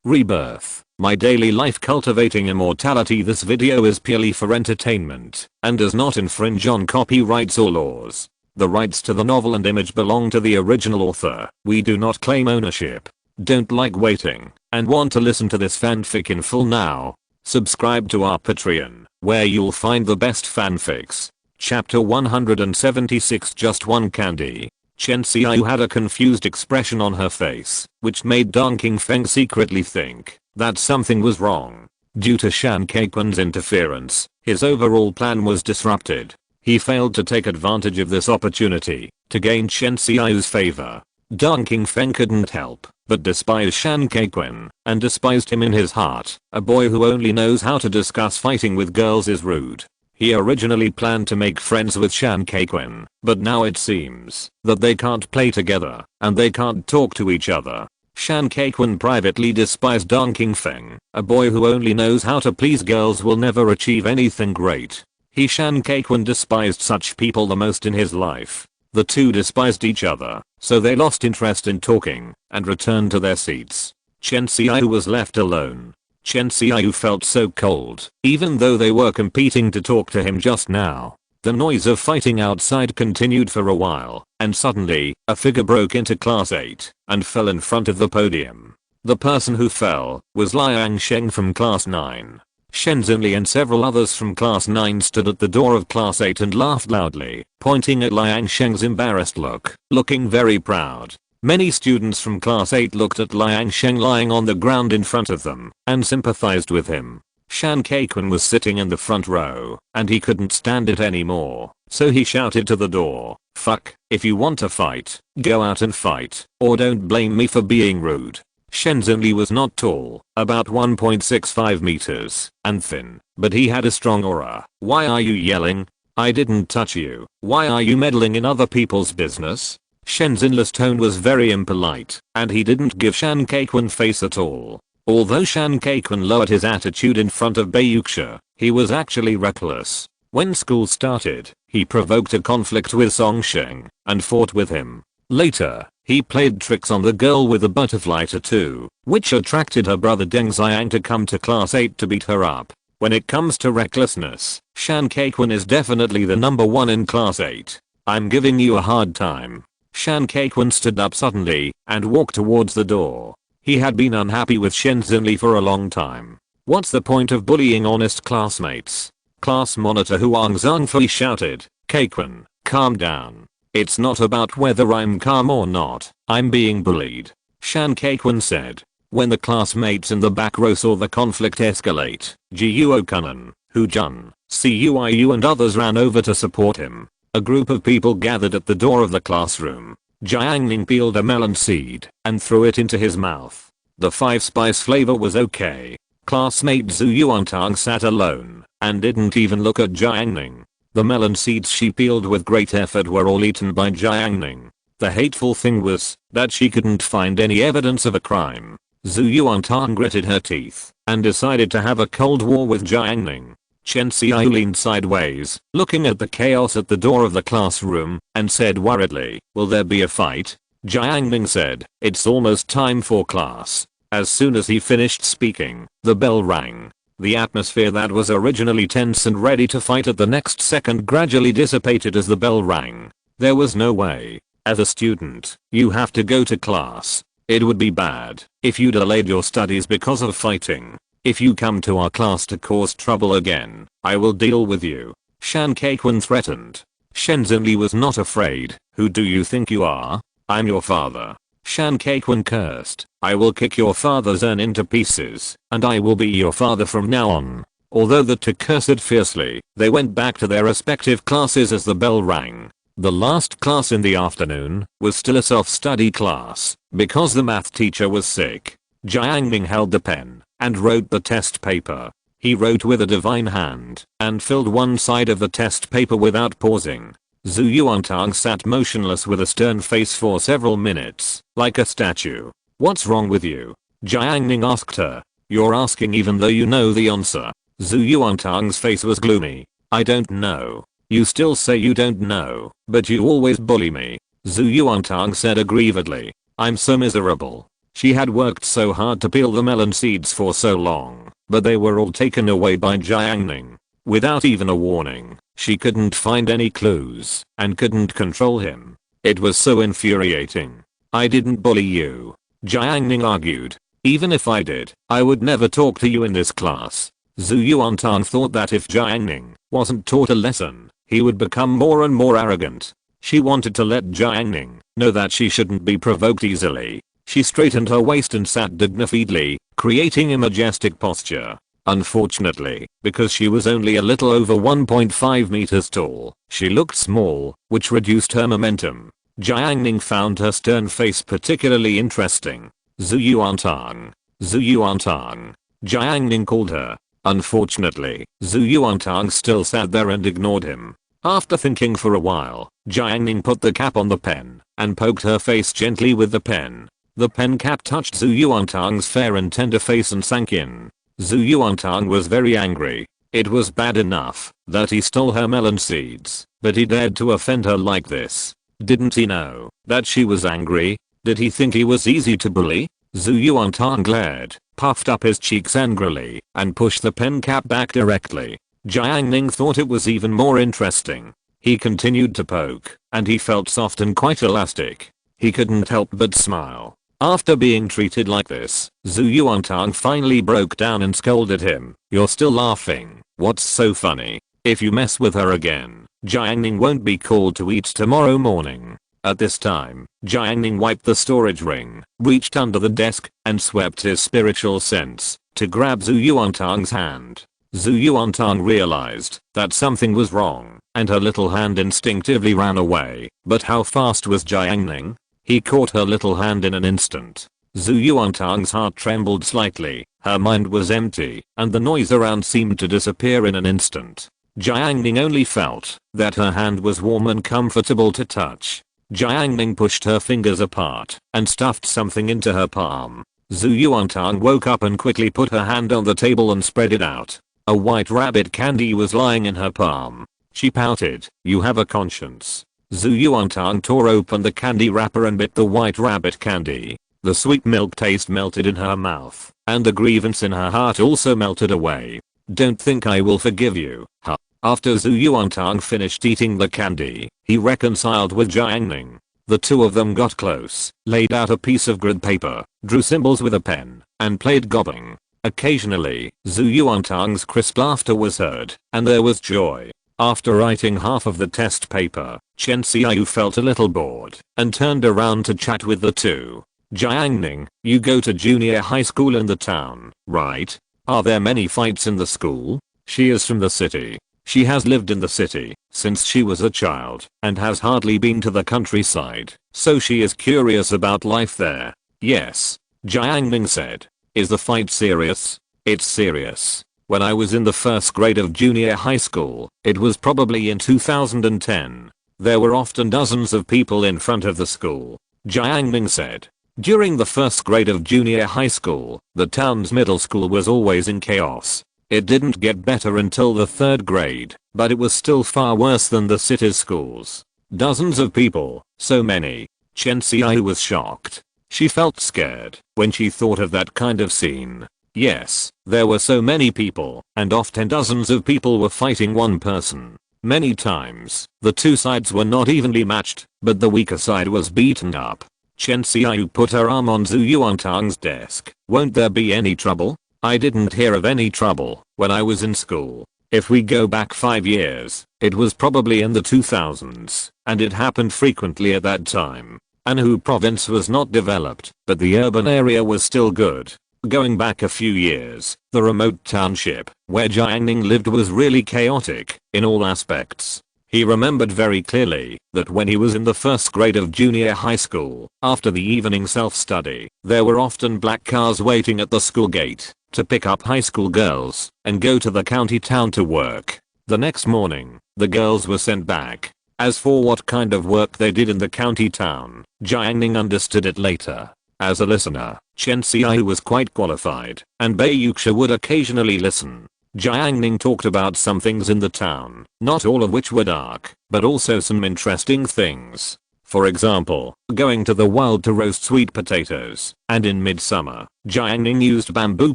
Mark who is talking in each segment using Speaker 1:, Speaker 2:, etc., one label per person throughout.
Speaker 1: Rebirth, my daily life cultivating immortality. This video is purely for entertainment and does not infringe on copyrights or laws. The rights to the novel and image belong to the original author. We do not claim ownership. Don't like waiting and want to listen to this fanfic in full now? Subscribe to our Patreon, where you'll find the best fanfics. Chapter 176. Just one candy. Chen Xiao had a confused expression on her face, which made Dong Qingfeng secretly think that something was wrong. Due to Shan Keiquan's interference, his overall plan was disrupted. He failed to take advantage of this opportunity to gain Chen Xiao's favor. Dong Qingfeng couldn't help but despise Shan Keiquan and despised him in his heart. A boy who only knows how to discuss fighting with girls is rude. He originally planned to make friends with Shan Keiquan, but now it seems that they can't play together and they can't talk to each other. Shan Keiquan privately despised Dong Qingfeng. A boy who only knows how to please girls will never achieve anything great. Shan Keiquan despised such people the most in his life. The two despised each other, so they lost interest in talking and returned to their seats. Chen Xiao was left alone. Chen Xiao felt so cold, even though they were competing to talk to him just now. The noise of fighting outside continued for a while, and suddenly, a figure broke into class 8 and fell in front of the podium. The person who fell was Liang Sheng from class 9. Shen Zhenli and several others from class 9 stood at the door of class 8 and laughed loudly, pointing at Liang Sheng's embarrassed look, looking very proud. Many students from class 8 looked at Liang Sheng lying on the ground in front of them and sympathized with him. Shan Keiquan was sitting in the front row and he couldn't stand it anymore, so he shouted to the door, "Fuck, if you want to fight, go out and fight, or don't blame me for being rude." Shen Zhenli was not tall, about 1.65 meters, and thin, but he had a strong aura. "Why are you yelling? I didn't touch you. Why are you meddling in other people's business?" Shen Zhenli's tone was very impolite, and he didn't give Shan Keiquan face at all. Although Shan Keiquan lowered his attitude in front of Bayuxia, he was actually reckless. When school started, he provoked a conflict with Song Sheng and fought with him. Later, he played tricks on the girl with a butterfly tattoo, which attracted her brother Deng Xiang to come to class 8 to beat her up. When it comes to recklessness, Shan Keiquan is definitely the number one in class 8. "I'm giving you a hard time." Shan Keiquan stood up suddenly and walked towards the door. He had been unhappy with Shen Zhenli for a long time. "What's the point of bullying honest classmates?" Class monitor Huang Zhengfei shouted. "Keiquan, calm down. It's not about whether I'm calm or not, I'm being bullied," Shan Keiquan said. When the classmates in the back row saw the conflict escalate, Jiuo Kunan, Hu Jun, Cuiu and others ran over to support him. A group of people gathered at the door of the classroom. Jiang Ning peeled a melon seed and threw it into his mouth. The 5-spice flavor was okay. Classmate Zhu Yuantang sat alone and didn't even look at Jiang Ning. The melon seeds she peeled with great effort were all eaten by Jiang Ning. The hateful thing was that she couldn't find any evidence of a crime. Zhu Yuantang gritted her teeth and decided to have a cold war with Jiang Ning. Chen Xiao leaned sideways, looking at the chaos at the door of the classroom, and said worriedly, "Will there be a fight?" Jiang Ning said, "It's almost time for class." As soon as he finished speaking, the bell rang. The atmosphere that was originally tense and ready to fight at the next second gradually dissipated as the bell rang. There was no way. As a student, you have to go to class. It would be bad if you delayed your studies because of fighting. "If you come to our class to cause trouble again, I will deal with you," Shan Keiquan threatened. Shen Zhenli was not afraid. "Who do you think you are? I'm your father." Shan Keiquan cursed. "I will kick your father's urn into pieces, and I will be your father from now on." Although the two cursed fiercely, they went back to their respective classes as the bell rang. The last class in the afternoon was still a self-study class because the math teacher was sick. Jiang Ning held the pen and wrote the test paper. He wrote with a divine hand and filled one side of the test paper without pausing. Zhu Yuantang sat motionless with a stern face for several minutes, like a statue. "What's wrong with you?" Jiang Ning asked her. "You're asking even though you know the answer." Zhu Yuantang's face was gloomy. "I don't know." "You still say you don't know, but you always bully me," Zhu Yuantang said aggrievedly. "I'm so miserable." She had worked so hard to peel the melon seeds for so long, but they were all taken away by Jiang Ning. Without even a warning, she couldn't find any clues and couldn't control him. It was so infuriating. I didn't bully you, Jiang Ning argued. Even if I did, I would never talk to you in this class. Zhu Yuantan thought that if Jiang Ning wasn't taught a lesson, he would become more and more arrogant. She wanted to let Jiang Ning know that she shouldn't be provoked easily. She straightened her waist and sat dignifiedly, creating a majestic posture. Unfortunately, because she was only a little over 1.5 meters tall, she looked small, which reduced her momentum. Jiang Ning found her stern face particularly interesting. Zhu Yuantang. Zhu Yuantang. Jiang Ning called her. Unfortunately, Zhu Yuantang still sat there and ignored him. After thinking for a while, Jiang Ning put the cap on the pen and poked her face gently with the pen. The pen cap touched Zhu Yuantang's fair and tender face and sank in. Zhu Yuantang was very angry. It was bad enough that he stole her melon seeds, but he dared to offend her like this. Didn't he know that she was angry? Did he think he was easy to bully? Zhu Yuantang glared, puffed up his cheeks angrily, and pushed the pen cap back directly. Jiang Ning thought it was even more interesting. He continued to poke, and he felt soft and quite elastic. He couldn't help but smile. After being treated like this, Zhu Yuantang finally broke down and scolded him. You're still laughing. What's so funny? If you mess with her again, Jiang Ning won't be called to eat tomorrow morning. At this time, Jiang Ning wiped the storage ring, reached under the desk, and swept his spiritual sense to grab Zhu Yuantang's hand. Zhu Yuantang realized that something was wrong, and her little hand instinctively ran away. But how fast was Jiang Ning? He caught her little hand in an instant. Zhu Yuantang's heart trembled slightly, her mind was empty, and the noise around seemed to disappear in an instant. Jiang Ning only felt that her hand was warm and comfortable to touch. Jiang Ning pushed her fingers apart and stuffed something into her palm. Zhu Yuantang woke up and quickly put her hand on the table and spread it out. A white rabbit candy was lying in her palm. She pouted. You have a conscience. Zhu Yuantang tore open the candy wrapper and bit the white rabbit candy. The sweet milk taste melted in her mouth, and the grievance in her heart also melted away. Don't think I will forgive you, huh? After Zhu Yuantang finished eating the candy, he reconciled with Jiang Ning. The two of them got close, laid out a piece of grid paper, drew symbols with a pen, and played gobbing. Occasionally, Zhu Yuantang's crisp laughter was heard, and there was joy. After writing half of the test paper, Chen Xiaoyu felt a little bored and turned around to chat with the two. Jiang Ning, you go to junior high school in the town, right? Are there many fights in the school? She is from the city. She has lived in the city since she was a child and has hardly been to the countryside, so she is curious about life there. Yes, Jiang Ning said. Is the fight serious? It's serious. When I was in the first grade of junior high school, it was probably in 2010. There were often dozens of people in front of the school, Jiang Ning said. During the first grade of junior high school, the town's middle school was always in chaos. It didn't get better until the third grade, but it was still far worse than the city's schools. Dozens of people, so many. Chen Xiaoyu was shocked. She felt scared when she thought of that kind of scene. Yes, there were so many people, and often dozens of people were fighting one person. Many times, the two sides were not evenly matched, but the weaker side was beaten up. Chen Xiaoyu put her arm on Zhu Yuantang's desk. Won't there be any trouble? I didn't hear of any trouble when I was in school. If we go back 5 years, it was probably in the 2000s, and it happened frequently at that time. Anhui province was not developed, but the urban area was still good. Going back a few years, the remote township where Jiang Ning lived was really chaotic in all aspects. He remembered very clearly that when he was in the first grade of junior high school, after the evening self-study, there were often black cars waiting at the school gate to pick up high school girls and go to the county town to work. The next morning, the girls were sent back. As for what kind of work they did in the county town, Jiang Ning understood it later. As a listener, Chen Xiaoyu was quite qualified, and Bai Yuxia would occasionally listen. Jiang Ning talked about some things in the town, not all of which were dark, but also some interesting things. For example, going to the wild to roast sweet potatoes, and in midsummer, Jiang Ning used bamboo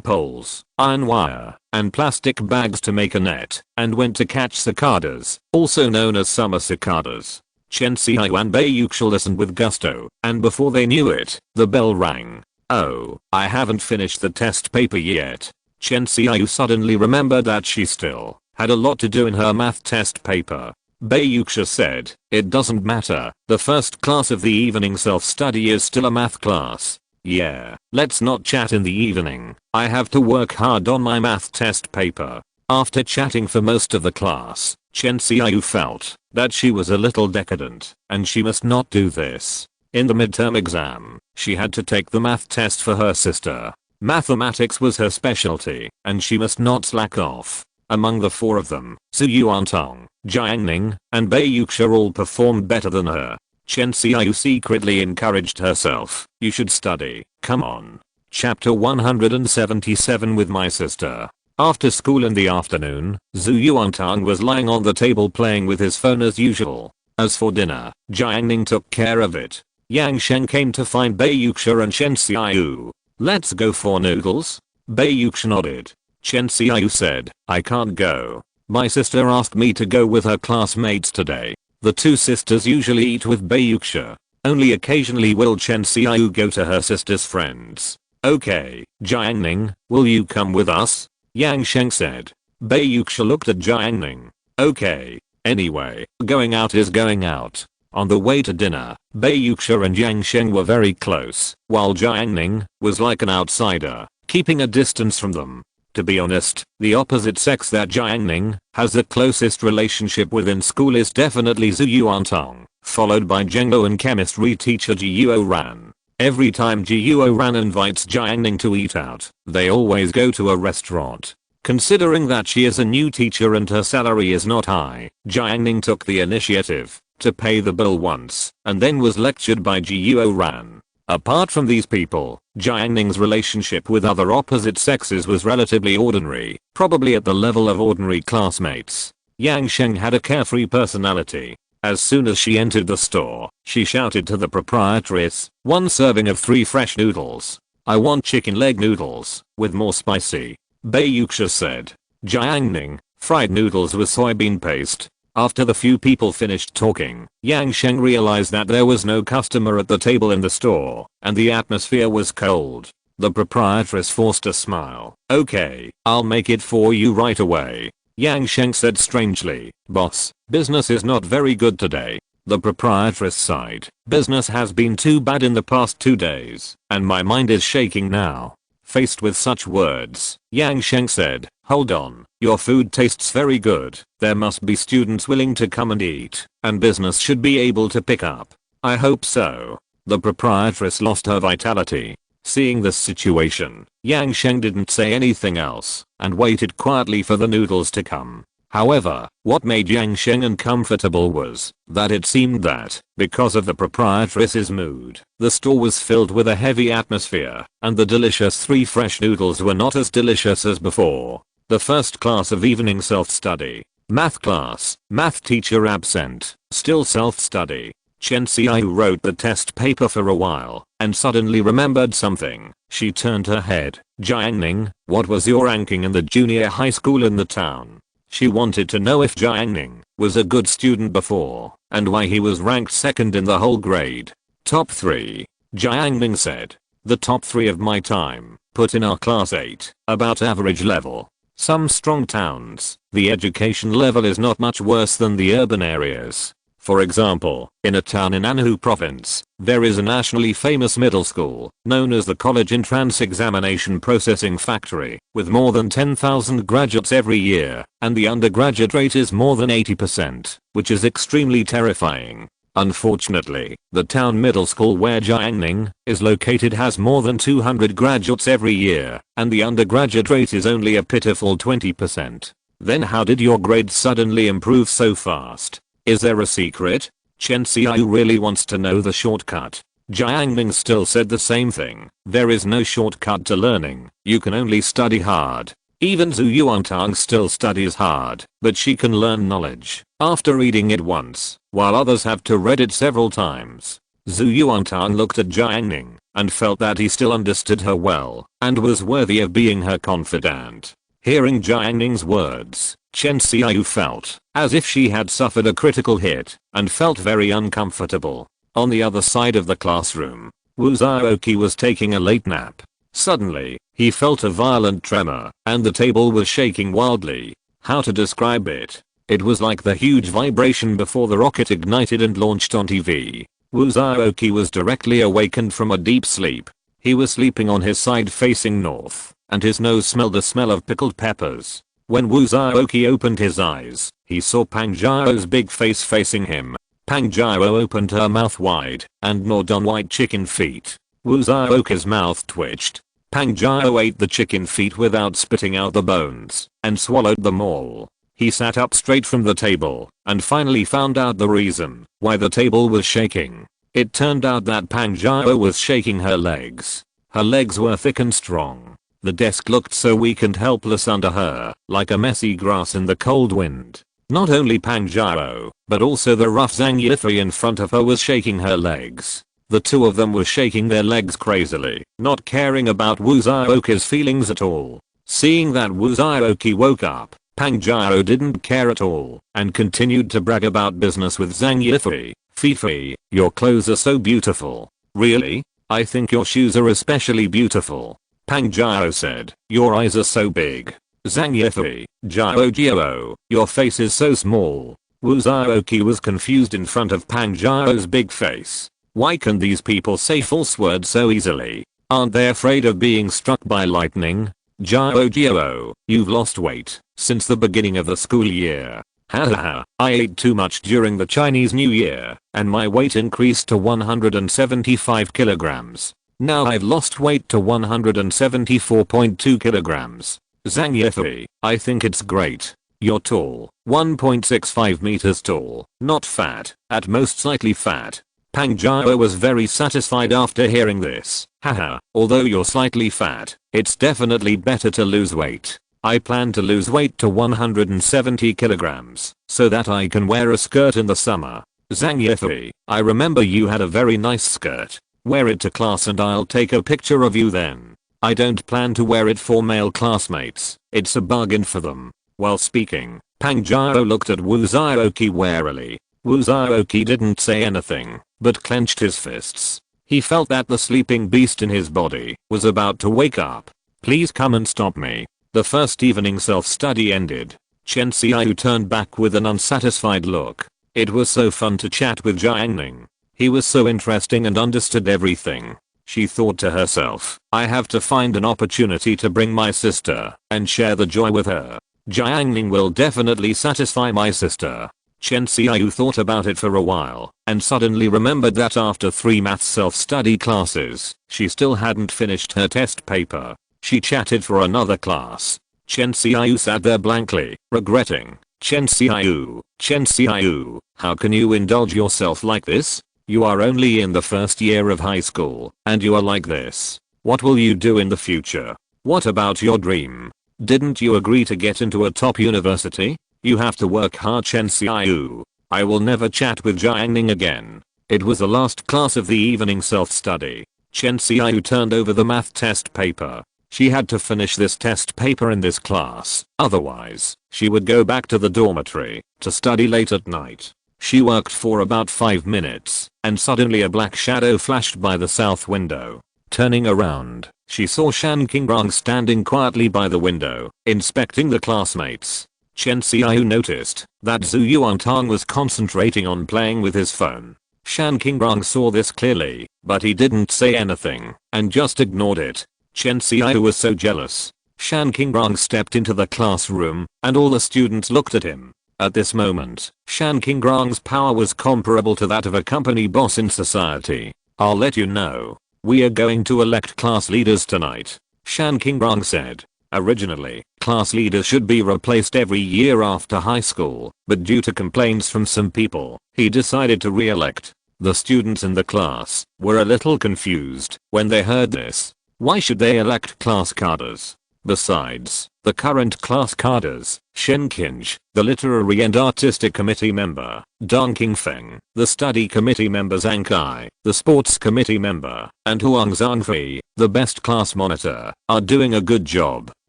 Speaker 1: poles, iron wire, and plastic bags to make a net, and went to catch cicadas, also known as summer cicadas. Chen Xiaoyu and Bai Yuxia listened with gusto, and before they knew it, the bell rang. Oh, I haven't finished the test paper yet. Chen Xiaoyu suddenly remembered that she still had a lot to do in her math test paper. Bai Yuxia said, it doesn't matter, the first class of the evening self-study is still a math class. Yeah, let's not chat in the evening, I have to work hard on my math test paper. After chatting for most of the class, Chen Xiaoyu felt that she was a little decadent, and she must not do this. In the midterm exam, she had to take the math test for her sister. Mathematics was her specialty, and she must not slack off. Among the four of them, Zhu Yuantong, Jiang Ning, and Bai Yuxia all performed better than her. Chen Xiaoyu secretly encouraged herself, you should study, come on. Chapter 177 with my sister. After school in the afternoon, Zhu Yuantong was lying on the table playing with his phone as usual. As for dinner, Jiang Ning took care of it. Yang Sheng came to find Bai Yuxia and Chen Xiaoyu. Let's go for noodles? Bai Yuxia nodded. Chen Xiaoyu said, I can't go. My sister asked me to go with her classmates today. The two sisters usually eat with Bai Yuxia. Only occasionally will Chen Xiaoyu go to her sister's friends. Okay, Jiang Ning, will you come with us? Yang Sheng said. Bai Yuxia looked at Jiang Ning. Okay. Anyway, going out is going out. On the way to dinner, Bai Yuxia and Yang Sheng were very close, while Jiang Ning was like an outsider, keeping a distance from them. To be honest, the opposite sex that Jiang Ning has the closest relationship with in school is definitely Zhu Yuantong, followed by Zhengbo and chemistry teacher Jiuo Ran. Every time Jiuo Ran invites Jiang Ning to eat out, they always go to a restaurant. Considering that she is a new teacher and her salary is not high, Jiang Ning took the initiative to pay the bill once, and then was lectured by Jiuo Ran. Apart from these people, Jiang Ning's relationship with other opposite sexes was relatively ordinary, probably at the level of ordinary classmates. Yang Sheng had a carefree personality. As soon as she entered the store, she shouted to the proprietress, 1 serving of 3 fresh noodles. I want chicken leg noodles, with more spicy. Bai Yuxia said. Jiang Ning, fried noodles with soybean paste. After the few people finished talking, Yang Sheng realized that there was no customer at the table in the store, and the atmosphere was cold. The proprietress forced a smile. Okay, I'll make it for you right away. Yang Sheng said strangely, boss, business is not very good today. The proprietress sighed. Business has been too bad in the past 2 days, and my mind is shaking now. Faced with such words, Yang Sheng said, hold on, your food tastes very good, there must be students willing to come and eat, and business should be able to pick up. I hope so. The proprietress lost her vitality. Seeing this situation, Yang Sheng didn't say anything else, and waited quietly for the noodles to come. However, what made Yang Sheng uncomfortable was that it seemed that, because of the proprietress's mood, the store was filled with a heavy atmosphere, and the delicious 3 fresh noodles were not as delicious as before. The first class of evening self-study. Math class, math teacher absent, still self-study. Chen Xiaoyu wrote the test paper for a while, and suddenly remembered something. She turned her head. Jiang Ning, what was your ranking in the junior high school in the town? She wanted to know if Jiang Ning was a good student before, and why he was ranked second in the whole grade. Top 3. Jiang Ning said. The top 3 of my time, put in our class 8, about average level. Some strong towns, the education level is not much worse than the urban areas. For example, in a town in Anhui province, there is a nationally famous middle school, known as the College Entrance Examination Processing Factory, with more than 10,000 graduates every year, and the undergraduate rate is more than 80%, which is extremely terrifying. Unfortunately, the town middle school where Jiang Ning is located has more than 200 graduates every year, and the undergraduate rate is only a pitiful 20%. Then how did your grades suddenly improve so fast? Is there a secret? Chen Xiaoyu really wants to know the shortcut. Jiang Ning still said the same thing. There is no shortcut to learning. You can only study hard. Even Zhu Yuantang still studies hard, but she can learn knowledge after reading it once, while others have to read it several times. Zhu Yuantang looked at Jiang Ning and felt that he still understood her well and was worthy of being her confidant. Hearing Jiang Ning's words, Chen Xiaoyu felt as if she had suffered a critical hit and felt very uncomfortable. On the other side of the classroom, Wu Zhaoqi was taking a late nap. Suddenly, he felt a violent tremor, and the table was shaking wildly. How to describe it? It was like the huge vibration before the rocket ignited and launched on TV. Wu Zhaoqi was directly awakened from a deep sleep. He was sleeping on his side facing north, and his nose smelled the smell of pickled peppers. When Wu Zhaoqi opened his eyes, he saw Pang Zhao's big face facing him. Pang Zhao opened her mouth wide and gnawed on white chicken feet. Wu Zhaoqi's mouth twitched. Pang Zhao ate the chicken feet without spitting out the bones and swallowed them all. He sat up straight from the table and finally found out the reason why the table was shaking. It turned out that Pang Zhao was shaking her legs. Her legs were thick and strong. The desk looked so weak and helpless under her, like a messy grass in the cold wind. Not only Pang Zhao, but also the rough Zhang Yifei in front of her was shaking her legs. The two of them were shaking their legs crazily, not caring about Wu Zhaoqi's feelings at all. Seeing that Wu Zhaoqi woke up, Pang Zhao didn't care at all and continued to brag about business with Zhang Yifei. "Fifi, your clothes are so beautiful." "Really? I think your shoes are especially beautiful." Pang Zhao said. "Your eyes are so big." Zhang Yifei, "Zhao Jiao, your face is so small." Wu Zhaoqi was confused in front of Pang Zhao's big face. Why can these people say false words so easily? Aren't they afraid of being struck by lightning? "Zhao Jiao, you've lost weight since the beginning of the school year." "Haha, I ate too much during the Chinese New Year and my weight increased to 175 kilograms. Now I've lost weight to 174.2 kilograms. Zhang Yifei, I think it's great. You're tall, 1.65 meters tall, not fat, at most slightly fat." Pang Zhao was very satisfied after hearing this. "Haha, although you're slightly fat, it's definitely better to lose weight. I plan to lose weight to 170 kilograms so that I can wear a skirt in the summer." "Zhang Yifei, I remember you had a very nice skirt. Wear it to class and I'll take a picture of you then." "I don't plan to wear it for male classmates. It's a bargain for them." While speaking, Pang Zhao looked at Wu Zhaoqi warily. Wu Zhaoqi didn't say anything, but clenched his fists. He felt that the sleeping beast in his body was about to wake up. "Please come and stop me." The first evening self-study ended. Chen Xiaoyu turned back with an unsatisfied look. It was so fun to chat with Jiang Ning. He was so interesting and understood everything. She thought to herself, "I have to find an opportunity to bring my sister and share the joy with her. Jiang Ning will definitely satisfy my sister." Chen Xiaoyu thought about it for a while and suddenly remembered that after 3 math self-study classes, she still hadn't finished her test paper. She chatted for another class. Chen Xiaoyu sat there blankly, regretting. Chen Xiaoyu, how can you indulge yourself like this? You are only in the first year of high school, and you are like this. What will you do in the future? What about your dream? Didn't you agree to get into a top university? You have to work hard, Chen Xiaoyu. I will never chat with Jiang Ning again. It was the last class of the evening self-study. Chen Xiaoyu turned over the math test paper. She had to finish this test paper in this class, otherwise, she would go back to the dormitory to study late at night. She worked for about 5 minutes, and suddenly a black shadow flashed by the south window. Turning around, she saw Shan Qingrong standing quietly by the window, inspecting the classmates. Chen Xiaoyu noticed that Zhu Yuantang was concentrating on playing with his phone. Shan Qingrong saw this clearly, but he didn't say anything, and just ignored it. Chen Xiaoyu was so jealous. Shan Qingrong stepped into the classroom, and all the students looked at him. At this moment, Shan Qingrong's power was comparable to that of a company boss in society. "I'll let you know. We are going to elect class leaders tonight," Shan Qingrong said. Originally, class leaders should be replaced every year after high school, but due to complaints from some people, he decided to re-elect. The students in the class were a little confused when they heard this. Why should they elect class cadres? Besides, the current class cadres, Shen Qinj, the literary and artistic committee member, Dong Qingfeng, the study committee member Zhang Kai, the sports committee member, and Huang Zhangfei, the best class monitor, are doing a good job.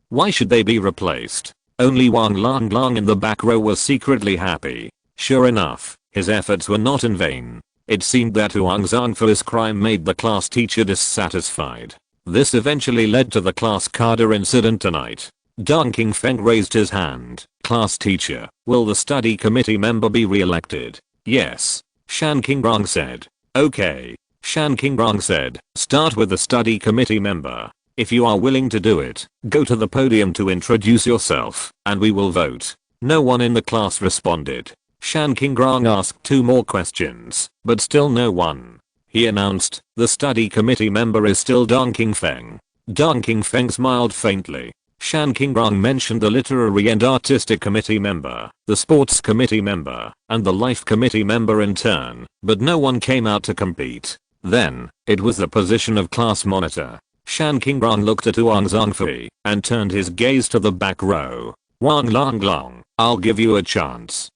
Speaker 1: Why should they be replaced? Only Wang Langlong in the back row was secretly happy. Sure enough, his efforts were not in vain. It seemed that Huang Zhangfei's crime made the class teacher dissatisfied. This eventually led to the class cadre incident tonight. Dong Qingfeng raised his hand. Class teacher, will the study committee member be re-elected? Yes. Shan Qingrong said. Okay. Shan Qingrong said, start with the study committee member. If you are willing to do it, go to the podium to introduce yourself, and we will vote. No one in the class responded. Shan Qingrong asked 2 more questions, but still no one. He announced, the study committee member is still Dong Qingfeng. Dong Qingfeng smiled faintly. Shan Qingrong mentioned the literary and artistic committee member, the sports committee member, and the life committee member in turn, but no one came out to compete. Then, it was the position of class monitor. Shan Qingrong looked at Huang Zhangfei and turned his gaze to the back row. Wang Langlong, I'll give you a chance.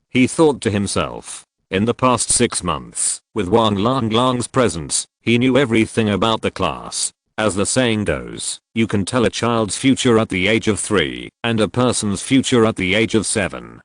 Speaker 1: He thought to himself. In the past 6 months, with Wang Langlong's presence, he knew everything about the class. As the saying goes, you can tell a child's future at the age of 3 and a person's future at the age of 7.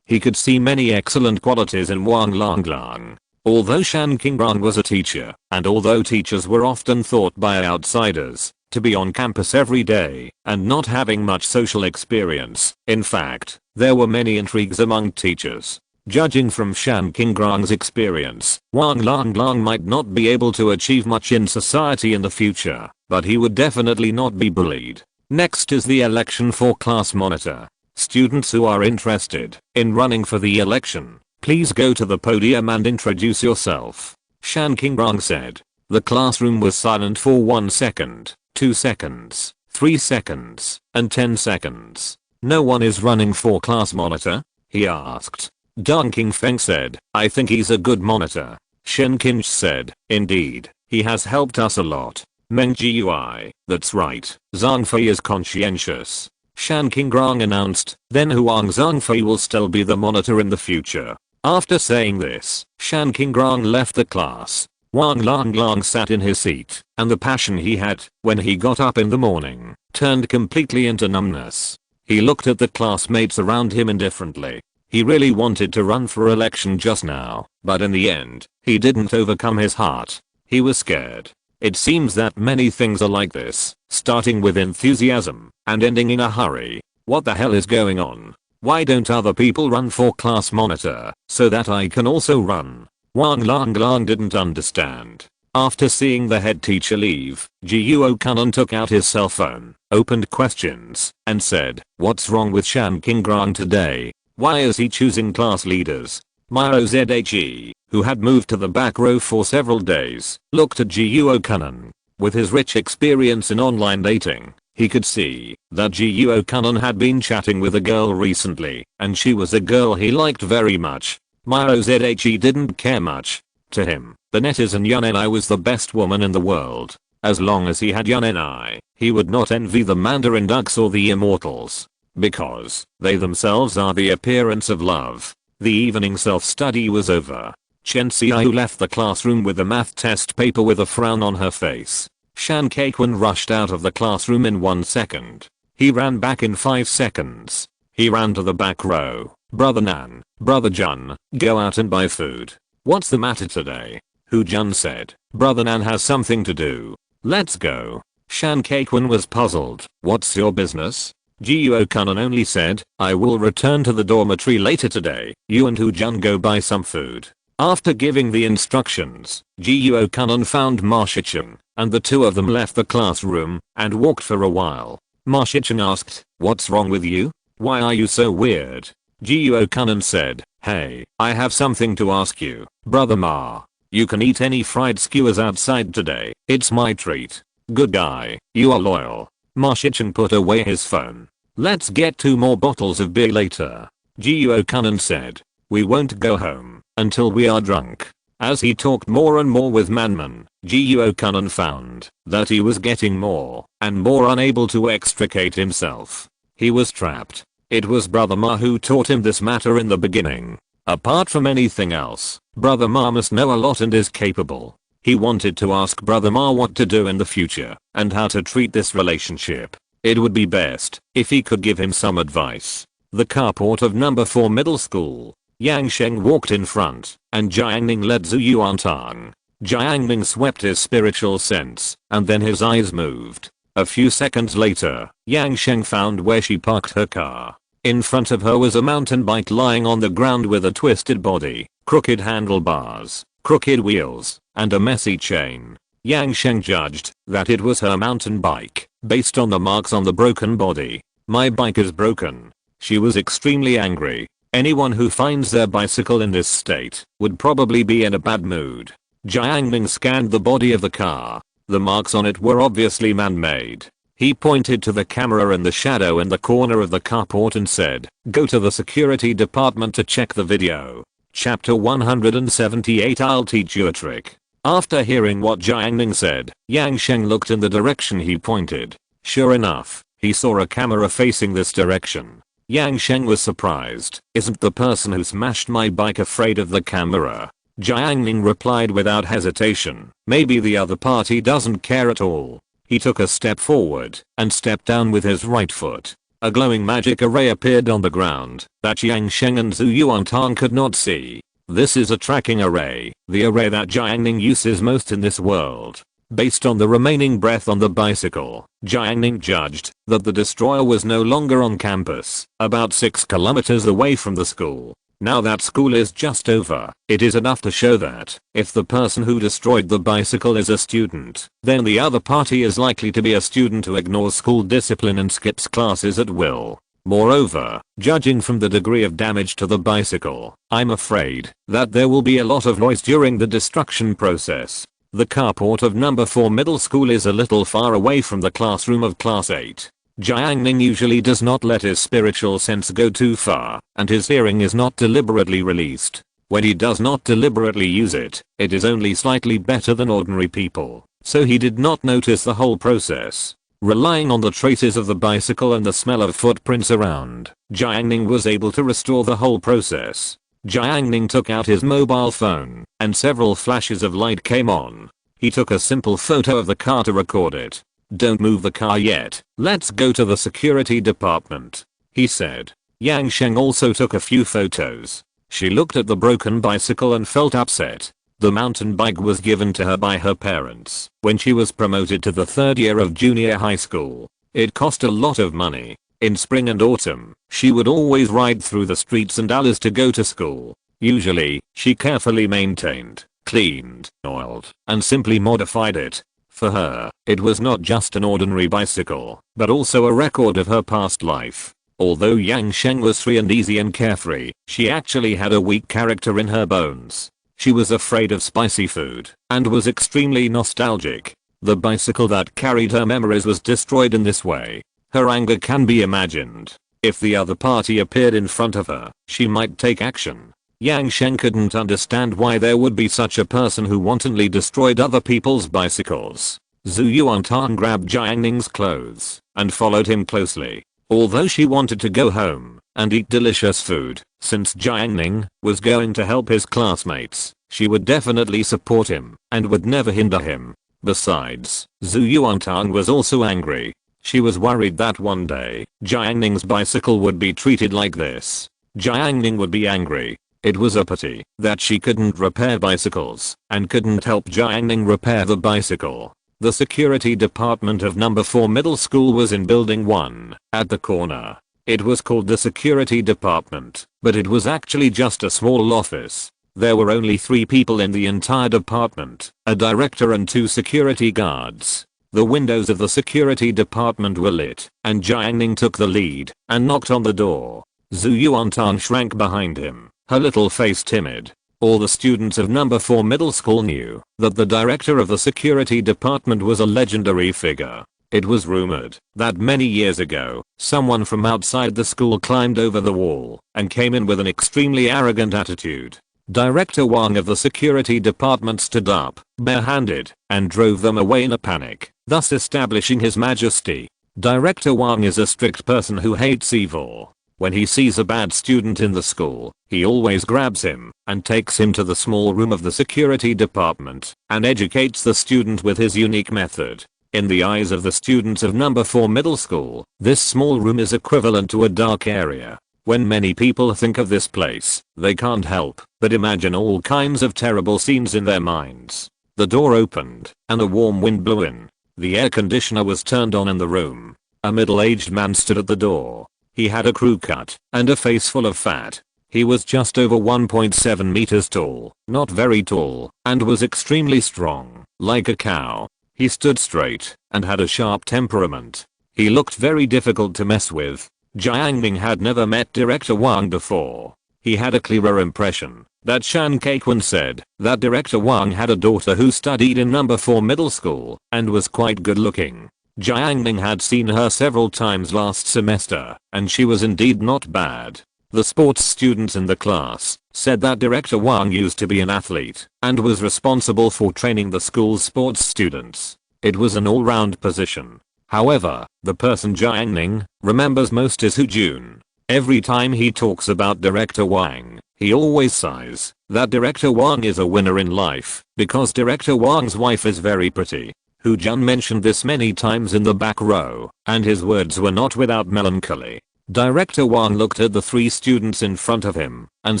Speaker 1: He could see many excellent qualities in Wang Langlong. Although Shan Qingrong was a teacher, and although teachers were often thought by outsiders to be on campus every day and not having much social experience, in fact, there were many intrigues among teachers. Judging from Shan Qingrong's experience, Wang Langlong might not be able to achieve much in society in the future, but he would definitely not be bullied. Next is the election for class monitor. Students who are interested in running for the election, please go to the podium and introduce yourself. Shan Qingrong said. The classroom was silent for 1 second, 2 seconds, 3 seconds, and 10 seconds. No one is running for class monitor? He asked. Dong Qingfeng said, I think he's a good monitor. Shen Qinj said, indeed, he has helped us a lot. Meng Jiui, that's right, Zhangfei is conscientious. Shan Qingrong announced, then Huang Zhangfei will still be the monitor in the future. After saying this, Shan Qingrong left the class. Wang Langlong sat in his seat, and the passion he had when he got up in the morning turned completely into numbness. He looked at the classmates around him indifferently. He really wanted to run for election just now, but in the end, he didn't overcome his heart. He was scared. It seems that many things are like this, starting with enthusiasm and ending in a hurry. What the hell is going on? Why don't other people run for class monitor so that I can also run? Wang Langlong didn't understand. After seeing the head teacher leave, Jiuo Kanon took out his cell phone, opened questions, and said, what's wrong with Shan Qingrong today? Why is he choosing class leaders? Miro Zhe, who had moved to the back row for several days, looked at Jiuo Kanon. With his rich experience in online dating, he could see that Jiuo Kanon had been chatting with a girl recently, and she was a girl he liked very much. Miro Zhe didn't care much. To him, the netizen Yunenai was the best woman in the world. As long as he had Yunenai, he would not envy the Mandarin ducks or the immortals. Because they themselves are the appearance of love. The evening self-study was over. Chen Xiaoyu left the classroom with the math test paper with a frown on her face. Shan Kaikun rushed out of the classroom in 1 second. He ran back in 5 seconds. He ran to the back row. Brother Nan, Brother Jun, go out and buy food. What's the matter today? Hu Jun said. Brother Nan has something to do. Let's go. Shan Kaikun was puzzled. What's your business? Jiuo Kanon only said, I will return to the dormitory later today. You and Hu Jun go buy some food. After giving the instructions, Jiuo Kanon found Ma Shichen, and the two of them left the classroom and walked for a while. Ma Shichen asked, what's wrong with you? Why are you so weird? Jiuo Kanon said, hey, I have something to ask you, Brother Ma. You can eat any fried skewers outside today, it's my treat. Good guy, you are loyal. Ma Shichen put away his phone. Let's get 2 more bottles of beer later. Jiuo Kanon said. We won't go home until we are drunk. As he talked more and more with Manman, Jiuokunan found that he was getting more and more unable to extricate himself. He was trapped. It was Brother Ma who taught him this matter in the beginning. Apart from anything else, Brother Ma must know a lot and is capable. He wanted to ask Brother Ma what to do in the future and how to treat this relationship. It would be best if he could give him some advice. The carport of number 4 middle school. Yang Sheng walked in front, and Jiang Ning led Zhu Yuantang. Jiang Ning swept his spiritual sense, and then his eyes moved. A few seconds later, Yang Sheng found where she parked her car. In front of her was a mountain bike lying on the ground with a twisted body, crooked handlebars, crooked wheels, and a messy chain. Yang Sheng judged that it was her mountain bike, based on the marks on the broken body. My bike is broken. She was extremely angry. Anyone who finds their bicycle in this state would probably be in a bad mood. Jiang Ning scanned the body of the car. The marks on it were obviously man-made. He pointed to the camera in the shadow in the corner of the carport and said, "Go to the security department to check the video." Chapter 178. I'll teach you a trick. After hearing what Jiang Ning said, Yang Sheng looked in the direction he pointed. Sure enough, he saw a camera facing this direction. Yang Sheng was surprised. "Isn't the person who smashed my bike afraid of the camera?" Jiang Ning replied without hesitation, "Maybe the other party doesn't care at all." He took a step forward and stepped down with his right foot. A glowing magic array appeared on the ground that Yang Sheng and Zhu Yuantang could not see. This is a tracking array, the array that Jiang Ning uses most in this world. Based on the remaining breath on the bicycle, Jiang Ning judged that the destroyer was no longer on campus, about 6 kilometers away from the school. Now that school is just over, it is enough to show that if the person who destroyed the bicycle is a student, then the other party is likely to be a student who ignores school discipline and skips classes at will. Moreover, judging from the degree of damage to the bicycle, I'm afraid that there will be a lot of noise during the destruction process. The carport of number 4 middle school is a little far away from the classroom of class 8. Jiang Ning usually does not let his spiritual sense go too far, and his hearing is not deliberately released. When he does not deliberately use it, it is only slightly better than ordinary people, so he did not notice the whole process. Relying on the traces of the bicycle and the smell of footprints around, Jiang Ning was able to restore the whole process. Jiang Ning took out his mobile phone, and several flashes of light came on. He took a simple photo of the car to record it. "Don't move the car yet, let's go to the security department," he said. Yang Sheng also took a few photos. She looked at the broken bicycle and felt upset. The mountain bike was given to her by her parents when she was promoted to the 3rd year of junior high school. It cost a lot of money. In spring and autumn, she would always ride through the streets and alleys to go to school. Usually, she carefully maintained, cleaned, oiled, and simply modified it. For her, it was not just an ordinary bicycle, but also a record of her past life. Although Yang Sheng was free and easy and carefree, she actually had a weak character in her bones. She was afraid of spicy food, and was extremely nostalgic. The bicycle that carried her memories was destroyed in this way. Her anger can be imagined. If the other party appeared in front of her, she might take action. Yang Sheng couldn't understand why there would be such a person who wantonly destroyed other people's bicycles. Zhu Yuantang grabbed Jiang Ning's clothes and followed him closely. Although she wanted to go home and eat delicious food, since Jiang Ning was going to help his classmates, she would definitely support him and would never hinder him. Besides, Zhu Yuantang was also angry. She was worried that one day, Jiang Ning's bicycle would be treated like this. Jiang Ning would be angry. It was a pity that she couldn't repair bicycles and couldn't help Jiang Ning repair the bicycle. The security department of number 4 middle school was in building 1, at the corner. It was called the security department, but it was actually just a small office. There were only 3 people in the entire department, a director and 2 security guards. The windows of the security department were lit, and Jiang Ning took the lead and knocked on the door. Zhu Yuantang shrank behind him, her little face timid. All the students of number 4 middle school knew that the director of the security department was a legendary figure. It was rumored that many years ago, someone from outside the school climbed over the wall and came in with an extremely arrogant attitude. Director Wang of the security department stood up, barehanded, and drove them away in a panic, thus establishing his majesty. Director Wang is a strict person who hates evil. When he sees a bad student in the school, he always grabs him and takes him to the small room of the security department and educates the student with his unique method. In the eyes of the students of number 4 middle school, this small room is equivalent to a dark area. When many people think of this place, they can't help but imagine all kinds of terrible scenes in their minds. The door opened and a warm wind blew in. The air conditioner was turned on in the room. A middle-aged man stood at the door. He had a crew cut and a face full of fat. He was just over 1.7 meters tall, not very tall, and was extremely strong, like a cow. He stood straight and had a sharp temperament. He looked very difficult to mess with. Jiang Ning had never met Director Wang before. He had a clearer impression that Shan Kaikwan said that Director Wang had a daughter who studied in number 4 middle school and was quite good looking. Jiang Ning had seen her several times last semester, and she was indeed not bad. The sports students in the class said that Director Wang used to be an athlete and was responsible for training the school's sports students. It was an all-round position. However, the person Jiang Ning remembers most is Hu Jun. Every time he talks about Director Wang, he always sighs that Director Wang is a winner in life because Director Wang's wife is very pretty. Hu Jun mentioned this many times in the back row, and his words were not without melancholy. Director Wang looked at the 3 students in front of him and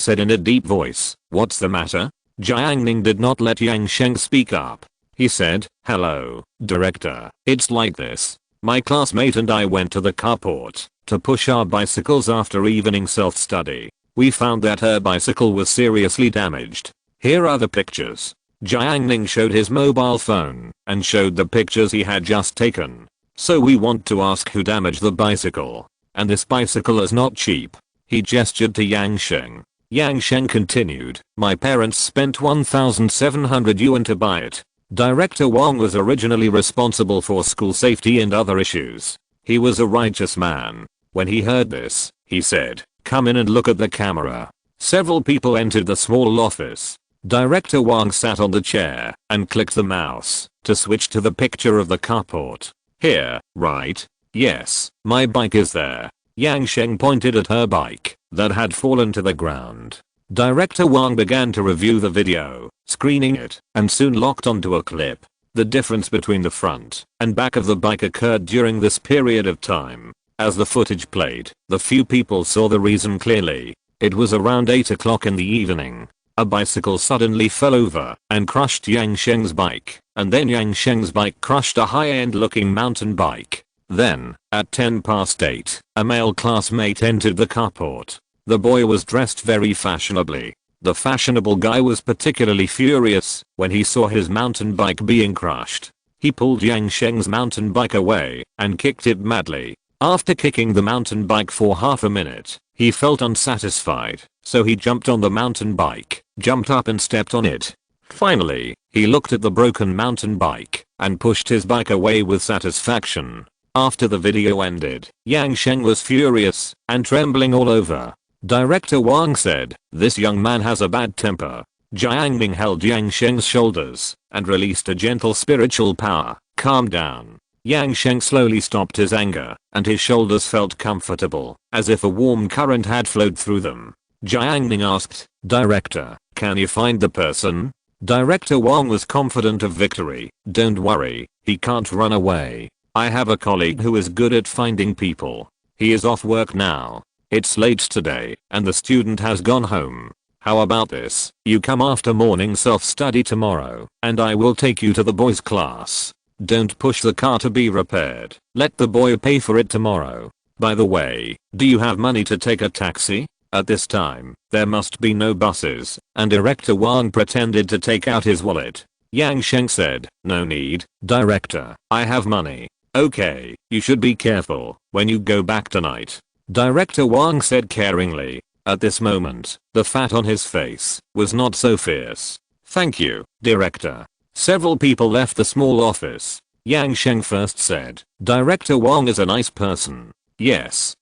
Speaker 1: said in a deep voice, "What's the matter?" Jiang Ning did not let Yang Sheng speak up. He said, "Hello, Director. It's like this. My classmate and I went to the carport to push our bicycles after evening self-study. We found that her bicycle was seriously damaged. Here are the pictures." Jiang Ning showed his mobile phone and showed the pictures he had just taken. "So we want to ask who damaged the bicycle. And this bicycle is not cheap." He gestured to Yang Sheng. Yang Sheng continued, "My parents spent 1,700 yuan to buy it." Director Wang was originally responsible for school safety and other issues. He was a righteous man. When he heard this, he said, "Come in and look at the camera." Several people entered the small office. Director Wang sat on the chair and clicked the mouse to switch to the picture of the carport. "Here, right? Yes, my bike is there." Yang Sheng pointed at her bike that had fallen to the ground. Director Wang began to review the video, screening it, and soon locked onto a clip. The difference between the front and back of the bike occurred during this period of time. As the footage played, the few people saw the reason clearly. It was around 8 o'clock in the evening. A bicycle suddenly fell over and crushed Yang Sheng's bike, and then Yang Sheng's bike crushed a high-end looking mountain bike. Then, at 8:10, a male classmate entered the carport. The boy was dressed very fashionably. The fashionable guy was particularly furious when he saw his mountain bike being crushed. He pulled Yang Sheng's mountain bike away and kicked it madly. After kicking the mountain bike for half a minute, he felt unsatisfied, so he jumped on the mountain bike, jumped up and stepped on it. Finally, he looked at the broken mountain bike and pushed his bike away with satisfaction. After the video ended, Yang Sheng was furious and trembling all over. Director Wang said, "This young man has a bad temper." Jiang Ning held Yang Sheng's shoulders and released a gentle spiritual power. "Calm down." Yang Sheng slowly stopped his anger, and his shoulders felt comfortable, as if a warm current had flowed through them. Jiang Ning asked, "Director, can you find the person?" Director Wang was confident of victory. "Don't worry, he can't run away. I have a colleague who is good at finding people. He is off work now. It's late today, and the student has gone home. How about this? You come after morning self-study tomorrow, and I will take you to the boys' class. Don't push the car to be repaired. Let the boy pay for it tomorrow. By the way, do you have money to take a taxi?" At this time, there must be no buses, and Director Wang pretended to take out his wallet. Yang Sheng said, "No need, Director. I have money." "Okay, you should be careful when you go back tonight," Director Wang said caringly. At this moment, the fat on his face was not so fierce. "Thank you, Director." Several people left the small office. Yang Sheng first said, "Director Wang is a nice person." Yes.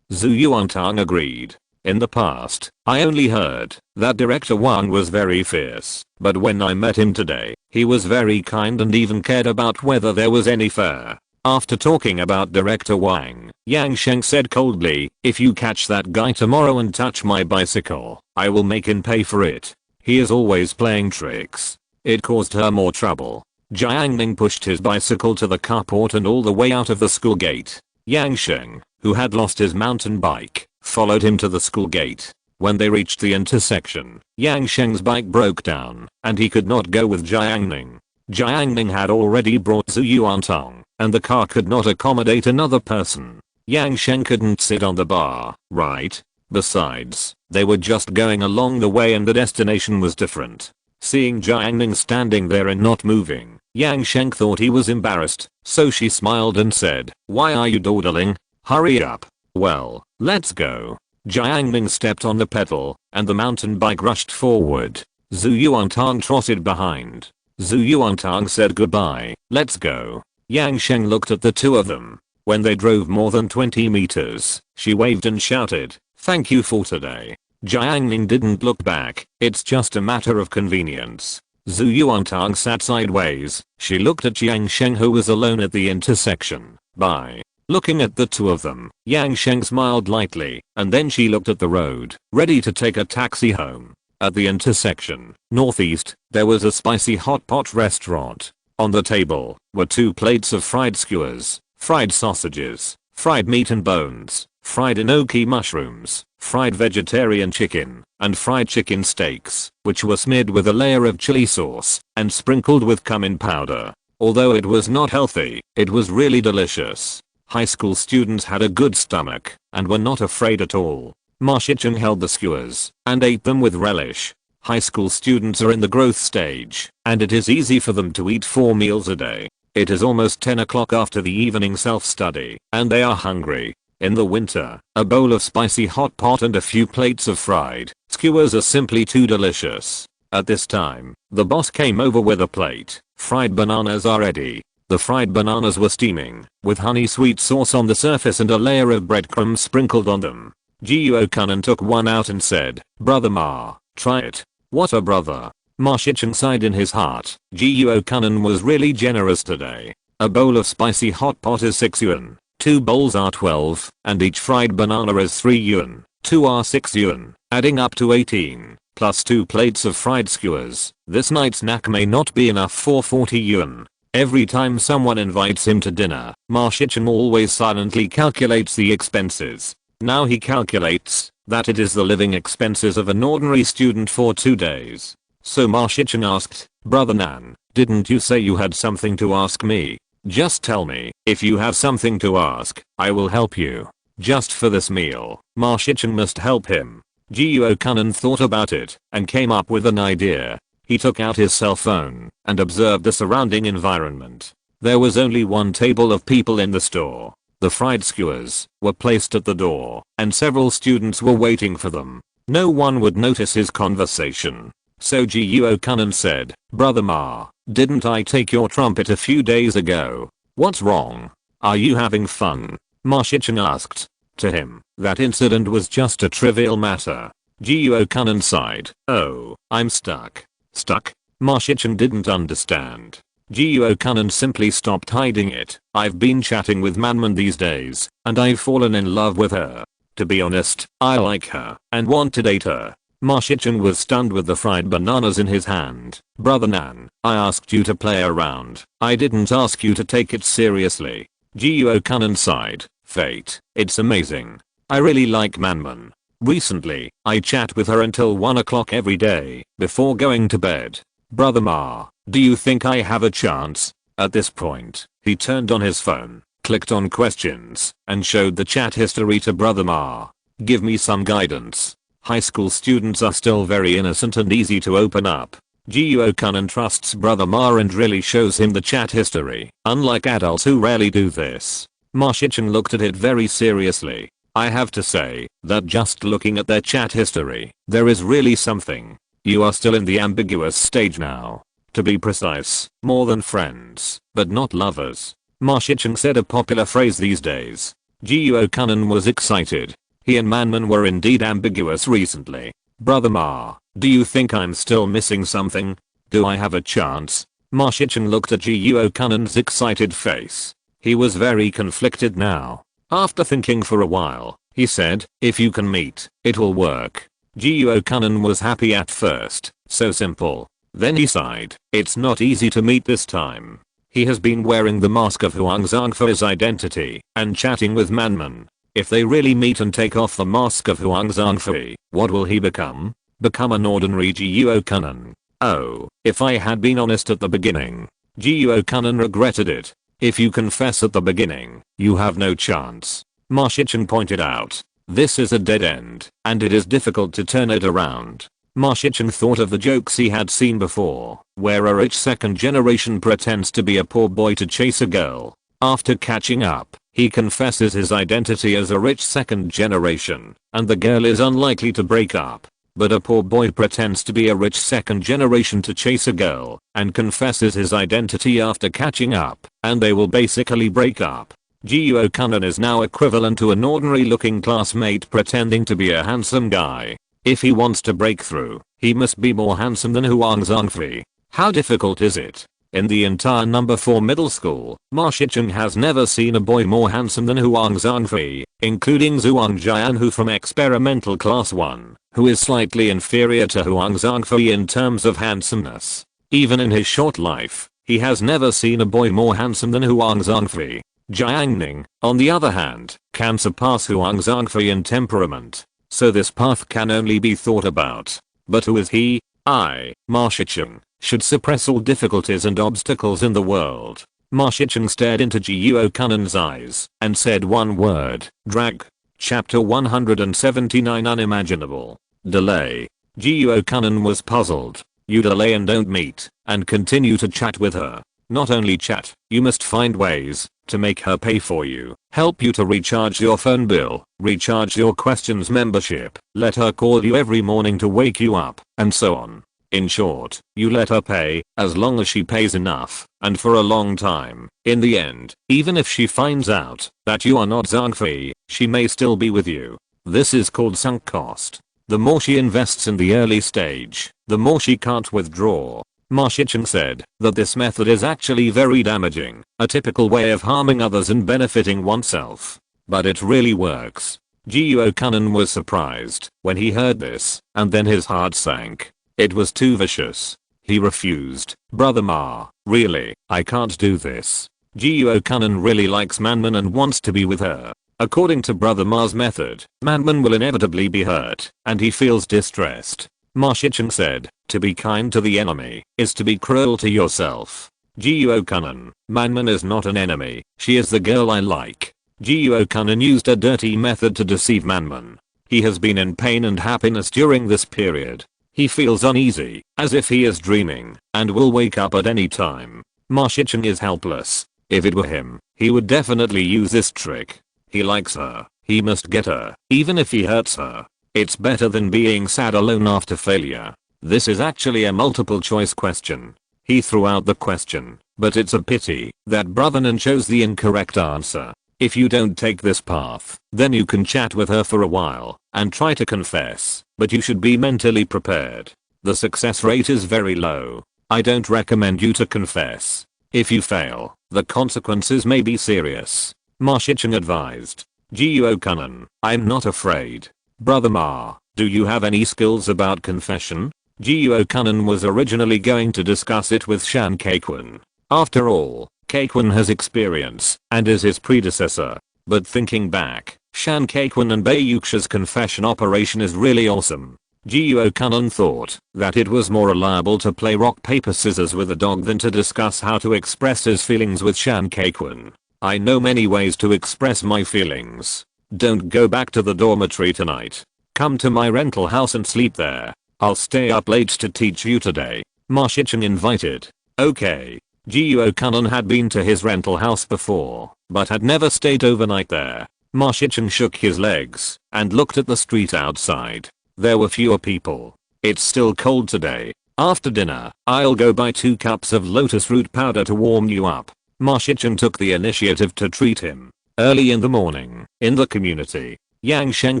Speaker 1: Zhu Yuantang agreed. In the past, I only heard that Director Wang was very fierce, but when I met him today, he was very kind and even cared about whether there was any fare. After talking about Director Wang, Yang Sheng said coldly, if you catch that guy tomorrow and touch my bicycle, I will make him pay for it. He is always playing tricks. It caused her more trouble. Jiang Ning pushed his bicycle to the carport and all the way out of the school gate. Yang Sheng, who had lost his mountain bike, followed him to the school gate. When they reached the intersection, Yang Sheng's bike broke down, and he could not go with Jiang Ning. Jiang Ning had already brought Zhu Yuantong, and the car could not accommodate another person. Yang Sheng couldn't sit on the bar, right? Besides, they were just going along the way and the destination was different. Seeing Jiang Ning standing there and not moving, Yang Sheng thought he was embarrassed, so she smiled and said, why are you dawdling? Hurry up. Well, let's go. Jiang Ning stepped on the pedal, and the mountain bike rushed forward. Zhu Yuantong trotted behind. Zhu Yuantong said goodbye, let's go. Yang Sheng looked at the two of them. When they drove more than 20 meters, she waved and shouted, thank you for today. Jiang Ning didn't look back, it's just a matter of convenience. Zhu Yuantong sat sideways. She looked at Yang Sheng who was alone at the intersection. Bye. Looking at the two of them, Yang Sheng smiled lightly, and then she looked at the road, ready to take a taxi home. At the intersection, northeast, there was a spicy hot pot restaurant. On the table were 2 plates of fried skewers, fried sausages, fried meat and bones, fried enoki mushrooms, fried vegetarian chicken, and fried chicken steaks, which were smeared with a layer of chili sauce and sprinkled with cumin powder. Although it was not healthy, it was really delicious. High school students had a good stomach and were not afraid at all. Ma Shicheng held the skewers and ate them with relish. High school students are in the growth stage, and it is easy for them to eat 4 meals a day. It is almost 10 o'clock after the evening self-study, and they are hungry. In the winter, a bowl of spicy hot pot and a few plates of fried skewers are simply too delicious. At this time, the boss came over with a plate. Fried bananas are ready. The fried bananas were steaming, with honey sweet sauce on the surface and a layer of breadcrumbs sprinkled on them. Jiuo Kunan took one out and said, Brother Ma, try it. What a brother. Ma Shicheng sighed in his heart. Jiuo Kunan was really generous today. A bowl of spicy hot pot is 6 yuan, 2 bowls are 12, and each fried banana is 3 yuan, 2 are 6 yuan, adding up to 18, plus 2 plates of fried skewers. This night's snack may not be enough for 40 yuan. Every time someone invites him to dinner, Ma Shicheng always silently calculates the expenses. Now he calculates that it is the living expenses of an ordinary student for 2 days. So Ma Shicheng asked, Brother Nan, didn't you say you had something to ask me? Just tell me, if you have something to ask, I will help you. Just for this meal, Ma Shicheng must help him. Jiuo Kunan thought about it and came up with an idea. He took out his cell phone and observed the surrounding environment. There was only one table of people in the store. The fried skewers were placed at the door, and several students were waiting for them. No one would notice his conversation. So Jiuo Kunan said, Brother Ma, didn't I take your trumpet a few days ago? What's wrong? Are you having fun? Ma Shicheng asked. To him, that incident was just a trivial matter. Jiuo Kunan sighed. Oh, I'm stuck. Stuck? Ma Shicheng didn't understand. Jiuo Kunan simply stopped hiding it. I've been chatting with Manman these days, and I've fallen in love with her. To be honest, I like her and want to date her. Ma Shicheng was stunned with the fried bananas in his hand. Brother Nan, I asked you to play around. I didn't ask you to take it seriously. Jiuo Kunan sighed. Fate, it's amazing. I really like Manman. Recently, I chat with her until 1 o'clock every day, before going to bed. Brother Ma, do you think I have a chance? At this point, he turned on his phone, clicked on questions, and showed the chat history to Brother Ma. Give me some guidance. High school students are still very innocent and easy to open up. Jiuo Kunan trusts Brother Ma and really shows him the chat history, unlike adults who rarely do this. Ma Shicheng looked at it very seriously. I have to say that just looking at their chat history, there is really something. You are still in the ambiguous stage now. To be precise, more than friends, but not lovers. Ma Shicheng said, a popular phrase these days. Jiuo Kunan was excited. He and Manman were indeed ambiguous recently. Brother Ma, do you think I'm still missing something? Do I have a chance? Ma Shichen looked at Jiuo Kanan's excited face. He was very conflicted now. After thinking for a while, he said, if you can meet, it will work. Jiuo Kanan was happy at first, so simple. Then he sighed, it's not easy to meet this time. He has been wearing the mask of Huang Zhang for his identity, and chatting with Manman. If they really meet and take off the mask of Huang Zhangfei, what will he become? Become an ordinary Jiuo Kanan. Oh, if I had been honest at the beginning. Jiuo Kanan regretted it. If you confess at the beginning, you have no chance. Ma Shichen pointed out. This is a dead end, and it is difficult to turn it around. Ma Shichen thought of the jokes he had seen before, where a rich second generation pretends to be a poor boy to chase a girl. After catching up, he confesses his identity as a rich second generation, and the girl is unlikely to break up. But a poor boy pretends to be a rich second generation to chase a girl, and confesses his identity after catching up, and they will basically break up. Jiuo Kanan is now equivalent to an ordinary looking classmate pretending to be a handsome guy. If he wants to break through, he must be more handsome than Huang Zhangfei. How difficult is it? In the entire number 4 middle school, Ma Shichen has never seen a boy more handsome than Huang Zhangfei, including Zhuang Jianhu from experimental class 1, who is slightly inferior to Huang Zhangfei in terms of handsomeness. Even in his short life, he has never seen a boy more handsome than Huang Zhangfei. Jiang Ning, on the other hand, can surpass Huang Zhangfei in temperament. So this path can only be thought about. But who is he? I, Ma Shichen, should suppress all difficulties and obstacles in the world. Ma Shichen stared into Jiuo Kanan's eyes and said one word, drag. Chapter 179 Unimaginable. Delay. Jiuo Kanan was puzzled. You delay and don't meet, and continue to chat with her. Not only chat, you must find ways to make her pay for you, help you to recharge your phone bill, recharge your questions membership, let her call you every morning to wake you up, and so on. In short, you let her pay, as long as she pays enough, and for a long time. In the end, even if she finds out that you are not Zhangfei, she may still be with you. This is called sunk cost. The more she invests in the early stage, the more she can't withdraw. Ma Shichen said that this method is actually very damaging, a typical way of harming others and benefiting oneself. But it really works. Jiuo Kanan was surprised when he heard this, and then his heart sank. It was too vicious. He refused. Brother Ma, really, I can't do this. Jiuo Kanan really likes Manman and wants to be with her. According to Brother Ma's method, Manman will inevitably be hurt, and he feels distressed. Ma Shichen said, to be kind to the enemy is to be cruel to yourself. Jiuo Kanan, Manman is not an enemy, she is the girl I like. Jiuo Kanan used a dirty method to deceive Manman. He has been in pain and happiness during this period. He feels uneasy, as if he is dreaming, and will wake up at any time. Ma Shichen is helpless. If it were him, he would definitely use this trick. He likes her. He must get her, even if he hurts her. It's better than being sad alone after failure. This is actually a multiple choice question. He threw out the question, but it's a pity that Brother Nan chose the incorrect answer. If you don't take this path, then you can chat with her for a while and try to confess, but you should be mentally prepared. The success rate is very low. I don't recommend you to confess. If you fail, the consequences may be serious. Ma Shichen advised. Jiuo Kanan, I'm not afraid. Brother Ma, do you have any skills about confession? Jiuo Kanan was originally going to discuss it with Shan Keikwun. After all, Keikwun has experience and is his predecessor. But thinking back, Shan Keikwun and Bei Yuxia's confession operation is really awesome. Jiuo Kanan thought that it was more reliable to play rock paper scissors with a dog than to discuss how to express his feelings with Shan Keikwun. I know many ways to express my feelings. Don't go back to the dormitory tonight. Come to my rental house and sleep there. I'll stay up late to teach you today. Ma Shichen invited. Okay. Jiuo Kanan had been to his rental house before, but had never stayed overnight there. Ma Shichen shook his legs and looked at the street outside. There were fewer people. It's still cold today. After dinner, I'll go buy 2 cups of lotus root powder to warm you up. Ma Shichen took the initiative to treat him. Early in the morning, in the community. Yang Sheng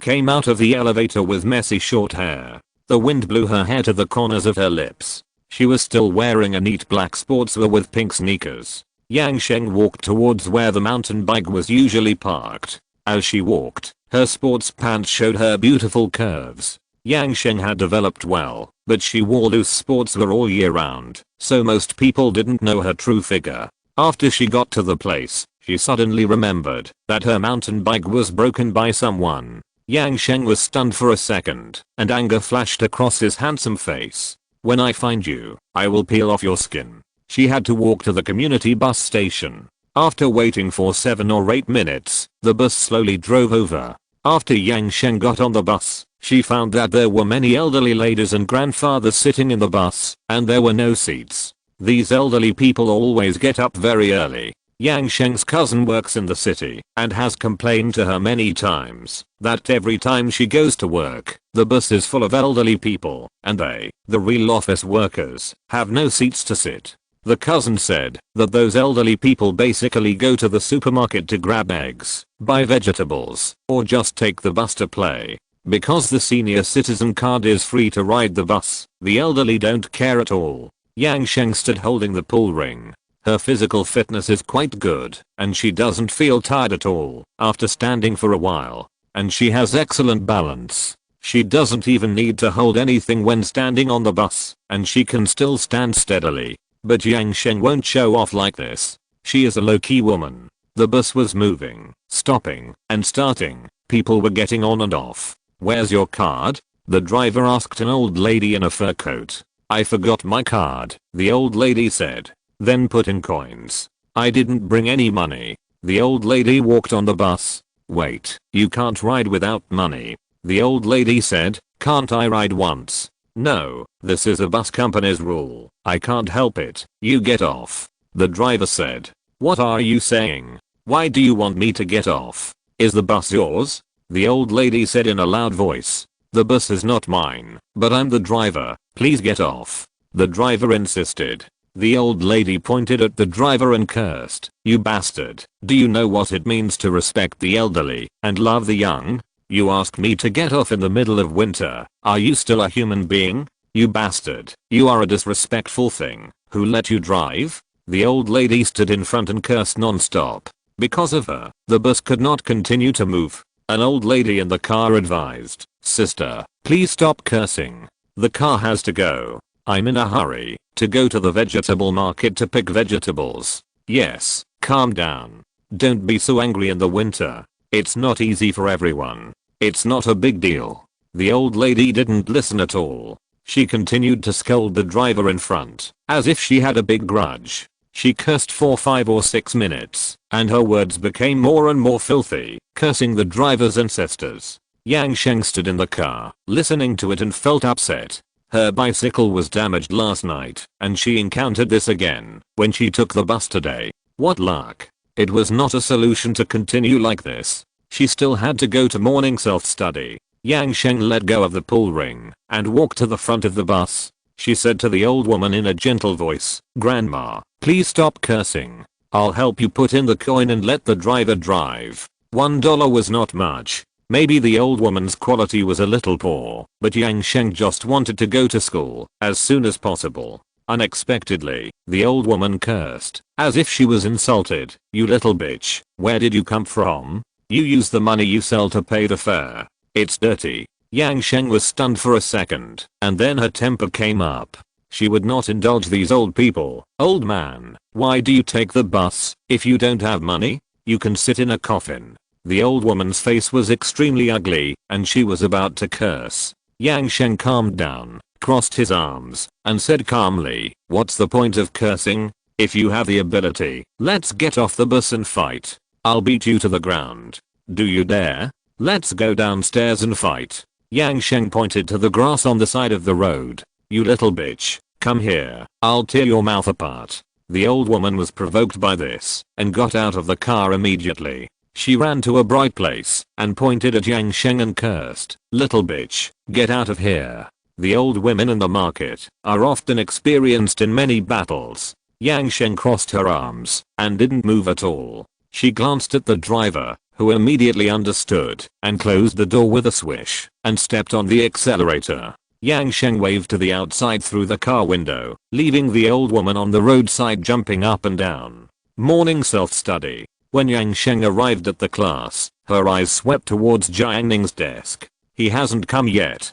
Speaker 1: came out of the elevator with messy short hair. The wind blew her hair to the corners of her lips. She was still wearing a neat black sportswear with pink sneakers. Yang Sheng walked towards where the mountain bike was usually parked. As she walked, her sports pants showed her beautiful curves. Yang Sheng had developed well, but she wore loose sportswear all year round, so most people didn't know her true figure. After she got to the place, she suddenly remembered that her mountain bike was broken by someone. Yang Sheng was stunned for a second, and anger flashed across his handsome face. When I find you, I will peel off your skin. She had to walk to the community bus station. After waiting for 7 or 8 minutes, the bus slowly drove over. After Yang Sheng got on the bus, she found that there were many elderly ladies and grandfathers sitting in the bus, and there were no seats. These elderly people always get up very early. Yang Sheng's cousin works in the city and has complained to her many times that every time she goes to work, the bus is full of elderly people and they, the real office workers, have no seats to sit. The cousin said that those elderly people basically go to the supermarket to grab eggs, buy vegetables, or just take the bus to play. Because the senior citizen card is free to ride the bus, the elderly don't care at all. Yang Sheng stood holding the pull ring. Her physical fitness is quite good, and she doesn't feel tired at all after standing for a while. And she has excellent balance. She doesn't even need to hold anything when standing on the bus, and she can still stand steadily. But Yang Sheng won't show off like this. She is a low-key woman. The bus was moving, stopping, and starting. People were getting on and off. "Where's your card?" the driver asked an old lady in a fur coat. "I forgot my card," the old lady said. "Then put in coins." "I didn't bring any money." The old lady walked on the bus. "Wait, you can't ride without money," the old lady said. "Can't I ride once?" "No, this is a bus company's rule. I can't help it. You get off," the driver said. "What are you saying? Why do you want me to get off? Is the bus yours?" the old lady said in a loud voice. "The bus is not mine, but I'm the driver. Please get off," the driver insisted. The old lady pointed at the driver and cursed. "You bastard. Do you know what it means to respect the elderly and love the young? You ask me to get off in the middle of winter. Are you still a human being? You bastard. You are a disrespectful thing. Who let you drive?" The old lady stood in front and cursed non-stop. Because of her, the bus could not continue to move. An old lady in the car advised, "Sister, please stop cursing. The car has to go. I'm in a hurry to go to the vegetable market to pick vegetables." "Yes, calm down. Don't be so angry in the winter. It's not easy for everyone. It's not a big deal." The old lady didn't listen at all. She continued to scold the driver in front, as if she had a big grudge. She cursed for 5 or 6 minutes, and her words became more and more filthy, cursing the driver's ancestors. Yang Sheng stood in the car, listening to it and felt upset. Her bicycle was damaged last night, and she encountered this again when she took the bus today. What luck. It was not a solution to continue like this. She still had to go to morning self-study. Yang Sheng let go of the pull ring and walked to the front of the bus. She said to the old woman in a gentle voice, "Grandma, please stop cursing. I'll help you put in the coin and let the driver drive." $1 was not much. Maybe the old woman's quality was a little poor, but Yang Sheng just wanted to go to school as soon as possible. Unexpectedly, the old woman cursed, as if she was insulted. "You little bitch, where did you come from? You use the money you sell to pay the fare. It's dirty." Yang Sheng was stunned for a second, and then her temper came up. She would not indulge these old people. "Old man, why do you take the bus if you don't have money? You can sit in a coffin." The old woman's face was extremely ugly, and she was about to curse. Yang Sheng calmed down, crossed his arms, and said calmly, "What's the point of cursing? If you have the ability, let's get off the bus and fight. I'll beat you to the ground. Do you dare? Let's go downstairs and fight." Yang Sheng pointed to the grass on the side of the road. "You little bitch, come here. I'll tear your mouth apart." The old woman was provoked by this and got out of the car immediately. She ran to a bright place and pointed at Yang Sheng and cursed, "Little bitch, get out of here." The old women in the market are often experienced in many battles. Yang Sheng crossed her arms and didn't move at all. She glanced at the driver, who immediately understood and closed the door with a swish and stepped on the accelerator. Yang Sheng waved to the outside through the car window, leaving the old woman on the roadside jumping up and down. Morning self-study. When Yang Sheng arrived at the class, her eyes swept towards Jiang Ning's desk. He hasn't come yet.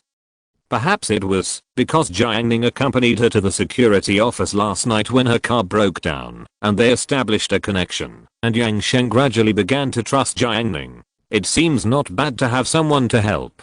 Speaker 1: Perhaps it was because Jiang Ning accompanied her to the security office last night when her car broke down, and they established a connection, and Yang Sheng gradually began to trust Jiang Ning. It seems not bad to have someone to help.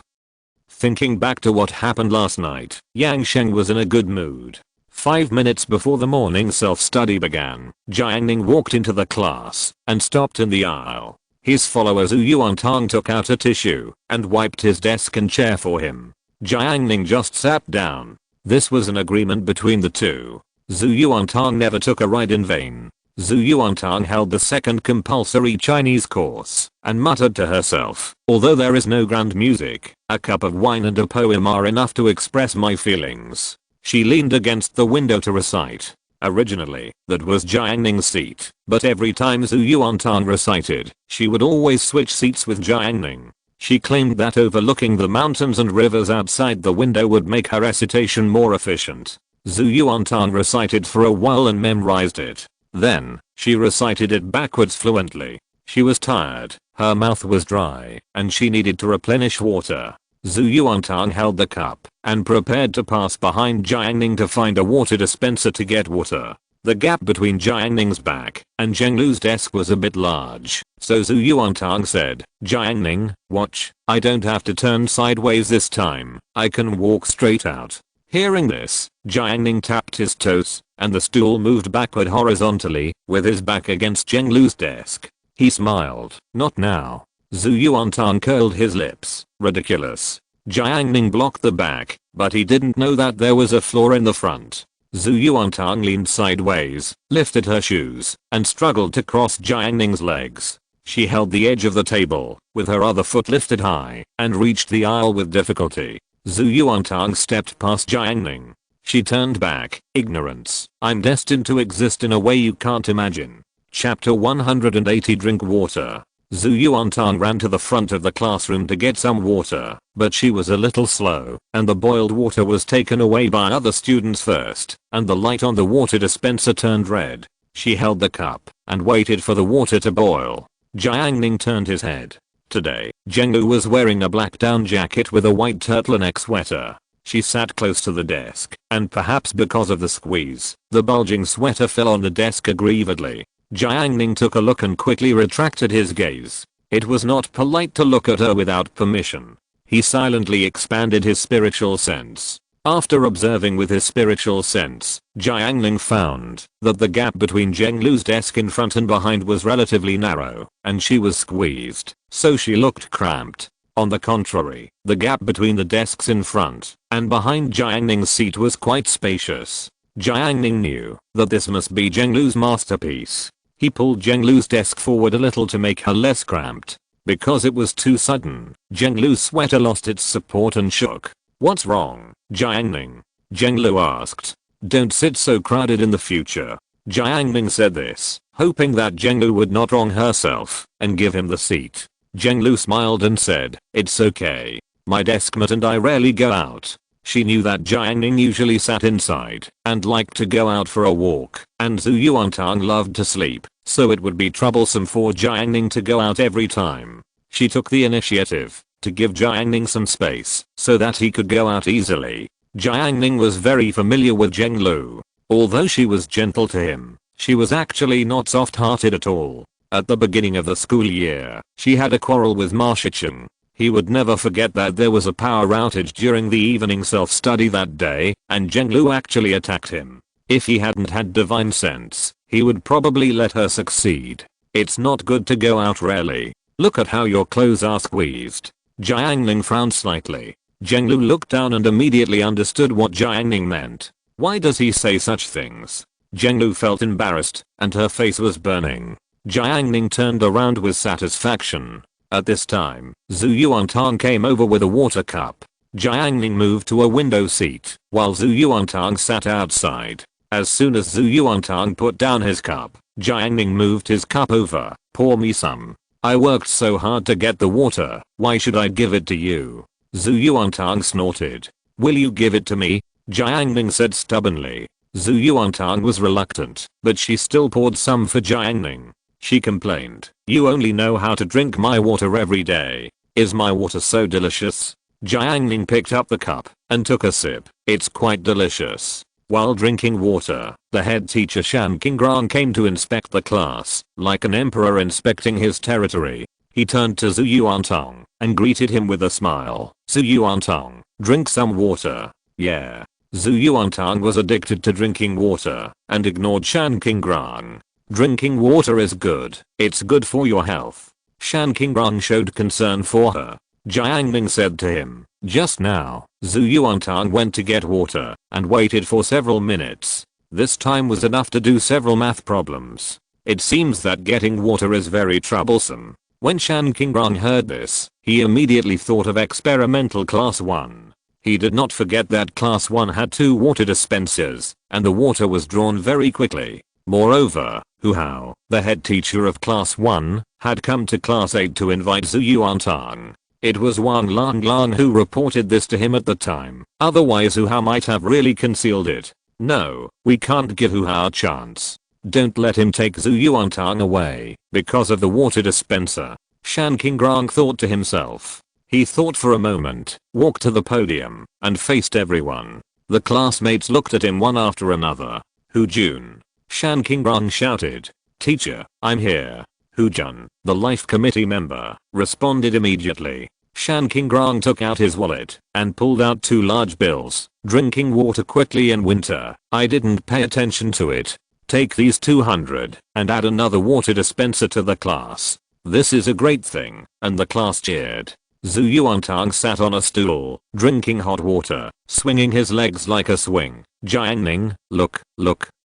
Speaker 1: Thinking back to what happened last night, Yang Sheng was in a good mood. 5 minutes before the morning self-study began, Jiang Ning walked into the class and stopped in the aisle. His follower Zhu Yuantang took out a tissue and wiped his desk and chair for him. Jiang Ning just sat down. This was an agreement between the two. Zhu Yuantang never took a ride in vain. Zhu Yuantang held the second compulsory Chinese course and muttered to herself, although there is no grand music, a cup of wine and a poem are enough to express my feelings. She leaned against the window to recite. Originally, that was Jiang Ning's seat, but every time Zhu Yuantang recited, she would always switch seats with Jiang Ning. She claimed that overlooking the mountains and rivers outside the window would make her recitation more efficient. Zhu Yuantang recited for a while and memorized it. Then, she recited it backwards fluently. She was tired, her mouth was dry, and she needed to replenish water. Zhu Yuantang held the cup and prepared to pass behind Jiang Ning to find a water dispenser to get water. The gap between Jiang Ning's back and Zhenglu's desk was a bit large, so Zhu Yuantang said, "Jiang Ning, watch, I don't have to turn sideways this time, I can walk straight out." Hearing this, Jiang Ning tapped his toes, and the stool moved backward horizontally, with his back against Zhenglu's desk. He smiled. "Not now." Zhu Yuantang curled his lips. "Ridiculous." Jiang Ning blocked the back, but he didn't know that there was a floor in the front. Zhu Yuantang leaned sideways, lifted her shoes, and struggled to cross Jiang Ning's legs. She held the edge of the table, with her other foot lifted high, and reached the aisle with difficulty. Zhu Yuantang stepped past Jiang Ning. She turned back. "Ignorance. I'm destined to exist in a way you can't imagine." Chapter 180. Drink water. Zhu Yuantang ran to the front of the classroom to get some water, but she was a little slow, and the boiled water was taken away by other students first, and the light on the water dispenser turned red. She held the cup and waited for the water to boil. Jiang Ning turned his head. Today, Zhenglu was wearing a black down jacket with a white turtleneck sweater. She sat close to the desk, and perhaps because of the squeeze, the bulging sweater fell on the desk aggrievedly. Jiang Ning took a look and quickly retracted his gaze. It was not polite to look at her without permission. He silently expanded his spiritual sense. After observing with his spiritual sense, Jiang Ning found that the gap between Zhenglu's desk in front and behind was relatively narrow, and she was squeezed, so she looked cramped. On the contrary, the gap between the desks in front and behind Jiang Ning's seat was quite spacious. Jiang Ning knew that this must be Zhenglu's masterpiece. He pulled Zhenglu's desk forward a little to make her less cramped. Because it was too sudden, Zhenglu's sweater lost its support and shook. "What's wrong, Jiang Ning?" Zhenglu asked. "Don't sit so crowded in the future." Jiang Ning said this, hoping that Zhenglu would not wrong herself and give him the seat. Zhenglu smiled and said, "It's okay. My deskmate and I rarely go out." She knew that Jiang Ning usually sat inside and liked to go out for a walk, and Zhu Yuantang loved to sleep, so it would be troublesome for Jiang Ning to go out every time. She took the initiative to give Jiang Ning some space so that he could go out easily. Jiang Ning was very familiar with Zhenglu. Although she was gentle to him, she was actually not soft-hearted at all. At the beginning of the school year, she had a quarrel with Ma Shicheng. He would never forget that there was a power outage during the evening self-study that day, and Zhenglu actually attacked him. If he hadn't had divine sense, he would probably let her succeed. It's not good to go out rarely. Look at how your clothes are squeezed. Jiang Ning frowned slightly. Zhenglu looked down and immediately understood what Jiang Ning meant. Why does he say such things? Zhenglu felt embarrassed, and her face was burning. Jiang Ning turned around with satisfaction. At this time, Zhu Yuantang came over with a water cup. Jiang Ning moved to a window seat, while Zhu Yuantang sat outside. As soon as Zhu Yuantang put down his cup, Jiang Ning moved his cup over. "Pour me some." I worked so hard to get the water, why should I give it to you? Zhu Yuantang snorted. Will you give it to me? Jiang Ning said stubbornly. Zhu Yuantang was reluctant, but she still poured some for Jiang Ning. She complained, you only know how to drink my water every day. Is my water so delicious? Jiang Ning picked up the cup and took a sip. It's quite delicious. While drinking water, the head teacher Shan Qingrang came to inspect the class, like an emperor inspecting his territory. He turned to Zhu Yuantang and greeted him with a smile. Zhu Yuantang, drink some water. Yeah. Zhu Yuantang was addicted to drinking water and ignored Shan Qingrang. Drinking water is good. It's good for your health. Shan Qingrang showed concern for her. Jiang Ning said to him, just now, Zhu Yuantang went to get water and waited for several minutes. This time was enough to do several math problems. It seems that getting water is very troublesome. When Shan Qingrang heard this, he immediately thought of experimental class 1. He did not forget that class 1 had 2 water dispensers, and the water was drawn very quickly. Moreover, Hu Hao, the head teacher of class 1, had come to class 8 to invite Zhu Yuantang. It was Wang Lang who reported this to him at the time, otherwise Hu Hao might have really concealed it. No, we can't give Hu Hao a chance. Don't let him take Zhu Yuantang away because of the water dispenser. Shan Qingrang thought to himself. He thought for a moment, walked to the podium, and faced everyone. The classmates looked at him one after another. Hu Jun. Shan Qingrang shouted. Teacher, I'm here. Hu Jun, the life committee member, responded immediately. Shan Qingrang took out his wallet and pulled out 2 large bills. Drinking water quickly in winter. I didn't pay attention to it. Take these 200 and add another water dispenser to the class. This is a great thing, and the class cheered. Zhu Yuantang sat on a stool, drinking hot water, swinging his legs like a swing. Jiang Ning, look,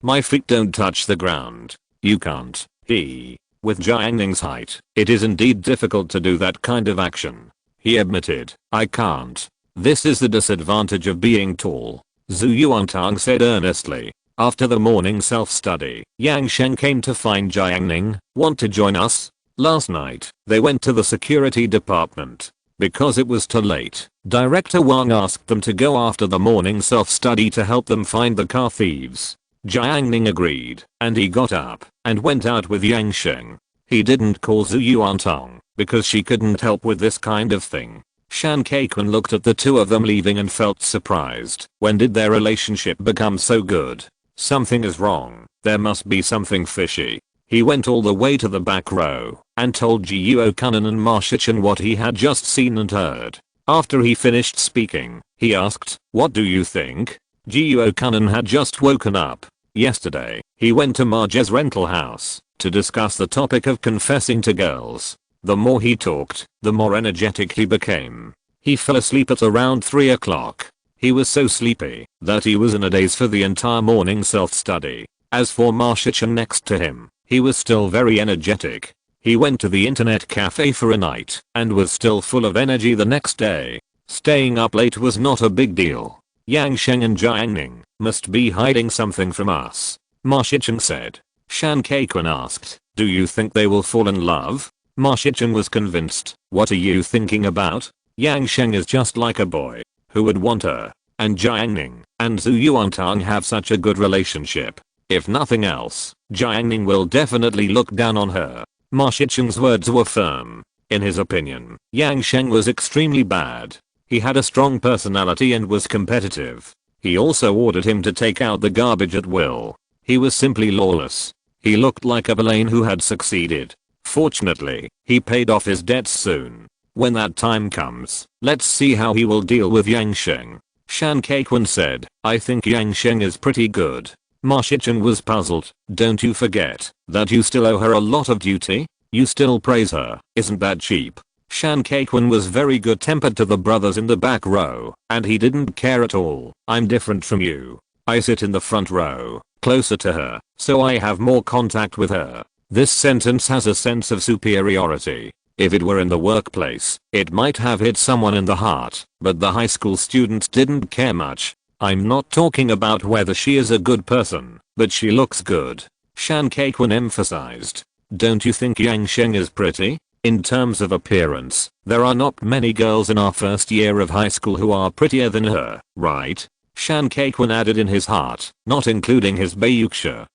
Speaker 1: my feet don't touch the ground. You can't. With Jiang Ning's height, it is indeed difficult to do that kind of action. He admitted, I can't. This is the disadvantage of being tall. Zhu Yuantang said earnestly. After the morning self-study, Yang Sheng came to find Jiang Ning. Want to join us? Last night, they went to the security department. Because it was too late, Director Wang asked them to go after the morning self-study to help them find the car thieves. Jiang Ning agreed, and he got up and went out with Yang Sheng. He didn't call Zhu Yuantang because she couldn't help with this kind of thing. Shan Kaikun looked at the 2 of them leaving and felt surprised. When did their relationship become so good? Something is wrong. There must be something fishy. He went all the way to the back row and told Jiuo Kunan and Ma Shichen what he had just seen and heard. After he finished speaking, he asked, what do you think? Jiuo Kunan had just woken up. Yesterday, he went to Ma's rental house to discuss the topic of confessing to girls. The more he talked, the more energetic he became. He fell asleep at around 3 o'clock. He was so sleepy that he was in a daze for the entire morning self-study. As for Ma Shichen next to him, he was still very energetic. He went to the internet cafe for a night and was still full of energy the next day. Staying up late was not a big deal. Yang Sheng and Jiang Ning must be hiding something from us, Ma Shichen said. Shan Kaikun asked, do you think they will fall in love? Ma Shichen was convinced. What are you thinking about? Yang Sheng is just like a boy. Who would want her? And Jiang Ning and Zhu Yuantang have such a good relationship. If nothing else, Jiang Ning will definitely look down on her. Ma Shichen's words were firm. In his opinion, Yang Sheng was extremely bad. He had a strong personality and was competitive. He also ordered him to take out the garbage at will. He was simply lawless. He looked like a villain who had succeeded. Fortunately, he paid off his debts soon. When that time comes, let's see how he will deal with Yang Sheng. Shan Kaikun said, I think Yang Sheng is pretty good. Ma Shichen was puzzled. Don't you forget that you still owe her a lot of duty? You still praise her, isn't that cheap? Shan Kaikun was very good tempered to the brothers in the back row, and he didn't care at all. I'm different from you. I sit in the front row, closer to her, so I have more contact with her. This sentence has a sense of superiority. If it were in the workplace, it might have hit someone in the heart, but the high school students didn't care much. I'm not talking about whether she is a good person, but she looks good. Shan Kaikun emphasized. Don't you think Yang Sheng is pretty? In terms of appearance, there are not many girls in our first year of high school who are prettier than her, right? Shan Kaikwan added in his heart, not including his Bayuksha.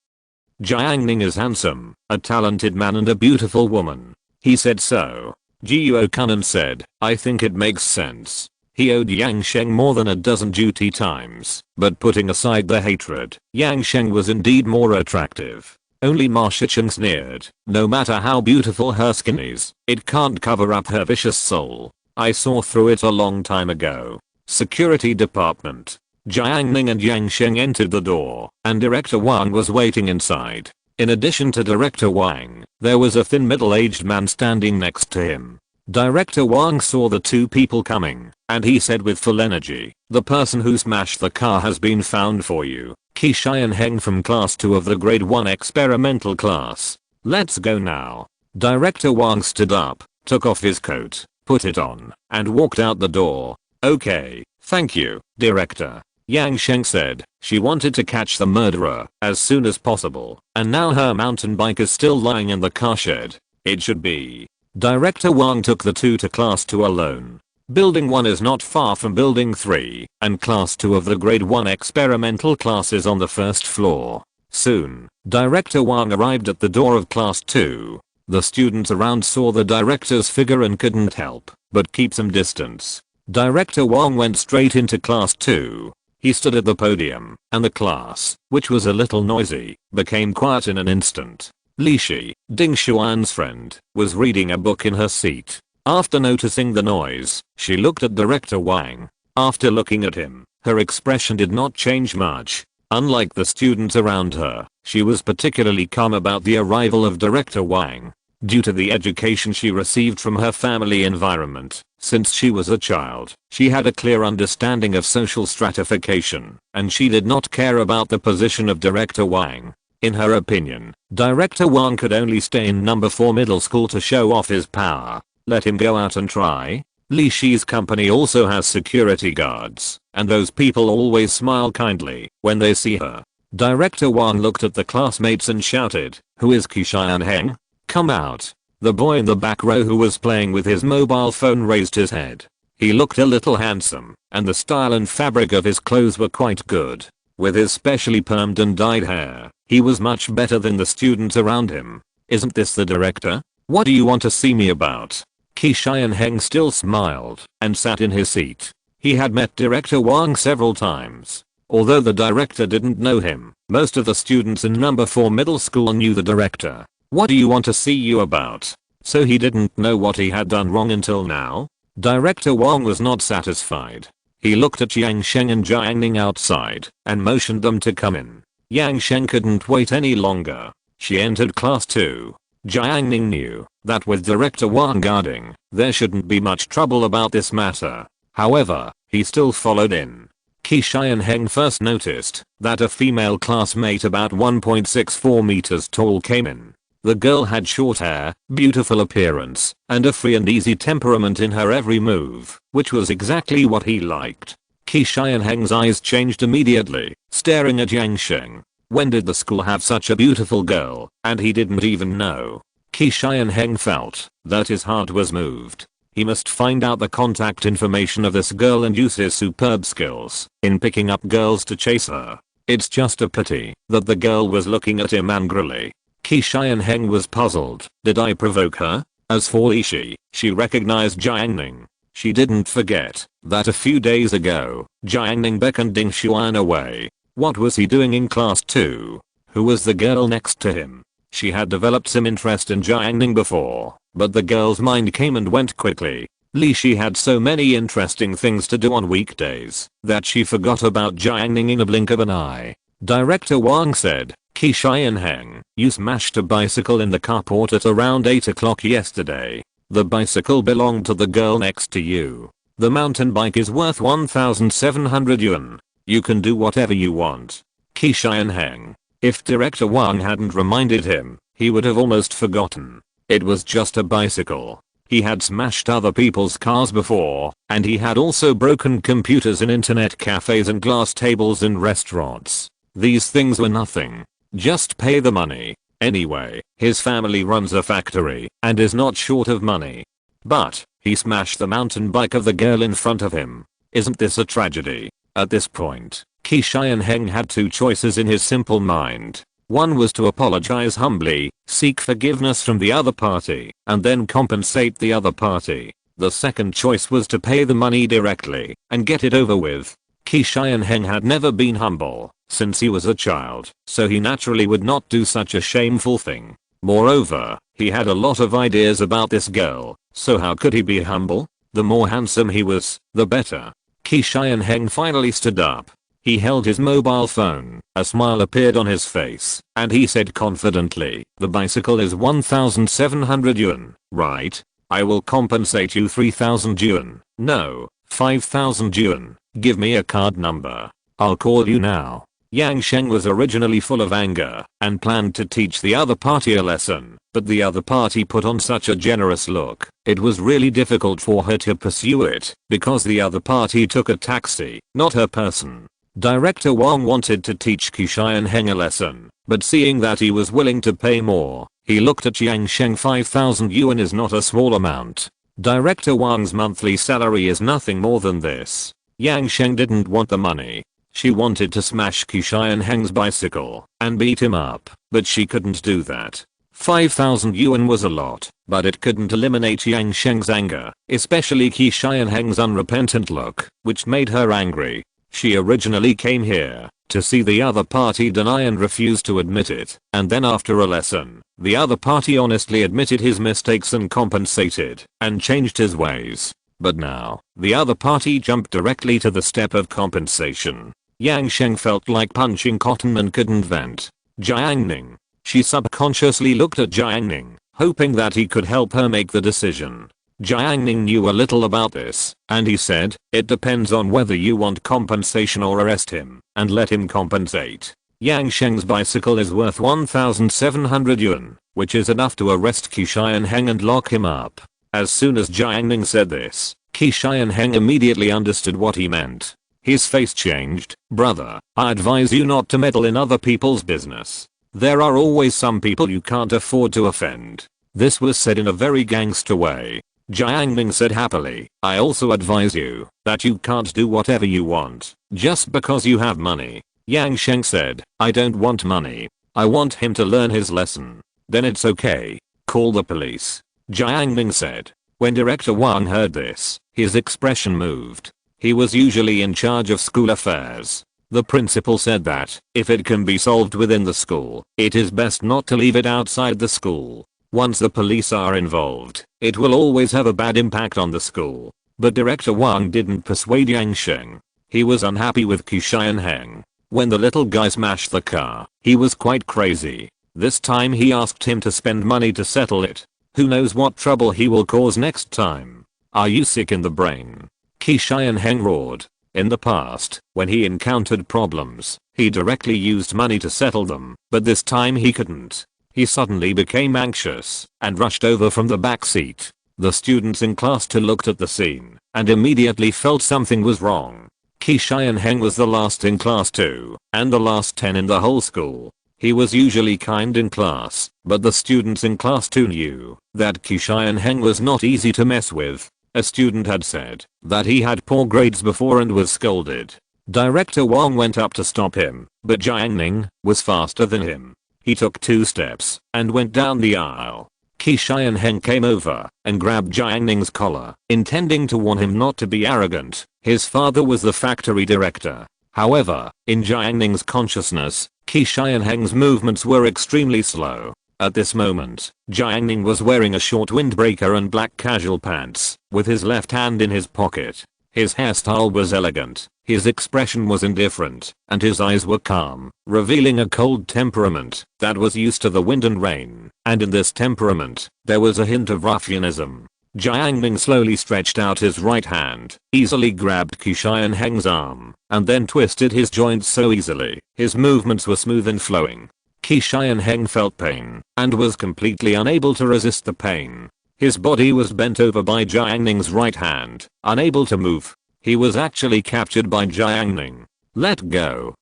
Speaker 1: Jiang Ning is handsome, a talented man and a beautiful woman. He said so. Jiuo Kunan said, I think it makes sense. He owed Yang Sheng more than a dozen duty times, but putting aside the hatred, Yang Sheng was indeed more attractive. Only Ma Shicheng sneered, no matter how beautiful her skin is, it can't cover up her vicious soul. I saw through it a long time ago. Security Department. Jiang Ning and Yang Sheng entered the door, and Director Wang was waiting inside. In addition to Director Wang, there was a thin middle-aged man standing next to him. Director Wang saw the two people coming, and he said with full energy, the person who smashed the car has been found for you. Qi Xianheng from class 2 of the grade 1 experimental class. Let's go now. Director Wang stood up, took off his coat, put it on, and walked out the door. Okay, thank you, Director. Yang Sheng said. She wanted to catch the murderer as soon as possible, and now her mountain bike is still lying in the car shed. It should be. Director Wang took the two to class 2 alone. Building 1 is not far from building 3, and class 2 of the grade 1 experimental class is on the first floor. Soon, Director Wang arrived at the door of class 2. The students around saw the director's figure and couldn't help but keep some distance. Director Wang went straight into class 2. He stood at the podium, and the class, which was a little noisy, became quiet in an instant. Li Shi, Ding Xuan's friend, was reading a book in her seat. After noticing the noise, she looked at Director Wang. After looking at him, her expression did not change much. Unlike the students around her, she was particularly calm about the arrival of Director Wang. Due to the education she received from her family environment, since she was a child, she had a clear understanding of social stratification, and she did not care about the position of Director Wang. In her opinion, Director Wang could only stay in number 4 middle school to show off his power. Let him go out and try. Li Shi's company also has security guards, and those people always smile kindly when they see her. Director Wang looked at the classmates and shouted, who is Qi Xianheng? Come out. The boy in the back row who was playing with his mobile phone raised his head. He looked a little handsome, and the style and fabric of his clothes were quite good. With his specially permed and dyed hair, he was much better than the students around him. Isn't this the director? What do you want to see me about? Qi Xianheng still smiled and sat in his seat. He had met Director Wang several times. Although the director didn't know him, most of the students in number 4 middle school knew the director. What do you want to see you about? So he didn't know what he had done wrong until now? Director Wang was not satisfied. He looked at Yang Sheng and Jiang Ning outside and motioned them to come in. Yang Sheng couldn't wait any longer. She entered class 2. Jiang Ning knew that with Director Wang guarding, there shouldn't be much trouble about this matter. However, he still followed in. Qi Xianheng first noticed that a female classmate about 1.64 meters tall came in. The girl had short hair, beautiful appearance, and a free and easy temperament in her every move, which was exactly what he liked. Qi Xianheng's eyes changed immediately, staring at Yang Sheng. When did the school have such a beautiful girl, and he didn't even know? Qi Xianheng felt that his heart was moved. He must find out the contact information of this girl and use his superb skills in picking up girls to chase her. It's just a pity that the girl was looking at him angrily. Qi Xianheng was puzzled. Did I provoke her? As for Li Shi, she recognized Jiang Ning. She didn't forget that a few days ago, Jiang Ning beckoned Ding Xuan away. What was he doing in class 2? Who was the girl next to him? She had developed some interest in Jiang Ning before, but the girl's mind came and went quickly. Li Shi had so many interesting things to do on weekdays that she forgot about Jiang Ning in a blink of an eye. Director Wang said, Qi Xianheng, you smashed a bicycle in the carport at around 8 o'clock yesterday. The bicycle belonged to the girl next to you. The mountain bike is worth 1,700 yuan. You can do whatever you want. Qi Xianheng. If Director Wang hadn't reminded him, he would have almost forgotten. It was just a bicycle. He had smashed other people's cars before, and he had also broken computers in internet cafes and glass tables in restaurants. These things were nothing. Just pay the money. Anyway, his family runs a factory and is not short of money. But he smashed the mountain bike of the girl in front of him. Isn't this a tragedy? At this point, Qi Xianheng had two choices in his simple mind. One was to apologize humbly, seek forgiveness from the other party, and then compensate the other party. The second choice was to pay the money directly and get it over with. Qi Xianheng had never been humble since he was a child, so he naturally would not do such a shameful thing. Moreover, he had a lot of ideas about this girl, so how could he be humble? The more handsome he was, the better. Qi Xianheng finally stood up. He held his mobile phone, a smile appeared on his face, and he said confidently, "The bicycle is 1,700 yuan, right? I will compensate you 3,000 yuan. No, 5,000 yuan. Give me a card number. I'll call you now." Yang Sheng was originally full of anger and planned to teach the other party a lesson, but the other party put on such a generous look, it was really difficult for her to pursue it because the other party took a taxi, not her person. Director Wang wanted to teach Qi Xianheng a lesson, but seeing that he was willing to pay more, he looked at Yang Sheng. 5,000 yuan is not a small amount. Director Wang's monthly salary is nothing more than this. Yang Sheng didn't want the money. She wanted to smash Qi Xianheng's bicycle and beat him up, but she couldn't do that. 5,000 yuan was a lot, but it couldn't eliminate Yang Sheng's anger, especially Qi Xianheng's unrepentant look, which made her angry. She originally came here to see the other party deny and refuse to admit it, and then after a lesson, the other party honestly admitted his mistakes and compensated and changed his ways. But now, the other party jumped directly to the step of compensation. Yang Sheng felt like punching cotton and couldn't vent. Jiang Ning. She subconsciously looked at Jiang Ning, hoping that he could help her make the decision. Jiang Ning knew a little about this, and he said, "It depends on whether you want compensation or arrest him, and let him compensate." Yang Sheng's bicycle is worth 1,700 yuan, which is enough to arrest Qi Xianheng and lock him up. As soon as Jiang Ning said this, Qi Xianheng immediately understood what he meant. His face changed. "Brother, I advise you not to meddle in other people's business. There are always some people you can't afford to offend." This was said in a very gangster way. Jiang Ning said happily, "I also advise you that you can't do whatever you want just because you have money." Yang Sheng said, "I don't want money. I want him to learn his lesson. Then it's okay. Call the police." Jiang Ning said. When Director Wang heard this, his expression moved. He was usually in charge of school affairs. The principal said that, if it can be solved within the school, it is best not to leave it outside the school. Once the police are involved, it will always have a bad impact on the school. But Director Wang didn't persuade Yang Sheng. He was unhappy with Qi Xianheng. When the little guy smashed the car, he was quite crazy. This time he asked him to spend money to settle it. Who knows what trouble he will cause next time? Are you sick in the brain? Qi Xianheng roared. In the past, when he encountered problems, he directly used money to settle them, but this time he couldn't. He suddenly became anxious and rushed over from the back seat. The students in class 2 looked at the scene and immediately felt something was wrong. Qi Xianheng was the last in class 2 and the last 10 in the whole school. He was usually kind in class, but the students in class 2 knew that Qi Xianheng was not easy to mess with. A student had said that he had poor grades before and was scolded. Director Wang went up to stop him, but Jiang Ning was faster than him. He took 2 steps and went down the aisle. Qi Xianheng came over and grabbed Jiang Ning's collar, intending to warn him not to be arrogant. His father was the factory director. However, in Jiang Ning's consciousness, Qi Xianheng's movements were extremely slow. At this moment, Jiang Ning was wearing a short windbreaker and black casual pants, with his left hand in his pocket. His hairstyle was elegant, his expression was indifferent, and his eyes were calm, revealing a cold temperament that was used to the wind and rain, and in this temperament, there was a hint of ruffianism. Jiang Ning slowly stretched out his right hand, easily grabbed Qi Xianheng's arm, and then twisted his joints so easily, his movements were smooth and flowing. Qi Xianheng felt pain and was completely unable to resist the pain. His body was bent over by Jiang Ning's right hand, unable to move. He was actually captured by Jiang Ning. Let go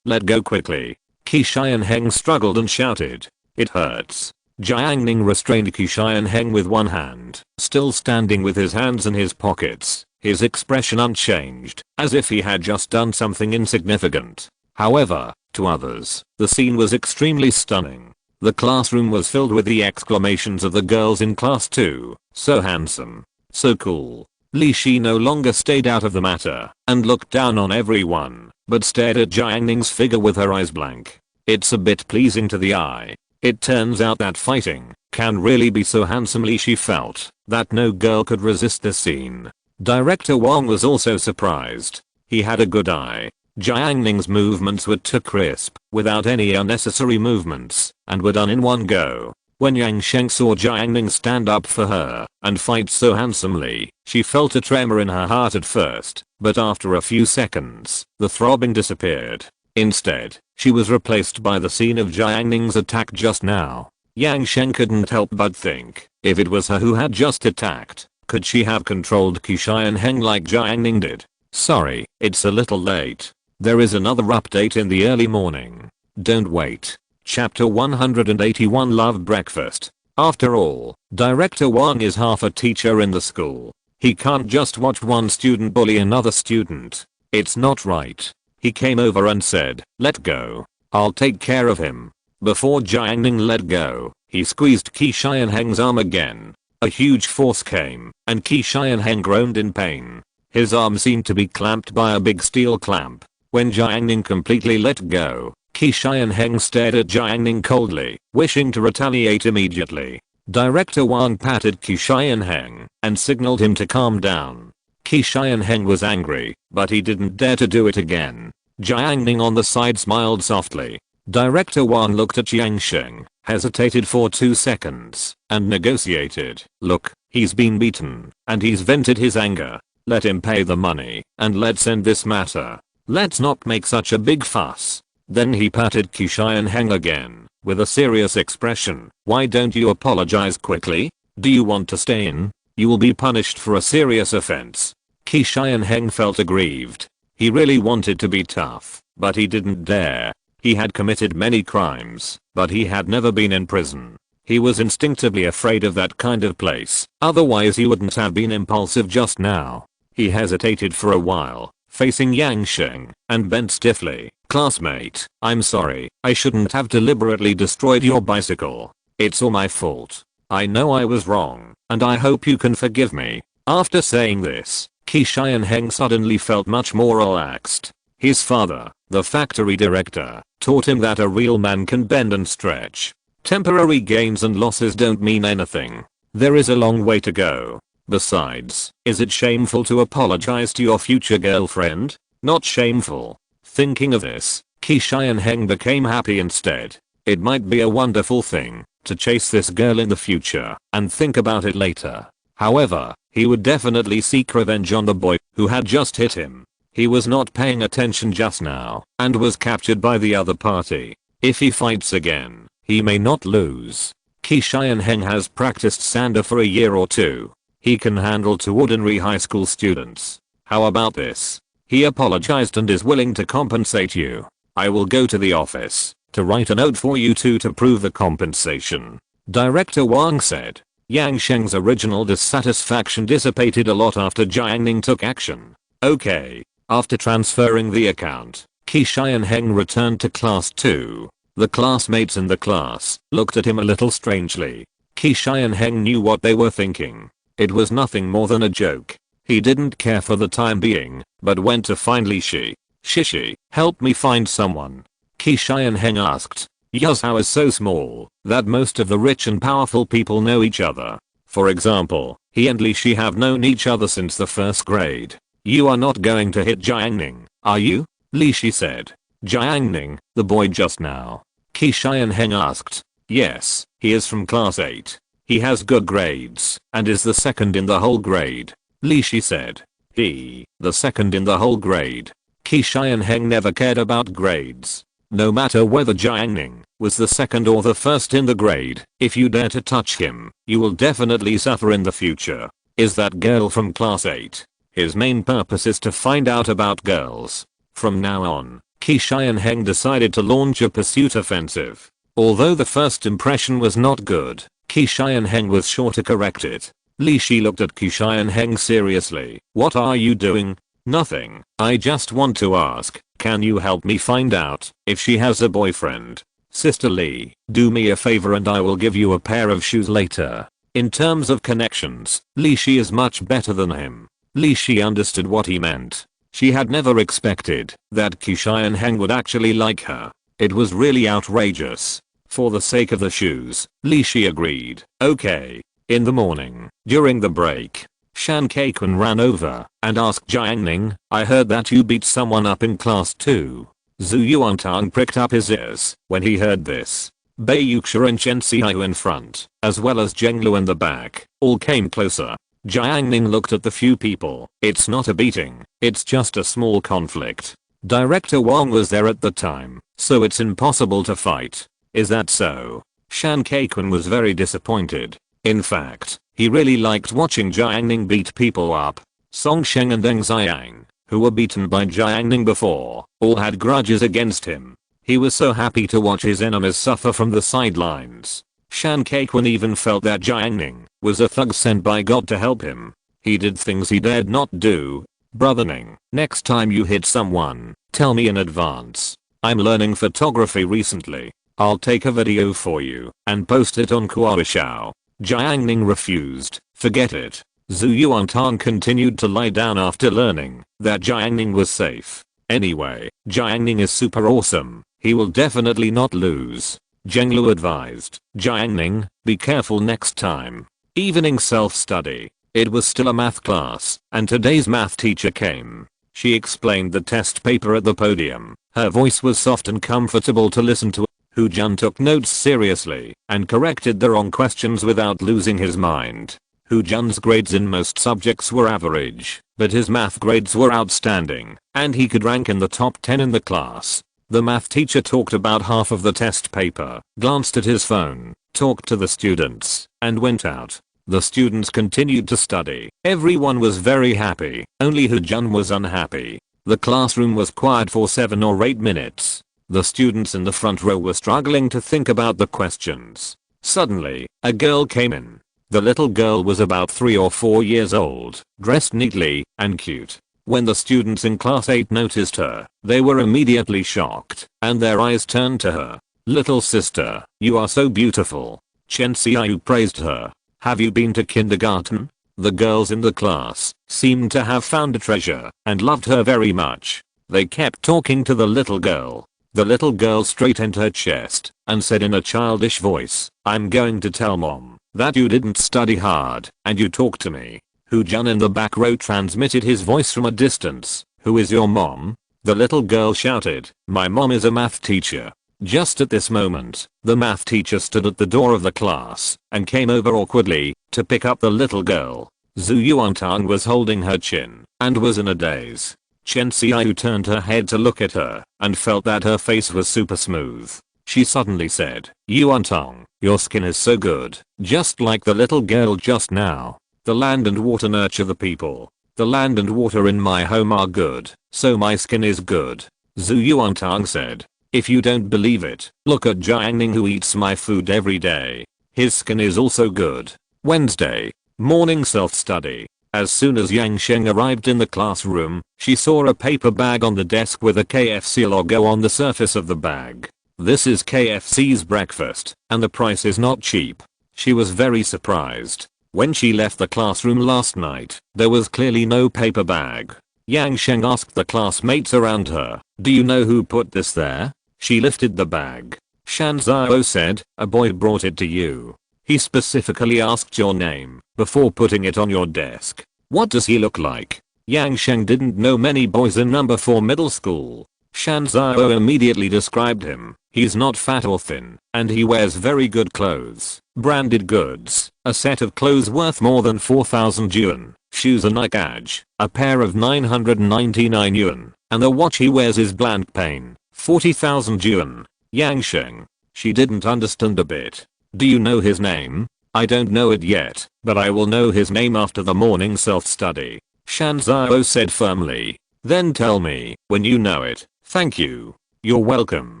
Speaker 1: quickly." Qi Xianheng struggled and shouted. It hurts. Jiang Ning restrained Qi Heng with one hand, still standing with his hands in his pockets, his expression unchanged, as if he had just done something insignificant. However, to others, the scene was extremely stunning. The classroom was filled with the exclamations of the girls in class 2, so handsome, so cool. Li Shi no longer stayed out of the matter and looked down on everyone, but stared at Jiang Ning's figure with her eyes blank. It's a bit pleasing to the eye. It turns out that fighting can really be so handsome. Li Shi felt that no girl could resist this scene. Director Wang was also surprised. He had a good eye. Jiang Ning's movements were too crisp, without any unnecessary movements, and were done in one go. When Yang Sheng saw Jiang Ning stand up for her and fight so handsomely, she felt a tremor in her heart at first, but after a few seconds, the throbbing disappeared. Instead, she was replaced by the scene of Jiang Ning's attack just now. Yang Sheng couldn't help but think, if it was her who had just attacked, could she have controlled Qi Heng like Jiang Ning did? Sorry, it's a little late. There is another update in the early morning. Don't wait. Chapter 181 Love Breakfast. After all, Director Wang is half a teacher in the school. He can't just watch one student bully another student. It's not right. He came over and said, "Let go. I'll take care of him." Before Jiang Ning let go, he squeezed Qi Heng's arm again. A huge force came, and Qi Heng groaned in pain. His arm seemed to be clamped by a big steel clamp. When Jiang Ning completely let go, Qi Heng stared at Jiang Ning coldly, wishing to retaliate immediately. Director Wang patted Qi Heng and signaled him to calm down. Qi Heng was angry, but he didn't dare to do it again. Jiang Ning on the side smiled softly. Director Wang looked at Yang Sheng, hesitated for 2 seconds, and negotiated. "Look, he's been beaten, and he's vented his anger. Let him pay the money, and let's end this matter. Let's not make such a big fuss." Then he patted Qi Heng again, with a serious expression. "Why don't you apologize quickly? Do you want to stay in? You will be punished for a serious offense." Qi Heng felt aggrieved. He really wanted to be tough, but he didn't dare. He had committed many crimes, but he had never been in prison. He was instinctively afraid of that kind of place, otherwise he wouldn't have been impulsive just now. He hesitated for a while, facing Yang Sheng, and bent stiffly. "Classmate, I'm sorry, I shouldn't have deliberately destroyed your bicycle. It's all my fault. I know I was wrong, and I hope you can forgive me." After saying this, Qi Heng suddenly felt much more relaxed. His father, the factory director, taught him that a real man can bend and stretch. Temporary gains and losses don't mean anything. There is a long way to go. Besides, is it shameful to apologize to your future girlfriend? Not shameful. Thinking of this, Qi Heng became happy instead. It might be a wonderful thing to chase this girl in the future and think about it later. However, he would definitely seek revenge on the boy who had just hit him. He was not paying attention just now and was captured by the other party. If he fights again, he may not lose. Qi Heng has practiced Sanda for a year or two. He can handle 2 ordinary high school students. How about this? He apologized and is willing to compensate you. I will go to the office to write a note for you two to prove the compensation. Director Wang said. Yang Sheng's original dissatisfaction dissipated a lot after Jiang Ning took action. Okay. After transferring the account, Qi Heng returned to class 2. The classmates in the class looked at him a little strangely. Qi Heng knew what they were thinking. It was nothing more than a joke. He didn't care for the time being, but went to find Li Shi. "Shishi, help me find someone." Qi Heng asked. Yuzhou is so small that most of the rich and powerful people know each other. For example, he and Li Shi have known each other since the 1st grade. "You are not going to hit Jiang Ning, are you?" Li Shi said. "Jiang Ning, the boy just now?" Qi Heng asked. "Yes, he is from class 8. He has good grades and is the 2nd in the whole grade." Li Shi said. "He, the 2nd in the whole grade?" Qi Heng never cared about grades. No matter whether Jiang Ning was the 2nd or the 1st in the grade, if you dare to touch him, you will definitely suffer in the future. Is that girl from class 8? His main purpose is to find out about girls. From now on, Qi Heng decided to launch a pursuit offensive. Although the first impression was not good, Qi Xianheng was sure to correct it. Li Shi looked at Qi Xianheng seriously. What are you doing? Nothing. I just want to ask, can you help me find out if she has a boyfriend? Sister Li, do me a favor and I will give you a pair of shoes later. In terms of connections, Li Shi is much better than him. Li Shi understood what he meant. She had never expected that Qi Xianheng would actually like her. It was really outrageous. For the sake of the shoes, Li Shi agreed. Okay. In the morning, during the break, Shan Keikun ran over and asked Jiang Ning, I heard that you beat someone up in class too. Zhu Yuantang pricked up his ears when he heard this. Bei Yuxia and Chen Xiaoyu in front, as well as Zhenglu in the back, all came closer. Jiang Ning looked at the few people. It's not a beating, it's just a small conflict. Director Wang was there at the time, so it's impossible to fight. Is that so? Shan Keikun was very disappointed. In fact, he really liked watching Jiang Ning beat people up. Song Sheng and Deng Xiang, who were beaten by Jiang Ning before, all had grudges against him. He was so happy to watch his enemies suffer from the sidelines. Shan Keikun even felt that Jiang Ning was a thug sent by God to help him. He did things he dared not do. Brother Ning, next time you hit someone, tell me in advance. I'm learning photography recently. I'll take a video for you and post it on Kuaishao. Jiang Ning refused. Forget it. Zhu Yuantang continued to lie down after learning that Jiang Ning was safe. Anyway, Jiang Ning is super awesome. He will definitely not lose. Zhenglu advised Jiang Ning, be careful next time. Evening self-study. It was still a math class, and today's math teacher came. She explained the test paper at the podium. Her voice was soft and comfortable to listen to. Hu Jun took notes seriously and corrected the wrong questions without losing his mind. Hu Jun's grades in most subjects were average, but his math grades were outstanding, and he could rank in the top 10 in the class. The math teacher talked about half of the test paper, glanced at his phone, talked to the students, and went out. The students continued to study. Everyone was very happy, only Hu Jun was unhappy. The classroom was quiet for 7 or 8 minutes. The students in the front row were struggling to think about the questions. Suddenly, a girl came in. The little girl was about 3 or 4 years old, dressed neatly and cute. When the students in class 8 noticed her, they were immediately shocked, and their eyes turned to her. Little sister, you are so beautiful. Chen Xiaoyu praised her. Have you been to kindergarten? The girls in the class seemed to have found a treasure and loved her very much. They kept talking to the little girl. The little girl straightened her chest and said in a childish voice, I'm going to tell mom that you didn't study hard and you talked to me. Hu Jun in the back row transmitted his voice from a distance. Who is your mom? The little girl shouted, my mom is a math teacher. Just at this moment, the math teacher stood at the door of the class and came over awkwardly to pick up the little girl. Zhu Yuantang was holding her chin and was in a daze. Chen Xiaoyu turned her head to look at her and felt that her face was super smooth. She suddenly said, Yuantang, your skin is so good, just like the little girl just now. The land and water nurture the people. The land and water in my home are good, so my skin is good. Zhu Yuantang said. If you don't believe it, look at Jiang Ning who eats my food every day. His skin is also good. Wednesday. Morning self-study. As soon as Yang Sheng arrived in the classroom, she saw a paper bag on the desk with a KFC logo on the surface of the bag. This is KFC's breakfast, and the price is not cheap. She was very surprised. When she left the classroom last night, there was clearly no paper bag. Yang Sheng asked the classmates around her, do you know who put this there? She lifted the bag. Shan Zhao said, a boy brought it to you. He specifically asked your name before putting it on your desk. What does he look like? Yang Sheng didn't know many boys in number 4 middle school. Shan Zhao immediately described him. He's not fat or thin, and he wears very good clothes. Branded goods, a set of clothes worth more than 4,000 yuan, shoes a Nike Edge, a pair of 999 yuan, and the watch he wears is blank pane, 40,000 yuan. Yang Sheng. She didn't understand a bit. Do you know his name? I don't know it yet, but I will know his name after the morning self-study. Shan Zhao said firmly. Then tell me when you know it. Thank you. You're welcome.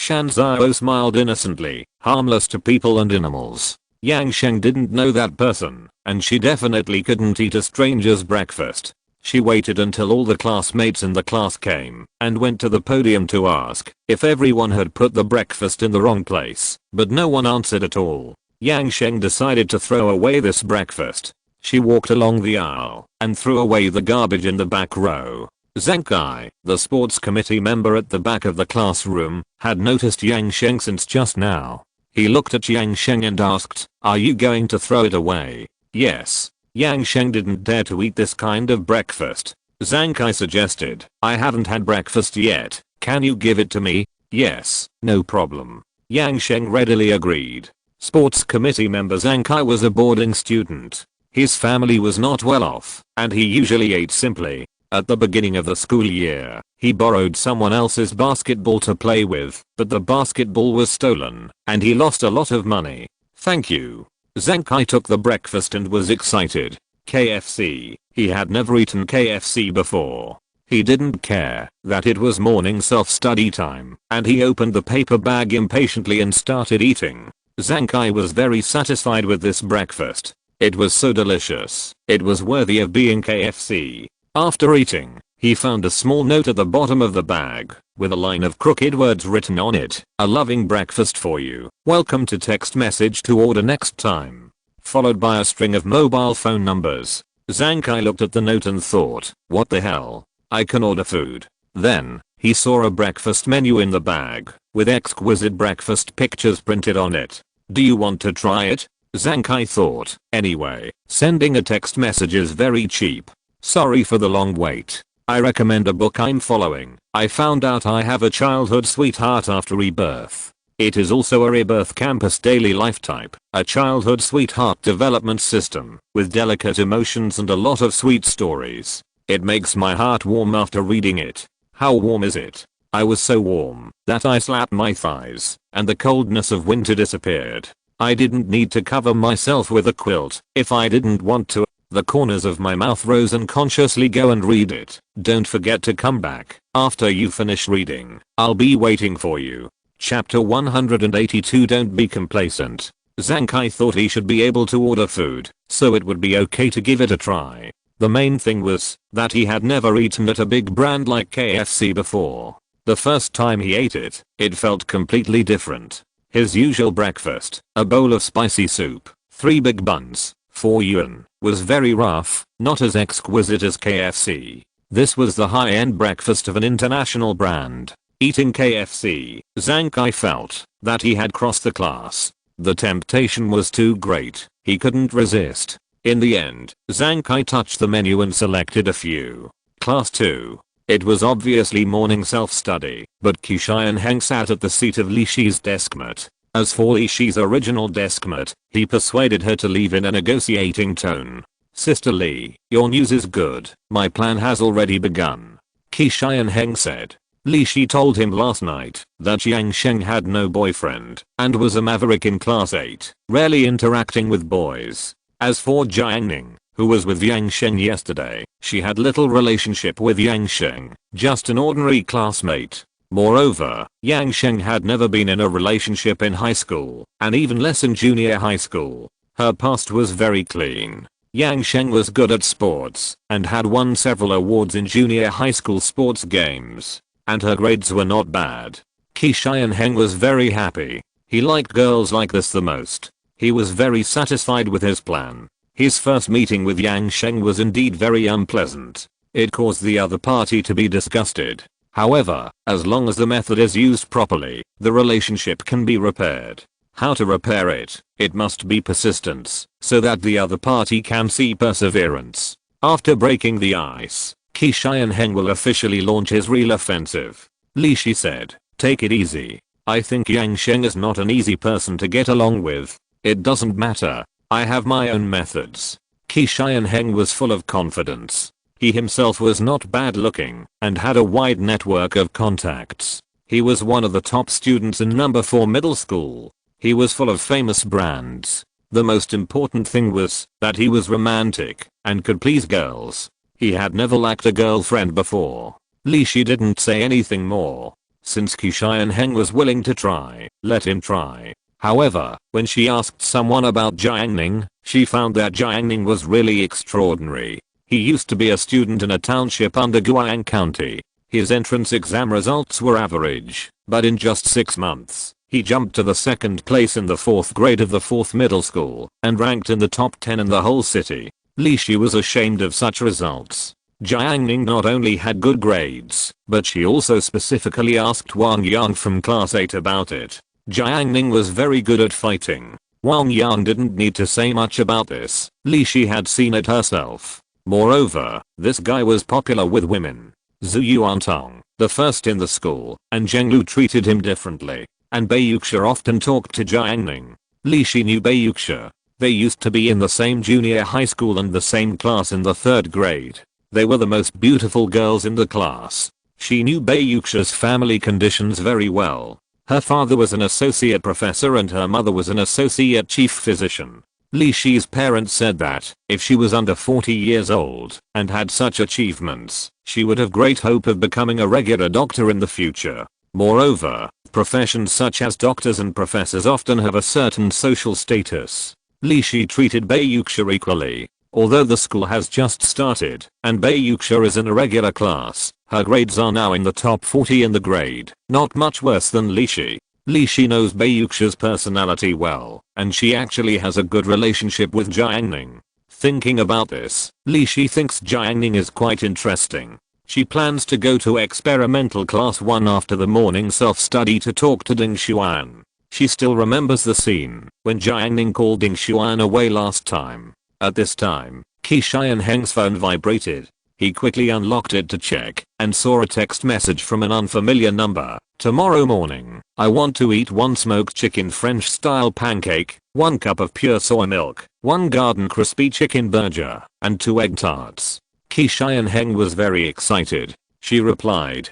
Speaker 1: Shan Zhao smiled innocently, harmless to people and animals. Yang Sheng didn't know that person, and she definitely couldn't eat a stranger's breakfast. She waited until all the classmates in the class came and went to the podium to ask if everyone had put the breakfast in the wrong place, but no one answered at all. Yang Sheng decided to throw away this breakfast. She walked along the aisle and threw away the garbage in the back row. Zhang Kai, the sports committee member at the back of the classroom, had noticed Yang Sheng since just now. He looked at Yang Sheng and asked, "Are you going to throw it away?" "Yes." Yang Sheng didn't dare to eat this kind of breakfast. Zhang Kai suggested, "I haven't had breakfast yet. Can you give it to me?" "Yes, no problem." Yang Sheng readily agreed. Sports committee member Zhang Kai was a boarding student. His family was not well off, and he usually ate simply. At the beginning of the school year, he borrowed someone else's basketball to play with, but the basketball was stolen, and he lost a lot of money. "Thank you." Zhang Kai took the breakfast and was excited. KFC. He had never eaten KFC before. He didn't care that it was morning self-study time, and he opened the paper bag impatiently and started eating. Zhang Kai was very satisfied with this breakfast. It was so delicious. It was worthy of being KFC. After eating, he found a small note at the bottom of the bag, with a line of crooked words written on it. "A loving breakfast for you. Welcome to text message to order next time." Followed by a string of mobile phone numbers. Zhang Kai looked at the note and thought, what the hell? I can order food. Then, he saw a breakfast menu in the bag, with exquisite breakfast pictures printed on it. "Do you want to try it?" Zhang Kai thought. Anyway, sending a text message is very cheap. "Sorry for the long wait. I recommend a book I'm following. I found out I have a childhood sweetheart after Rebirth. It is also a Rebirth campus daily life type, a childhood sweetheart development system, with delicate emotions and a lot of sweet stories. It makes my heart warm after reading it." "How warm is it?" "I was so warm that I slapped my thighs, and the coldness of winter disappeared. I didn't need to cover myself with a quilt if I didn't want to." The corners of my mouth rose unconsciously. "Go and read it. Don't forget to come back after you finish reading. I'll be waiting for you." Chapter 182. Don't be complacent. Zhang Kai thought he should be able to order food, so it would be okay to give it a try. The main thing was that he had never eaten at a big brand like KFC before. The first time he ate it, it felt completely different. His usual breakfast, a bowl of spicy soup, 3 big buns, 4 yuan, was very rough, not as exquisite as KFC. This was the high-end breakfast of an international brand. Eating KFC, Zhang Kai felt that he had crossed the class. The temptation was too great. He couldn't resist. In the end, Zhang Kai touched the menu and selected a few. Class 2. It was obviously morning self-study, but Qishan Heng sat at the seat of Li Shi's deskmate. As for Li Shi's original deskmate, he persuaded her to leave in a negotiating tone. "Sister Li, your news is good. My plan has already begun," Qishan Heng said. Li Shi told him last night that Yang Sheng had no boyfriend and was a maverick in class 8, rarely interacting with boys. As for Jiang Ning, who was with Yang Sheng yesterday, she had little relationship with Yang Sheng, just an ordinary classmate. Moreover, Yang Sheng had never been in a relationship in high school, and even less in junior high school. Her past was very clean. Yang Sheng was good at sports and had won several awards in junior high school sports games, and her grades were not bad. Qishan Heng was very happy. He liked girls like this the most. He was very satisfied with his plan. His first meeting with Yang Sheng was indeed very unpleasant. It caused the other party to be disgusted. However, as long as the method is used properly, the relationship can be repaired. How to repair it? It must be persistence, so that the other party can see perseverance. After breaking the ice, Qishan Heng will officially launch his real offensive. Li Shi said, "Take it easy. I think Yang Sheng is not an easy person to get along with. It doesn't matter. I have my own methods." Qishan Heng was full of confidence. He himself was not bad looking and had a wide network of contacts. He was one of the top students in number 4 middle school. He was full of famous brands. The most important thing was that he was romantic and could please girls. He had never lacked a girlfriend before. Li Shi didn't say anything more. Since Jiang was willing to try, let him try. However, when she asked someone about Jiang Ning, she found that Jiang Ning was really extraordinary. He used to be a student in a township under Guang County. His entrance exam results were average, but in just 6 months, he jumped to the 2nd place in the 4th grade of the 4th middle school and ranked in the top 10 in the whole city. Li Shi was ashamed of such results. Jiang Ning not only had good grades, but she also specifically asked Wang Yang from class 8 about it. Jiang Ning was very good at fighting. Wang Yang didn't need to say much about this. Li Shi had seen it herself. Moreover, this guy was popular with women. Zhu Yuantong, the first in the school, and Zheng Lu treated him differently. And Bai Yuxia often talked to Jiang Ning. Li Shi knew Bai Yuxia. They used to be in the same junior high school and the same class in the 3rd grade. They were the most beautiful girls in the class. She knew Bai Yuxia's family conditions very well. Her father was an associate professor and her mother was an associate chief physician. Li Shi's parents said that, if she was under 40 years old and had such achievements, she would have great hope of becoming a regular doctor in the future. Moreover, professions such as doctors and professors often have a certain social status. Li Shi treated Bai Yuxia equally. Although the school has just started, and Bai Yuxia is in a regular class, her grades are now in the top 40 in the grade, not much worse than Li Shi. Li Shi knows Bai Yuxia's personality well, and she actually has a good relationship with Jiang Ning. Thinking about this, Li Shi thinks Jiang Ning is quite interesting. She plans to go to experimental class 1 after the morning self-study to talk to Ding Xuan. She still remembers the scene when Jiang Ning called Ding Xuan away last time. At this time, Jiang's phone vibrated. He quickly unlocked it to check and saw a text message from an unfamiliar number. Tomorrow morning, I want to eat 1 smoked chicken French style pancake, 1 cup of pure soy milk, 1 garden crispy chicken burger, and 2 egg tarts. Jiang was very excited. She replied.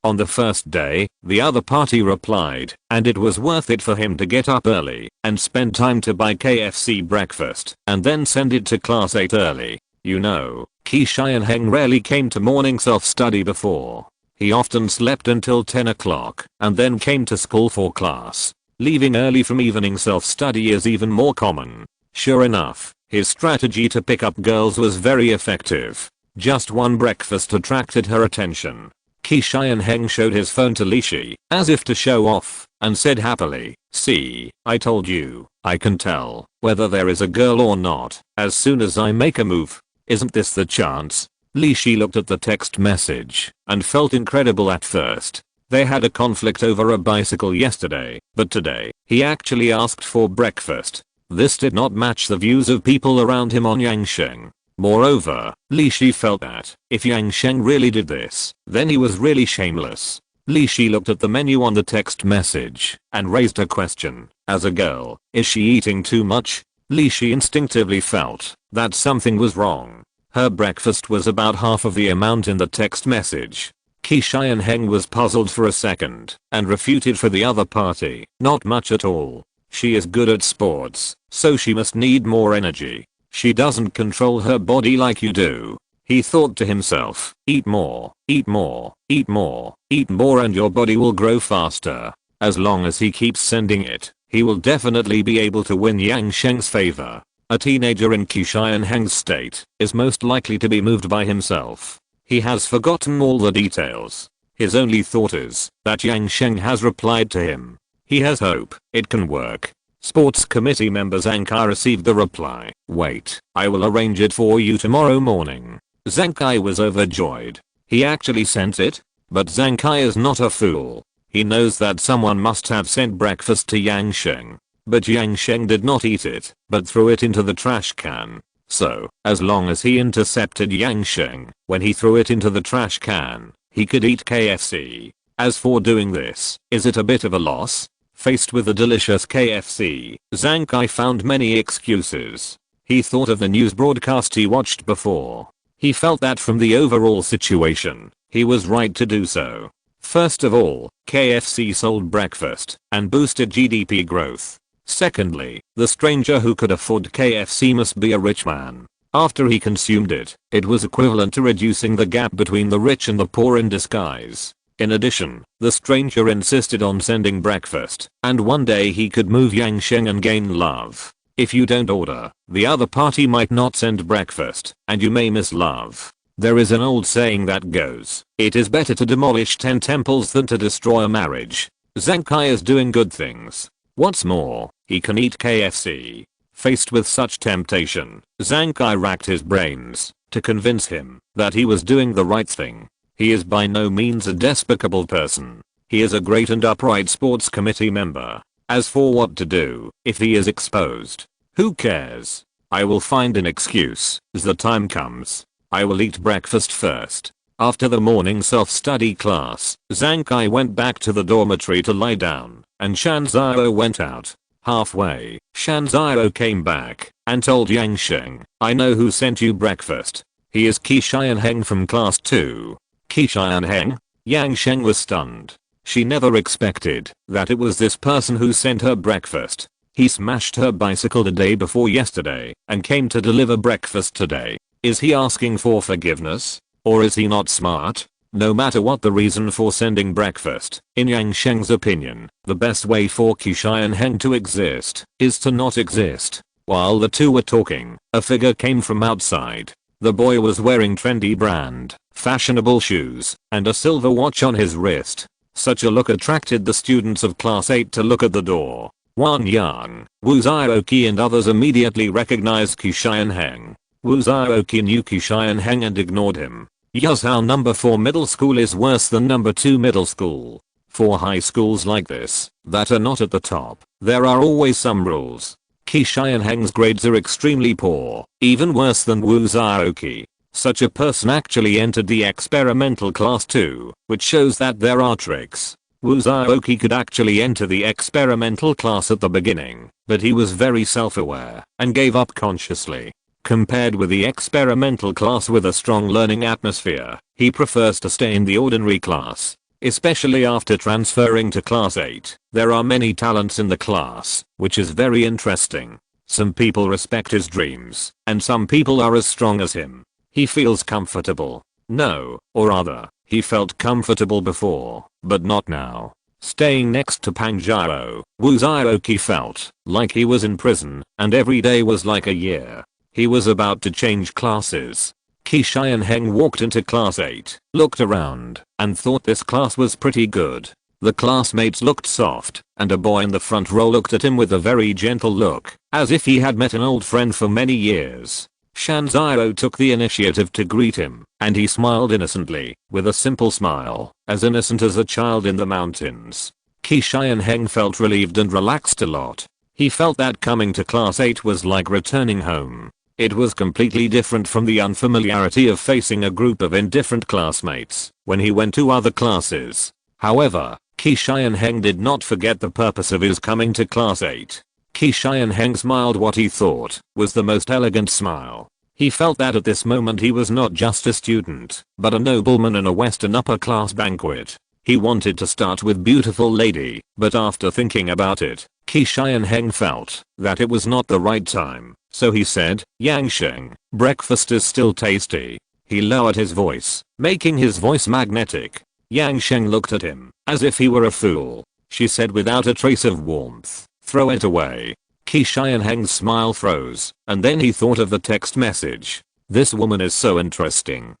Speaker 1: On the first day, the other party replied, and it was worth it for him to get up early and spend time to buy KFC breakfast and then send it to class 8 early. You know, Jiang rarely came to morning self-study before. He often slept until 10 o'clock and then came to school for class. Leaving early from evening self-study is even more common. Sure enough, his strategy to pick up girls was very effective. Just 1 breakfast attracted her attention. Jiang showed his phone to Li Shi, as if to show off, and said happily, "See, I told you, I can tell whether there is a girl or not as soon as I make a move. Isn't this the chance?" Li Shi looked at the text message and felt incredible at first. They had a conflict over a bicycle yesterday, but today, he actually asked for breakfast. This did not match the views of people around him on Yangsheng. Moreover, Li Shi felt that, if Yangsheng really did this, then he was really shameless. Li Shi looked at the menu on the text message and raised a question. As a girl, is she eating too much? Li Shi instinctively felt that something was wrong. Her breakfast was about half of the amount in the text message. Jiang was puzzled for a second and refuted for the other party. Not much at all. She is good at sports, so she must need more energy. She doesn't control her body like you do. He thought to himself, eat more, eat more, eat more, eat more and your body will grow faster. As long as he keeps sending it, he will definitely be able to win Yangsheng's favor. A teenager in Jiang's state is most likely to be moved by himself. He has forgotten all the details. His only thought is that Yangsheng has replied to him. He has hope it can work. Sports committee member Zhang Kai received the reply. Wait, I will arrange it for you tomorrow morning. Zhang Kai was overjoyed. He actually sent it? But Zhang Kai is not a fool. He knows that someone must have sent breakfast to Yangsheng. But Yangsheng did not eat it, but threw it into the trash can. So, as long as he intercepted Yangsheng when he threw it into the trash can, he could eat KFC. As for doing this, is it a bit of a loss? Faced with the delicious KFC, Zhang Kai found many excuses. He thought of the news broadcast he watched before. He felt that from the overall situation, he was right to do so. First of all, KFC sold breakfast and boosted GDP growth. Secondly, the stranger who could afford KFC must be a rich man. After he consumed it, it was equivalent to reducing the gap between the rich and the poor in disguise. In addition, the stranger insisted on sending breakfast, and one day he could move Yang Sheng and gain love. If you don't order, the other party might not send breakfast, and you may miss love. There is an old saying that goes, it is better to demolish 10 temples than to destroy a marriage. Zhang Kai is doing good things. What's more, he can eat KFC. Faced with such temptation, Zhang Kai racked his brains to convince him that he was doing the right thing. He is by no means a despicable person. He is a great and upright sports committee member. As for what to do if he is exposed, who cares? I will find an excuse as the time comes. I will eat breakfast first. After the morning self-study class, Zhang Kai went back to the dormitory to lie down, and Shan Zhao went out. Halfway, Shan Zhao came back and told Yang Sheng, I know who sent you breakfast. He is Qi Xianheng from class 2. Qi Xianheng? Yang Sheng was stunned. She never expected that it was this person who sent her breakfast. He smashed her bicycle the day before yesterday and came to deliver breakfast today. Is he asking for forgiveness? Or is he not smart? No matter what the reason for sending breakfast, in Yang Sheng's opinion, the best way for Qi Xianheng to exist is to not exist. While the two were talking, a figure came from outside. The boy was wearing trendy brand, fashionable shoes, and a silver watch on his wrist. Such a look attracted the students of class 8 to look at the door. Wan Yang, Wu Zhaoqi and others immediately recognized Qi Xianheng. Wu Zhaoqi knew Qi Xianheng and ignored him. Yuzhao number 4 middle school is worse than number 2 middle school. For high schools like this, that are not at the top, there are always some rules. Qi Xianheng's grades are extremely poor, even worse than Wu Zhaoqi. Such a person actually entered the experimental class 2, which shows that there are tricks. Wu Zhaoqi could actually enter the experimental class at the beginning, but he was very self-aware and gave up consciously. Compared with the experimental class with a strong learning atmosphere, he prefers to stay in the ordinary class. Especially after transferring to class 8, there are many talents in the class, which is very interesting. Some people respect his dreams, and some people are as strong as him. He feels comfortable. No, or rather, he felt comfortable before, but not now. Staying next to Pang Zhao, Wu Zhaoqi felt like he was in prison, and every day was like a year. He was about to change classes. Qi Xianheng walked into class 8, looked around, and thought this class was pretty good. The classmates looked soft, and a boy in the front row looked at him with a very gentle look, as if he had met an old friend for many years. Shan Zhao took the initiative to greet him, and he smiled innocently, with a simple smile, as innocent as a child in the mountains. Qi Xianheng felt relieved and relaxed a lot. He felt that coming to class 8 was like returning home. It was completely different from the unfamiliarity of facing a group of indifferent classmates when he went to other classes. However, Qi Xianheng did not forget the purpose of his coming to class 8. Qi Xianheng smiled what he thought was the most elegant smile. He felt that at this moment he was not just a student, but a nobleman in a Western upper class banquet. He wanted to start with beautiful lady, but after thinking about it, Qi Xianheng felt that it was not the right time. So he said, Yang Sheng, breakfast is still tasty. He lowered his voice, making his voice magnetic. Yang Sheng looked at him, as if he were a fool. She said without a trace of warmth, throw it away. Qi Xianheng's smile froze, and then he thought of the text message. This woman is so interesting.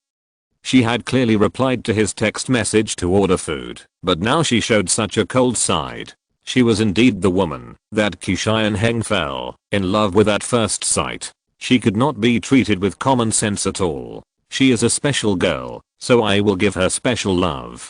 Speaker 1: She had clearly replied to his text message to order food, but now she showed such a cold side. She was indeed the woman that Qi Xianheng fell in love with at first sight. She could not be treated with common sense at all. She is a special girl, so I will give her special love.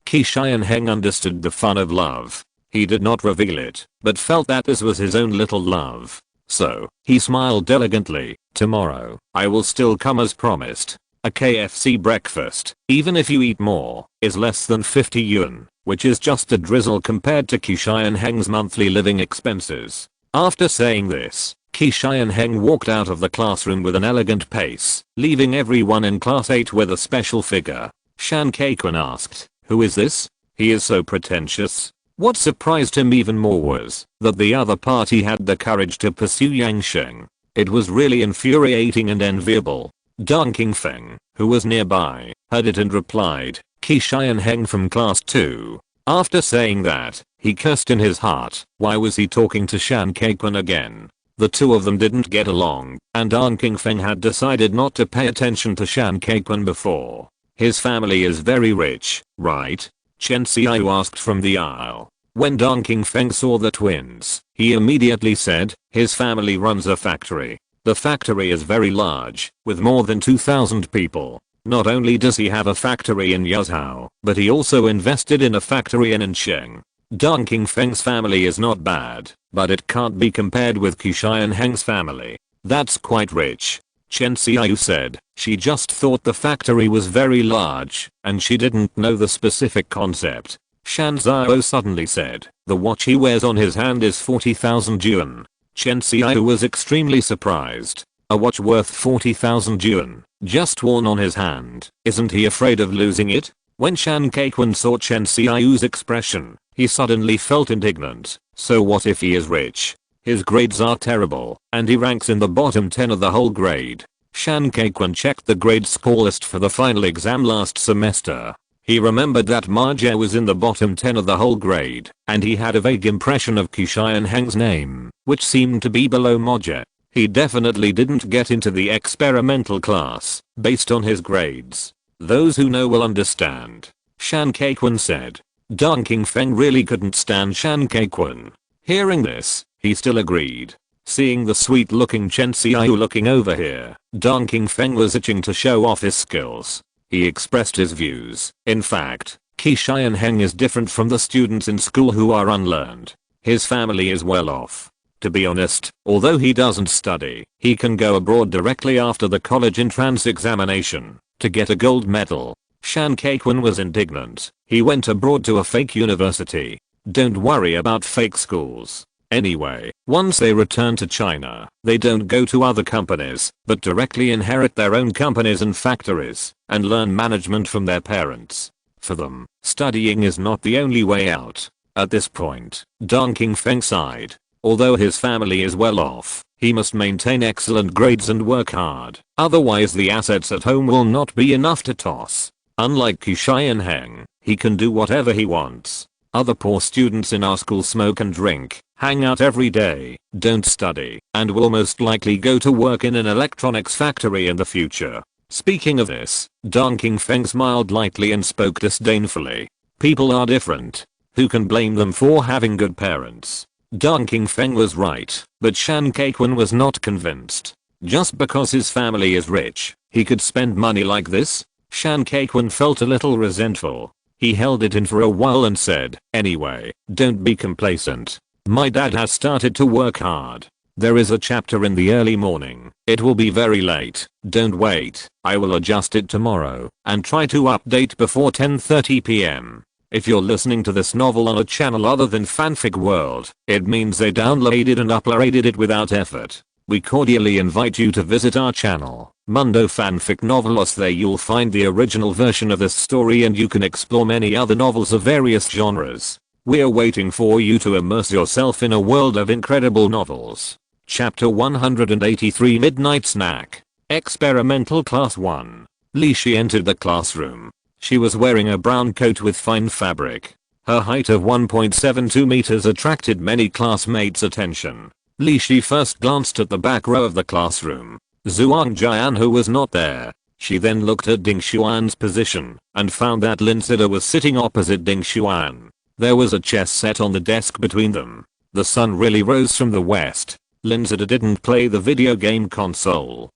Speaker 1: Qi Xianheng understood the fun of love. He did not reveal it, but felt that this was his own little love. So, he smiled elegantly. Tomorrow, I will still come as promised. A KFC breakfast, even if you eat more, is less than 50 yuan, which is just a drizzle compared to Qi Xianheng's monthly living expenses. After saying this, Qi Xianheng walked out of the classroom with an elegant pace, leaving everyone in class 8 with a special figure. Shan Kaikun asked, who is this? He is so pretentious. What surprised him even more was that the other party had the courage to pursue Yang Sheng. It was really infuriating and enviable. Deng Qingfeng, who was nearby, heard it and replied, Jiang Ning from class 2. After saying that, he cursed in his heart. Why was he talking to Shan Kaikun again? The two of them didn't get along, and Dong Qingfeng had decided not to pay attention to Shan Kaikun before. His family is very rich, right? Chen Xiao asked from the aisle. When Dong Qingfeng saw the twins, he immediately said, his family runs a factory. The factory is very large, with more than 2,000 people. Not only does he have a factory in Yuzhou, but he also invested in a factory in Ansheng. Dong Qingfeng's family is not bad, but it can't be compared with Jiang Ning's family. That's quite rich. Chen Xiao said, she just thought the factory was very large, and she didn't know the specific concept. Shan Zhao suddenly said, the watch he wears on his hand is 40,000 yuan. Chen Xiao was extremely surprised. A watch worth 40,000 yuan, just worn on his hand. Isn't he afraid of losing it? When Shan Kaikun saw Chen Xiao's expression, he suddenly felt indignant. So what if he is rich? His grades are terrible, and he ranks in the bottom 10 of the whole grade. Shan Kaikun checked the grade score list for the final exam last semester. He remembered that Ma Jie was in the bottom 10 of the whole grade, and he had a vague impression of Jiang Ning's name, which seemed to be below Ma Jie. He definitely didn't get into the experimental class, based on his grades. Those who know will understand. Shan Kaikun said. Dong Qingfeng really couldn't stand Shan Kaikun. Hearing this, he still agreed. Seeing the sweet looking Chen Xiao looking over here, Dong Qingfeng was itching to show off his skills. He expressed his views. In fact, Jiang Ning is different from the students in school who are unlearned. His family is well off. To be honest, although he doesn't study, he can go abroad directly after the college entrance examination to get a gold medal. Shan Kaikun was indignant. He went abroad to a fake university. Don't worry about fake schools. Anyway, once they return to China, they don't go to other companies, but directly inherit their own companies and factories, and learn management from their parents. For them, studying is not the only way out. At this point, Dong Qingfeng sighed. Although his family is well off, he must maintain excellent grades and work hard, otherwise the assets at home will not be enough to toss. Unlike Jiang Ning, he can do whatever he wants. Other poor students in our school smoke and drink, hang out every day, don't study, and will most likely go to work in an electronics factory in the future. Speaking of this, Dong Qingfeng smiled lightly and spoke disdainfully. People are different. Who can blame them for having good parents? Dong Qingfeng was right, but Shan Kaikun was not convinced. Just because his family is rich, he could spend money like this? Shan Kaikun felt a little resentful. He held it in for a while and said, anyway, don't be complacent. My dad has started to work hard. There is a chapter in the early morning. It will be very late. Don't wait. I will adjust it tomorrow and try to update before 10:30 p.m. If you're listening to this novel on a channel other than Fanfic World, it means they downloaded and uploaded it without effort. We cordially invite you to visit our channel, Mundo Fanfic Novelos. There you'll find the original version of this story and you can explore many other novels of various genres. We're waiting for you to immerse yourself in a world of incredible novels. Chapter 183 Midnight Snack. Experimental Class 1. Li Shi entered the classroom. She was wearing a brown coat with fine fabric. Her height of 1.72 meters attracted many classmates' attention. Li Shi first glanced at the back row of the classroom. Zhuang Jian who was not there. She then looked at Ding Xuan's position and found that Lin Zida was sitting opposite Ding Xuan. There was a chess set on the desk between them. The sun really rose from the west. Lin Zida didn't play the video game console.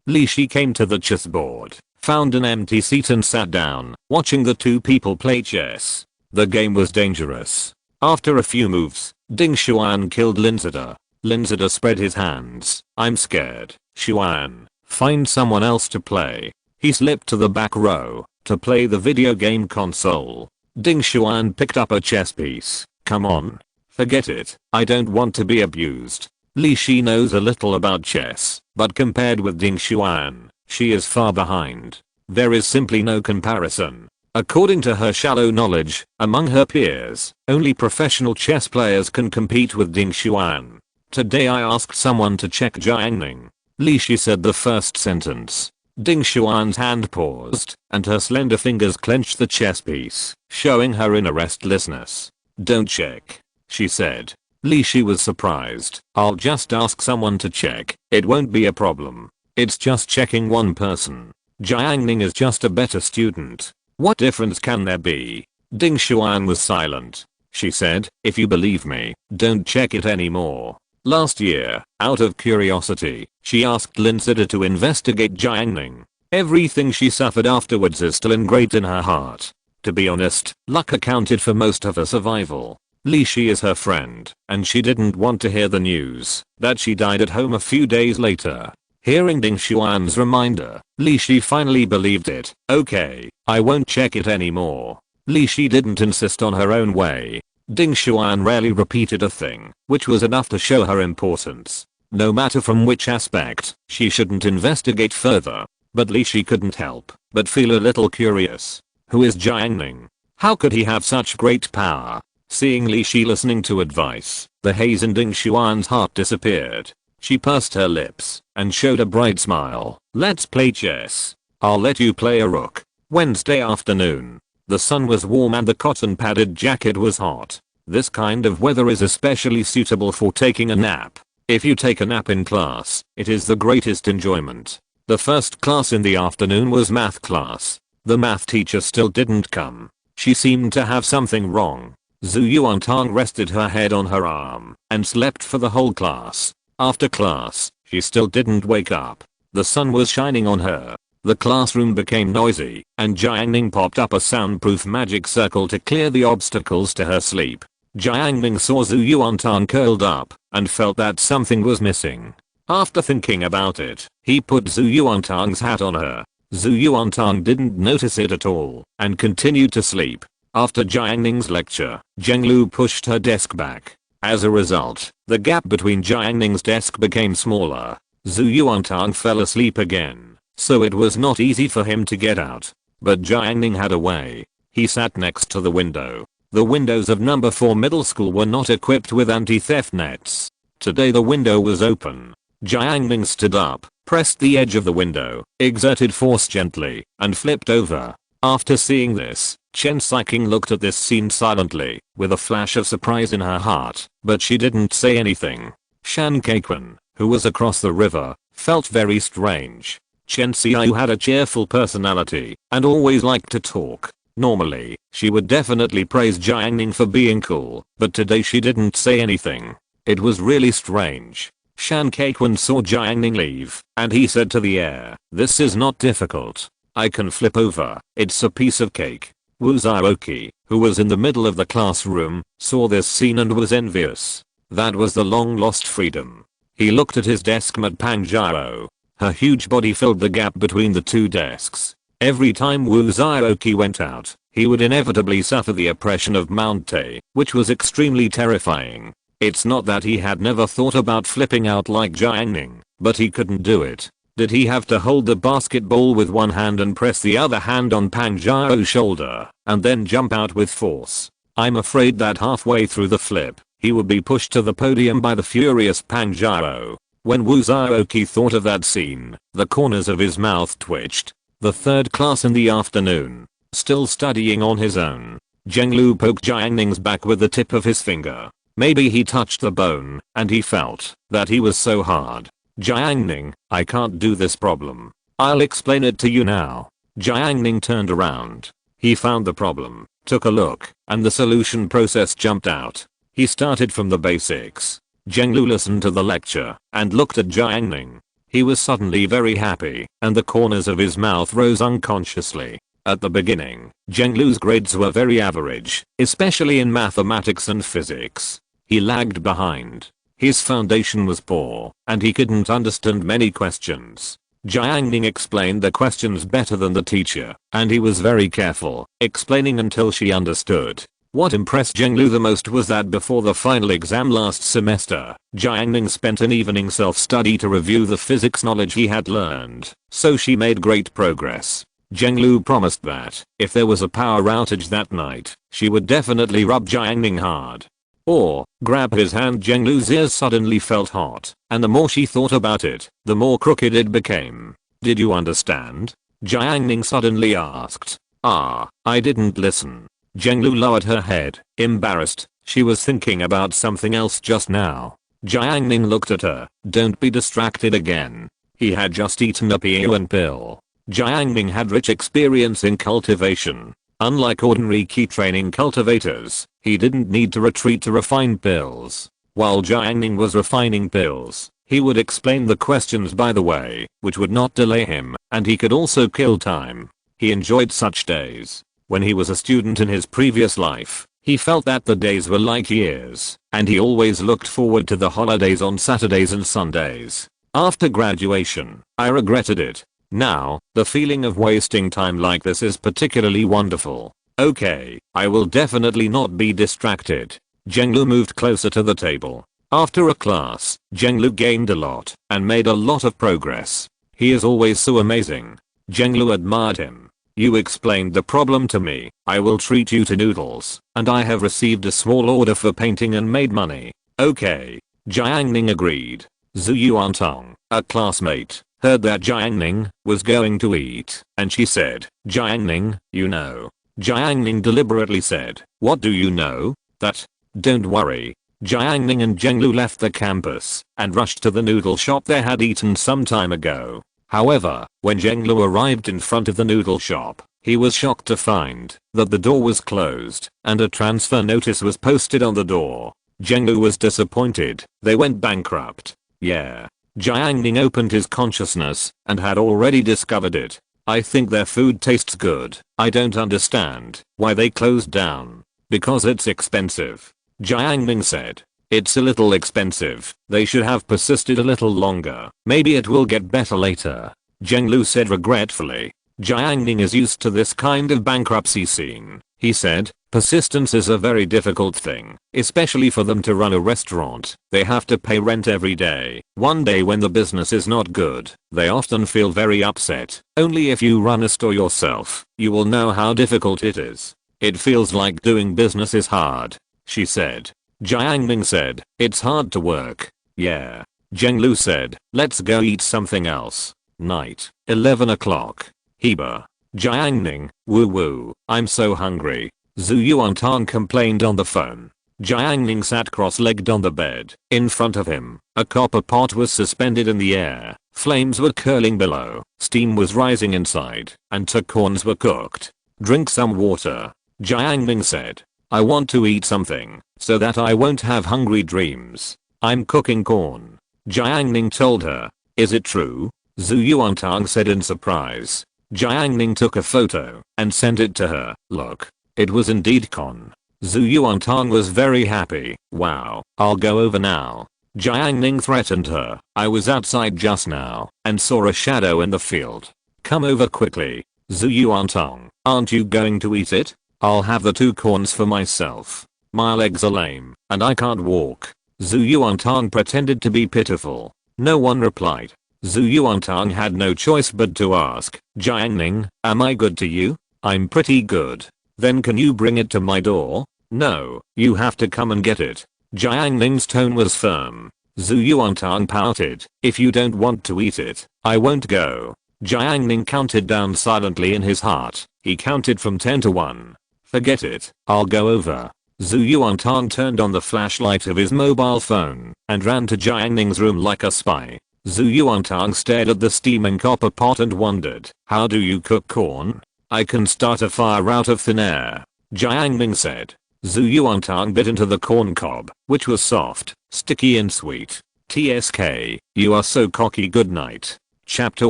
Speaker 1: Li Shi came to the chessboard, found an empty seat and sat down, watching the two people play chess. The game was dangerous. After a few moves, Ding Xuan killed Lin Zida. Lin Zida spread his hands. I'm scared. Xuan, find someone else to play. He slipped to the back row to play the video game console. Ding Xuan picked up a chess piece. Come on. Forget it. I don't want to be abused. Li Shi knows a little about chess, but compared with Ding Xuan, she is far behind. There is simply no comparison. According to her shallow knowledge, among her peers, only professional chess players can compete with Ding Xuan. Today I asked someone to check Jiang Ning. Li Shi said the first sentence. Ding Xuan's hand paused, and her slender fingers clenched the chess piece, showing her inner restlessness. "Don't check," she said. Li Shi was surprised. "I'll just ask someone to check. It won't be a problem. It's just checking one person. Jiang Ning is just a better student. What difference can there be?" Ding Xuan was silent. She said, "If you believe me, don't check it anymore." Last year, out of curiosity, she asked Lin Sida to investigate Jiang Ning. Everything she suffered afterwards is still engraved in her heart. To be honest, luck accounted for most of her survival. Li Shi is her friend, and she didn't want to hear the news that she died at home a few days later. Hearing Ding Xuan's reminder, Li Shi finally believed it. "Okay, I won't check it anymore." Li Shi didn't insist on her own way. Ding Xuan rarely repeated a thing, which was enough to show her importance. No matter from which aspect, she shouldn't investigate further. But Li Shi couldn't help but feel a little curious. Who is Jiang Ning? How could he have such great power? Seeing Li Shi listening to advice, the haze in Ding Xuan's heart disappeared. She pursed her lips and showed a bright smile. "Let's play chess. I'll let you play a rook." Wednesday afternoon. The sun was warm and the cotton padded jacket was hot. This kind of weather is especially suitable for taking a nap. If you take a nap in class, it is the greatest enjoyment. The first class in the afternoon was math class. The math teacher still didn't come. She seemed to have something wrong. Zhu Yuantang rested her head on her arm and slept for the whole class. After class, she still didn't wake up. The sun was shining on her. The classroom became noisy, and Jiang Ning popped up a soundproof magic circle to clear the obstacles to her sleep. Jiang Ning saw Zhu Yuantang curled up and felt that something was missing. After thinking about it, he put Zhu Yuantang's hat on her. Zhu Yuantang didn't notice it at all and continued to sleep. After Jiang Ning's lecture, Zheng Lu pushed her desk back. As a result, the gap between Jiang Ning's desk became smaller. Zhu Yuantang fell asleep again, so it was not easy for him to get out. But Jiang Ning had a way. He sat next to the window. The windows of number 4 middle school were not equipped with anti-theft nets. Today the window was open. Jiang Ning stood up, pressed the edge of the window, exerted force gently, and flipped over. After seeing this, Chen Siking looked at this scene silently, with a flash of surprise in her heart, but she didn't say anything. Shan Keiquan, who was across the river, felt very strange. Chen Xiao had a cheerful personality and always liked to talk. Normally, she would definitely praise Jiang Ning for being cool, but today she didn't say anything. It was really strange. Shan Keiquan saw Jiang Ning leave, and he said to the air, "This is not difficult. I can flip over. It's a piece of cake." Wu Zhaoqi, who was in the middle of the classroom, saw this scene and was envious. That was the long-lost freedom. He looked at his deskmate Pang Zhao. Her huge body filled the gap between the two desks. Every time Wu Zhaoqi went out, he would inevitably suffer the oppression of Mount Te, which was extremely terrifying. It's not that he had never thought about flipping out like Jiang Ning, but he couldn't do it. Did he have to hold the basketball with one hand and press the other hand on Pang Zhao's shoulder, and then jump out with force? I'm afraid that halfway through the flip, he would be pushed to the podium by the furious Pang Zhao. When Wu Zhaoqi thought of that scene, the corners of his mouth twitched. The third class in the afternoon. Still studying on his own. Zheng Lu poked Jiang Ning's back with the tip of his finger. Maybe he touched the bone, and he felt that he was so hard. "Jiang Ning, I can't do this problem. I'll explain it to you now." Jiang Ning turned around. He found the problem, took a look, and the solution process jumped out. He started from the basics. Zheng Lu listened to the lecture and looked at Jiang Ning. He was suddenly very happy, and the corners of his mouth rose unconsciously. At the beginning, Zheng Lu's grades were very average, especially in mathematics and physics. He lagged behind. His foundation was poor, and he couldn't understand many questions. Jiang Ning explained the questions better than the teacher, and he was very careful, explaining until she understood. What impressed Zheng Lu the most was that before the final exam last semester, Jiang Ning spent an evening self-study to review the physics knowledge he had learned, so she made great progress. Zheng Lu promised that, if there was a power outage that night, she would definitely rub Jiang Ning hard. Or, grab his hand. Zheng Lu's ears suddenly felt hot, and the more she thought about it, the more crooked it became. Did you understand? Jiang Ning suddenly asked. I didn't listen. Zhenglu lowered her head, embarrassed. She was thinking about something else just now. Jiang Ning looked at her. Don't be distracted again. He had just eaten a P1 pill. Jiang Ning had rich experience in cultivation. Unlike ordinary key training cultivators, he didn't need to retreat to refine pills. While Jiang Ning was refining pills, he would explain the questions by the way, which would not delay him, and he could also kill time. He enjoyed such days. When he was a student in his previous life, he felt that the days were like years, and he always looked forward to the holidays on Saturdays and Sundays. After graduation, I regretted it. Now, the feeling of wasting time like this is particularly wonderful. Okay, I will definitely not be distracted. Zhenglu moved closer to the table. After a class, Zhenglu gained a lot and made a lot of progress. He is always so amazing. Zhenglu admired him. You explained the problem to me. I will treat you to noodles, and I have received a small order for painting and made money. Okay. Jiang Ning agreed. Zhu Yuantong, a classmate, heard that Jiang Ning was going to eat, and she said, Jiang Ning, you know. Jiang Ning deliberately said, what do you know? That. Don't worry. Jiang Ning and Zhenglu left the campus and rushed to the noodle shop they had eaten some time ago. However, when Zhenglu arrived in front of the noodle shop, he was shocked to find that the door was closed and a transfer notice was posted on the door. Zhenglu was disappointed. They went bankrupt. Yeah. Jiang Ning opened his consciousness and had already discovered it. I think their food tastes good. I don't understand why they closed down. Because it's expensive. Jiang Ning said. It's a little expensive. They should have persisted a little longer. Maybe it will get better later. Zhenglu said regretfully. Jiang Ning is used to this kind of bankruptcy scene. He said, persistence is a very difficult thing, especially for them to run a restaurant. They have to pay rent every day. One day when the business is not good, they often feel very upset. Only if you run a store yourself, you will know how difficult it is. It feels like doing business is hard, she said. Jiang Ning said, it's hard to work. Yeah. Zhenglu said, let's go eat something else. Night, 11 o'clock. Heba. Jiang Ning, woo woo, I'm so hungry. Zhu Yuantong complained on the phone. Jiang Ning sat cross-legged on the bed. In front of him, a copper pot was suspended in the air. Flames were curling below. Steam was rising inside, and 2 corns were cooked. Drink some water. Jiang Ning said. I want to eat something, so that I won't have hungry dreams. I'm cooking corn. Jiang Ning told her. Is it true? Zhu Yuantong said in surprise. Jiang Ning took a photo and sent it to her. Look. It was indeed corn. Zhu Yuantong was very happy. Wow, I'll go over now. Jiang Ning threatened her. I was outside just now and saw a shadow in the field. Come over quickly. Zhu Yuantong, aren't you going to eat it? I'll have the 2 corns for myself. My legs are lame, and I can't walk. Zhu Yuantong pretended to be pitiful. No one replied. Zhu Yuantong had no choice but to ask, Jiang Ning, am I good to you? I'm pretty good. Then can you bring it to my door? No, you have to come and get it. Jiang Ning's tone was firm. Zhu Yuantong pouted, if you don't want to eat it, I won't go. Jiang Ning counted down silently in his heart. He counted from 10 to 1. Forget it, I'll go over. Zhu Yuantong turned on the flashlight of his mobile phone and ran to Jiang Ning's room like a spy. Zhu Yuantong stared at the steaming copper pot and wondered, how do you cook corn? I can start a fire out of thin air. Jiang Ning said. Zhu Yuantong bit into the corn cob, which was soft, sticky and sweet. TSK, you are so cocky. Good night. Chapter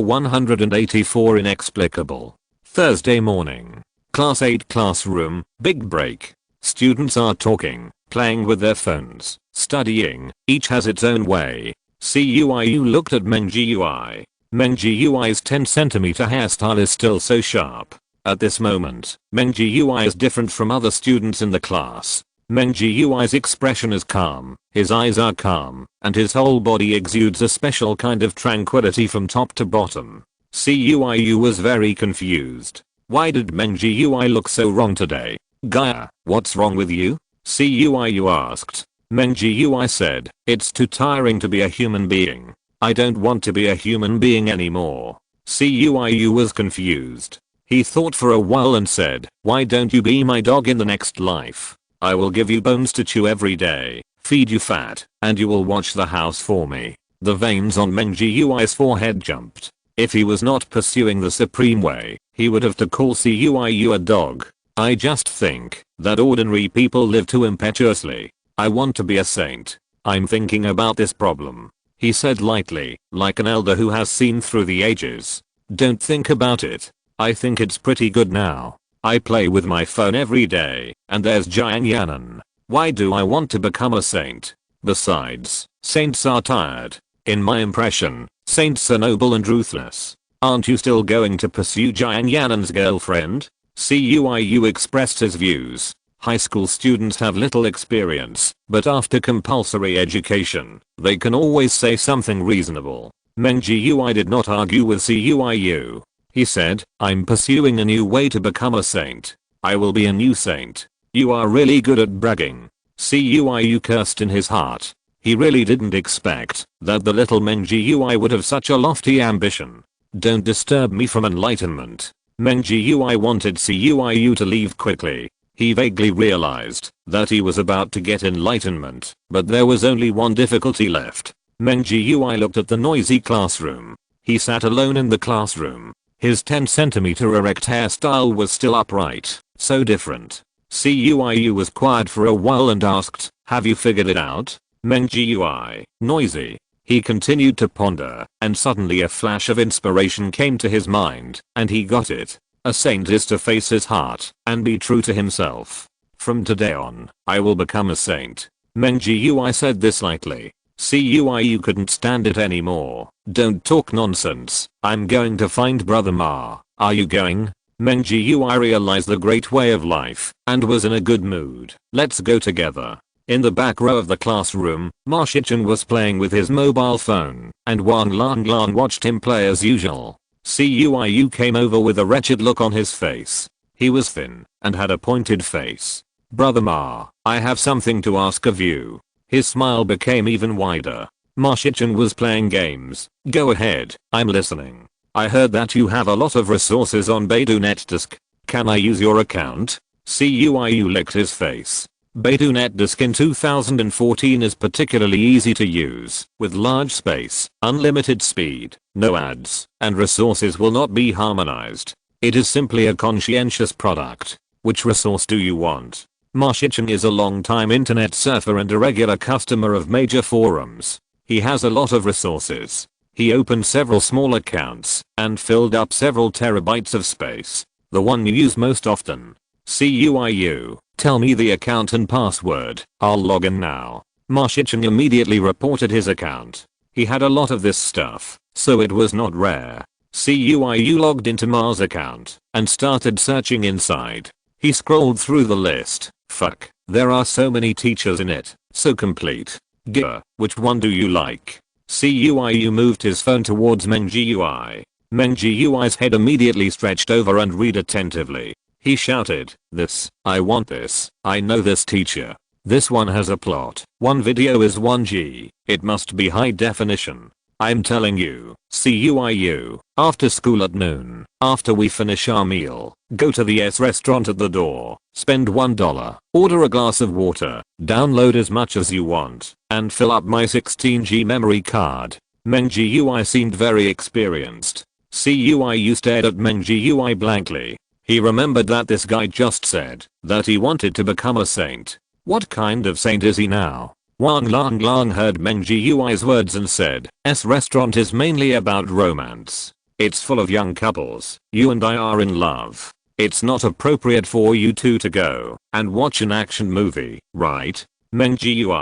Speaker 1: 184 Inexplicable. Thursday morning. Class 8 classroom, big break. Students are talking, playing with their phones, studying, each has its own way. CUIU looked at Meng Jiui. Meng Jiui's 10cm hairstyle is still so sharp. At this moment, Meng Jiui is different from other students in the class. Meng Jiui's expression is calm, his eyes are calm, and his whole body exudes a special kind of tranquility from top to bottom. CUIU was very confused. Why did Meng Jiui look so wrong today? Gaia, what's wrong with you? CUIU asked. Meng Jiui said, it's too tiring to be a human being. I don't want to be a human being anymore. CUIU was confused. He thought for a while and said, "Why don't you be my dog in the next life? I will give you bones to chew every day, feed you fat, and you will watch the house for me." The veins on Meng Jiu's forehead jumped. If he was not pursuing the supreme way, he would have to call CUIU a dog. I just think that ordinary people live too impetuously. I want to be a saint. I'm thinking about this problem, he said lightly, like an elder who has seen through the ages. Don't think about it. I think it's pretty good now. I play with my phone every day, and there's Jiang Ning. Why do I want to become a saint? Besides, saints are tired. In my impression, saints are noble and ruthless. Aren't you still going to pursue Jiang Ning's girlfriend? CUIU expressed his views. High school students have little experience, but after compulsory education, they can always say something reasonable. Meng Jiu did not argue with CUIU. He said, "I'm pursuing a new way to become a saint. I will be a new saint. You are really good at bragging." CUIU cursed in his heart. He really didn't expect that the little Meng Jiu would have such a lofty ambition. Don't disturb me from enlightenment. Meng Jiu wanted CUIU to leave quickly. He vaguely realized that he was about to get enlightenment, but there was only one difficulty left. Meng Jiu looked at the noisy classroom. He sat alone in the classroom. His 10cm erect hairstyle was still upright, so different. CUIU was quiet for a while and asked, "Have you figured it out?" Meng Jiu, noisy. He continued to ponder, and suddenly a flash of inspiration came to his mind, and he got it. A saint is to face his heart and be true to himself. From today on, I will become a saint. Meng Jiu said this lightly. CUIU couldn't stand it anymore. "Don't talk nonsense. I'm going to find Brother Ma. Are you going?" Meng Jiu realized the great way of life and was in a good mood. "Let's go together." In the back row of the classroom, Ma Shichen was playing with his mobile phone, and Wang Lang watched him play as usual. CUIU came over with a wretched look on his face. He was thin and had a pointed face. "Brother Ma, I have something to ask of you." His smile became even wider. Ma Shichen was playing games. "Go ahead, I'm listening. I heard that you have a lot of resources on Baidu NetDisk. Can I use your account?" CUIU licked his face. Baidu NetDisk in 2014 is particularly easy to use, with large space, unlimited speed, no ads, and resources will not be harmonized. It is simply a conscientious product. Which resource do you want? Ma Shichen is a long-time internet surfer and a regular customer of major forums. He has a lot of resources. He opened several small accounts and filled up several terabytes of space. The one you use most often. CUIU, tell me the account and password. I'll log in now. Ma Shichen immediately reported his account. He had a lot of this stuff, so it was not rare. CUIU logged into Ma's account and started searching inside. He scrolled through the list. Fuck, there are so many teachers in it, so complete. Gah, which one do you like? CUIU moved his phone towards Meng Jiu. Meng Jiu's head immediately stretched over and read attentively. He shouted, "This, I want this, I know this teacher. This one has a plot. One video is 1G, it must be high definition. I'm telling you, CUIU, after school at noon, after we finish our meal, go to the S restaurant at the door, spend $1, order a glass of water, download as much as you want, and fill up my 16G memory card." Meng Jiu seemed very experienced. CUIU stared at Meng Jiu blankly. He remembered that this guy just said that he wanted to become a saint. What kind of saint is he now? Wang Lang heard Meng Jiu's words and said, "S restaurant is mainly about romance. It's full of young couples. You and I are in love. It's not appropriate for you two to go and watch an action movie, right?" Meng Jiu,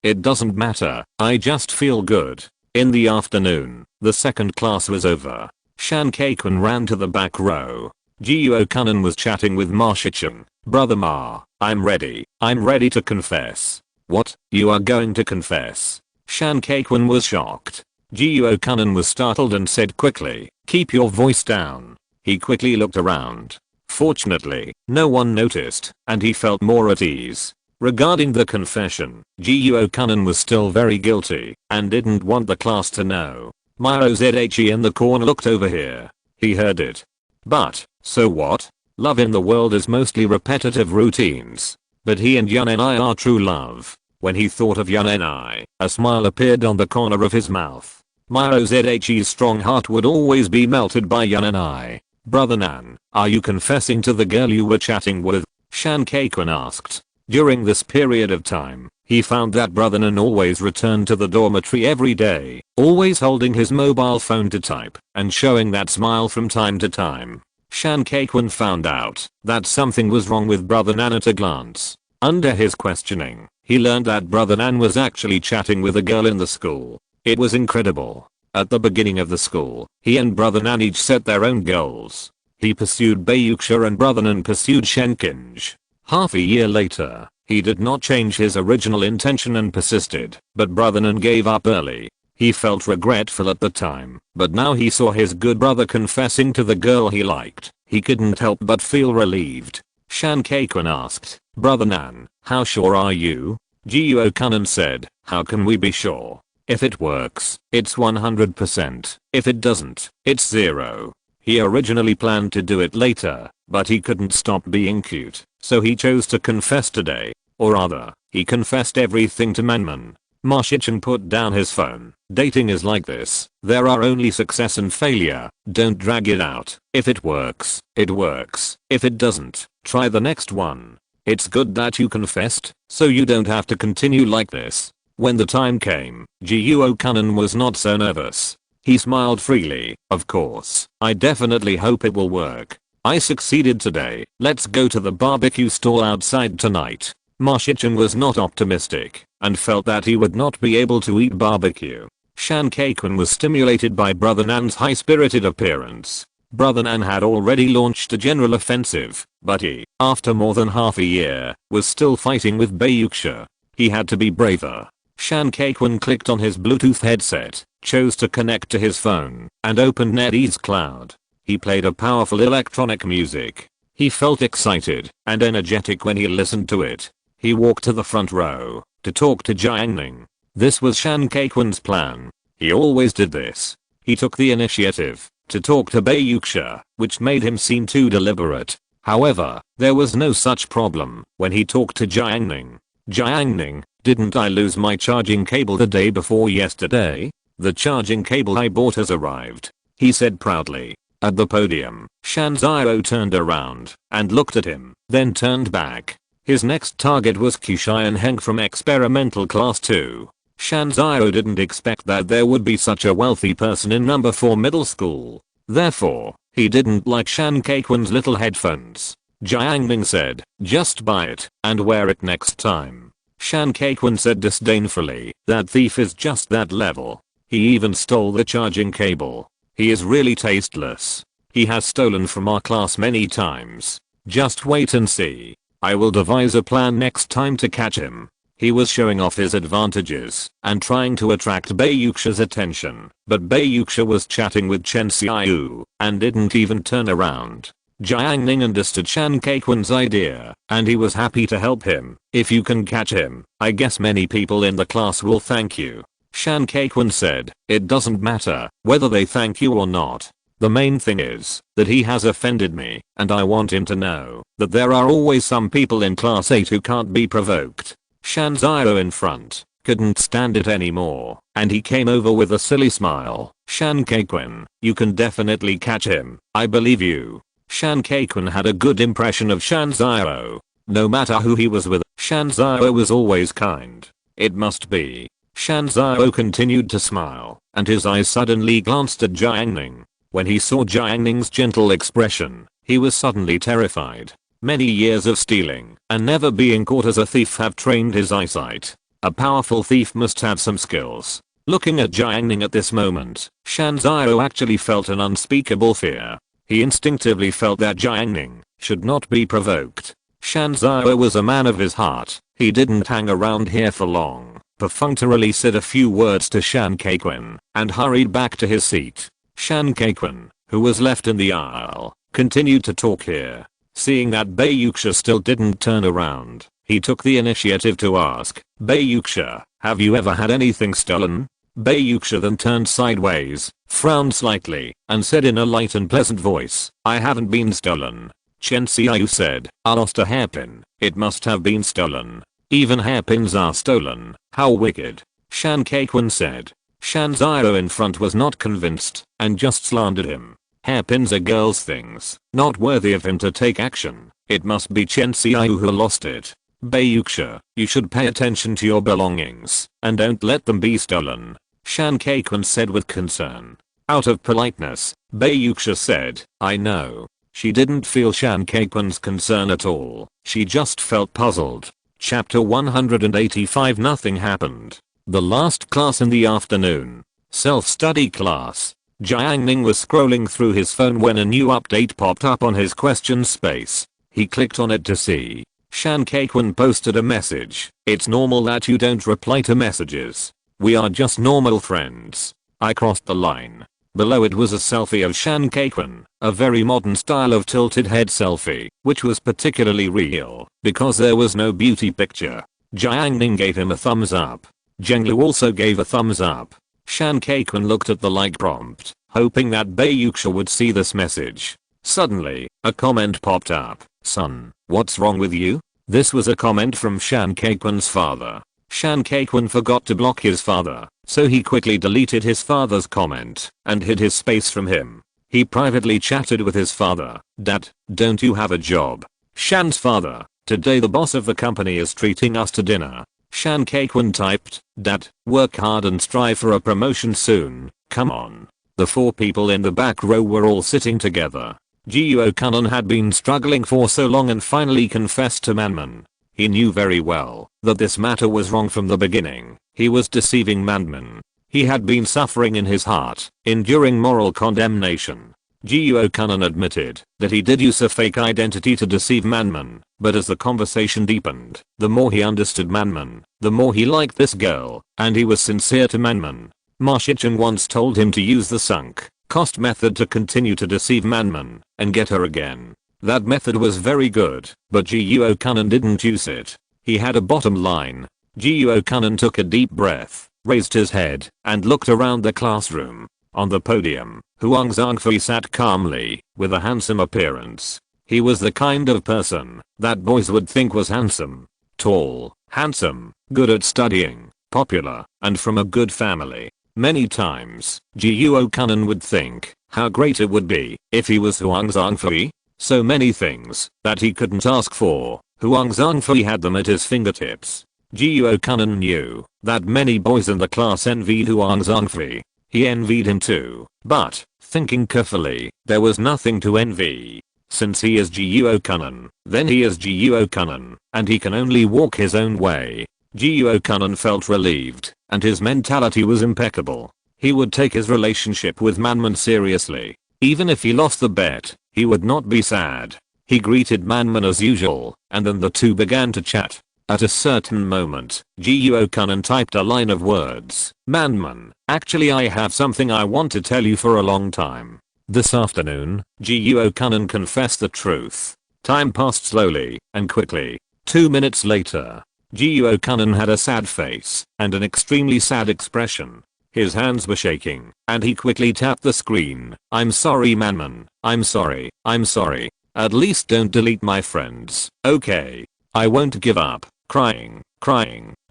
Speaker 1: it doesn't matter, I just feel good. In the afternoon, the second class was over. Shan Kaikun ran to the back row. Jiu Kanan was chatting with Ma Shichen. "Brother Ma, I'm ready to confess." "What, you are going to confess?" Shan Kaikun was shocked. Jiu Kanan was startled and said quickly, "Keep your voice down." He quickly looked around. Fortunately, no one noticed, and he felt more at ease. Regarding the confession, Jiu Kanan was still very guilty and didn't want the class to know. Myozhe in the corner looked over here. He heard it. But, so what? Love in the world is mostly repetitive routines. But he and Yunenai are true love. When he thought of Yunenai, a smile appeared on the corner of his mouth. Myozhe's strong heart would always be melted by Yunenai. Brother Nan, are you confessing to the girl you were chatting with? Shankaikun asked. During this period of time, he found that Brother Nan always returned to the dormitory every day, always holding his mobile phone to type, and showing that smile from time to time. Shankaikun found out that something was wrong with Brother Nan at a glance. Under his questioning, he learned that Brother Nan was actually chatting with a girl in the school. It was incredible. At the beginning of the school, he and Brother Nan each set their own goals. He pursued Bayuksha and Brother Nan pursued Shenkinj. Half a year later, he did not change his original intention and persisted, but Brother Nan gave up early. He felt regretful at the time, but now he saw his good brother confessing to the girl he liked. He couldn't help but feel relieved. Shankaikun asked, Brother Nan, how sure are you? Jiuo Kanan said, how can we be sure? If it works, it's 100%. If it doesn't, it's 0. He originally planned to do it later, but he couldn't stop being cute, so he chose to confess today. Or rather, he confessed everything to Manman. Ma Shichen put down his phone. Dating is like this. There are only success and failure. Don't drag it out. If it works, it works. If it doesn't, try the next one. It's good that you confessed, so you don't have to continue like this. When the time came, Jiuo Kanan was not so nervous. He smiled freely. Of course, I definitely hope it will work. I succeeded today. Let's go to the barbecue stall outside tonight. Ma Shichen was not optimistic, and felt that he would not be able to eat barbecue. Shankaikun was stimulated by Brother Nan's high-spirited appearance. Brother Nan had already launched a general offensive, but he, after more than half a year, was still fighting with Bayuksha. He had to be braver. Shankaikun clicked on his Bluetooth headset, chose to connect to his phone, and opened NetEase Cloud. He played a powerful electronic music. He felt excited and energetic when he listened to it. He walked to the front row to talk to Jiang Ning. This was Shankaikun's plan. He always did this. He took the initiative to talk to Bayuksha, which made him seem too deliberate. However, there was no such problem when he talked to Jiang Ning. Jiang Ning, didn't I lose my charging cable the day before yesterday? The charging cable I bought has arrived, he said proudly. At the podium, Shanzio turned around and looked at him, then turned back. His next target was Kushian Heng from experimental class 2. Shanzio didn't expect that there would be such a wealthy person in number 4 middle school. Therefore, he didn't like Shankaikun's little headphones. Jiang Ning said, just buy it and wear it next time. Shankaikun said disdainfully, that thief is just that level. He even stole the charging cable. He is really tasteless. He has stolen from our class many times. Just wait and see. I will devise a plan next time to catch him. He was showing off his advantages and trying to attract Bayuksha's attention, but Bayuksha was chatting with Chen Xiaoyu and didn't even turn around. Jiang Ning understood Shankaikun's idea, and he was happy to help him. If you can catch him, I guess many people in the class will thank you. Shankaikun said, it doesn't matter whether they thank you or not. The main thing is that he has offended me, and I want him to know that there are always some people in class 8 who can't be provoked. Shanzio in front couldn't stand it anymore, and he came over with a silly smile. Shankaikun, you can definitely catch him. I believe you. Shankaikun had a good impression of Shanzio. No matter who he was with, Shanzio was always kind. It must be. Shanzio continued to smile, and his eyes suddenly glanced at Jiang Ning. When he saw Jiang Ning's gentle expression, he was suddenly terrified. Many years of stealing and never being caught as a thief have trained his eyesight. A powerful thief must have some skills. Looking at Jiang Ning at this moment, Shanzio actually felt an unspeakable fear. He instinctively felt that Jiang Ning should not be provoked. Shanzio was a man of his heart. He didn't hang around here for long, perfunctorily said a few words to Shankaikun, and hurried back to his seat. Shankaikun, who was left in the aisle, continued to talk here. Seeing that Bayuksha still didn't turn around, he took the initiative to ask, Bayuksha, have you ever had anything stolen? Yuxia then turned sideways, frowned slightly, and said in a light and pleasant voice, "I haven't been stolen." Chen Xiaoyu said, "I lost a hairpin. It must have been stolen. Even hairpins are stolen. How wicked." Shan Keiquan said. Shan Xiao in front was not convinced, and just slandered him. Hairpins are girls' things, not worthy of him to take action. It must be Chen Xiaoyu who lost it. Yuxia, you should pay attention to your belongings, and don't let them be stolen, Shan Keiquan said with concern. Out of politeness, Yuxia said, "I know." She didn't feel Shan Keiquan's concern at all, she just felt puzzled. Chapter 185. Nothing happened. The last class in the afternoon. Self-study class. Jiang Ning was scrolling through his phone when a new update popped up on his question space. He clicked on it to see. Shan Keiquan posted a message. "It's normal that you don't reply to messages. We are just normal friends." I crossed the line. Below it was a selfie of Shan Keiquan, a very modern style of tilted head selfie, which was particularly real, because there was no beauty picture. Jiang Ning gave him a thumbs up. Zhenglu also gave a thumbs up. Shan Keiquan looked at the like prompt, hoping that Yuxia would see this message. Suddenly, a comment popped up. "Son, what's wrong with you?" This was a comment from Shan Keiquan's father. Shan Keiquan forgot to block his father, so he quickly deleted his father's comment and hid his space from him. He privately chatted with his father. "Dad, don't you have a job?" Shan's father, "Today the boss of the company is treating us to dinner." Shan Keiquan typed, "Dad, work hard and strive for a promotion soon, come on." The four people in the back row were all sitting together. Jiuo Kanan had been struggling for so long and finally confessed to Manman. He knew very well that this matter was wrong from the beginning. He was deceiving Manman. He had been suffering in his heart, enduring moral condemnation. Jiuo Kanan admitted that he did use a fake identity to deceive Manman, but as the conversation deepened, the more he understood Manman, the more he liked this girl, and he was sincere to Manman. Ma Shichen once told him to use the sunk cost method to continue to deceive Manman and get her again. That method was very good, but Jiuo Kanan didn't use it. He had a bottom line. Jiuo Kanan took a deep breath, raised his head, and looked around the classroom. On the podium, Huang Zhangfei sat calmly, with a handsome appearance. He was the kind of person that boys would think was handsome. Tall, handsome, good at studying, popular, and from a good family. Many times, Jiuo Kanan would think how great it would be if he was Huang Zhangfei. So many things that he couldn't ask for, Huang Zhangfei had them at his fingertips. Jiuo Kanan knew that many boys in the class envied Huang Zhangfei. He envied him too, but, thinking carefully, there was nothing to envy. Since he is Jiuo Kanan, then he is Jiuo Kanan, and he can only walk his own way. Jiuo Kanan felt relieved, and his mentality was impeccable. He would take his relationship with Manman seriously. Even if he lost the bet, he would not be sad. He greeted Manman as usual, and then the two began to chat. At a certain moment, Jiuo Kanan typed a line of words. "Manman, actually I have something I want to tell you for a long time." This afternoon, Jiuo Kanan confessed the truth. Time passed slowly and quickly. 2 minutes later, Jiuo Kanan had a sad face and an extremely sad expression. His hands were shaking, and he quickly tapped the screen. "I'm sorry Manman, I'm sorry, I'm sorry. At least don't delete my friends, okay? I won't give up." Crying,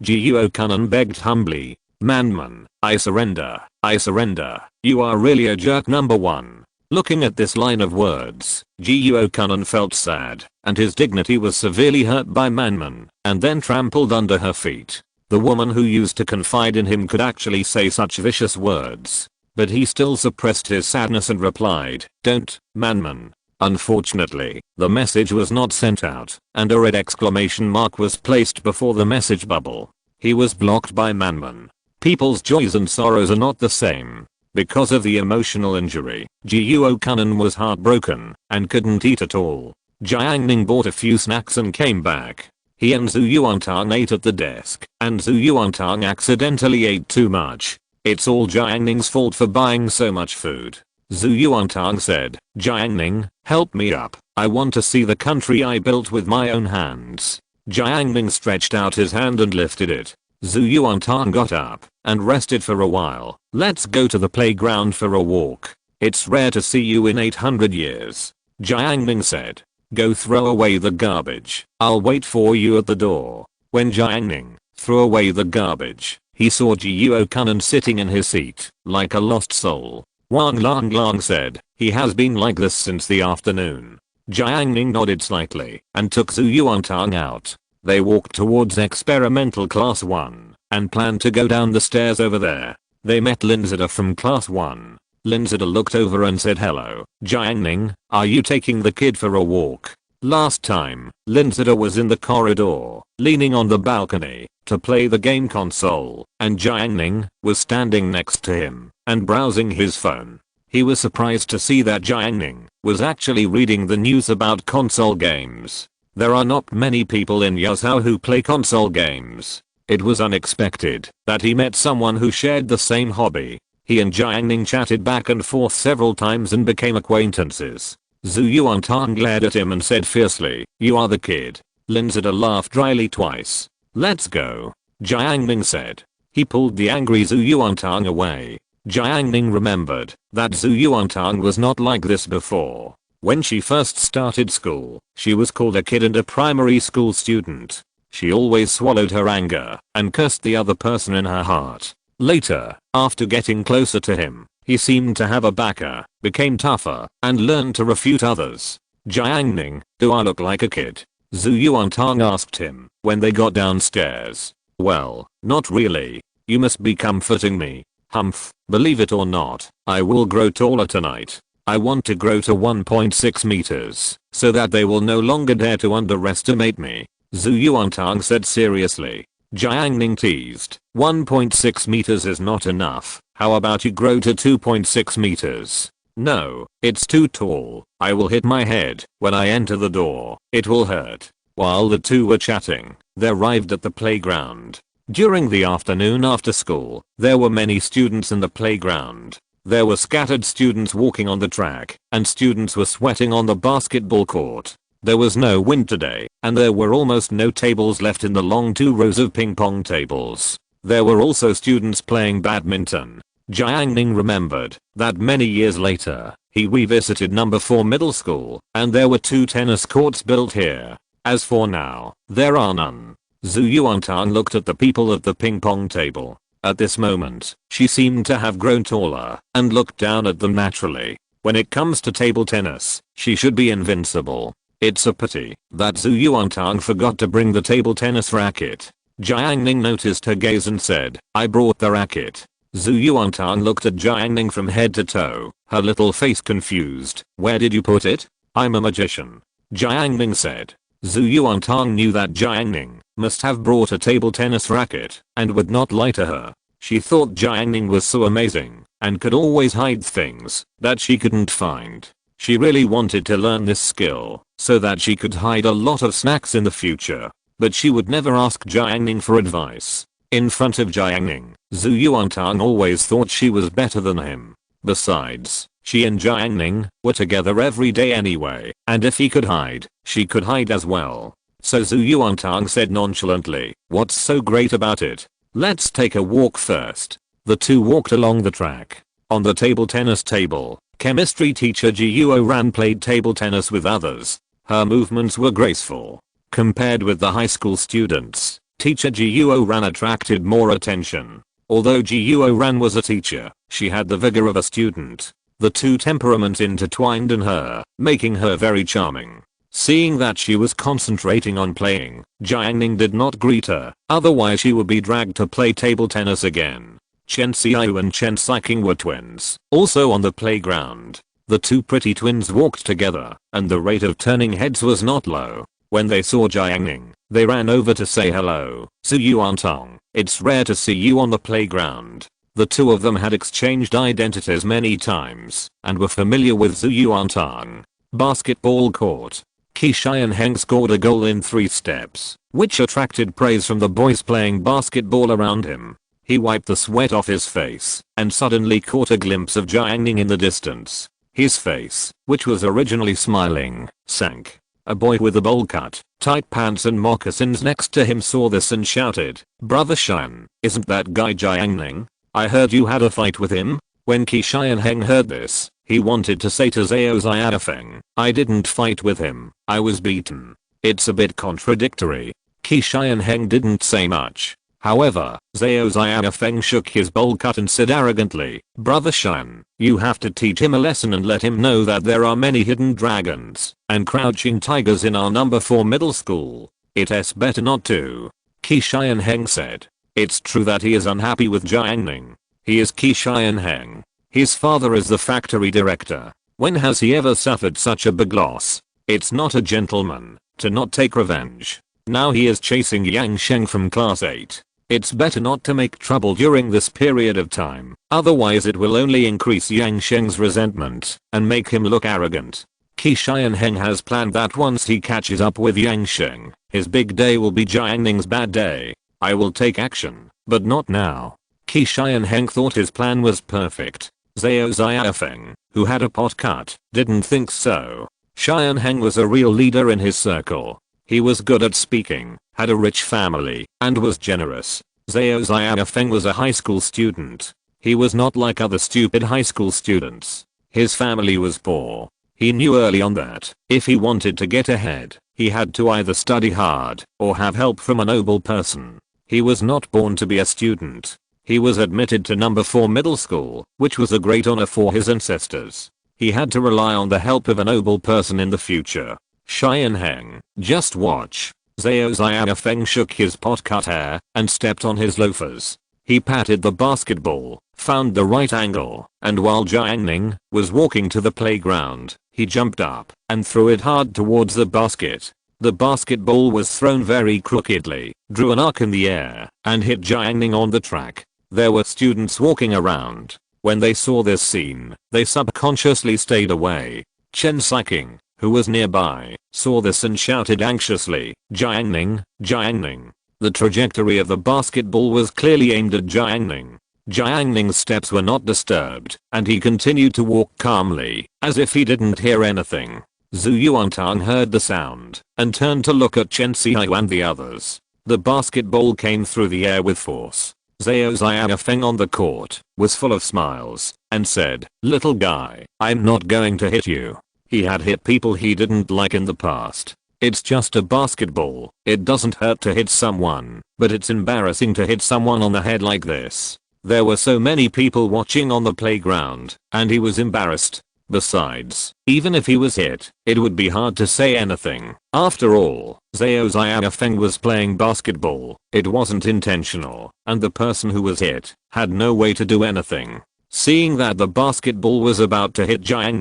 Speaker 1: Jiuo Kanan begged humbly. "Manman, I surrender, I surrender. You are really a jerk number one." Looking at this line of words, Jiuo Kanan felt sad, and his dignity was severely hurt by Manman, and then trampled under her feet. The woman who used to confide in him could actually say such vicious words. But he still suppressed his sadness and replied, "Don't, Manman." Unfortunately, the message was not sent out, and a red exclamation mark was placed before the message bubble. He was blocked by Manman. People's joys and sorrows are not the same. Because of the emotional injury, Jiuo Kanan was heartbroken and couldn't eat at all. Jiang Ning bought a few snacks and came back. He and Zhu Yuantang ate at the desk, and Zhu Yuantang accidentally ate too much. "It's all Jiang Ning's fault for buying so much food." Zhu Yuantang said, "Jiang Ning, help me up. I want to see the country I built with my own hands." Jiang Ning stretched out his hand and lifted it. Zhu Yuantang got up and rested for a while. Let's go to the playground for a walk. It's rare to see you in 800 years. Jiang Ning said. Go throw away the garbage. I'll wait for you at the door. When Jiang Ning threw away the garbage, he saw Jiuo Kunan sitting in his seat, like a lost soul. Wang Lang said, he has been like this since the afternoon. Jiang Ning nodded slightly and took Zhu Yuantang out. They walked towards experimental class 1 and planned to go down the stairs over there. They met Linzida from class 1. Linzida looked over and said hello. Jiang Ning, are you taking the kid for a walk? Last time, Linzida was in the corridor, leaning on the balcony to play the game console, and Jiang Ning was standing next to him and browsing his phone. He was surprised to see that Jiang Ning was actually reading the news about console games. There are not many people in Yuzhou who play console games. It was unexpected that he met someone who shared the same hobby. He and Jiang Ning chatted back and forth several times and became acquaintances. Zhu Yuantang glared at him and said fiercely, you are the kid. Linzida laughed dryly twice. Let's go, Jiang Ning said. He pulled the angry Zhu Yuantang away. Jiang Ning remembered that Zhu Yuantang was not like this before. When she first started school, she was called a kid and a primary school student. She always swallowed her anger and cursed the other person in her heart. Later, after getting closer to him, he seemed to have a backer, became tougher, and learned to refute others. Jiang Ning, do I look like a kid? Zhu Yuantang asked him when they got downstairs. Well, not really. You must be comforting me. Humph, believe it or not, I will grow taller tonight. I want to grow to 1.6 meters, so that they will no longer dare to underestimate me. Zhu Yuantang said seriously. Jiang Ning teased, 1.6 meters is not enough. How about you grow to 2.6 meters? No, it's too tall. I will hit my head when I enter the door. It will hurt. While the two were chatting, they arrived at the playground. During the afternoon after school, there were many students in the playground. There were scattered students walking on the track, and students were sweating on the basketball court. There was no wind today, and there were almost no tables left in the long 2 rows of ping pong tables. There were also students playing badminton. Jiang Ning remembered that many years later, he revisited number 4 middle school, and there were 2 tennis courts built here. As for now, there are none. Zhu Yuantang looked at the people at the ping pong table. At this moment, she seemed to have grown taller and looked down at them naturally. When it comes to table tennis, she should be invincible. It's a pity that Zhu Yuantang forgot to bring the table tennis racket. Jiang Ning noticed her gaze and said, I brought the racket. Zhu Yuantang looked at Jiang Ning from head to toe, her little face confused. Where did you put it? I'm a magician. Jiang Ning said. Zhu Yuantang knew that Jiang Ning must have brought a table tennis racket and would not lie to her. She thought Jiang Ning was so amazing and could always hide things that she couldn't find. She really wanted to learn this skill so that she could hide a lot of snacks in the future. But she would never ask Jiang Ning for advice. In front of Jiang Ning, Zhu Yuantang always thought she was better than him. Besides, she and Jiang Ning were together every day anyway, and if he could hide, she could hide as well. So Zhu Yuantang said nonchalantly, what's so great about it? Let's take a walk first. The two walked along the track. On the table tennis table, chemistry teacher Jiuo Ran played table tennis with others. Her movements were graceful. Compared with the high school students, teacher Jiuo Ran attracted more attention. Although Jiuo Ran was a teacher, she had the vigor of a student. The two temperaments intertwined in her, making her very charming. Seeing that she was concentrating on playing, Jiang Ning did not greet her, otherwise she would be dragged to play table tennis again. Chen Xiao and Chen Siqing were twins, also on the playground. The two pretty twins walked together, and the rate of turning heads was not low. When they saw Jiang Ning, they ran over to say hello. Zhu Yuantang, it's rare to see you on the playground. The two of them had exchanged identities many times, and were familiar with Zhu Yuantang. Basketball court. Qi Xianheng scored a goal in 3 steps, which attracted praise from the boys playing basketball around him. He wiped the sweat off his face, and suddenly caught a glimpse of Jiang Ning in the distance. His face, which was originally smiling, sank. A boy with a bowl cut, tight pants and moccasins next to him saw this and shouted, "Brother Xian, isn't that guy Jiang Ning? I heard you had a fight with him?" When Qi Xianheng heard this, he wanted to say to Zhao Xianfeng, "I didn't fight with him, I was beaten." It's a bit contradictory. Qi Xianheng didn't say much. However, Zhao Xianfeng shook his bowl cut and said arrogantly, "Brother Xian, you have to teach him a lesson and let him know that there are many hidden dragons and crouching tigers in our number 4 middle school. It's better not to." Qi Xianheng said. It's true that he is unhappy with Jiang Ning. He is Qi Xianheng. His father is the factory director. When has he ever suffered such a big loss? It's not a gentleman to not take revenge. Now he is chasing Yang Sheng from class 8. It's better not to make trouble during this period of time, otherwise it will only increase Yang Sheng's resentment and make him look arrogant. Qi Xianheng has planned that once he catches up with Yang Sheng, his big day will be Jiang Ning's bad day. I will take action, but not now. Qi Xianheng thought his plan was perfect. Zhao Xianfeng, who had a pot cut, didn't think so. Xianheng was a real leader in his circle. He was good at speaking, had a rich family, and was generous. Zhao Xianfeng was a high school student. He was not like other stupid high school students. His family was poor. He knew early on that, if he wanted to get ahead, he had to either study hard, or have help from a noble person. He was not born to be a student. He was admitted to number 4 middle school, which was a great honor for his ancestors. He had to rely on the help of a noble person in the future. Xianheng, just watch. Zhao Xianfeng shook his pot-cut hair and stepped on his loafers. He patted the basketball, found the right angle, and while Jiang Ning was walking to the playground, he jumped up and threw it hard towards the basket. The basketball was thrown very crookedly, drew an arc in the air, and hit Jiang Ning on the track. There were students walking around. When they saw this scene, they subconsciously stayed away. Chen Siking, who was nearby, saw this and shouted anxiously, "Jiang Ning, Jiang Ning." The trajectory of the basketball was clearly aimed at Jiang Ning. Jiang Ning's steps were not disturbed, and he continued to walk calmly, as if he didn't hear anything. Zhu Yuantang heard the sound, and turned to look at Chen Xiao and the others. The basketball came through the air with force. Zhao Xianfeng on the court was full of smiles, and said, "Little guy, I'm not going to hit you." He had hit people he didn't like in the past. It's just a basketball. It doesn't hurt to hit someone, but it's embarrassing to hit someone on the head like this. There were so many people watching on the playground, and he was embarrassed. Besides, even if he was hit, it would be hard to say anything. After all, Zhao Xianfeng was playing basketball. It wasn't intentional, and the person who was hit had no way to do anything. Seeing that the basketball was about to hit Jiang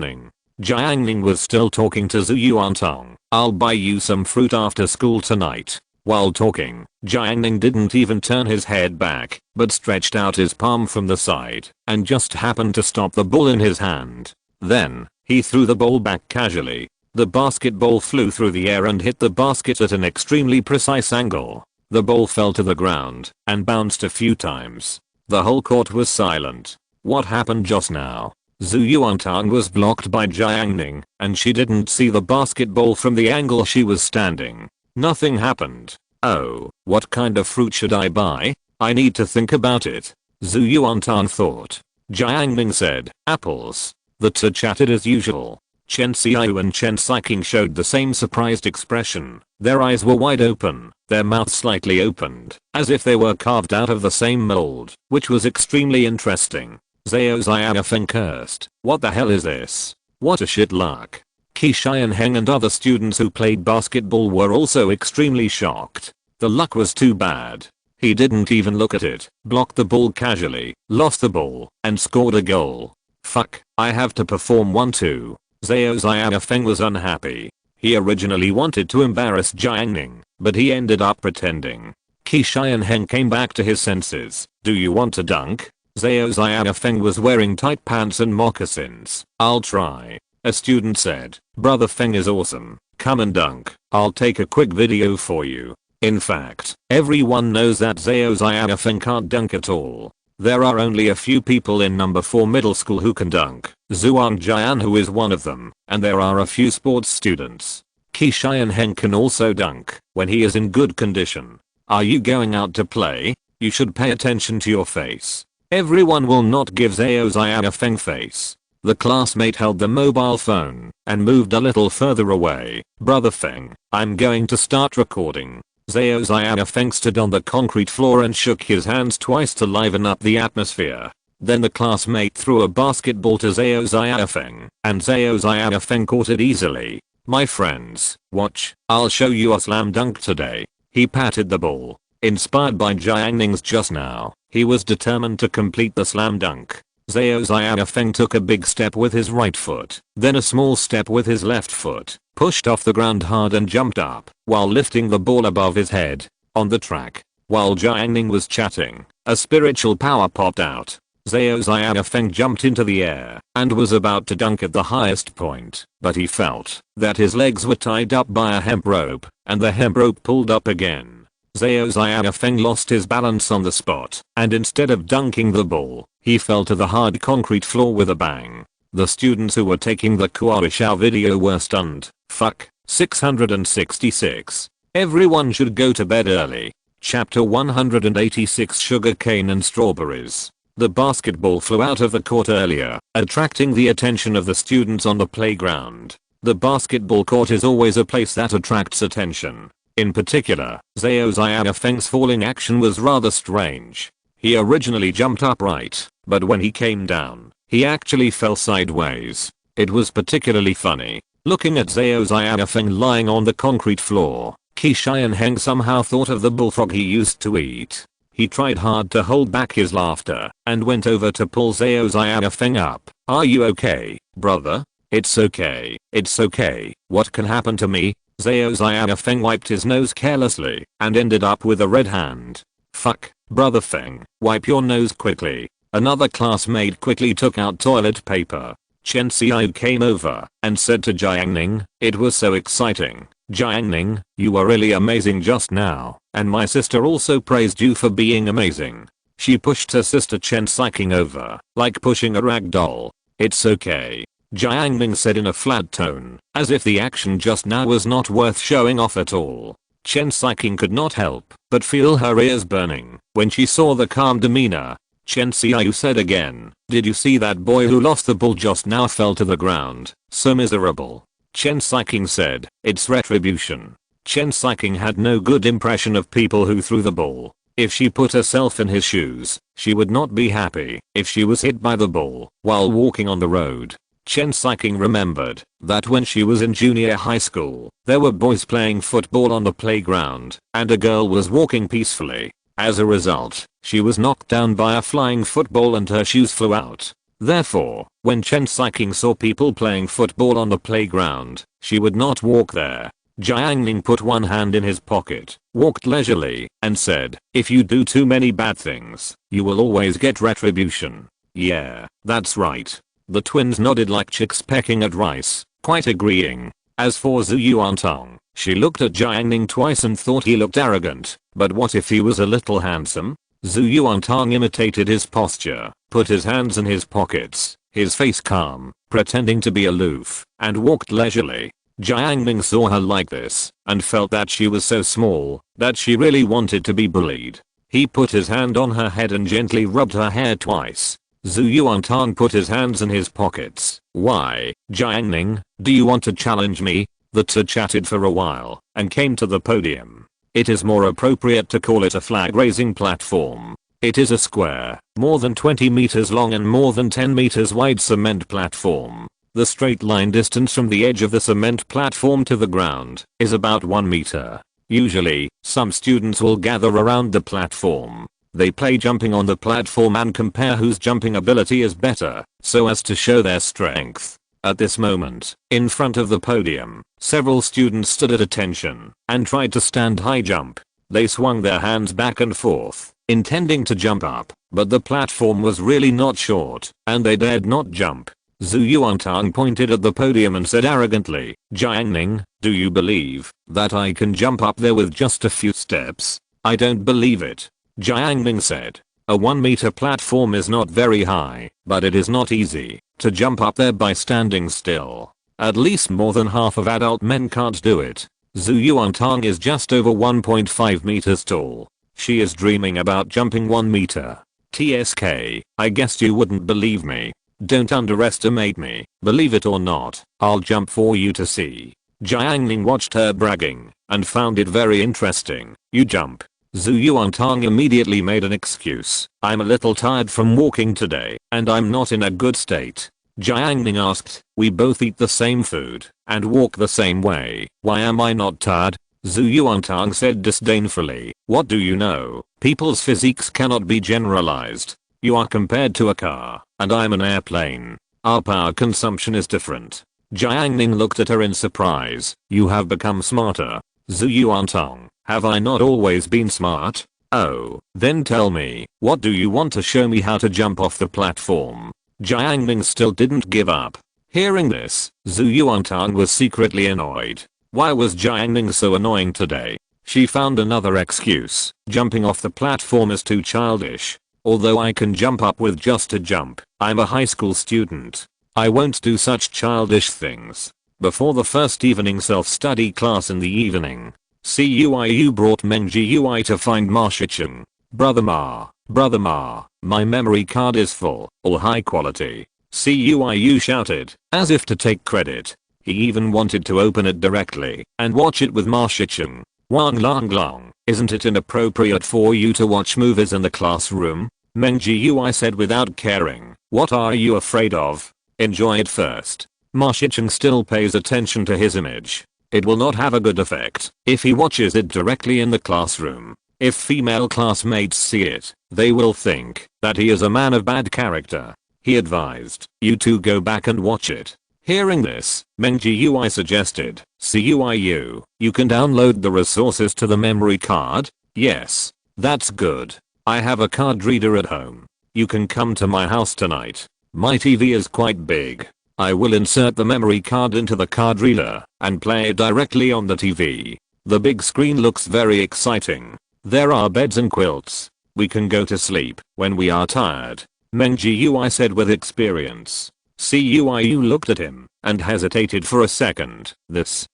Speaker 1: Ning was still talking to Zhu Yuantang. "I'll buy you some fruit after school tonight." While talking, Jiang Ning didn't even turn his head back, but stretched out his palm from the side, and just happened to stop the ball in his hand. Then, he threw the ball back casually. The basketball flew through the air and hit the basket at an extremely precise angle. The ball fell to the ground and bounced a few times. The whole court was silent. What happened just now? Zhu Yuantang was blocked by Jiang Ning, and she didn't see the basketball from the angle she was standing. Nothing happened. Oh, what kind of fruit should I buy? I need to think about it. Zhu Yuantang thought. Jiang Ning said, "Apples." The two chatted as usual. Chen Xiao and Chen Siking showed the same surprised expression. Their eyes were wide open, their mouths slightly opened, as if they were carved out of the same mold, which was extremely interesting. Zhao Xianfeng cursed. What the hell is this? What a shit luck. Qi Xianheng and other students who played basketball were also extremely shocked. The luck was too bad. He didn't even look at it, blocked the ball casually, lost the ball, and scored a goal. Fuck, I have to perform 1-2. Zhao Xianfeng was unhappy. He originally wanted to embarrass Jiang Ning, but he ended up pretending. Qi Xianheng came back to his senses. "Do you want to dunk?" Zhao Xianfeng was wearing tight pants and moccasins. "I'll try." A student said, "Brother Feng is awesome. Come and dunk. I'll take a quick video for you." In fact, everyone knows that Zhao Xianfeng can't dunk at all. There are only a few people in number 4 middle school who can dunk. Zhuang Jian, who is one of them, and there are a few sports students. Jiang can also dunk when he is in good condition. Are you going out to play? You should pay attention to your face. Everyone will not give Zhao Xiaofeng face. The classmate held the mobile phone and moved a little further away. Brother Feng, I'm going to start recording. Zhao Xiaofeng stood on the concrete floor and shook his hands twice to liven up the atmosphere. Then the classmate threw a basketball to Zhao Xiaofeng, and Zhao Xiaofeng caught it easily. My friends, watch, I'll show you a slam dunk today. He patted the ball. Inspired by Jiang Ning's just now, he was determined to complete the slam dunk. Zhao Xiaofeng took a big step with his right foot, then a small step with his left foot, pushed off the ground hard and jumped up, while lifting the ball above his head. On the track, while Jiang Ning was chatting, a spiritual power popped out. Zhao Xiaofeng jumped into the air and was about to dunk at the highest point, but he felt that his legs were tied up by a hemp rope, and the hemp rope pulled up again. Zhao Xiaofeng lost his balance on the spot, and instead of dunking the ball, he fell to the hard concrete floor with a bang. The students who were taking the Kuaishao video were stunned. Fuck. 666. Everyone should go to bed early. Chapter 186 Sugarcane and Strawberries. The basketball flew out of the court earlier, attracting the attention of the students on the playground. The basketball court is always a place that attracts attention. In particular, Zhao Xiaofeng's falling action was rather strange. He originally jumped upright, but when he came down, he actually fell sideways. It was particularly funny. Looking at Zhao Xiaofeng lying on the concrete floor, Jiang somehow thought of the bullfrog he used to eat. He tried hard to hold back his laughter and went over to pull Zhao Xiaofeng up. Are you okay, brother? It's okay. It's okay. What can happen to me? Zhao Xiaofeng wiped his nose carelessly and ended up with a red hand. Fuck, brother Feng, wipe your nose quickly. Another classmate quickly took out toilet paper. Chen Xiao came over and said to Jiang Ning, it was so exciting. Jiang Ning, you were really amazing just now, and my sister also praised you for being amazing. She pushed her sister Chen Xiao over, like pushing a rag doll. It's okay. Jiang Ning said in a flat tone, as if the action just now was not worth showing off at all. Chen Xiao could not help but feel her ears burning when she saw the calm demeanor. Chen Xiao said again, did you see that boy who lost the ball just now fell to the ground, so miserable? Chen Xiao said, it's retribution. Chen Xiao had no good impression of people who threw the ball. If she put herself in his shoes, she would not be happy if she was hit by the ball while walking on the road. Chen Xiao remembered that when she was in junior high school, there were boys playing football on the playground, and a girl was walking peacefully. As a result, she was knocked down by a flying football and her shoes flew out. Therefore, when Chen Xiao saw people playing football on the playground, she would not walk there. Jiang Ning put one hand in his pocket, walked leisurely, and said, if you do too many bad things, you will always get retribution. Yeah, that's right. The twins nodded like chicks pecking at rice, quite agreeing. As for Zhu Yuantong, she looked at Jiang Ning twice and thought he looked arrogant, but what if he was a little handsome? Zhu Yuantong imitated his posture, put his hands in his pockets, his face calm, pretending to be aloof, and walked leisurely. Jiang Ning saw her like this, and felt that she was so small, that she really wanted to be bullied. He put his hand on her head and gently rubbed her hair twice. Zhu Yuantong put his hands in his pockets. Why, Jiang Ning, do you want to challenge me? The two chatted for a while, and came to the podium. It is more appropriate to call it a flag-raising platform. It is a square, more than 20 meters long and more than 10 meters wide cement platform. The straight line distance from the edge of the cement platform to the ground is about 1 meter. Usually, some students will gather around the platform. They play jumping on the platform and compare whose jumping ability is better, so as to show their strength. At this moment, in front of the podium, several students stood at attention and tried to stand high jump. They swung their hands back and forth, intending to jump up, but the platform was really not short, and they dared not jump. Zhu Yuantong pointed at the podium and said arrogantly, Jiang Ning, do you believe that I can jump up there with just a few steps? I don't believe it. Jiang Ning said, a 1 meter platform is not very high, but it is not easy to jump up there by standing still. At least more than half of adult men can't do it. Zhu Yuantang is just over 1.5 meters tall. She is dreaming about jumping 1 meter. TSK, I guess you wouldn't believe me. Don't underestimate me. Believe it or not, I'll jump for you to see. Jiang Ning watched her bragging and found it very interesting. You jump. Zhu Yuantang immediately made an excuse. I'm a little tired from walking today and I'm not in a good state. Jiang Ning asked, we both eat the same food and walk the same way. Why am I not tired? Zhu Yuantang said disdainfully. What do you know? People's physiques cannot be generalized. You are compared to a car and I'm an airplane. Our power consumption is different. Jiang Ning looked at her in surprise. You have become smarter. Zhu Yuantang, have I not always been smart? Oh, then tell me, what do you want to show me how to jump off the platform? Jiang Ning still didn't give up. Hearing this, Zhu Yuantang was secretly annoyed. Why was Jiang Ning so annoying today? She found another excuse. Jumping off the platform is too childish. Although I can jump up with just a jump, I'm a high school student. I won't do such childish things. Before the first evening self-study class in the evening, CUIU brought Meng Jiui to find Ma Shicheng. Brother Ma, my memory card is full, all high quality. CUIU shouted, as if to take credit. He even wanted to open it directly and watch it with Ma Shicheng. Wang Long, isn't it inappropriate for you to watch movies in the classroom? Meng Jiui said without caring. What are you afraid of? Enjoy it first. Ma Shicheng still pays attention to his image. It will not have a good effect if he watches it directly in the classroom. If female classmates see it, they will think that he is a man of bad character. He advised, you two go back and watch it. Hearing this, Meng Jiui suggested, CUIU, you can download the resources to the memory card? Yes. That's good. I have a card reader at home. You can come to my house tonight. My TV is quite big. I will insert the memory card into the card reader and play it directly on the TV. The big screen looks very exciting. There are beds and quilts. We can go to sleep when we are tired. Meng Jiui said with experience. CUIU looked at him and hesitated for a second.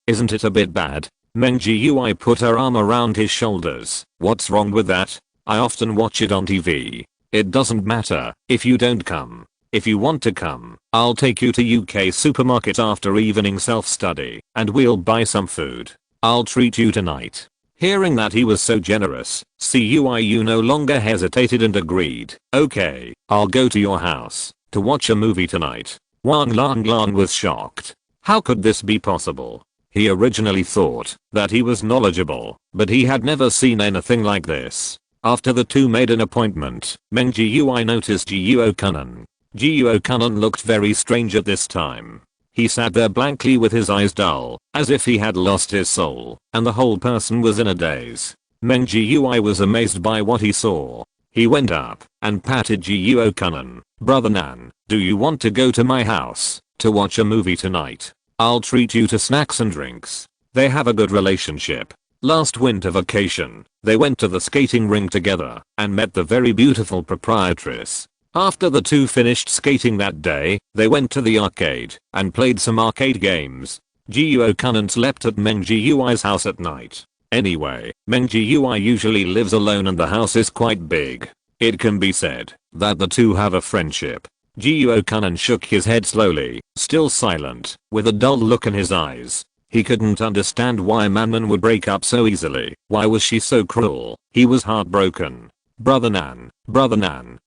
Speaker 1: Isn't it a bit bad? Meng Jiui put her arm around his shoulders. What's wrong with that? I often watch it on TV. It doesn't matter if you don't come. If you want to come, I'll take you to UK supermarket after evening self-study and we'll buy some food. I'll treat you tonight. Hearing that he was so generous, CUIU no longer hesitated and agreed. Okay, I'll go to your house to watch a movie tonight. Wang Lang was shocked. How could this be possible? He originally thought that he was knowledgeable, but he had never seen anything like this. After the two made an appointment, Meng Jiui noticed Jiuo Kunan. Jiuo Kunan looked very strange at this time. He sat there blankly with his eyes dull, as if he had lost his soul, and the whole person was in a daze. Meng Jiui was amazed by what he saw. He went up and patted Jiuo Kunan. Brother Nan, do you want to go to my house to watch a movie tonight? I'll treat you to snacks and drinks. They have a good relationship. Last winter vacation, they went to the skating rink together and met the very beautiful proprietress. After the two finished skating that day, they went to the arcade and played some arcade games. Jiuo Kunan slept at Meng Jiui's house at night. Anyway, Meng Jiui usually lives alone and the house is quite big. It can be said that the two have a friendship. Jiuo Kunan shook his head slowly, still silent, with a dull look in his eyes. He couldn't understand why Manman would break up so easily. Why was she so cruel? He was heartbroken. Brother Nan,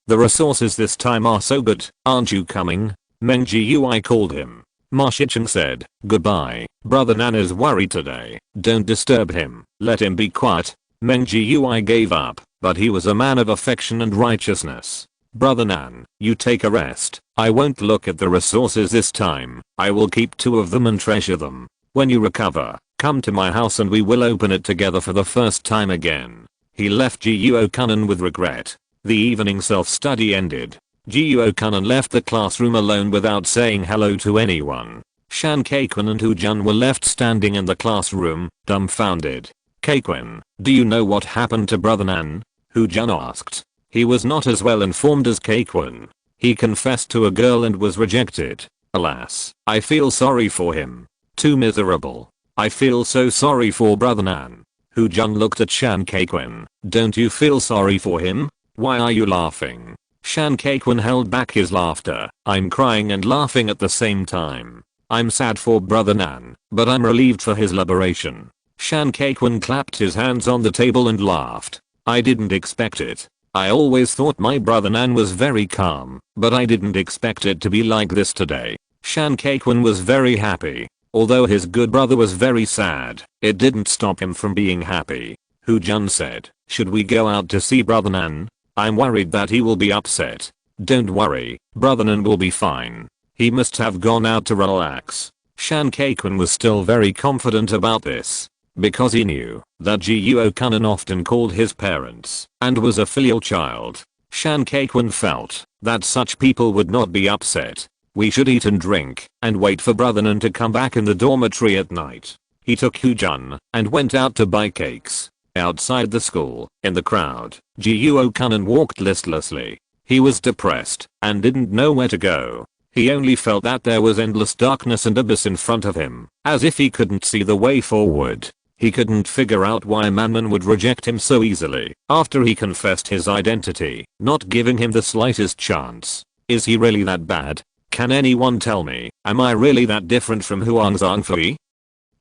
Speaker 1: the resources this time are so good, aren't you coming? Meng Jiui called him. Ma Shicheng said, goodbye. Brother Nan is worried today. Don't disturb him. Let him be quiet. Meng Jiui gave up, but he was a man of affection and righteousness. Brother Nan, you take a rest. I won't look at the resources this time. I will keep 2 of them and treasure them. When you recover, come to my house and we will open it together for the first time again. He left Jiuo Kunan with regret. The evening self-study ended. Jiuo Kunan left the classroom alone without saying hello to anyone. Shan Kaikun and Hu Jun were left standing in the classroom, dumbfounded. Kaikun, do you know what happened to Brother Nan? Hu Jun asked. He was not as well informed as Kaikun. He confessed to a girl and was rejected. Alas, I feel sorry for him. Too miserable. I feel so sorry for brother Nan. Hu Jun looked at Shan Kaiquan. Don't you feel sorry for him? Why are you laughing? Shan Kaiquan held back his laughter. I'm crying and laughing at the same time. I'm sad for brother Nan, but I'm relieved for his liberation. Shan Kaiquan clapped his hands on the table and laughed. I didn't expect it. I always thought my brother Nan was very calm, but I didn't expect it to be like this today. Shan Kaiquan was very happy. Although his good brother was very sad, it didn't stop him from being happy. Hu Jun said, should we go out to see brother Nan? I'm worried that he will be upset. Don't worry, brother Nan will be fine. He must have gone out to relax. Shan Kaiquan was still very confident about this. Because he knew that Jiuo Kanan often called his parents and was a filial child. Shan Kaiquan felt that such people would not be upset. We should eat and drink and wait for brother Nan to come back in the dormitory at night. He took Hu Jun and went out to buy cakes. Outside the school, in the crowd, Jiuo Kanan walked listlessly. He was depressed and didn't know where to go. He only felt that there was endless darkness and abyss in front of him, as if he couldn't see the way forward. He couldn't figure out why Manman would reject him so easily after he confessed his identity, not giving him the slightest chance. Is he really that bad? Can anyone tell me, am I really that different from Huang Zhangfei?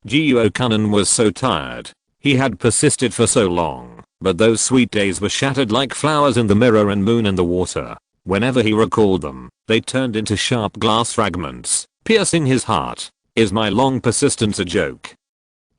Speaker 1: Jiuo Kanan was so tired. He had persisted for so long, but those sweet days were shattered like flowers in the mirror and moon in the water. Whenever he recalled them, they turned into sharp glass fragments, piercing his heart. Is my long persistence a joke?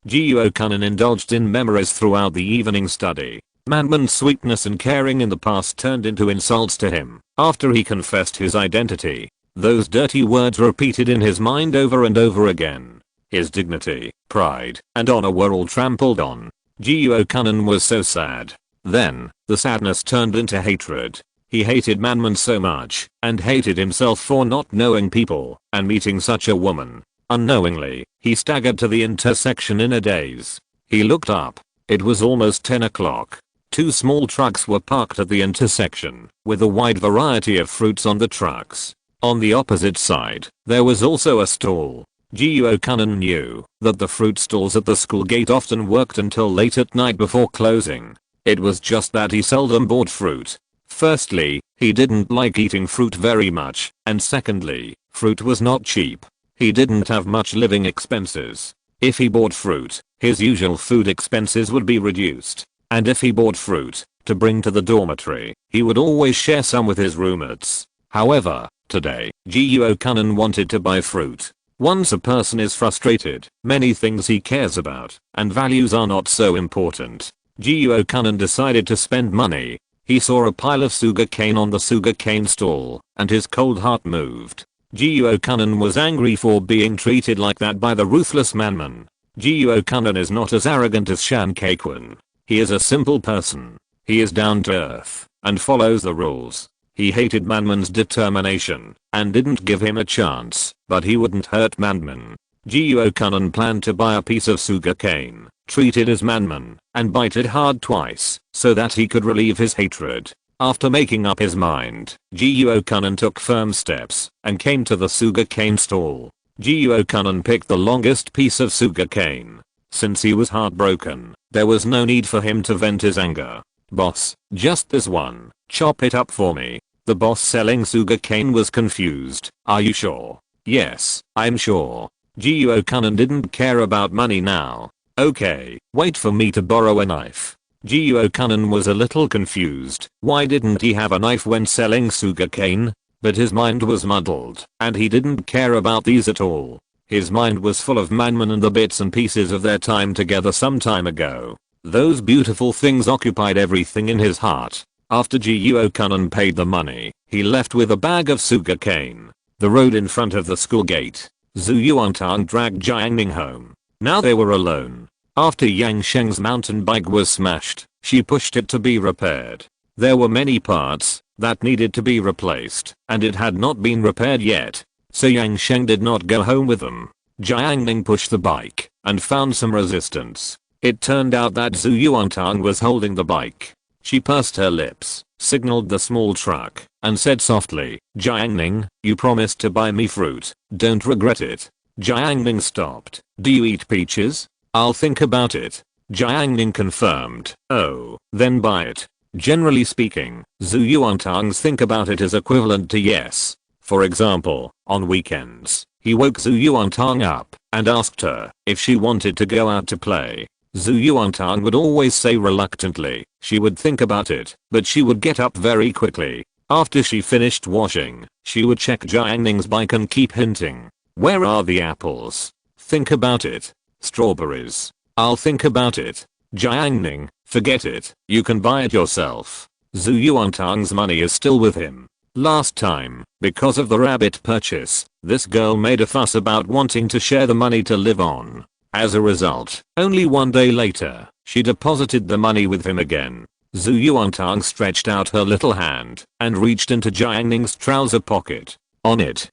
Speaker 1: Jiuo Kanan indulged in memories throughout the evening study. Manman's sweetness and caring in the past turned into insults to him after he confessed his identity. Those dirty words repeated in his mind over and over again. His dignity, pride, and honor were all trampled on. Jiuo Kanan was so sad. Then, the sadness turned into hatred. He hated Manman so much, and hated himself for not knowing people and meeting such a woman. Unknowingly, he staggered to the intersection in a daze. He looked up. It was almost 10 o'clock. Two small trucks were parked at the intersection, with a wide variety of fruits on the trucks. On the opposite side, there was also a stall. Jiuo Kanan knew that the fruit stalls at the school gate often worked until late at night before closing. It was just that he seldom bought fruit. Firstly, he didn't like eating fruit very much, and secondly, fruit was not cheap. He didn't have much living expenses. If he bought fruit, his usual food expenses would be reduced. And if he bought fruit to bring to the dormitory, he would always share some with his roommates. However, today, Jiuo Kanan wanted to buy fruit. Once a person is frustrated, many things he cares about and values are not so important. Jiuo Kanan decided to spend money. He saw a pile of sugarcane on the sugarcane stall, and his cold heart moved. Jiuo Kanan was angry for being treated like that by the ruthless Manman. Jiuo Kanan is not as arrogant as Shan Kaiquan. He is a simple person. He is down to earth and follows the rules. He hated Manman's determination and didn't give him a chance, but he wouldn't hurt Manman. Jiuo Kanan planned to buy a piece of sugarcane, treat it as Manman, and bite it hard twice so that he could relieve his hatred. After making up his mind, Jiuo Kanan took firm steps and came to the sugarcane stall. Jiuo Kanan picked the longest piece of sugarcane. Since he was heartbroken, there was no need for him to vent his anger. Boss, just this one. Chop it up for me. The boss selling sugarcane was confused. Are you sure? Yes, I'm sure. Jiuo Kanan didn't care about money now. Okay, wait for me to borrow a knife. Jiuo Kanan was a little confused. Why didn't he have a knife when selling sugarcane? But his mind was muddled, and he didn't care about these at all. His mind was full of Manman and the bits and pieces of their time together some time ago. Those beautiful things occupied everything in his heart. After Jiuo Kanan paid the money, he left with a bag of sugarcane. The road in front of the school gate. Zhu Yuantang dragged Jiang Ning home. Now they were alone. After Yang Sheng's mountain bike was smashed, she pushed it to be repaired. There were many parts that needed to be replaced, and it had not been repaired yet. So Yang Sheng did not go home with them. Jiang Ning pushed the bike and found some resistance. It turned out that Zhu Yuantang was holding the bike. She pursed her lips, signaled the small truck, and said softly, "Jiang Ning, you promised to buy me fruit. Don't regret it." Jiang Ning stopped. "Do you eat peaches?" "I'll think about it." Jiang Ning confirmed. "Oh, then buy it." Generally speaking, Zhu Yuantang's think about it is equivalent to yes. For example, on weekends, he woke Zhu Yuantang up and asked her if she wanted to go out to play. Zhu Yuantang would always say reluctantly she would think about it, but she would get up very quickly. After she finished washing, she would check Jiang Ning's bike and keep hinting, "Where are the apples? Think about it." "Strawberries. I'll think about it." Jiang Ning, "Forget it, you can buy it yourself." Zhu Yuantang's money is still with him. Last time, because of the rabbit purchase, this girl made a fuss about wanting to share the money to live on. As a result, only one day later, she deposited the money with him again. Zhu Yuantang stretched out her little hand and reached into Jiang Ning's trouser pocket. On it.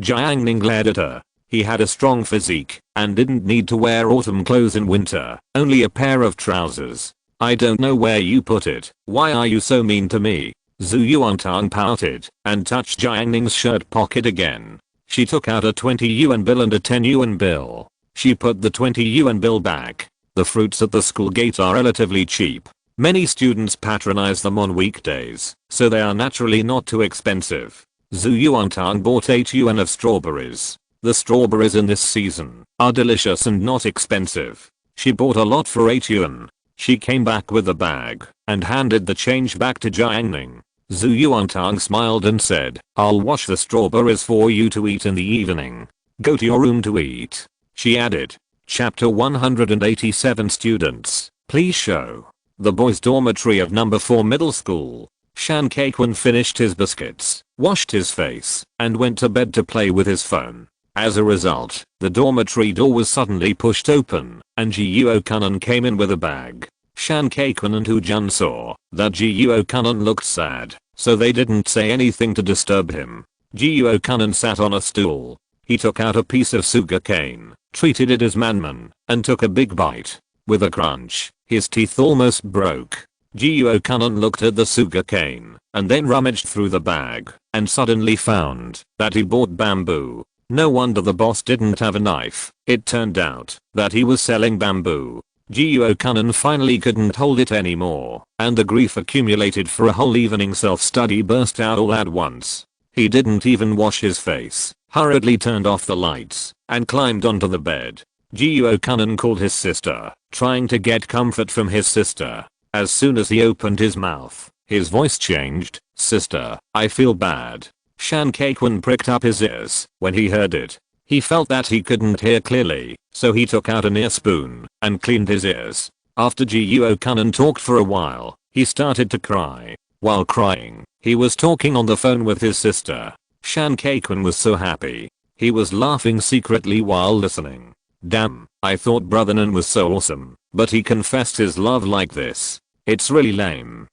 Speaker 1: Jiang Ning glared at her. He had a strong physique and didn't need to wear autumn clothes in winter, only a pair of trousers. "I don't know where you put it. Why are you so mean to me?" Zhu Yuantang pouted and touched Jiang Ning's shirt pocket again. She took out a 20 yuan bill and a 10 yuan bill. She put the 20 yuan bill back. The fruits at the school gate are relatively cheap. Many students patronize them on weekdays, so they are naturally not too expensive. Zhu Yuantang bought 8 yuan of strawberries. The strawberries in this season are delicious and not expensive. She bought a lot for 8 yuan. She came back with a bag and handed the change back to Jiang Ning. Zhu Yuantang smiled and said, "I'll wash the strawberries for you to eat in the evening. Go to your room to eat." She added, Chapter 187 Students, please show. The boys' dormitory of number 4 middle school. Shan Kaikun finished his biscuits, washed his face, and went to bed to play with his phone. As a result, the dormitory door was suddenly pushed open, and Ji Yuo-kunin came in with a bag. Shan Kaikun and Hu Jun saw that Ji Yuo-kunin looked sad, so they didn't say anything to disturb him. Ji Yuo-kunin sat on a stool. He took out a piece of sugar cane, treated it as manman, and took a big bite. With a crunch, his teeth almost broke. Ji Yuo-kunin looked at the sugar cane, and then rummaged through the bag, and suddenly found that he bought bamboo. No wonder the boss didn't have a knife. It turned out that he was selling bamboo. Ji Yuo-kunin finally couldn't hold it anymore, and the grief accumulated for a whole evening self-study burst out all at once. He didn't even wash his face, hurriedly turned off the lights, and climbed onto the bed. Ji Yuo-kunin called his sister, trying to get comfort from his sister. As soon as he opened his mouth, his voice changed. "Sister, I feel bad." Shan Kaikun pricked up his ears when he heard it. He felt that he couldn't hear clearly, so he took out an ear spoon and cleaned his ears. After Ji Yuo-kunin talked for a while, he started to cry. While crying, he was talking on the phone with his sister. Shan Kaikun was so happy. He was laughing secretly while listening. "Damn, I thought Brother Nan was so awesome, but he confessed his love like this. It's really lame.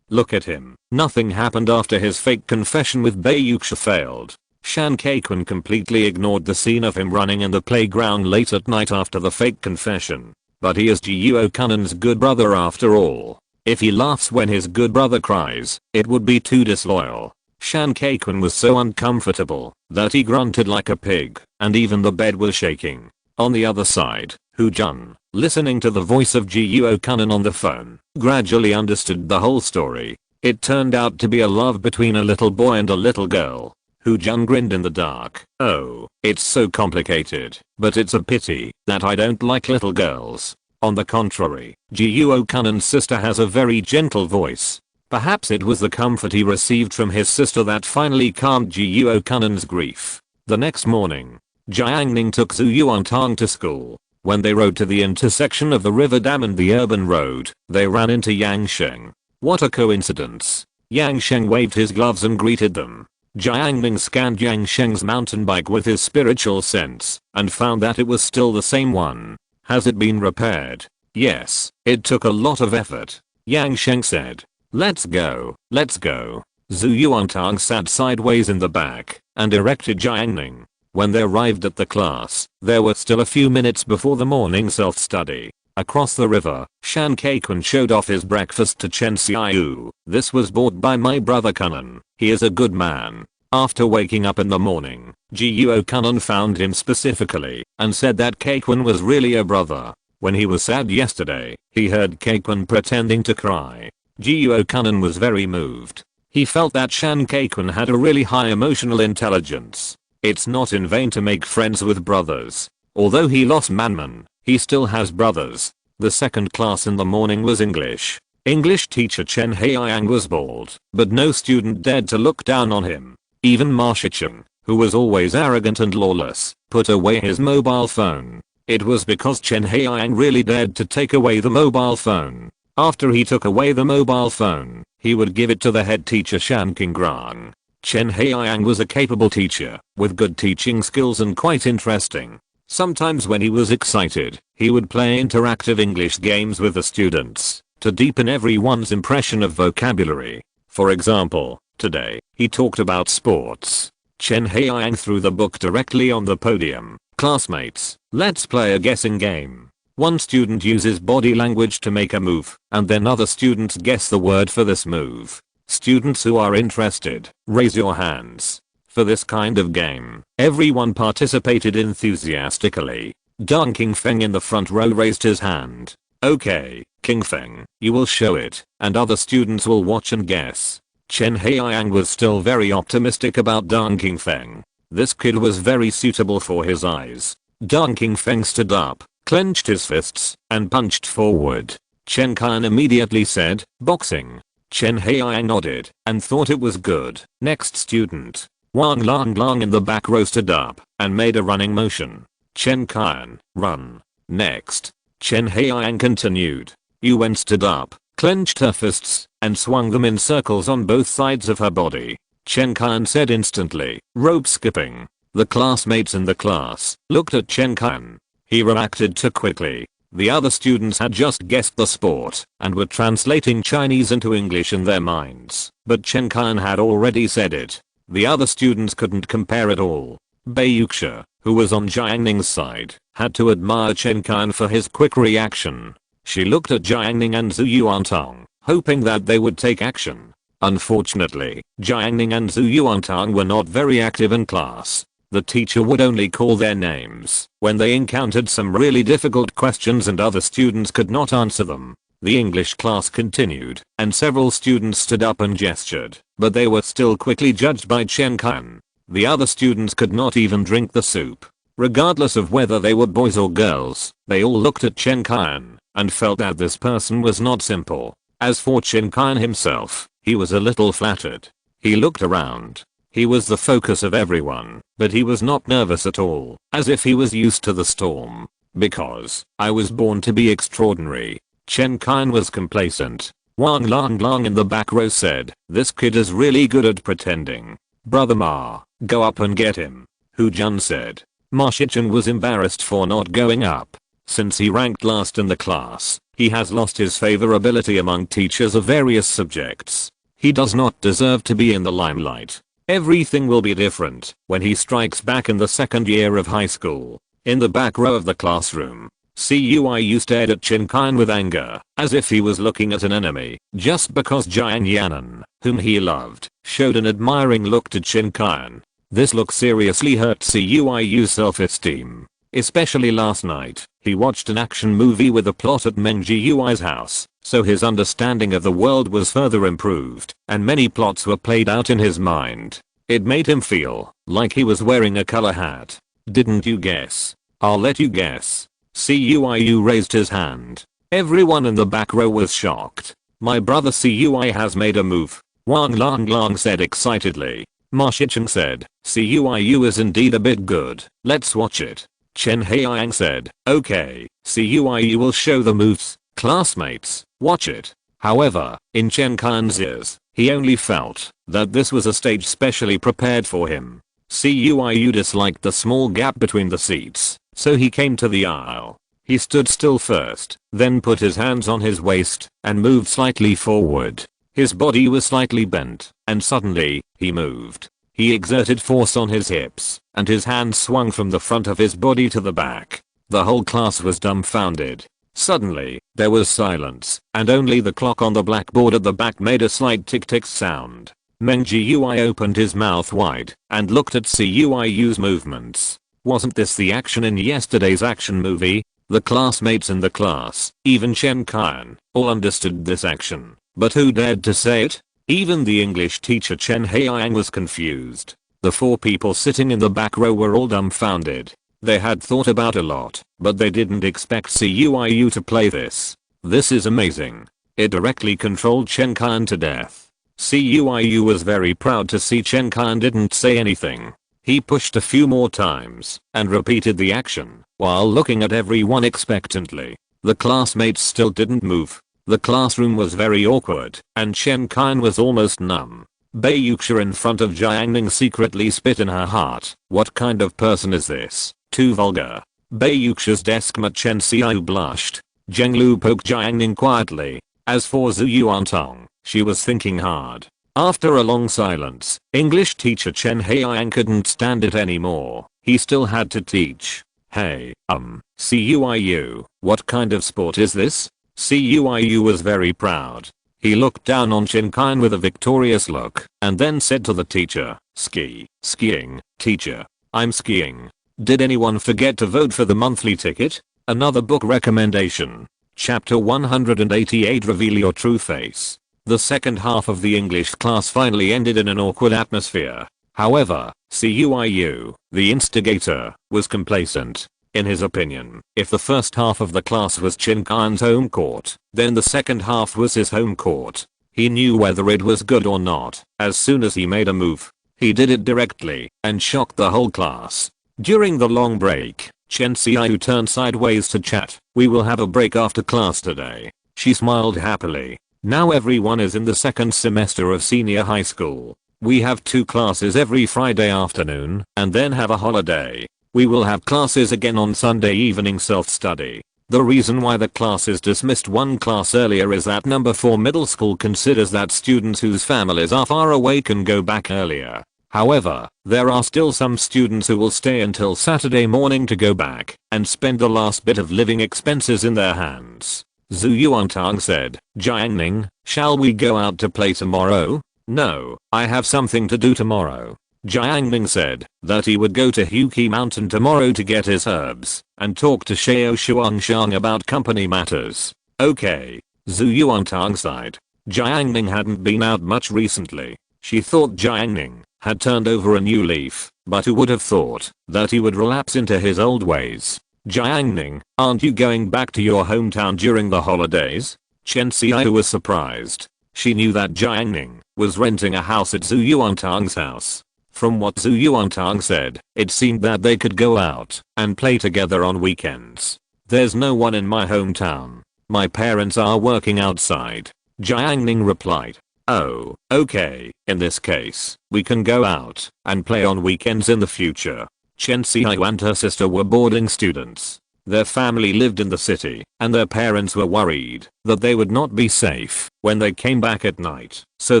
Speaker 1: Look at him." Nothing happened after his fake confession with Bayuxia failed. Shan Kaikun completely ignored the scene of him running in the playground late at night after the fake confession. But he is Ji Yuo-kunin's good brother after all. If he laughs when his good brother cries, it would be too disloyal. Shan Kaikun was so uncomfortable that he grunted like a pig, and even the bed was shaking. On the other side, Hu Jun, listening to the voice of Ji Yuo-kunin on the phone, gradually understood the whole story. It turned out to be a love between a little boy and a little girl. Hu Jun grinned in the dark. "Oh, it's so complicated, but it's a pity that I don't like little girls." On the contrary, Ji Yuo-kunin's sister has a very gentle voice. Perhaps it was the comfort he received from his sister that finally calmed Ji Yuo-kunin's grief. The next morning, Jiang Ning took Zhu Yuantang to school. When they rode to the intersection of the river dam and the urban road, they ran into Yang Sheng. What a coincidence. Yang Sheng waved his gloves and greeted them. Jiang Ning scanned Yang Sheng's mountain bike with his spiritual sense and found that it was still the same one. "Has it been repaired?" "Yes, it took a lot of effort." Yang Sheng said. Let's go. Zhu Yuantang sat sideways in the back and directed Jiang Ning. When they arrived at the class, there were still a few minutes before the morning self-study. Across the river, Shan Kaikun showed off his breakfast to Chen Xiaoyu. This was bought by my brother Kunan. He is a good man. After waking up in the morning, Jiuo Kunan found him specifically and said that Kaikun was really a brother. When he was sad yesterday, he heard Kaikun pretending to cry. Jiuo Kunan was very moved. He felt that Shan Kaikun had a really high emotional intelligence. It's not in vain to make friends with brothers. Although he lost Manman, he still has brothers. The second class in the morning was English. English teacher Chen Haiyang was bald, but no student dared to look down on him. Even Ma Shichen, who was always arrogant and lawless, put away his mobile phone. It was because Chen Haiyang really dared to take away the mobile phone. After he took away the mobile phone, he would give it to the head teacher Shan Qingrang. Chen Haiyang was a capable teacher, with good teaching skills and quite interesting. Sometimes when he was excited, he would play interactive English games with the students, to deepen everyone's impression of vocabulary. For example, today, he talked about sports. Chen Haiyang threw the book directly on the podium. Classmates, let's play a guessing game. One student uses body language to make a move, and then other students guess the word for this move. Students who are interested, raise your hands. For this kind of game, everyone participated enthusiastically. Deng Qingfeng in the front row raised his hand. Okay, Qingfeng, you will show it, and other students will watch and guess. Chen Haiyang was still very optimistic about Deng Qingfeng. This kid was very suitable for his eyes. Deng Qingfeng stood up, clenched his fists, and punched forward. Chen Kan immediately said, boxing. Chen Haiyang nodded, and thought it was good. Next student. Wang Lang in the back row stood up, and made a running motion. Chen Kan, run. Next. Chen Haiyang continued. Yuan stood up, clenched her fists, and swung them in circles on both sides of her body. Chen Kan said instantly, rope skipping. The classmates in the class looked at Chen Kan. He reacted too quickly. The other students had just guessed the sport and were translating Chinese into English in their minds, but Chen Kan had already said it. The other students couldn't compare at all. Bai Yuxia, who was on Jiang Ning's side, had to admire Chen Kan for his quick reaction. She looked at Jiang Ning and Zhu Yuantong, hoping that they would take action. Unfortunately, Jiang Ning and Zhu Yuantong were not very active in class. The teacher would only call their names when they encountered some really difficult questions and other students could not answer them. The English class continued, and several students stood up and gestured, but they were still quickly judged by Chen Kan. The other students could not even drink the soup. Regardless of whether they were boys or girls, they all looked at Chen Kan and felt that this person was not simple. As for Chen Kan himself, he was a little flattered. He looked around. He was the focus of everyone, but he was not nervous at all, as if he was used to the storm. Because I was born to be extraordinary. Chen Kan was complacent. Wang Lang in the back row said, this kid is really good at pretending. Brother Ma, go up and get him. Hu Jun said. Ma Shichen was embarrassed for not going up. Since he ranked last in the class, he has lost his favorability among teachers of various subjects. He does not deserve to be in the limelight. Everything will be different when he strikes back in the second year of high school. In the back row of the classroom, Cuiu stared at Chen Kan with anger, as if he was looking at an enemy, just because Jiang Yanan, whom he loved, showed an admiring look to Chen Kan. This look seriously hurt Cuiu's self-esteem. Especially last night, he watched an action movie with a plot at Meng Jiui's house, so his understanding of the world was further improved, and many plots were played out in his mind. It made him feel like he was wearing a color hat. Didn't you guess? I'll let you guess. Cuiu raised his hand. Everyone in the back row was shocked. My brother Cui has made a move. Wang Lang said excitedly. Ma Shichen said, Cuiu is indeed a bit good. Let's watch it. Chen Haiyang said, okay, Cuiu will show the moves. Classmates, watch it. However, in Chen Kan's ears, he only felt that this was a stage specially prepared for him. Cuiu disliked the small gap between the seats, so he came to the aisle. He stood still first, then put his hands on his waist and moved slightly forward. His body was slightly bent, and suddenly, he moved. He exerted force on his hips, and his hands swung from the front of his body to the back. The whole class was dumbfounded. Suddenly, there was silence, and only the clock on the blackboard at the back made a slight tick-tick sound. Meng Gui opened his mouth wide and looked at Cuiu's movements. Wasn't this the action in yesterday's action movie? The classmates in the class, even Chen Qian, all understood this action, but who dared to say it? Even the English teacher Chen Haiyang was confused. The 4 people sitting in the back row were all dumbfounded. They had thought about a lot, but they didn't expect Cuiu to play this. This is amazing. It directly controlled Chen Qian to death. Cuiu was very proud to see Chen Qian didn't say anything. He pushed a few more times and repeated the action while looking at everyone expectantly. The classmates still didn't move. The classroom was very awkward and Chen Qian was almost numb. Beiyuxia in front of Jiang Ning secretly spit in her heart. What kind of person is this? Too vulgar. Beiyuxia's deskmate Chen Xiao blushed. Zheng Lu poked Jiang Ning quietly. As for Zhu Yuantong, she was thinking hard. After a long silence, English teacher Chen Haiyang couldn't stand it anymore. He still had to teach. Hey, Cuiu, what kind of sport is this? Cuiu was very proud. He looked down on Chen Qian with a victorious look and then said to the teacher, skiing, teacher. I'm skiing. Did anyone forget to vote for the monthly ticket? Another book recommendation. Chapter 188 Reveal Your True Face. The second half of the English class finally ended in an awkward atmosphere. However, Cuiu, the instigator, was complacent. In his opinion, if the first half of the class was Chen Qian's home court, then the second half was his home court. He knew whether it was good or not. As soon as he made a move, he did it directly and shocked the whole class. During the long break, Chen Xiao turned sideways to chat. We will have a break after class today. She smiled happily. Now everyone is in the second semester of senior high school. We have 2 classes every Friday afternoon and then have a holiday. We will have classes again on Sunday evening self-study. The reason why the class is dismissed 1 class earlier is that number 4 middle school considers that students whose families are far away can go back earlier. However, there are still some students who will stay until Saturday morning to go back and spend the last bit of living expenses in their hands. Zhu Yuantang said, Jiang Ning, shall we go out to play tomorrow? No, I have something to do tomorrow. Jiang Ning said that he would go to Huqi Mountain tomorrow to get his herbs and talk to Xiao Shuangshang about company matters. Okay. Zhu Yuantang sighed. Jiang Ning hadn't been out much recently. She thought Jiang Ning had turned over a new leaf, but who would have thought that he would relapse into his old ways. Jiang Ning, aren't you going back to your hometown during the holidays? Chen Xiao was surprised. She knew that Jiang Ning was renting a house at Zhu Yuantang's house. From what Zhu Yuantang said, it seemed that they could go out and play together on weekends. There's no one in my hometown. My parents are working outside. Jiang Ning replied. Oh, okay. In this case, we can go out and play on weekends in the future. Chen Xiao and her sister were boarding students. Their family lived in the city, and their parents were worried that they would not be safe when they came back at night, so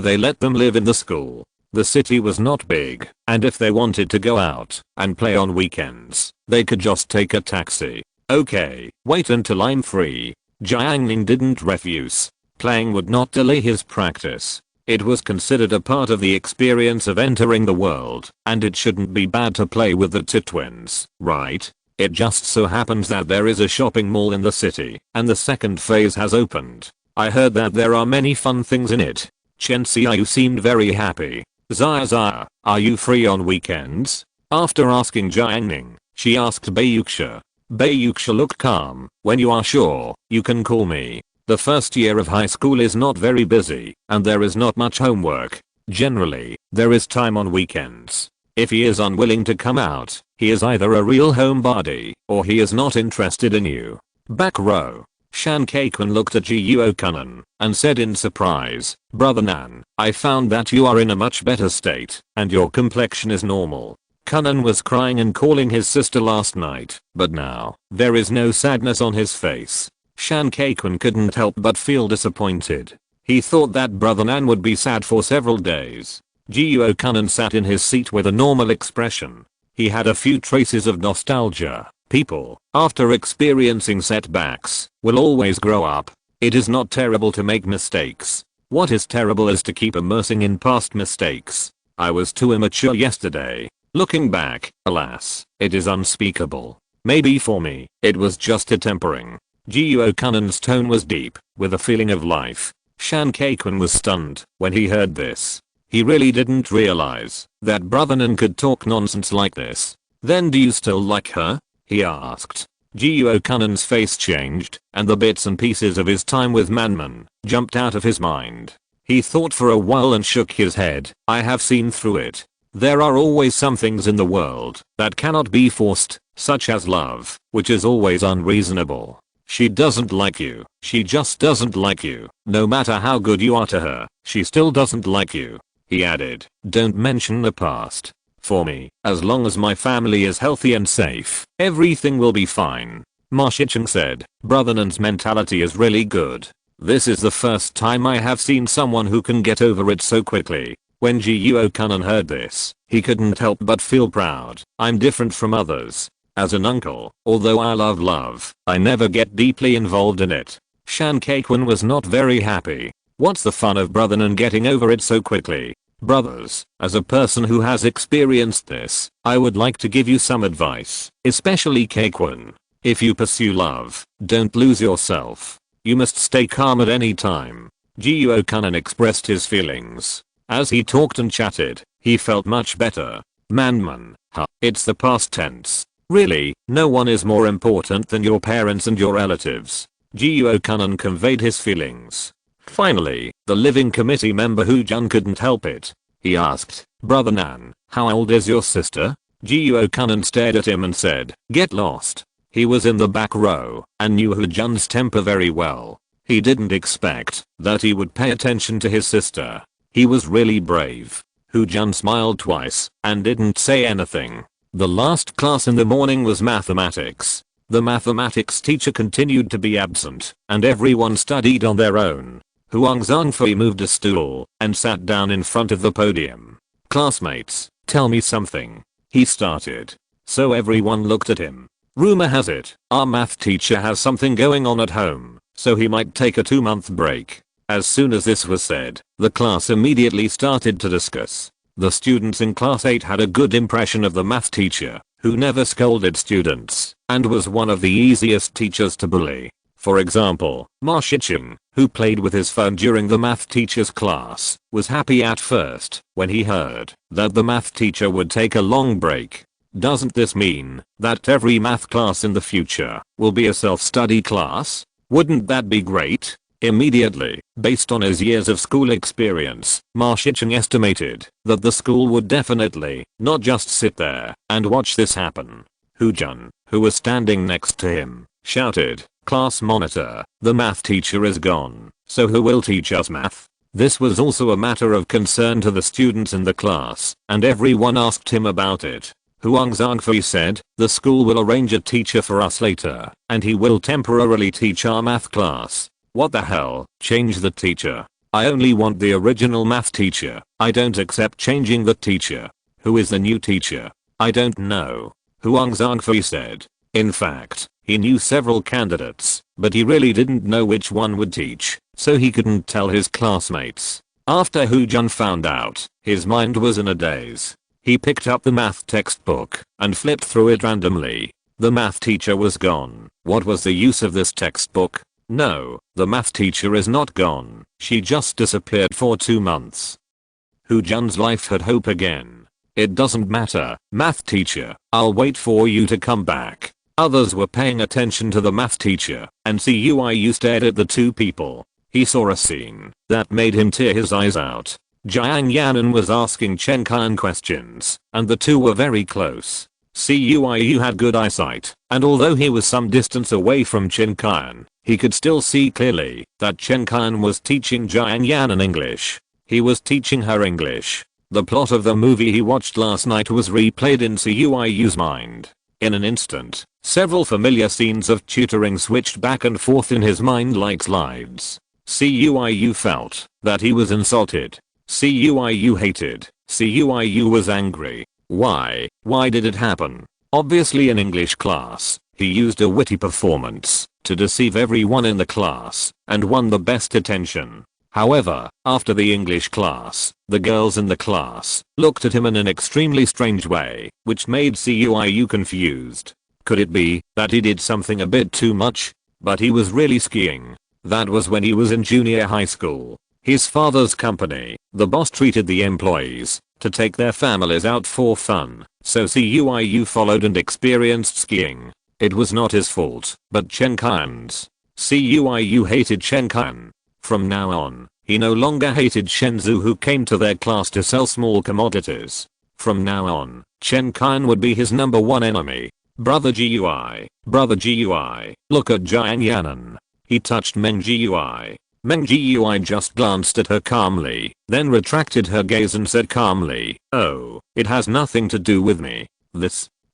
Speaker 1: they let them live in the school. The city was not big, and if they wanted to go out and play on weekends, they could just take a taxi. Okay, wait until I'm free. Jiang Ning didn't refuse. Playing would not delay his practice. It was considered a part of the experience of entering the world, and it shouldn't be bad to play with the twins, right? It just so happens that there is a shopping mall in the city, and the second phase has opened. I heard that there are many fun things in it. Chen Xiao seemed very happy. Zaya, are you free on weekends? After asking Jiang Ning, she asked Beiyuxia. Beiyuxia looked calm. When you are sure, you can call me. The first year of high school is not very busy, and there is not much homework. Generally, there is time on weekends. If he is unwilling to come out, he is either a real homebody, or he is not interested in you. Back row. Shan Keikun looked at Jiuo Kunan and said in surprise, Brother Nan, I found that you are in a much better state, and your complexion is normal. Kunan was crying and calling his sister last night, but now, there is no sadness on his face. Shan Keikun couldn't help but feel disappointed. He thought that Brother Nan would be sad for several days. Jiuo Kunan sat in his seat with a normal expression. He had a few traces of nostalgia, People, after experiencing setbacks, will always grow up. It is not terrible to make mistakes. What is terrible is to keep immersing in past mistakes. I was too immature yesterday. Looking back, alas, it is unspeakable. Maybe for me, it was just a tempering. Jiang Ning's tone was deep, with a feeling of life. Shan Kaikun was stunned when he heard this. He really didn't realize that Brother Ning could talk nonsense like this. Then do you still like her? He asked. Jiang Ning's face changed, and the bits and pieces of his time with Manman jumped out of his mind. He thought for a while and shook his head. I have seen through it. There are always some things in the world that cannot be forced, such as love, which is always unreasonable. She doesn't like you. She just doesn't like you. No matter how good you are to her, she still doesn't like you. He added, don't mention the past. For me, as long as my family is healthy and safe, everything will be fine. Ma Shicheng said, Brother Ning's mentality is really good. This is the first time I have seen someone who can get over it so quickly. When Jiang Ning heard this, he couldn't help but feel proud. I'm different from others. As an uncle, although I love love, I never get deeply involved in it. Shan Kaikun was not very happy. What's the fun of Brother Ning getting over it so quickly? Brothers, as a person who has experienced this, I would like to give you some advice, especially Kaikun. If you pursue love, don't lose yourself. You must stay calm at any time. Jiang Ning expressed his feelings. As he talked and chatted, he felt much better. Manman, it's the past tense. Really, no one is more important than your parents and your relatives. Jiang Ning conveyed his feelings. Finally, the living committee member Hu Jun couldn't help it. He asked, Brother Nan, how old is your sister? Jiang Ning stared at him and said, get lost. He was in the back row and knew Hu Jun's temper very well. He didn't expect that he would pay attention to his sister. He was really brave. Hu Jun smiled twice and didn't say anything. The last class in the morning was mathematics. The mathematics teacher continued to be absent, and everyone studied on their own. Huang Zhongfei moved a stool and sat down in front of the podium. Classmates, tell me something. He started. So everyone looked at him. Rumor has it, our math teacher has something going on at home, so he might take a 2-month break. As soon as this was said, the class immediately started to discuss. The students in class 8 had a good impression of the math teacher, who never scolded students, and was one of the easiest teachers to bully. For example, Ma Shicheng, who played with his phone during the math teacher's class, was happy at first when he heard that the math teacher would take a long break. Doesn't this mean that every math class in the future will be a self-study class? Wouldn't that be great? Immediately, based on his years of school experience, Ma Shicheng estimated that the school would definitely not just sit there and watch this happen. Hu Jun, who was standing next to him, shouted, class monitor, the math teacher is gone, so who will teach us math? This was also a matter of concern to the students in the class, and everyone asked him about it. Huang Zhongfei said, the school will arrange a teacher for us later, and he will temporarily teach our math class. What the hell, change the teacher? I only want the original math teacher. I don't accept changing the teacher. Who is the new teacher? I don't know. Huang Zhongfei said. In fact, he knew several candidates, but he really didn't know which one would teach, so he couldn't tell his classmates. After Hu Jun found out, his mind was in a daze. He picked up the math textbook and flipped through it randomly. The math teacher was gone. What was the use of this textbook? No, the math teacher is not gone. She just disappeared for 2 months. Hu Jun's life had hope again. It doesn't matter, math teacher, I'll wait for you to come back. Others were paying attention to the math teacher, and Ciu stared at the two people. He saw a scene that made him tear his eyes out. Jiang Ning was asking Chen Kan questions, and the two were very close. Ciu had good eyesight, and although he was some distance away from Chen Kan, he could still see clearly that Chen Kan was teaching Jiang Ning English. He was teaching her English. The plot of the movie he watched last night was replayed in Ciu's mind. In an instant, several familiar scenes of tutoring switched back and forth in his mind like slides. Ciu felt that he was insulted. Ciu hated. Ciu was angry. Why did it happen? Obviously in English class, he used a witty performance to deceive everyone in the class and won the best attention. However, after the English class, the girls in the class looked at him in an extremely strange way, which made CUIU confused. Could it be that he did something a bit too much? But he was really skiing. That was when he was in junior high school. His father's company, the boss treated the employees to take their families out for fun, so CUIU followed and experienced skiing. It was not his fault, but Chen Qian's. CUIU hated Chen Qian. From now on, he no longer hated Chen Zhu, who came to their class to sell small commodities. From now on, Chen Qian would be his #1 enemy. Brother GUI, look at Jiang Ning. He touched Meng GUI. Meng GUI just glanced at her calmly, then retracted her gaze and said calmly, "Oh, it has nothing to do with me."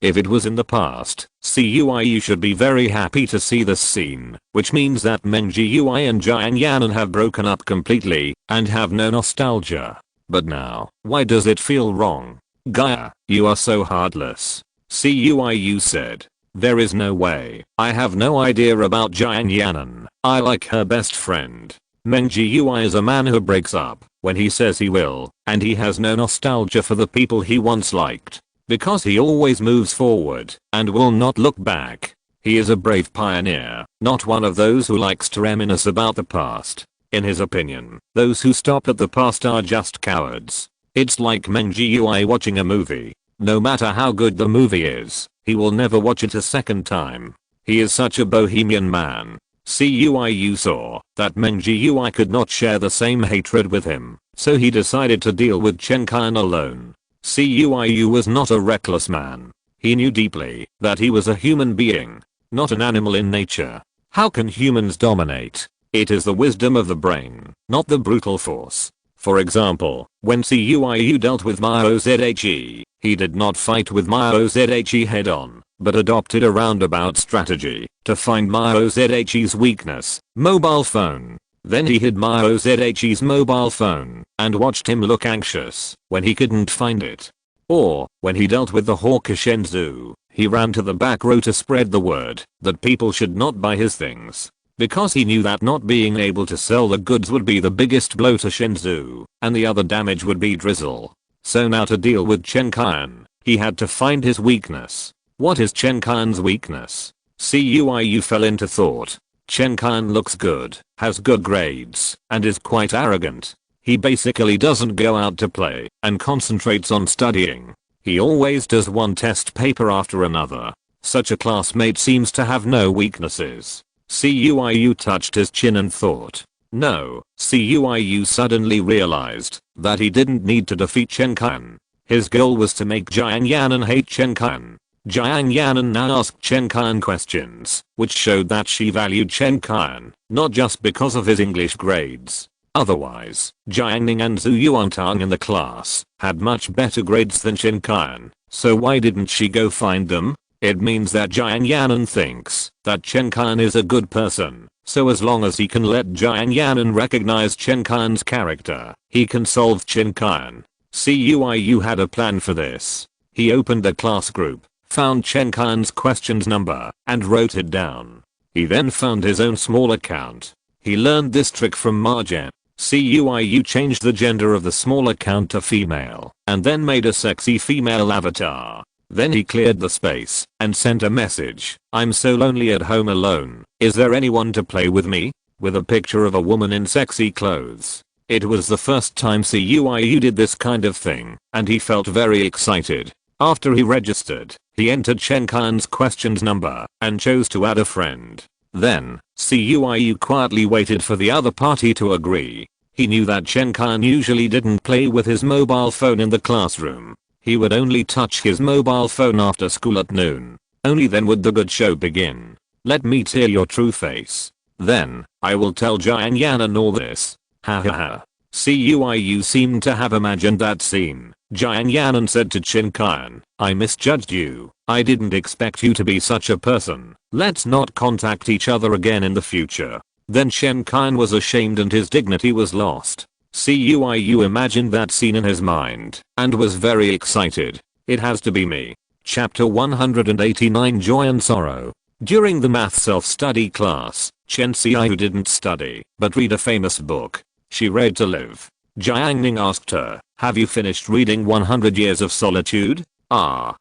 Speaker 1: If it was in the past, CUIU should be very happy to see this scene, which means that Meng GUI and Jiang Ning have broken up completely and have no nostalgia. But now, why does it feel wrong? Gaia, you are so heartless. CUIU said. There is no way. I have no idea about Jiang Ning. I like her best friend. Meng GUI is a man who breaks up when he says he will, and he has no nostalgia for the people he once liked. Because he always moves forward and will not look back. He is a brave pioneer, not one of those who likes to reminisce about the past. In his opinion, those who stop at the past are just cowards. It's like Meng GUI watching a movie. No matter how good the movie is, he will never watch it a second time. He is such a bohemian man. CUIU saw that Meng GUI could not share the same hatred with him, so he decided to deal with Chen Qian alone. CUIU was not a reckless man. He knew deeply that he was a human being, not an animal in nature. How can humans dominate? It is the wisdom of the brain, not the brutal force. For example, when CUIU dealt with Mao Zedhe, he did not fight with Mao Zedhe head on, but adopted a roundabout strategy to find Mao Zedhe's weakness, mobile phone. Then he hid Mao Zedhe's mobile phone and watched him look anxious when he couldn't find it. Or, when he dealt with the hawker Chen Zhu, he ran to the back row to spread the word that people should not buy his things. Because he knew that not being able to sell the goods would be the biggest blow to Chen Zhu, and the other damage would be drizzle. So now to deal with Chen Qian, he had to find his weakness. What is Chen Qian's weakness? CUIU fell into thought. Chen Qian looks good, has good grades, and is quite arrogant. He basically doesn't go out to play and concentrates on studying. He always does one test paper after another. Such a classmate seems to have no weaknesses. CUIU touched his chin and thought. No, CUIU suddenly realized that he didn't need to defeat Chen Qian. His goal was to make Jiang Ning hate Chen Qian. Jiang Ning now asked Chen Qian questions, which showed that she valued Chen Qian, not just because of his English grades. Otherwise, Jiang Ning and Zhu Yuantang in the class had much better grades than Chen Qian, so why didn't she go find them? It means that Jiang Ning thinks that Chen Qian is a good person, so as long as he can let Jiang Ning recognize Chen Qian's character, he can solve Chen Qian. CUIU had a plan for this. He opened a class group, found Chen Qian's questions number, and wrote it down. He then found his own small account. He learned this trick from Marjan. CUIU changed the gender of the small account to female, and then made a sexy female avatar. Then he cleared the space and sent a message. I'm so lonely at home alone. Is there anyone to play with me? With a picture of a woman in sexy clothes. It was the first time CUIU did this kind of thing, and he felt very excited. After he registered, he entered Chen Qian's questions number and chose to add a friend. Then, CUIU quietly waited for the other party to agree. He knew that Chen Qian usually didn't play with his mobile phone in the classroom. He would only touch his mobile phone after school at noon. Only then would the good show begin. Let me see your true face. Then, I will tell Jiang Ning all this. Ha ha ha. CUIU seemed to have imagined that scene. Jiang Ning said to Chen Qian, I misjudged you. I didn't expect you to be such a person. Let's not contact each other again in the future. Then Chen Qian was ashamed and his dignity was lost. CUIU imagined that scene in his mind and was very excited. It has to be me. Chapter 189 Joy and Sorrow. During the math self-study class, Chen Xiaoyu didn't study, but read a famous book. She read to live. Jiang Ning asked her, have you finished reading 100 Years of Solitude? I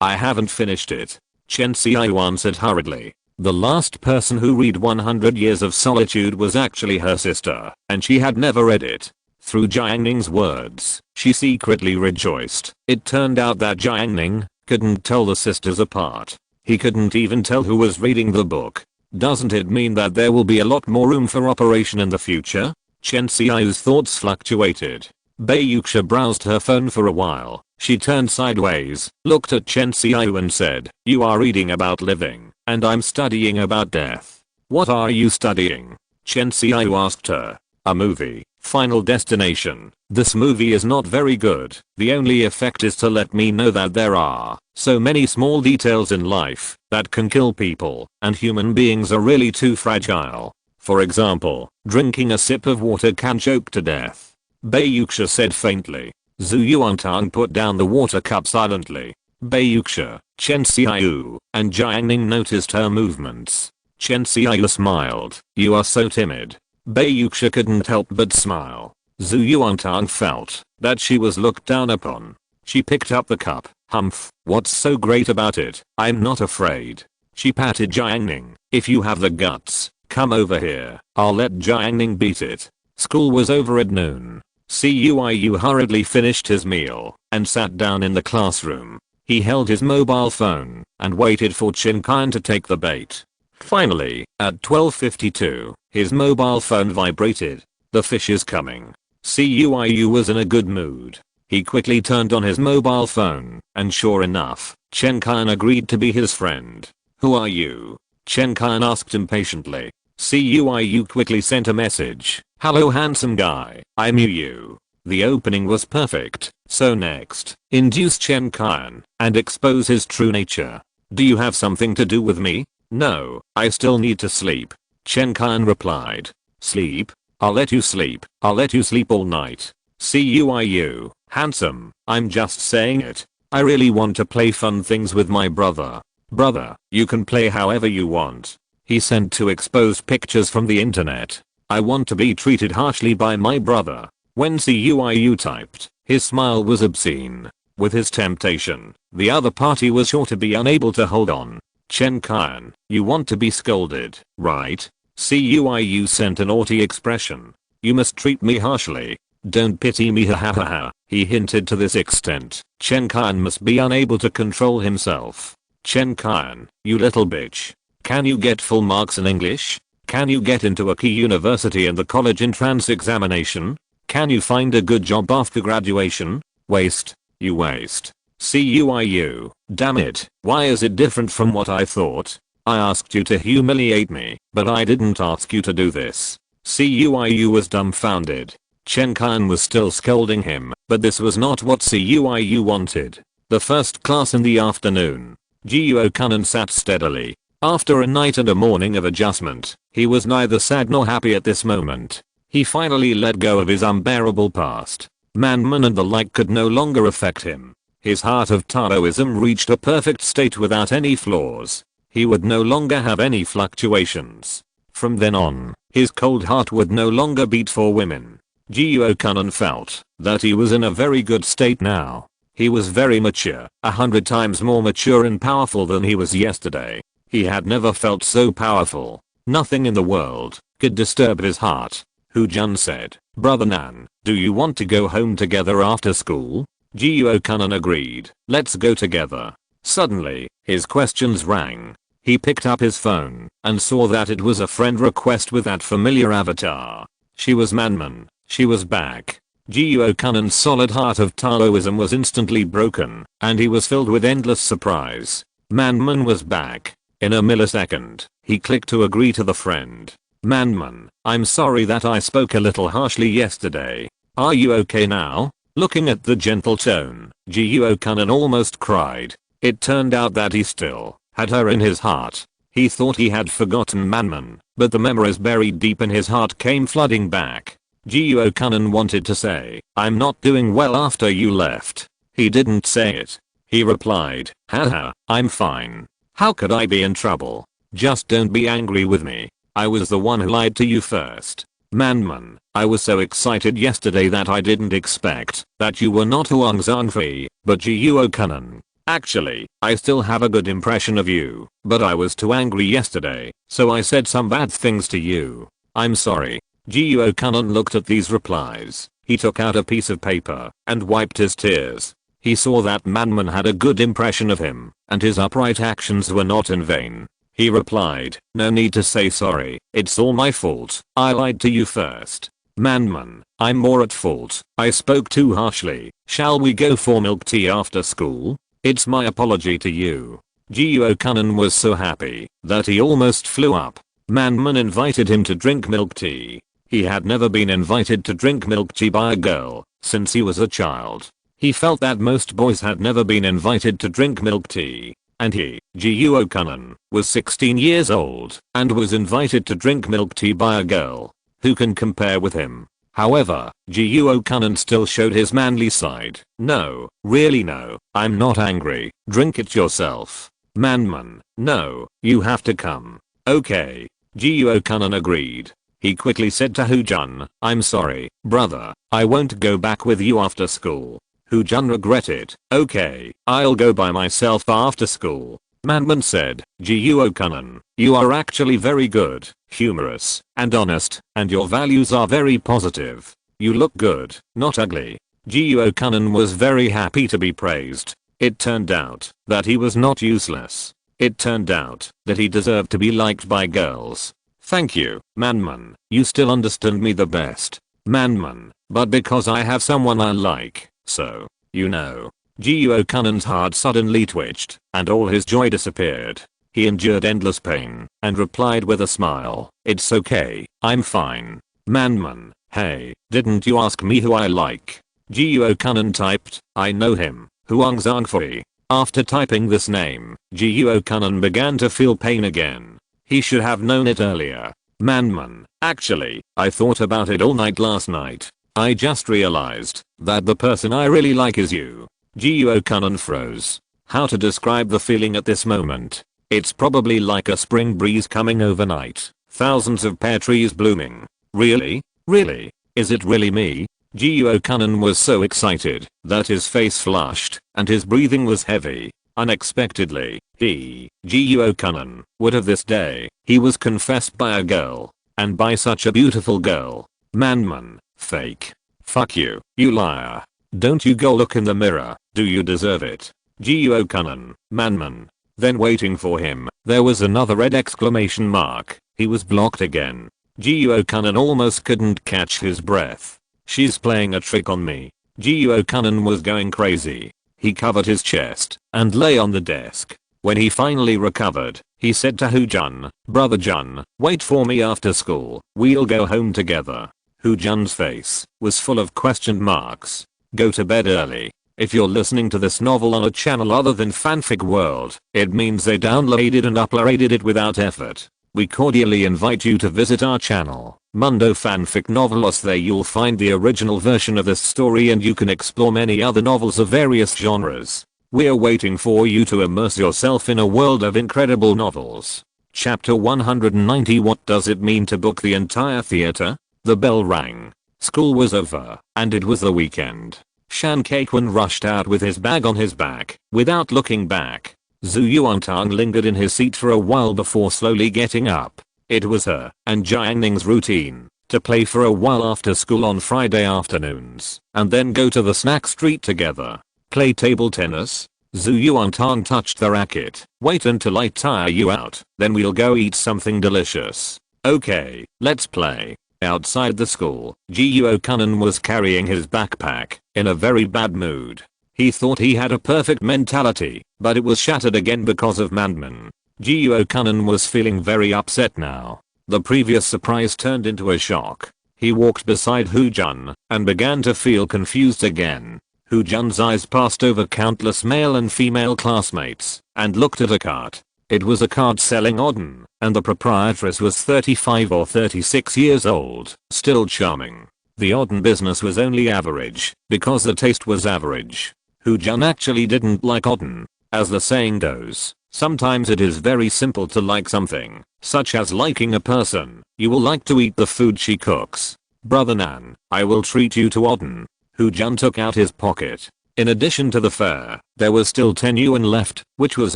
Speaker 1: haven't finished it. Chen Xiaoyu answered hurriedly. The last person who read 100 Years of Solitude was actually her sister, and she had never read it. Through Jiang Ning's words, she secretly rejoiced. It turned out that Jiang Ning couldn't tell the sisters apart. He couldn't even tell who was reading the book. Doesn't it mean that there will be a lot more room for operation in the future? Chen Xiaoyu's thoughts fluctuated. Bei Yuxia browsed her phone for a while. She turned sideways, looked at Chen Xiaoyu and said, you are reading about living, and I'm studying about death. What are you studying? Chen Xiaoyu asked her. A movie, Final Destination. This movie is not very good. The only effect is to let me know that there are so many small details in life that can kill people, and human beings are really too fragile. For example, drinking a sip of water can choke to death. Bei Yuxia said faintly. Zhu Yuantang put down the water cup silently. Bei Yuxia, Chen Xiaoyu, and Jiang Ning noticed her movements. Chen Xiaoyu smiled. You are so timid. Bei Yuxia couldn't help but smile. Zhu Yuantang felt that she was looked down upon. She picked up the cup. Humph, what's so great about it? I'm not afraid. She patted Jiang Ning. If you have the guts, come over here. I'll let Jiang Ning beat it. School was over at noon. Cuiyu hurriedly finished his meal and sat down in the classroom. He held his mobile phone and waited for Qin Kan to take the bait. Finally, at 12:52, his mobile phone vibrated. The fish is coming. Cuiyu was in a good mood. He quickly turned on his mobile phone, and sure enough, Chen Kan agreed to be his friend. Who are you? Chen Kan asked impatiently. Cuiyu quickly sent a message. Hello handsome guy, I'm Yu. The opening was perfect, so next, induce Chen Kan and expose his true nature. Do you have something to do with me? No, I still need to sleep. Chen Kan replied. Sleep? I'll let you sleep. I'll let you sleep all night. Cuiyu, handsome, I'm just saying it. I really want to play fun things with my brother. Brother, you can play however you want. He sent 2 exposed pictures from the internet. I want to be treated harshly by my brother. When Cuiyu typed, his smile was obscene. With his temptation, the other party was sure to be unable to hold on. Chen Kan, you want to be scolded, right? Cuiyu sent a naughty expression. You must treat me harshly. Don't pity me, ha ha ha ha. He hinted to this extent. Chen Kan must be unable to control himself. Chen Kan, you little bitch. Can you get full marks in English? Can you get into a key university in the college entrance examination? Can you find a good job after graduation? Waste. You waste. Cuiyu, damn it, why is it different from what I thought? I asked you to humiliate me, but I didn't ask you to do this. Cuiyu was dumbfounded. Chen Kan was still scolding him, but this was not what Cuiyu wanted. The first class in the afternoon. Jiuo Kanan sat steadily. After a night and a morning of adjustment, he was neither sad nor happy at this moment. He finally let go of his unbearable past. Manman and the like could no longer affect him. His heart of Taoism reached a perfect state without any flaws. He would no longer have any fluctuations. From then on, his cold heart would no longer beat for women. Jiuo Kanan felt that he was in a very good state now. He was very mature, 100 times more mature and powerful than he was yesterday. He had never felt so powerful. Nothing in the world could disturb his heart. Hu Jun said, Brother Nan, do you want to go home together after school? Jiuo Kanan agreed. Let's go together. Suddenly, his questions rang. He picked up his phone and saw that it was a friend request with that familiar avatar. She was Manman. She was back. Jiuo Kanan's solid heart of Taoism was instantly broken, and he was filled with endless surprise. Manman was back. In a millisecond, he clicked to agree to the friend. Manman, I'm sorry that I spoke a little harshly yesterday. Are you okay now? Looking at the gentle tone, Jiuo Kanan almost cried. It turned out that he still had her in his heart. He thought he had forgotten Manman, but the memories buried deep in his heart came flooding back. Jiuo Kanan wanted to say, I'm not doing well after you left. He didn't say it. He replied, haha, I'm fine. How could I be in trouble? Just don't be angry with me. I was the one who lied to you first. Man, I was so excited yesterday that I didn't expect that you were not Huang Zhangfei, but Jiuo Kanan. Actually, I still have a good impression of you, but I was too angry yesterday, so I said some bad things to you. I'm sorry. Jiuo Kanan looked at these replies. He took out a piece of paper and wiped his tears. He saw that Manman had a good impression of him, and his upright actions were not in vain. He replied, no need to say sorry, it's all my fault, I lied to you first. Manman, I'm more at fault, I spoke too harshly, shall we go for milk tea after school? It's my apology to you. Jiuo Kanan was so happy that he almost flew up. Manman invited him to drink milk tea. He had never been invited to drink milk tea by a girl since he was a child. He felt that most boys had never been invited to drink milk tea. And he, Jiuo Kanan, was 16 years old and was invited to drink milk tea by a girl. Who can compare with him? However, Jiuo Kanan still showed his manly side. No, really no, I'm not angry, drink it yourself. Manman, no, you have to come. Okay. Jiuo Kanan agreed. He quickly said to Hujun, I'm sorry, brother, I won't go back with you after school. Hujun regretted, okay, I'll go by myself after school. Manman said, Jiuo Kanan, you are actually very good, humorous, and honest, and your values are very positive. You look good, not ugly. Jiuo Kanan was very happy to be praised. It turned out that he was not useless. It turned out that he deserved to be liked by girls. Thank you, Manman, you still understand me the best. Manman, but because I have someone I like. So, you know. Jiuo Kanan's heart suddenly twitched, and all his joy disappeared. He endured endless pain, and replied with a smile, it's okay, I'm fine. Manman, hey, didn't you ask me who I like? Jiuo Kanan typed, I know him, Huang Zhangfei. After typing this name, Jiuo Kanan began to feel pain again. He should have known it earlier. Manman, actually, I thought about it all night last night. I just realized that the person I really like is you. Jiuo Kanan froze. How to describe the feeling at this moment? It's probably like a spring breeze coming overnight. Thousands of pear trees blooming. Really? Really? Is it really me? Jiuo Kanan was so excited that his face flushed and his breathing was heavy. Unexpectedly, Jiuo Kanan, would have this day, he was confessed by a girl. And by such a beautiful girl. Manman. Fake. Fuck you, you liar. Don't you go look in the mirror, do you deserve it? Jiuo Kanan, Manman. Then waiting for him, there was another red exclamation mark. He was blocked again. Jiuo Kanan almost couldn't catch his breath. She's playing a trick on me. Jiuo Kanan was going crazy. He covered his chest and lay on the desk. When he finally recovered, he said to Hujun, brother Jun, wait for me after school, we'll go home together. Hujun's face was full of question marks. Go to bed early. If you're listening to this novel on a channel other than Fanfic World, it means they downloaded and uploaded it without effort. We cordially invite you to visit our channel, Mundo Fanfic Novelos. There you'll find the original version of this story and you can explore many other novels of various genres. We're waiting for you to immerse yourself in a world of incredible novels. Chapter 190. What does it mean to book the entire theater? The bell rang. School was over, and it was the weekend. Shan Kaiquan rushed out with his bag on his back, without looking back. Zhu Yuantang lingered in his seat for a while before slowly getting up. It was her and Jiang Ning's routine to play for a while after school on Friday afternoons, and then go to the snack street together. Play table tennis? Zhu Yuantang touched the racket. Wait until I tire you out, then we'll go eat something delicious. Okay, let's play. Outside the school, Jiuo Kanan was carrying his backpack, in a very bad mood. He thought he had a perfect mentality, but it was shattered again because of Manman. Jiuo Kanan was feeling very upset now. The previous surprise turned into a shock. He walked beside Hujun, and began to feel confused again. Hujun's eyes passed over countless male and female classmates, and looked at a cart. It was a cart selling Odin, and the proprietress was 35 or 36 years old, still charming. The Odin business was only average, because the taste was average. Jun actually didn't like Odin. As the saying goes, sometimes it is very simple to like something, such as liking a person. You will like to eat the food she cooks. Brother Nan, I will treat you to Odin. Jun took out his pocket. In addition to the fare, there was still 10 yuan left, which was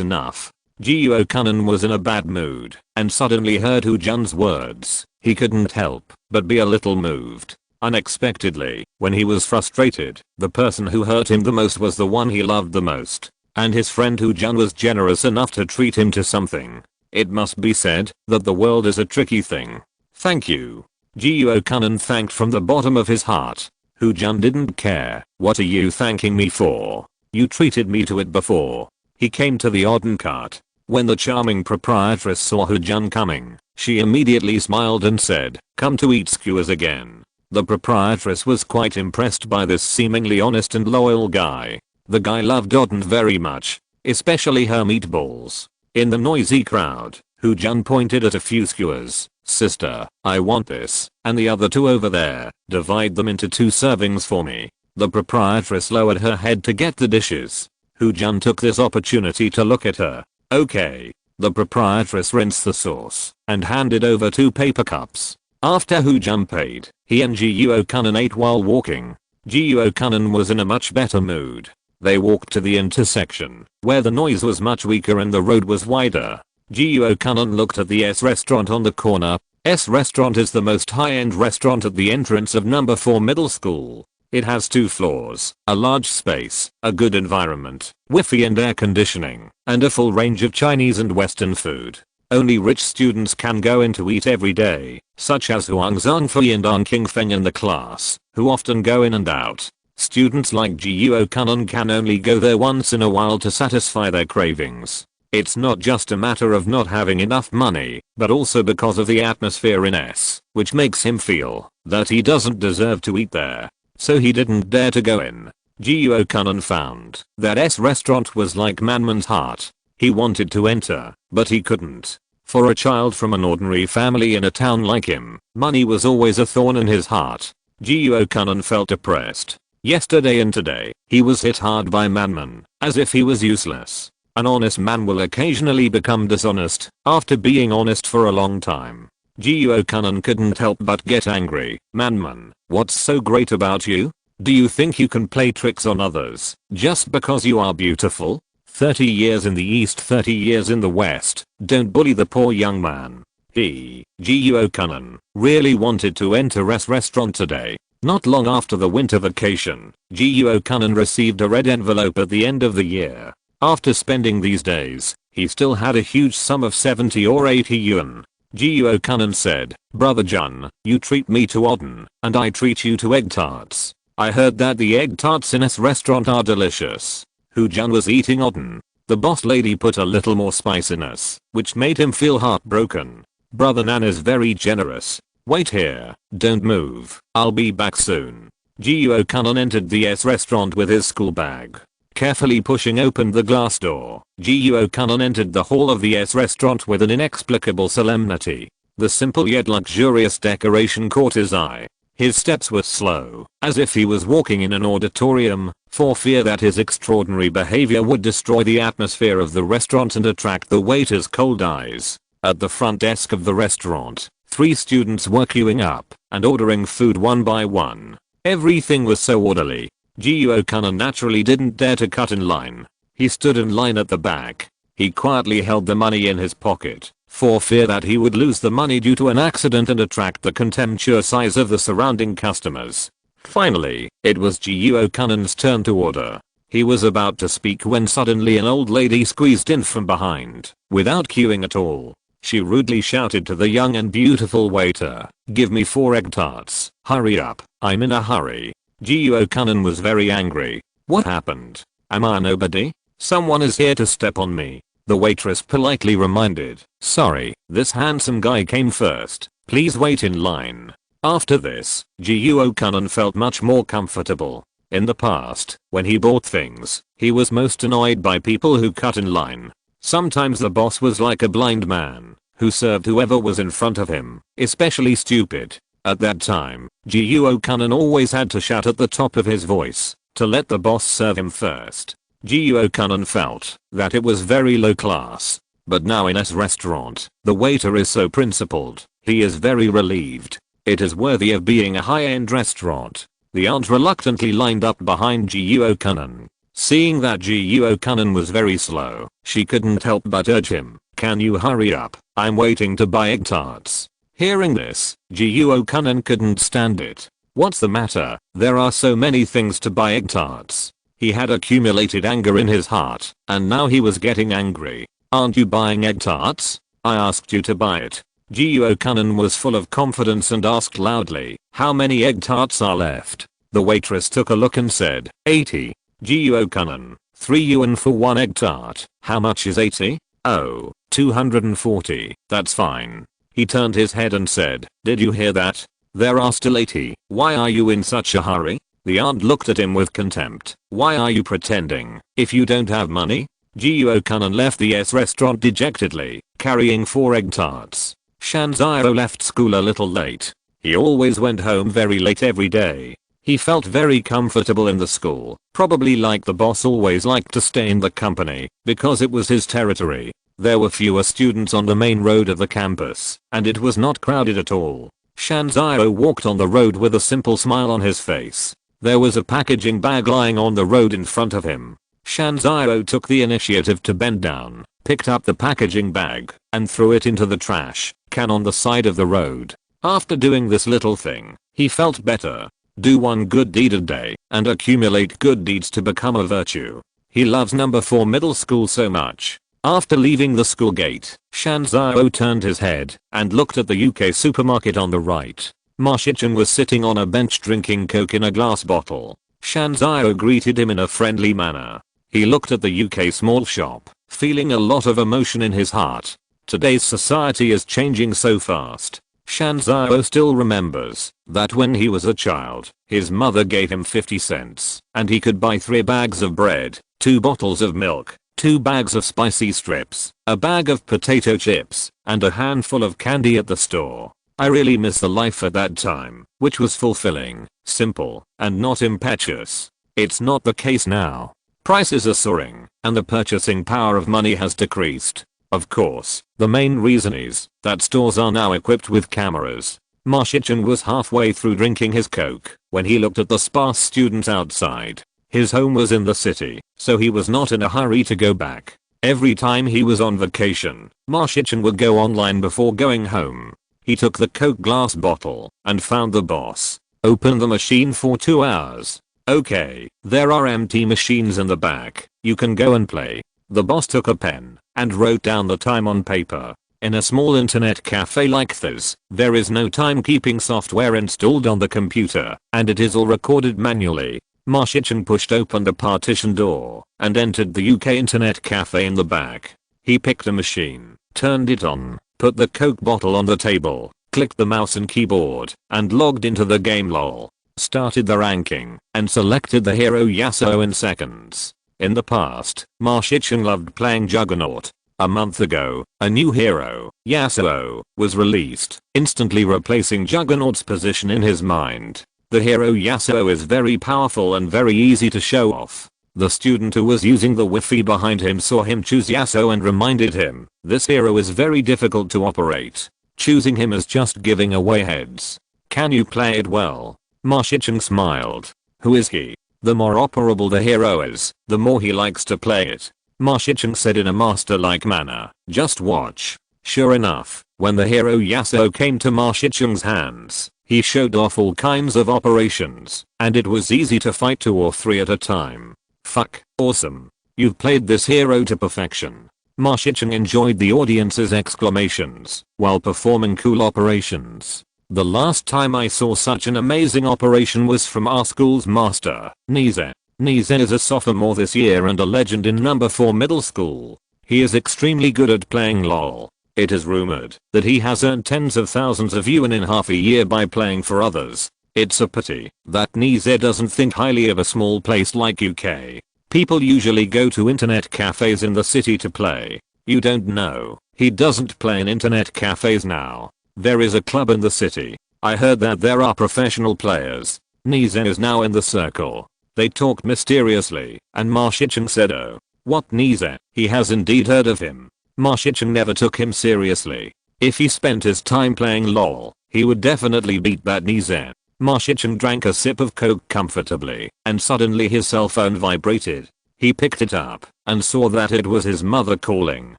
Speaker 1: enough. Jiuo Kunan was in a bad mood and suddenly heard Jun's words. He couldn't help but be a little moved. Unexpectedly, when he was frustrated, the person who hurt him the most was the one he loved the most. And his friend Jun was generous enough to treat him to something. It must be said that the world is a tricky thing. Thank you. Jiuo Kunan thanked from the bottom of his heart. Jun didn't care. What are you thanking me for? You treated me to it before. He came to the Odin cart. When the charming proprietress saw Jun coming, she immediately smiled and said, "Come to eat skewers again." The proprietress was quite impressed by this seemingly honest and loyal guy. The guy loved Odin very much, especially her meatballs. In the noisy crowd, Jun pointed at a few skewers. "Sister, I want this, and the other two over there. Divide them into 2 servings for me." The proprietress lowered her head to get the dishes. Jun took this opportunity to look at her. "Okay." The proprietress rinsed the sauce and handed over 2 paper cups. After Jun paid, he and Jiuo Kunan ate while walking. Jiuo Kunan was in a much better mood. They walked to the intersection, where the noise was much weaker and the road was wider. Jiuo Kunan looked at the S restaurant on the corner. S restaurant is the most high-end restaurant at the entrance of number 4 middle school. It has 2 floors, a large space, a good environment, Wi-Fi and air conditioning, and a full range of Chinese and Western food. Only rich students can go in to eat every day, such as Huang Zhangfei and An Qingfeng in the class, who often go in and out. Students like Jiuo Kunan can only go there once in a while to satisfy their cravings. It's not just a matter of not having enough money, but also because of the atmosphere in S, which makes him feel that he doesn't deserve to eat there. So he didn't dare to go in. Jiuo Kunan found that S restaurant was like Manman's heart. He wanted to enter, but he couldn't. For a child from an ordinary family in a town like him, money was always a thorn in his heart. Jiuo Kunan felt depressed. Yesterday and today, he was hit hard by Manman, as if he was useless. An honest man will occasionally become dishonest after being honest for a long time. Jiuo Kunan couldn't help but get angry. "Manman, what's so great about you? Do you think you can play tricks on others just because you are beautiful? 30 years in the East, 30 years in the West. Don't bully the poor young man." Jiuo Kunan really wanted to enter S restaurant today. Not long after the winter vacation, Jiuo Kunan received a red envelope at the end of the year. After spending these days, he still had a huge sum of 70 or 80 yuan. Jiuo Kunan said, "Brother Jun, you treat me to Odin, and I treat you to egg tarts. I heard that the egg tarts in this restaurant are delicious." Jun was eating Odin. The boss lady put a little more spiciness, which made him feel heartbroken. "Brother Nan is very generous. Wait here, don't move, I'll be back soon." Jiuo Kunan entered the S restaurant with his school bag. Carefully pushing open the glass door, Jiuo Kunan entered the hall of the S restaurant with an inexplicable solemnity. The simple yet luxurious decoration caught his eye. His steps were slow, as if he was walking in an auditorium, for fear that his extraordinary behavior would destroy the atmosphere of the restaurant and attract the waiter's cold eyes. At the front desk of the restaurant, 3 students were queuing up and ordering food one by one. Everything was so orderly. Jiuo Kunan naturally didn't dare to cut in line. He stood in line at the back. He quietly held the money in his pocket, for fear that he would lose the money due to an accident and attract the contemptuous eyes of the surrounding customers. Finally, it was Jiuo Kunan's turn to order. He was about to speak when suddenly an old lady squeezed in from behind, without queuing at all. She rudely shouted to the young and beautiful waiter, "Give me 4 egg tarts, hurry up, I'm in a hurry." Jiuo Kunan was very angry. "What happened? Am I nobody? Someone is here to step on me." The waitress politely reminded, "Sorry, this handsome guy came first. Please wait in line." After this, Jiuo Kunan felt much more comfortable. In the past, when he bought things, he was most annoyed by people who cut in line. Sometimes the boss was like a blind man, who served whoever was in front of him, especially stupid. At that time, Jiuo Kunan always had to shout at the top of his voice, to let the boss serve him first. Jiang felt that it was very low class. But now in his restaurant, the waiter is so principled, he is very relieved. It is worthy of being a high-end restaurant. The aunt reluctantly lined up behind Jiang. Seeing that Jiang was very slow, she couldn't help but urge him, "Can you hurry up? I'm waiting to buy egg tarts." Hearing this, Jiang couldn't stand it. What's the matter? There are so many things to buy egg tarts. He had accumulated anger in his heart, and now he was getting angry. "Aren't you buying egg tarts? I asked you to buy it." Jiang was full of confidence and asked loudly, "How many egg tarts are left?" The waitress took a look and said, 80. Jiang, 3 yuan for 1 egg tart. How much is 80? Oh, 240. That's fine. He turned his head and said, "Did you hear that? There are still 80. Why are you in such a hurry?" The aunt looked at him with contempt. "Why are you pretending, if you don't have money?" Jiang left the restaurant dejectedly, carrying 4 egg tarts. Shanzio left school a little late. He always went home very late every day. He felt very comfortable in the school, probably like the boss always liked to stay in the company, because it was his territory. There were fewer students on the main road of the campus, and it was not crowded at all. Shanzio walked on the road with a simple smile on his face. There was a packaging bag lying on the road in front of him. Shanzio took the initiative to bend down, picked up the packaging bag, and threw it into the trash can on the side of the road. After doing this little thing, he felt better. Do one good deed a day, and accumulate good deeds to become a virtue. He loves number 4 middle school so much. After leaving the school gate, Shanzio turned his head and looked at the UK supermarket on the right. Ma-Shichen was sitting on a bench drinking Coke in a glass bottle. Shanzio greeted him in a friendly manner. He looked at the UK small shop, feeling a lot of emotion in his heart. Today's society is changing so fast. Shanzio still remembers that when he was a child, his mother gave him 50 cents, and he could buy 3 bags of bread, 2 bottles of milk, 2 bags of spicy strips, a bag of potato chips, and a handful of candy at the store. I really miss the life at that time, which was fulfilling, simple, and not impetuous. It's not the case now. Prices are soaring, and the purchasing power of money has decreased. Of course, the main reason is that stores are now equipped with cameras. Ma-Shichen was halfway through drinking his Coke when he looked at the sparse students outside. His home was in the city, so he was not in a hurry to go back. Every time he was on vacation, Ma-Shichen would go online before going home. He took the Coke glass bottle and found the boss. Open the machine for 2 hours. Okay, there are empty machines in the back. You can go and play. The boss took a pen and wrote down the time on paper. In a small internet cafe like this, there is no timekeeping software installed on the computer, and it is all recorded manually. Ma-Shichen pushed open the partition door and entered the UK internet cafe in the back. He picked a machine, turned it on, put the Coke bottle on the table, clicked the mouse and keyboard, and logged into the game lol. Started the ranking, and selected the hero Yasuo in seconds. In the past, Ma-Shichen loved playing Juggernaut. A month ago, a new hero, Yasuo, was released, instantly replacing Juggernaut's position in his mind. The hero Yasuo is very powerful and very easy to show off. The student who was using the Wi-Fi behind him saw him choose Yasuo and reminded him, this hero is very difficult to operate. Choosing him is just giving away heads. Can you play it well? Ma-Shichen smiled. Who is he? The more operable the hero is, the more he likes to play it. Ma-Shichen said in a master-like manner, just watch. Sure enough, when the hero Yasuo came to Ma-Shichen's hands, he showed off all kinds of operations, and it was easy to fight 2 or 3 at a time. Fuck, awesome. You've played this hero to perfection. Ma-Shichen enjoyed the audience's exclamations while performing cool operations. The last time I saw such an amazing operation was from our school's master, Nize. Nize is a sophomore this year and a legend in number 4 middle school. He is extremely good at playing LOL. It is rumored that he has earned tens of thousands of yuan in half a year by playing for others. It's a pity that Nize doesn't think highly of a small place like UK. People usually go to internet cafes in the city to play. You don't know, he doesn't play in internet cafes now. There is a club in the city. I heard that there are professional players. Nize is now in the circle. They talked mysteriously, and Ma Shicheng said, "Oh, what Nize?" He has indeed heard of him. Ma Shicheng never took him seriously. If he spent his time playing LOL, he would definitely beat that Nize. Ma Shicheng drank a sip of coke comfortably, and suddenly his cell phone vibrated. He picked it up, and saw that it was his mother calling.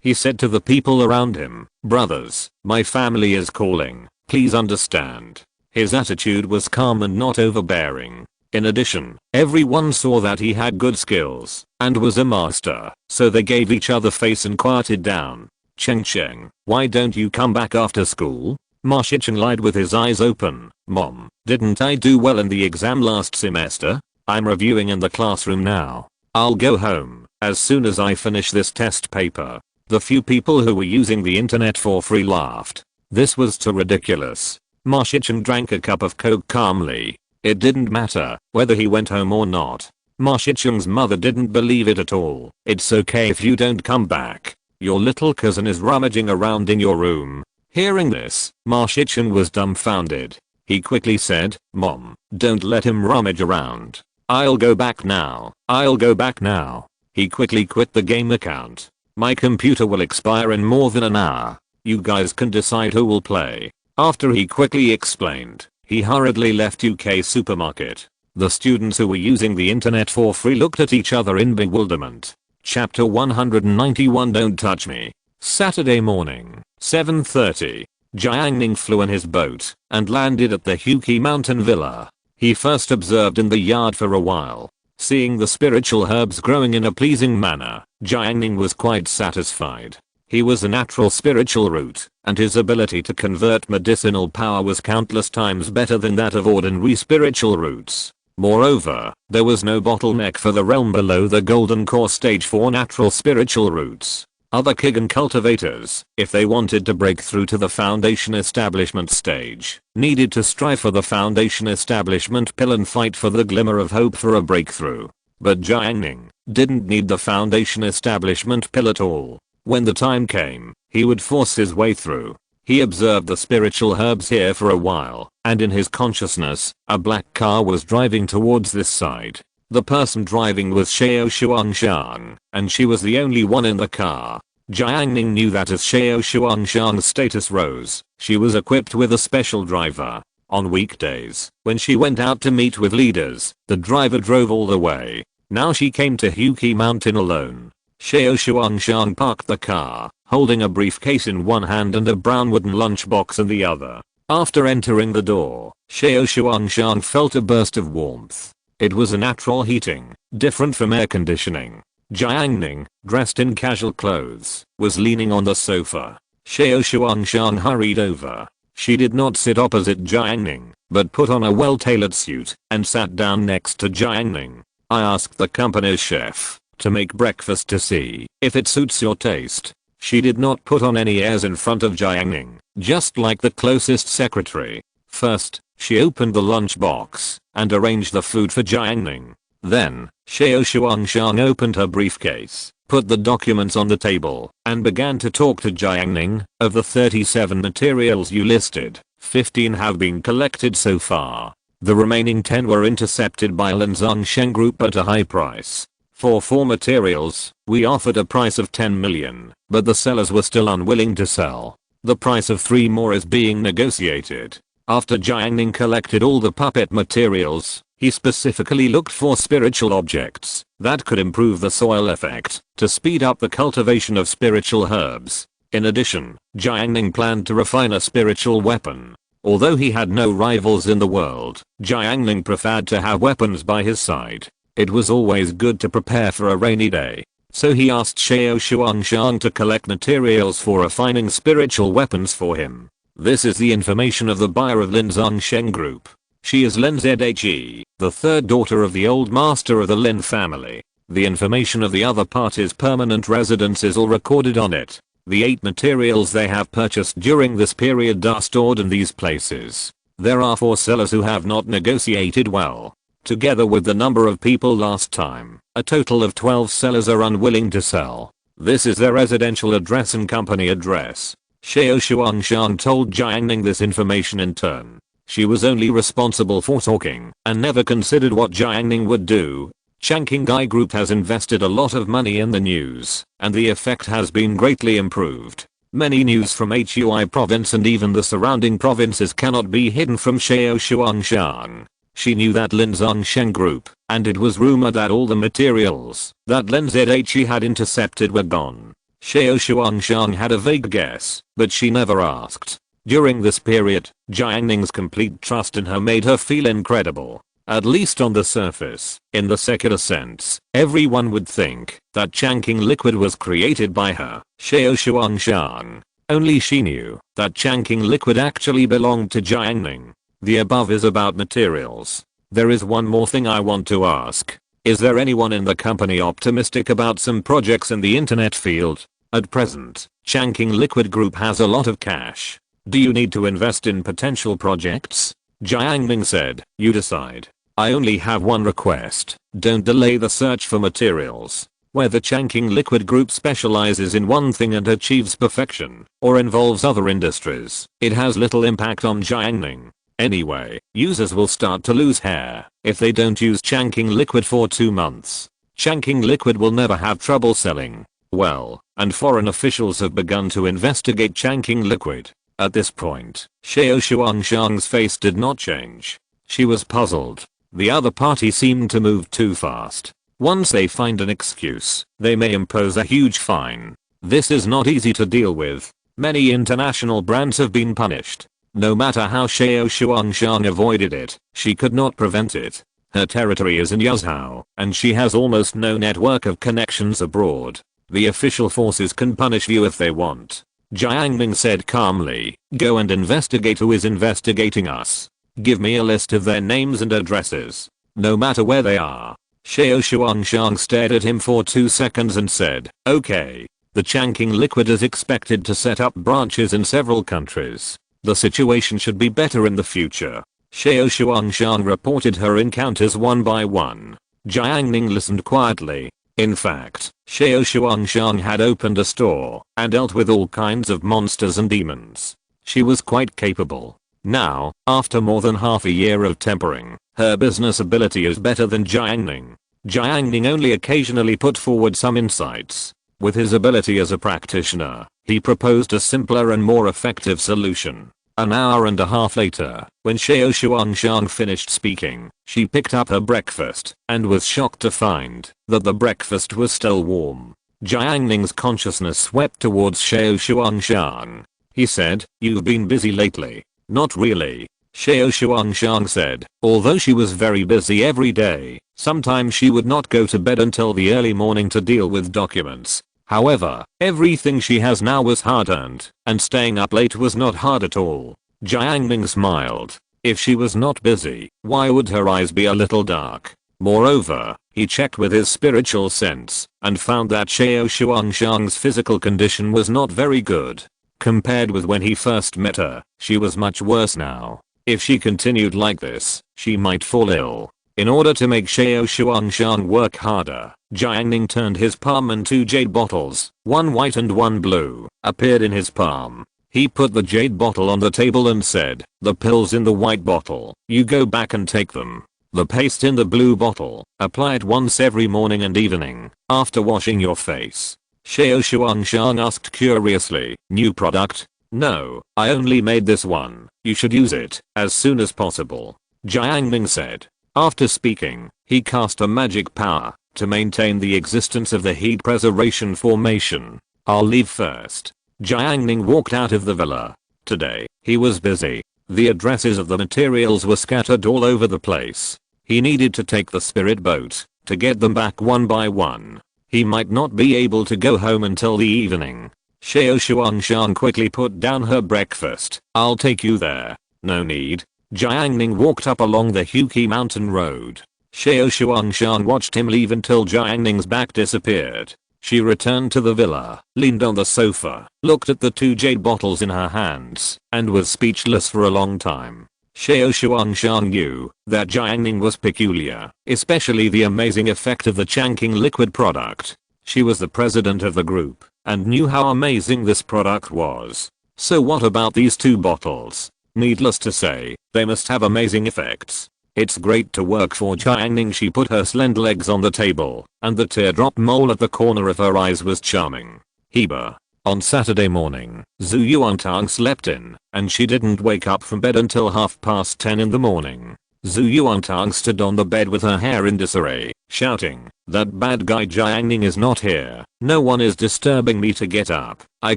Speaker 1: He said to the people around him, "Brothers, my family is calling, please understand." His attitude was calm and not overbearing. In addition, everyone saw that he had good skills, and was a master, so they gave each other face and quieted down. "Cheng, why don't you come back after school?" Ma Shicheng lied with his eyes open. "Mom, didn't I do well in the exam last semester? I'm reviewing in the classroom now. I'll go home as soon as I finish this test paper." The few people who were using the internet for free laughed. This was too ridiculous. Ma Shicheng drank a cup of coke calmly. It didn't matter whether he went home or not. Ma Shicheng's mother didn't believe it at all. "It's okay if you don't come back. Your little cousin is rummaging around in your room." Hearing this, Ma Shicheng was dumbfounded. He quickly said, "Mom, don't let him rummage around. I'll go back now. I'll go back now." He quickly quit the game account. "My computer will expire in more than an hour. You guys can decide who will play." After he quickly explained, he hurriedly left UK supermarket. The students who were using the internet for free looked at each other in bewilderment. Chapter 191 Don't Touch Me. Saturday morning, 7:30. Jiang Ning flew in his boat and landed at the Huqi Mountain Villa. He first observed in the yard for a while. Seeing the spiritual herbs growing in a pleasing manner, Jiang Ning was quite satisfied. He was a natural spiritual root, and his ability to convert medicinal power was countless times better than that of ordinary spiritual roots. Moreover, there was no bottleneck for the realm below the golden core stage for natural spiritual roots. Other Kigan cultivators, if they wanted to break through to the foundation establishment stage, needed to strive for the foundation establishment pill and fight for the glimmer of hope for a breakthrough. But Jiang Ning didn't need the foundation establishment pill at all. When the time came, he would force his way through. He observed the spiritual herbs here for a while, and in his consciousness, a black car was driving towards this side. The person driving was Xiao Xuangshan, and she was the only one in the car. Jiang Ning knew that as Xiao Xuangshan's status rose, she was equipped with a special driver. On weekdays, when she went out to meet with leaders, the driver drove all the way. Now she came to Huqi Mountain alone. Xiao Xuangshan parked the car, holding a briefcase in one hand and a brown wooden lunchbox in the other. After entering the door, Xiao Xuangshan felt a burst of warmth. It was a natural heating, different from air conditioning. Jiang Ning, dressed in casual clothes, was leaning on the sofa. Xiao Xuangshan hurried over. She did not sit opposite Jiang Ning, but put on a well-tailored suit and sat down next to Jiang Ning. "I asked the company's chef to make breakfast to see if it suits your taste." She did not put on any airs in front of Jiang Ning, just like the closest secretary. First, she opened the lunchbox and arranged the food for Jiang Ning. Then, Xiao Xuangshan opened her briefcase, put the documents on the table, and began to talk to Jiang Ning. "Of the 37 materials you listed, 15 have been collected so far. The remaining 10 were intercepted by Linzong Sheng Group at a high price. For 4 materials, we offered a price of 10 million, but the sellers were still unwilling to sell. The price of 3 more is being negotiated." After Jiang Ning collected all the puppet materials, he specifically looked for spiritual objects that could improve the soil effect to speed up the cultivation of spiritual herbs. In addition, Jiang Ning planned to refine a spiritual weapon. Although he had no rivals in the world, Jiang Ning preferred to have weapons by his side. It was always good to prepare for a rainy day. So he asked Xiao Xuangshan to collect materials for refining spiritual weapons for him. This is the information of the buyer of Linzong Sheng Group. She is Lin Zhe, the third daughter of the old master of the Lin family. The information of the other party's permanent residence is all recorded on it. The 8 materials they have purchased during this period are stored in these places. There are 4 sellers who have not negotiated well. Together with the number of people last time, a total of 12 sellers are unwilling to sell. This is their residential address and company address. Xiao Xuangshan told Jiang Ning this information in turn. She was only responsible for talking and never considered what Jiang Ning would do. Changqing Group has invested a lot of money in the news, and the effect has been greatly improved. Many news from Hui province and even the surrounding provinces cannot be hidden from Xiao Shuangshan. She knew that Lin Zhongsheng Group, and it was rumored that all the materials that Lin Zhe had intercepted were gone. Xiao Shuangshan had a vague guess, but she never asked. During this period, Jiang Ning's complete trust in her made her feel incredible. At least on the surface. In the secular sense, everyone would think that Changqing liquid was created by her, Xiao Shuangshan. Only she knew that Changqing liquid actually belonged to Jiang Ning. The above is about materials. There is one more thing I want to ask. Is there anyone in the company optimistic about some projects in the internet field? At present, Changqing Liquid Group has a lot of cash. Do you need to invest in potential projects? Jiang Ning said, you decide. I only have one request. Don't delay the search for materials. Whether Changqing Liquid Group specializes in one thing and achieves perfection, or involves other industries, it has little impact on Jiang Ning. Anyway, users will start to lose hair if they don't use Changqing Liquid for 2 months. Changqing Liquid will never have trouble selling well, and foreign officials have begun to investigate Changqing Liquid. At this point, Xiao Shuangshang's face did not change. She was puzzled. The other party seemed to move too fast. Once they find an excuse, they may impose a huge fine. This is not easy to deal with. Many international brands have been punished. No matter how Xiao Shuangshang avoided it, she could not prevent it. Her territory is in Yazhou, and she has almost no network of connections abroad. The official forces can punish you if they want. Jiang Ning said calmly, go and investigate who is investigating us. Give me a list of their names and addresses. No matter where they are. Xiao Shuangshang stared at him for 2 seconds and said, okay. The Changqing Liquid is expected to set up branches in several countries. The situation should be better in the future. Xiao Shuangshang reported her encounters one by one. Jiang Ning listened quietly. In fact, Xiao Shuangshang had opened a store and dealt with all kinds of monsters and demons. She was quite capable. Now, after more than half a year of tempering, her business ability is better than Jiang Ning. Jiang Ning only occasionally put forward some insights. With his ability as a practitioner, he proposed a simpler and more effective solution. An hour and a half later, when Xiao Shuangshang finished speaking, she picked up her breakfast and was shocked to find that the breakfast was still warm. Jiang Ning's consciousness swept towards Xiao Shuangshang. He said, you've been busy lately. Not really. Xiao Shuangshang said, although she was very busy every day, sometimes she would not go to bed until the early morning to deal with documents. However, everything she has now was hard-earned, and staying up late was not hard at all. Jiang Ning smiled. If she was not busy, why would her eyes be a little dark? Moreover, he checked with his spiritual sense, and found that Xiao Shuangshang's physical condition was not very good. Compared with when he first met her, she was much worse now. If she continued like this, she might fall ill. In order to make Xiao Shuangshang work harder, Jiang Ning turned his palm and 2 jade bottles, one white and one blue, appeared in his palm. He put the jade bottle on the table and said, the pills in the white bottle, you go back and take them. The paste in the blue bottle, apply it once every morning and evening, after washing your face. Xiao Shuangshang asked curiously, new product? No, I only made this one, you should use it, as soon as possible. Jiang Ning said. After speaking, he cast a magic power to maintain the existence of the heat preservation formation. I'll leave first. Jiang Ning walked out of the villa. Today, he was busy. The addresses of the materials were scattered all over the place. He needed to take the spirit boat to get them back one by one. He might not be able to go home until the evening. Xiao Shuangshang quickly put down her breakfast. I'll take you there. No need. Jiang Ning walked up along the Huqi mountain road. Xiao Shuangshang watched him leave until Jiang Ning's back disappeared. She returned to the villa, leaned on the sofa, looked at the 2 jade bottles in her hands, and was speechless for a long time. Xiao Shuangshang knew that Jiang Ning was peculiar, especially the amazing effect of the Changqing liquid product. She was the president of the group, and knew how amazing this product was. So what about these 2 bottles? Needless to say, they must have amazing effects. It's great to work for Jiang Ning. She put her slender legs on the table, and the teardrop mole at the corner of her eyes was charming. Heba. On Saturday morning, Zhu Yuantang slept in, and she didn't wake up from bed until 10:30 in the morning. Zhu Yuantang stood on the bed with her hair in disarray, shouting, "That bad guy Jiang Ning is not here. No one is disturbing me to get up. I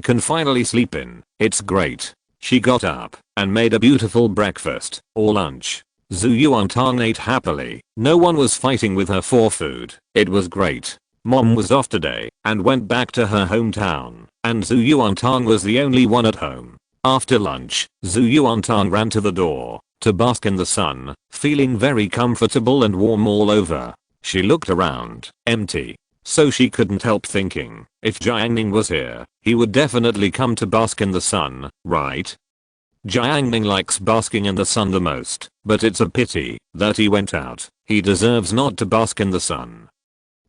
Speaker 1: can finally sleep in. It's great." She got up and made a beautiful breakfast, or lunch. Zhu Yuantang ate happily. No one was fighting with her for food. It was great. Mom was off today and went back to her hometown, and Zhu Yuantang was the only one at home. After lunch, Zhu Yuantang ran to the door to bask in the sun, feeling very comfortable and warm all over. She looked around, empty. So she couldn't help thinking, if Jiang Ning was here, he would definitely come to bask in the sun, right? Jiang Ning likes basking in the sun the most, but it's a pity that he went out. He deserves not to bask in the sun.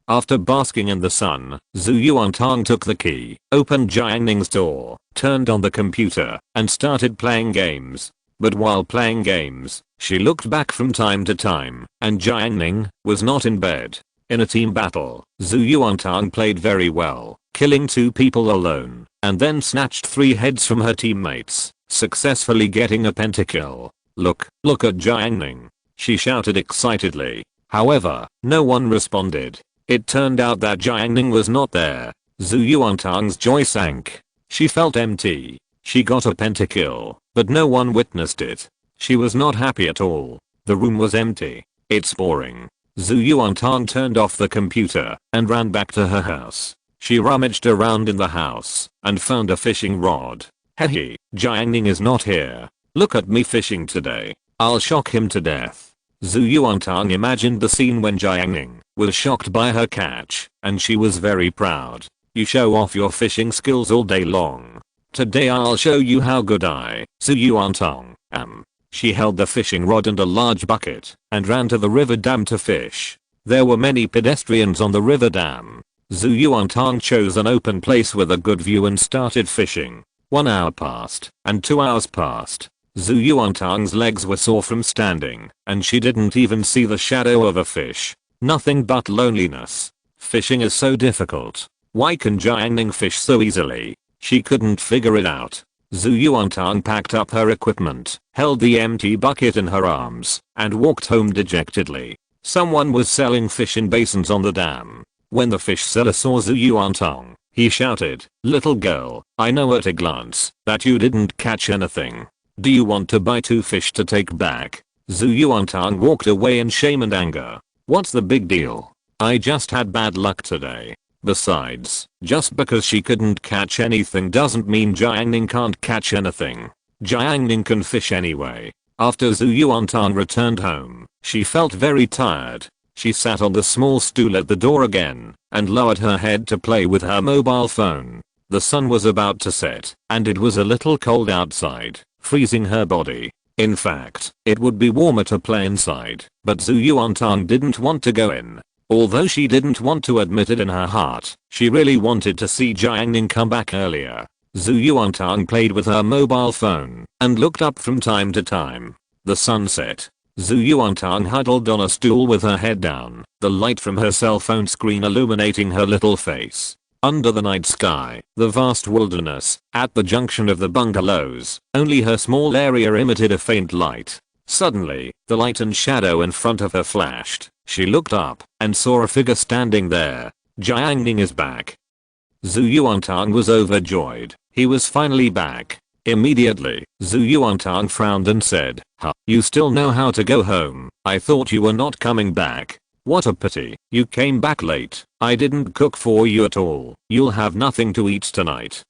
Speaker 1: After basking in the sun, Zhu Yuantang took the key, opened Jiang Ning's door, turned on the computer, and started playing games. But while playing games, she looked back from time to time, and Jiang Ning was not in bed. In a team battle, Zhu Yuantang played very well, killing 2 people alone, and then snatched 3 heads from her teammates, successfully getting a pentakill. Look at Jiang Ning," she shouted excitedly. However, no one responded. It turned out that Jiang Ning was not there. Zhu Yuantang's joy sank. She felt empty. She got a pentakill, but no one witnessed it. She was not happy at all. The room was empty. It's boring. Zhu Yuantang turned off the computer and ran back to her house. She rummaged around in the house and found a fishing rod. "Hey, Jiang Ning is not here. Look at me fishing today. I'll shock him to death." Zhu Yuantang imagined the scene when Jiang Ning was shocked by her catch, and she was very proud. "You show off your fishing skills all day long. Today I'll show you how good I, Zhu Yuantang, am." She held the fishing rod and a large bucket and ran to the river dam to fish. There were many pedestrians on the river dam. Zhu Yuantang chose an open place with a good view and started fishing. 1 hour passed, and 2 hours passed. Zhu Yuantang's legs were sore from standing, and she didn't even see the shadow of a fish. Nothing but loneliness. Fishing is so difficult. Why can Jiang Ning fish so easily? She couldn't figure it out. Zhu Yuantang packed up her equipment, held the empty bucket in her arms, and walked home dejectedly. Someone was selling fish in basins on the dam. When the fish seller saw Zhu Yuantang, he shouted, "Little girl, I know at a glance that you didn't catch anything. Do you want to buy 2 fish to take back?" Zhu Yuantang walked away in shame and anger. "What's the big deal? I just had bad luck today." Besides, just because she couldn't catch anything doesn't mean Jiang Ning can't catch anything. Jiang Ning can fish anyway. After Zhu Yuantang returned home, she felt very tired. She sat on the small stool at the door again and lowered her head to play with her mobile phone. The sun was about to set, and it was a little cold outside, freezing her body. In fact, it would be warmer to play inside, but Zhu Yuantang didn't want to go in. Although she didn't want to admit it in her heart, she really wanted to see Jiang Ning come back earlier. Zhu Yuantang played with her mobile phone and looked up from time to time. The sun set. Zhu Yuantang huddled on a stool with her head down, the light from her cell phone screen illuminating her little face. Under the night sky, the vast wilderness, at the junction of the bungalows, only her small area emitted a faint light. Suddenly, the light and shadow in front of her flashed. She looked up and saw a figure standing there. Jiang Ning is back. Zhu Yuantang was overjoyed. He was finally back. Immediately, Zhu Yuantang frowned and said, "Huh, you still know how to go home. I thought you were not coming back. What a pity, you came back late. I didn't cook for you at all. You'll have nothing to eat tonight."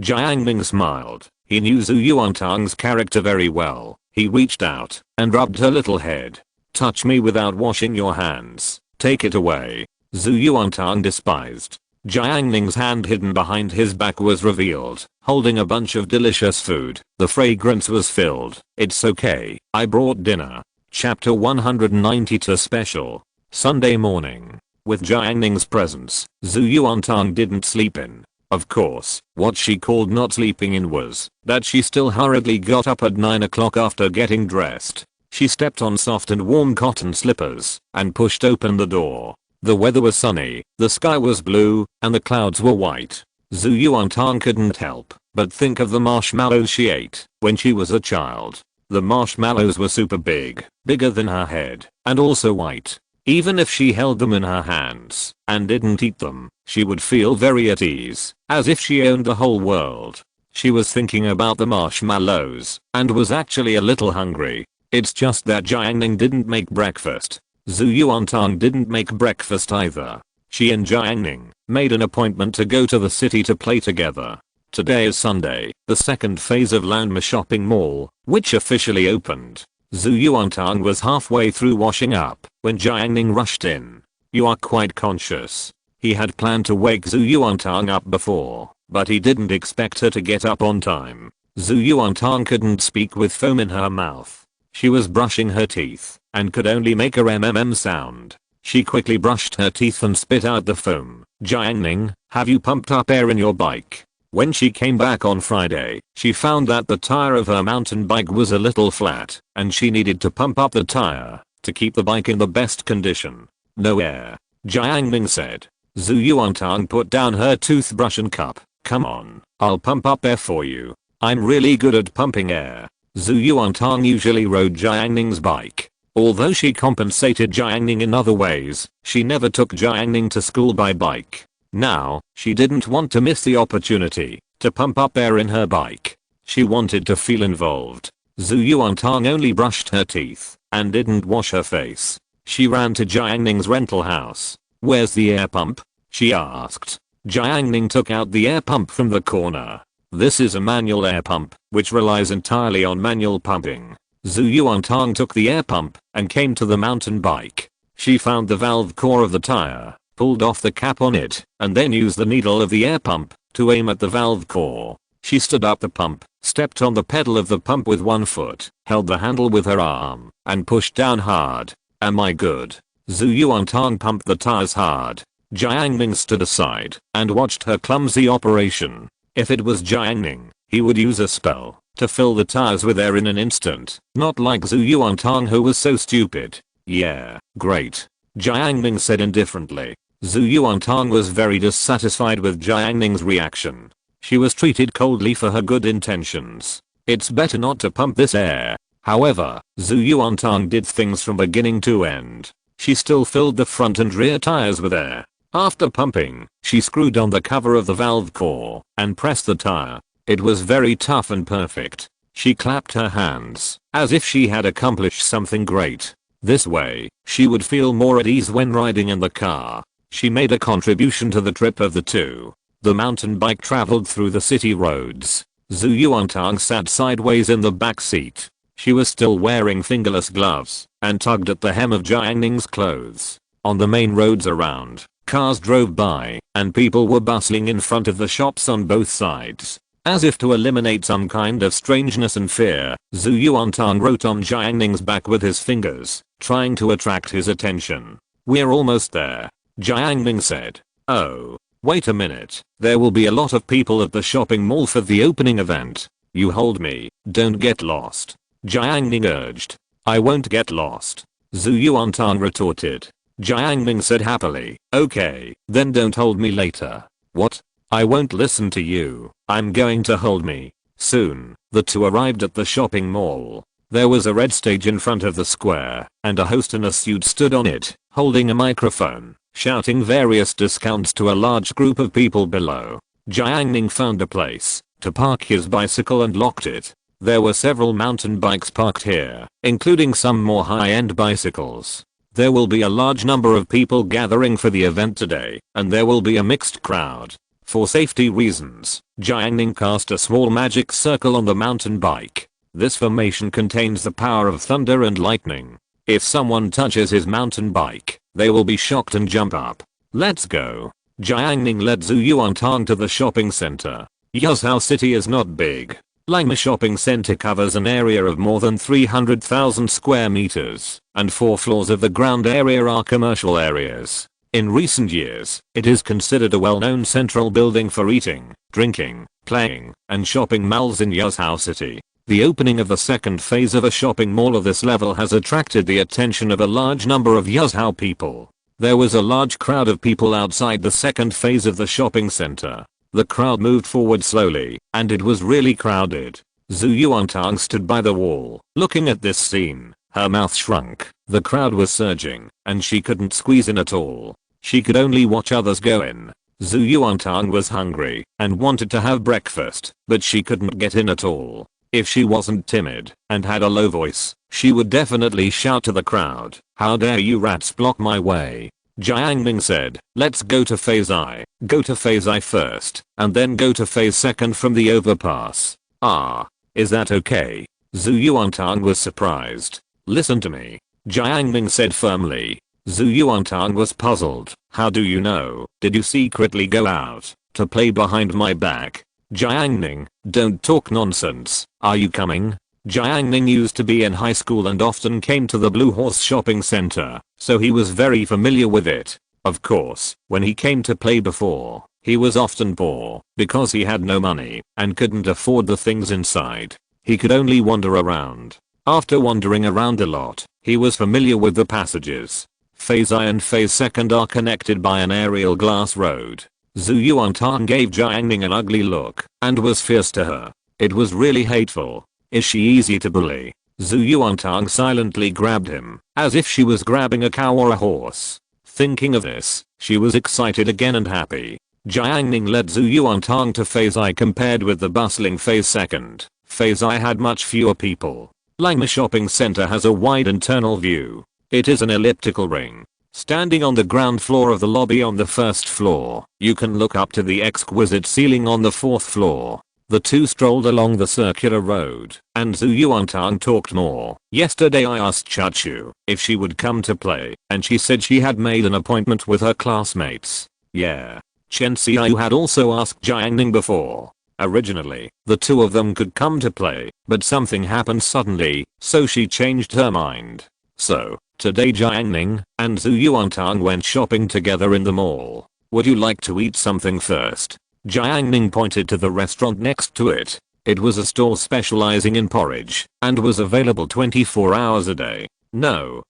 Speaker 1: Jiang Ning smiled. He knew Zhu Yuantang's character very well. He reached out and rubbed her little head. "Touch me without washing your hands. Take it away." Zhu Yuantang despised. Jiang Ning's hand hidden behind his back was revealed, holding a bunch of delicious food. The fragrance was filled. "It's okay, I brought dinner." Chapter 192 Special. Sunday morning. With Jiang Ning's presence, Zhu Yuantang didn't sleep in. Of course, what she called not sleeping in was that she still hurriedly got up at 9 o'clock after getting dressed. She stepped on soft and warm cotton slippers and pushed open the door. The weather was sunny, the sky was blue, and the clouds were white. Zhu Yuantang couldn't help but think of the marshmallows she ate when she was a child. The marshmallows were super big, bigger than her head, and also white. Even if she held them in her hands and didn't eat them, she would feel very at ease, as if she owned the whole world. She was thinking about the marshmallows and was actually a little hungry. It's just that Jiang Ning didn't make breakfast. Zhu Yuantang didn't make breakfast either. She and Jiang Ning made an appointment to go to the city to play together. Today is Sunday, the second phase of Lanma Shopping Mall, which officially opened. Zhu Yuantang was halfway through washing up when Jiang Ning rushed in. "You are quite conscious." He had planned to wake Zhu Yuantang up before, but he didn't expect her to get up on time. Zhu Yuantang couldn't speak with foam in her mouth. She was brushing her teeth and could only make a mmm sound. She quickly brushed her teeth and spit out the foam. "Jiang Ning, have you pumped up air in your bike?" When she came back on Friday, she found that the tire of her mountain bike was a little flat, and she needed to pump up the tire to keep the bike in the best condition. "No air," Jiang Ning said. Zhu Yuantang put down her toothbrush and cup. "Come on, I'll pump up air for you. I'm really good at pumping air." Zhu Yuantang usually rode Jiang Ning's bike. Although she compensated Jiang Ning in other ways, she never took Jiang Ning to school by bike. Now, she didn't want to miss the opportunity to pump up air in her bike. She wanted to feel involved. Zhu Yuantang only brushed her teeth and didn't wash her face. She ran to Jiang Ning's rental house. "Where's the air pump?" she asked. Jiang Ning took out the air pump from the corner. This is a manual air pump, which relies entirely on manual pumping. Zhu Yuantang took the air pump and came to the mountain bike. She found the valve core of the tire, pulled off the cap on it, and then used the needle of the air pump to aim at the valve core. She stood up the pump, stepped on the pedal of the pump with one foot, held the handle with her arm, and pushed down hard. "Am I good?" Zhu Yuantang pumped the tires hard. Jiang Ning stood aside and watched her clumsy operation. If it was Jiang Ning, he would use a spell to fill the tires with air in an instant, not like Zhu Yuantang, who was so stupid. "Yeah, great," Jiang Ning said indifferently. Zhu Yuantang was very dissatisfied with Jiang Ning's reaction. She was treated coldly for her good intentions. It's better not to pump this air. However, Zhu Yuantang did things from beginning to end. She still filled the front and rear tires with air. After pumping, she screwed on the cover of the valve core and pressed the tire. It was very tough and perfect. She clapped her hands as if she had accomplished something great. This way, she would feel more at ease when riding in the car. She made a contribution to the trip of the two. The mountain bike traveled through the city roads. Zhu Yuantang sat sideways in the back seat. She was still wearing fingerless gloves and tugged at the hem of Jiang Ning's clothes. On the main roads around, cars drove by and people were bustling in front of the shops on both sides. As if to eliminate some kind of strangeness and fear, Zhu Yuantang wrote on Jiang Ning's back with his fingers, trying to attract his attention. "We're almost there," Jiang Ning said. "Oh, wait a minute. There will be a lot of people at the shopping mall for the opening event. You hold me, don't get lost," Jiang Ning urged. "I won't get lost," Zhu Yuantang retorted. Jiang Ning said happily, "Okay, then don't hold me later." "What? I won't listen to you. I'm going to hold me." Soon, the two arrived at the shopping mall. There was a red stage in front of the square, and a host in a suit stood on it, holding a microphone, shouting various discounts to a large group of people below. Jiang Ning found a place to park his bicycle and locked it. There were several mountain bikes parked here, including some more high-end bicycles. There will be a large number of people gathering for the event today, and there will be a mixed crowd. For safety reasons, Jiang Ning cast a small magic circle on the mountain bike. This formation contains the power of thunder and lightning. If someone touches his mountain bike, they will be shocked and jump up. "Let's go." Jiang Ning led Zhu Yuantang to the shopping center. Yuzhou City is not big. Langma Shopping Center covers an area of more than 300,000 square meters, and 4 floors of the ground area are commercial areas. In recent years, it is considered a well-known central building for eating, drinking, playing, and shopping malls in Yuzhou City. The opening of the second phase of a shopping mall of this level has attracted the attention of a large number of Yuzhou people. There was a large crowd of people outside the second phase of the shopping center. The crowd moved forward slowly, and it was really crowded. Zhu Yuantang stood by the wall, looking at this scene. Her mouth shrunk. The crowd was surging, and she couldn't squeeze in at all. She could only watch others go in. Zhu Yuantang was hungry and wanted to have breakfast, but she couldn't get in at all. If she wasn't timid and had a low voice, she would definitely shout to the crowd, "How dare you rats block my way?" Jiang Ning said, "Let's go to phase I. Go to phase I first, and then go to phase second from the overpass." "Ah, is that okay?" Zhu Yuantang was surprised. "Listen to me," Jiang Ning said firmly. Zhu Yuantang was puzzled. "How do you know? Did you secretly go out to play behind my back?" Jiang Ning, "Don't talk nonsense. Are you coming?" Jiang Ning used to be in high school and often came to the Blue Horse shopping center, so he was very familiar with it. Of course, when he came to play before, he was often poor because he had no money and couldn't afford the things inside. He could only wander around. After wandering around a lot, he was familiar with the passages. Phase I and phase second are connected by an aerial glass road. Zhu Yuantang gave Jiang Ning an ugly look and was fierce to her. It was really hateful. Is she easy to bully? Zhu Yuantang silently grabbed him, as if she was grabbing a cow or a horse. Thinking of this, she was excited again and happy. Jiang Ning led Zhu Yuantang to phase I compared with the bustling phase second. Phase I had much fewer people. Langma Shopping Center has a wide internal view. It is an elliptical ring. Standing on the ground floor of the lobby on the first floor, you can look up to the exquisite ceiling on the fourth floor. The two strolled along the circular road, and Zhu Yuantang talked more. "Yesterday I asked Chachu if she would come to play, and she said she had made an appointment with her classmates." Yeah. Chen Xiaoyu had also asked Jiang Ning before. Originally, the two of them could come to play, but something happened suddenly, so she changed her mind. So, today Jiang Ning and Zhu Yuantang went shopping together in the mall. "Would you like to eat something first?" Jiang Ning pointed to the restaurant next to it. It was a store specializing in porridge and was available 24 hours a day. No,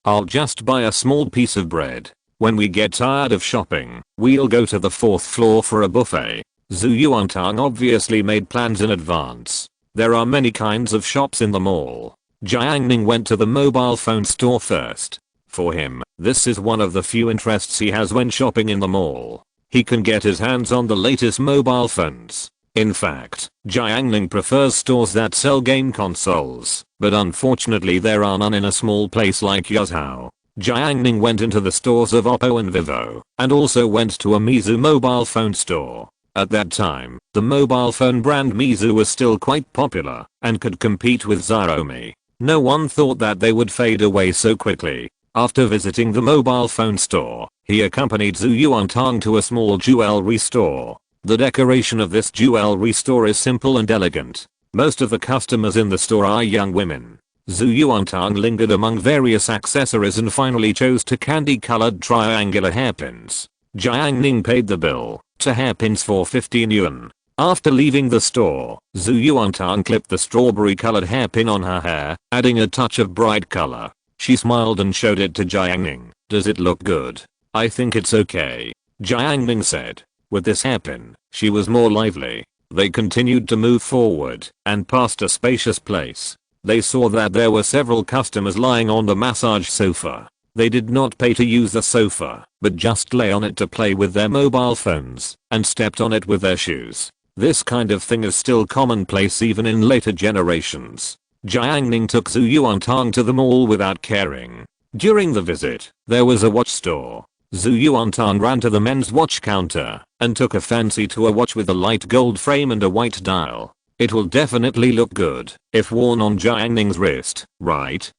Speaker 1: I'll just buy a small piece of bread. When we get tired of shopping, we'll go to the fourth floor for a buffet." Zhu Yuantang obviously made plans in advance. There are many kinds of shops in the mall. Jiang Ning went to the mobile phone store first. For him, this is one of the few interests he has when shopping in the mall. He can get his hands on the latest mobile phones. In fact, Jiang Ning prefers stores that sell game consoles, but unfortunately there are none in a small place like Yuzhou. Jiang Ning went into the stores of Oppo and Vivo, and also went to a Mizu mobile phone store. At that time, the mobile phone brand Mizu was still quite popular and could compete with Xiaomi. No one thought that they would fade away so quickly. After visiting the mobile phone store, he accompanied Zhu Yuantang to a small jewelry store. The decoration of this jewelry store is simple and elegant. Most of the customers in the store are young women. Zhu Yuantang lingered among various accessories and finally chose two candy-colored triangular hairpins. Jiang Ning paid the bill, two hairpins for 15 yuan. After leaving the store, Zhu Yuantang clipped the strawberry-colored hairpin on her hair, adding a touch of bright color. She smiled and showed it to Jiang Ning. "Does it look good?" "I think it's okay," Jiang Ning said. With this hairpin, she was more lively. They continued to move forward and passed a spacious place. They saw that there were several customers lying on the massage sofa. They did not pay to use the sofa, but just lay on it to play with their mobile phones and stepped on it with their shoes. This kind of thing is still commonplace even in later generations. Jiang Ning took Zhu Yuantang to the mall without caring. During the visit, there was a watch store. Zhu Yuantang ran to the men's watch counter and took a fancy to a watch with a light gold frame and a white dial. It will definitely look good if worn on Jiang Ning's wrist, right?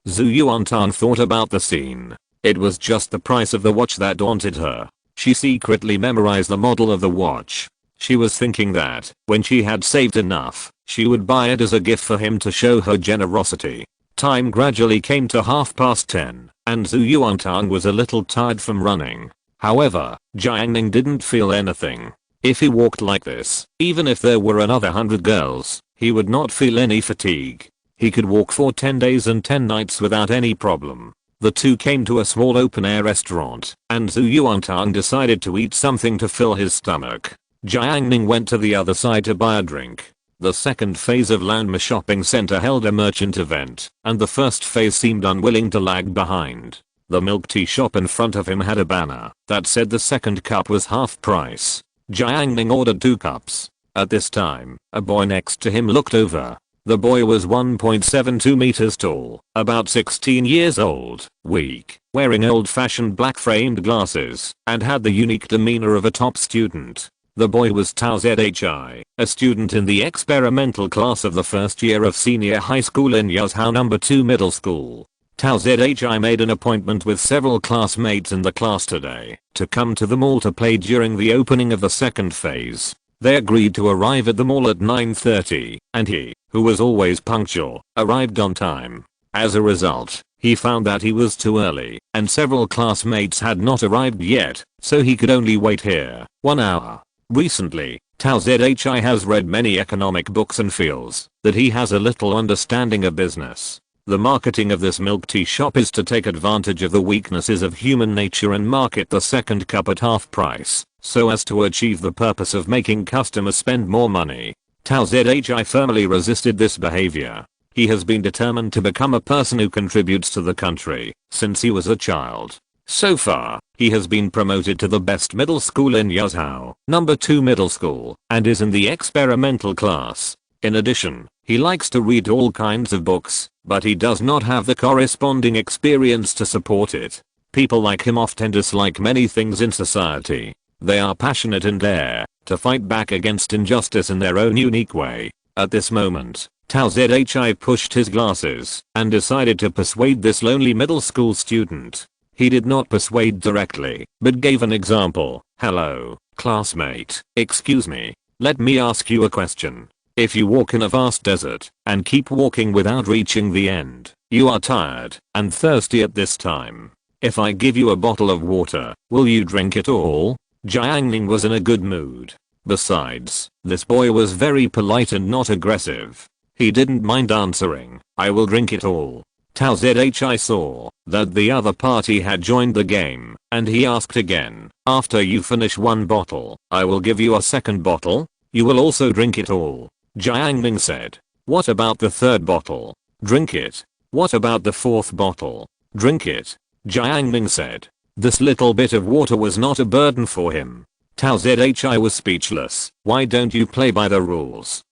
Speaker 1: Zhu Yuantang thought about the scene. It was just the price of the watch that daunted her. She secretly memorized the model of the watch. She was thinking that, when she had saved enough, she would buy it as a gift for him to show her generosity. Time gradually came to 10:30, and Zhu Yuantang was a little tired from running. However, Jiang Ning didn't feel anything. If he walked like this, even if there were another 100 girls, he would not feel any fatigue. He could walk for 10 days and 10 nights without any problem. The two came to a small open-air restaurant, and Zhu Yuantang decided to eat something to fill his stomach. Jiang Ning went to the other side to buy a drink. The second phase of Landma Shopping Center held a merchant event, and the first phase seemed unwilling to lag behind. The milk tea shop in front of him had a banner that said the second cup was half price. Jiang Ning ordered 2 cups. At this time, a boy next to him looked over. The boy was 1.72 meters tall, about 16 years old, weak, wearing old-fashioned black-framed glasses, and had the unique demeanor of a top student. The boy was Tao Zhi, a student in the experimental class of the first year of senior high school in Yazhou No. 2 middle school. Tao Zhi made an appointment with several classmates in the class today to come to the mall to play during the opening of the second phase. They agreed to arrive at the mall at 9:30, and he, who was always punctual, arrived on time. As a result, he found that he was too early, and several classmates had not arrived yet, so he could only wait here 1 hour. Recently, Tao Zhi has read many economic books and feels that he has a little understanding of business. The marketing of this milk tea shop is to take advantage of the weaknesses of human nature and market the second cup at half price, so as to achieve the purpose of making customers spend more money. Tao Zhi firmly resisted this behavior. He has been determined to become a person who contributes to the country since he was a child. So far, he has been promoted to the best middle school in Yazhou, No. 2 middle school, and is in the experimental class. In addition, he likes to read all kinds of books, but he does not have the corresponding experience to support it. People like him often dislike many things in society. They are passionate and dare to fight back against injustice in their own unique way. At this moment, Tao Zhi pushed his glasses and decided to persuade this lonely middle school student. He did not persuade directly, but gave an example. Hello, classmate. Excuse me. Let me ask you a question. If you walk in a vast desert and keep walking without reaching the end, you are tired and thirsty at this time. If I give you a bottle of water, will you drink it all? Jiang Ning was in a good mood. Besides, this boy was very polite and not aggressive. He didn't mind answering, I will drink it all. Tao Zhi saw that the other party had joined the game, and he asked again, after you finish 1 bottle, I will give you a second bottle? You will also drink it all. Jiang Ning said. What about the 3rd bottle? Drink it. What about the 4th bottle? Drink it. Jiang Ning said. This little bit of water was not a burden for him. Tao Zhi was speechless. Why don't you play by the rules?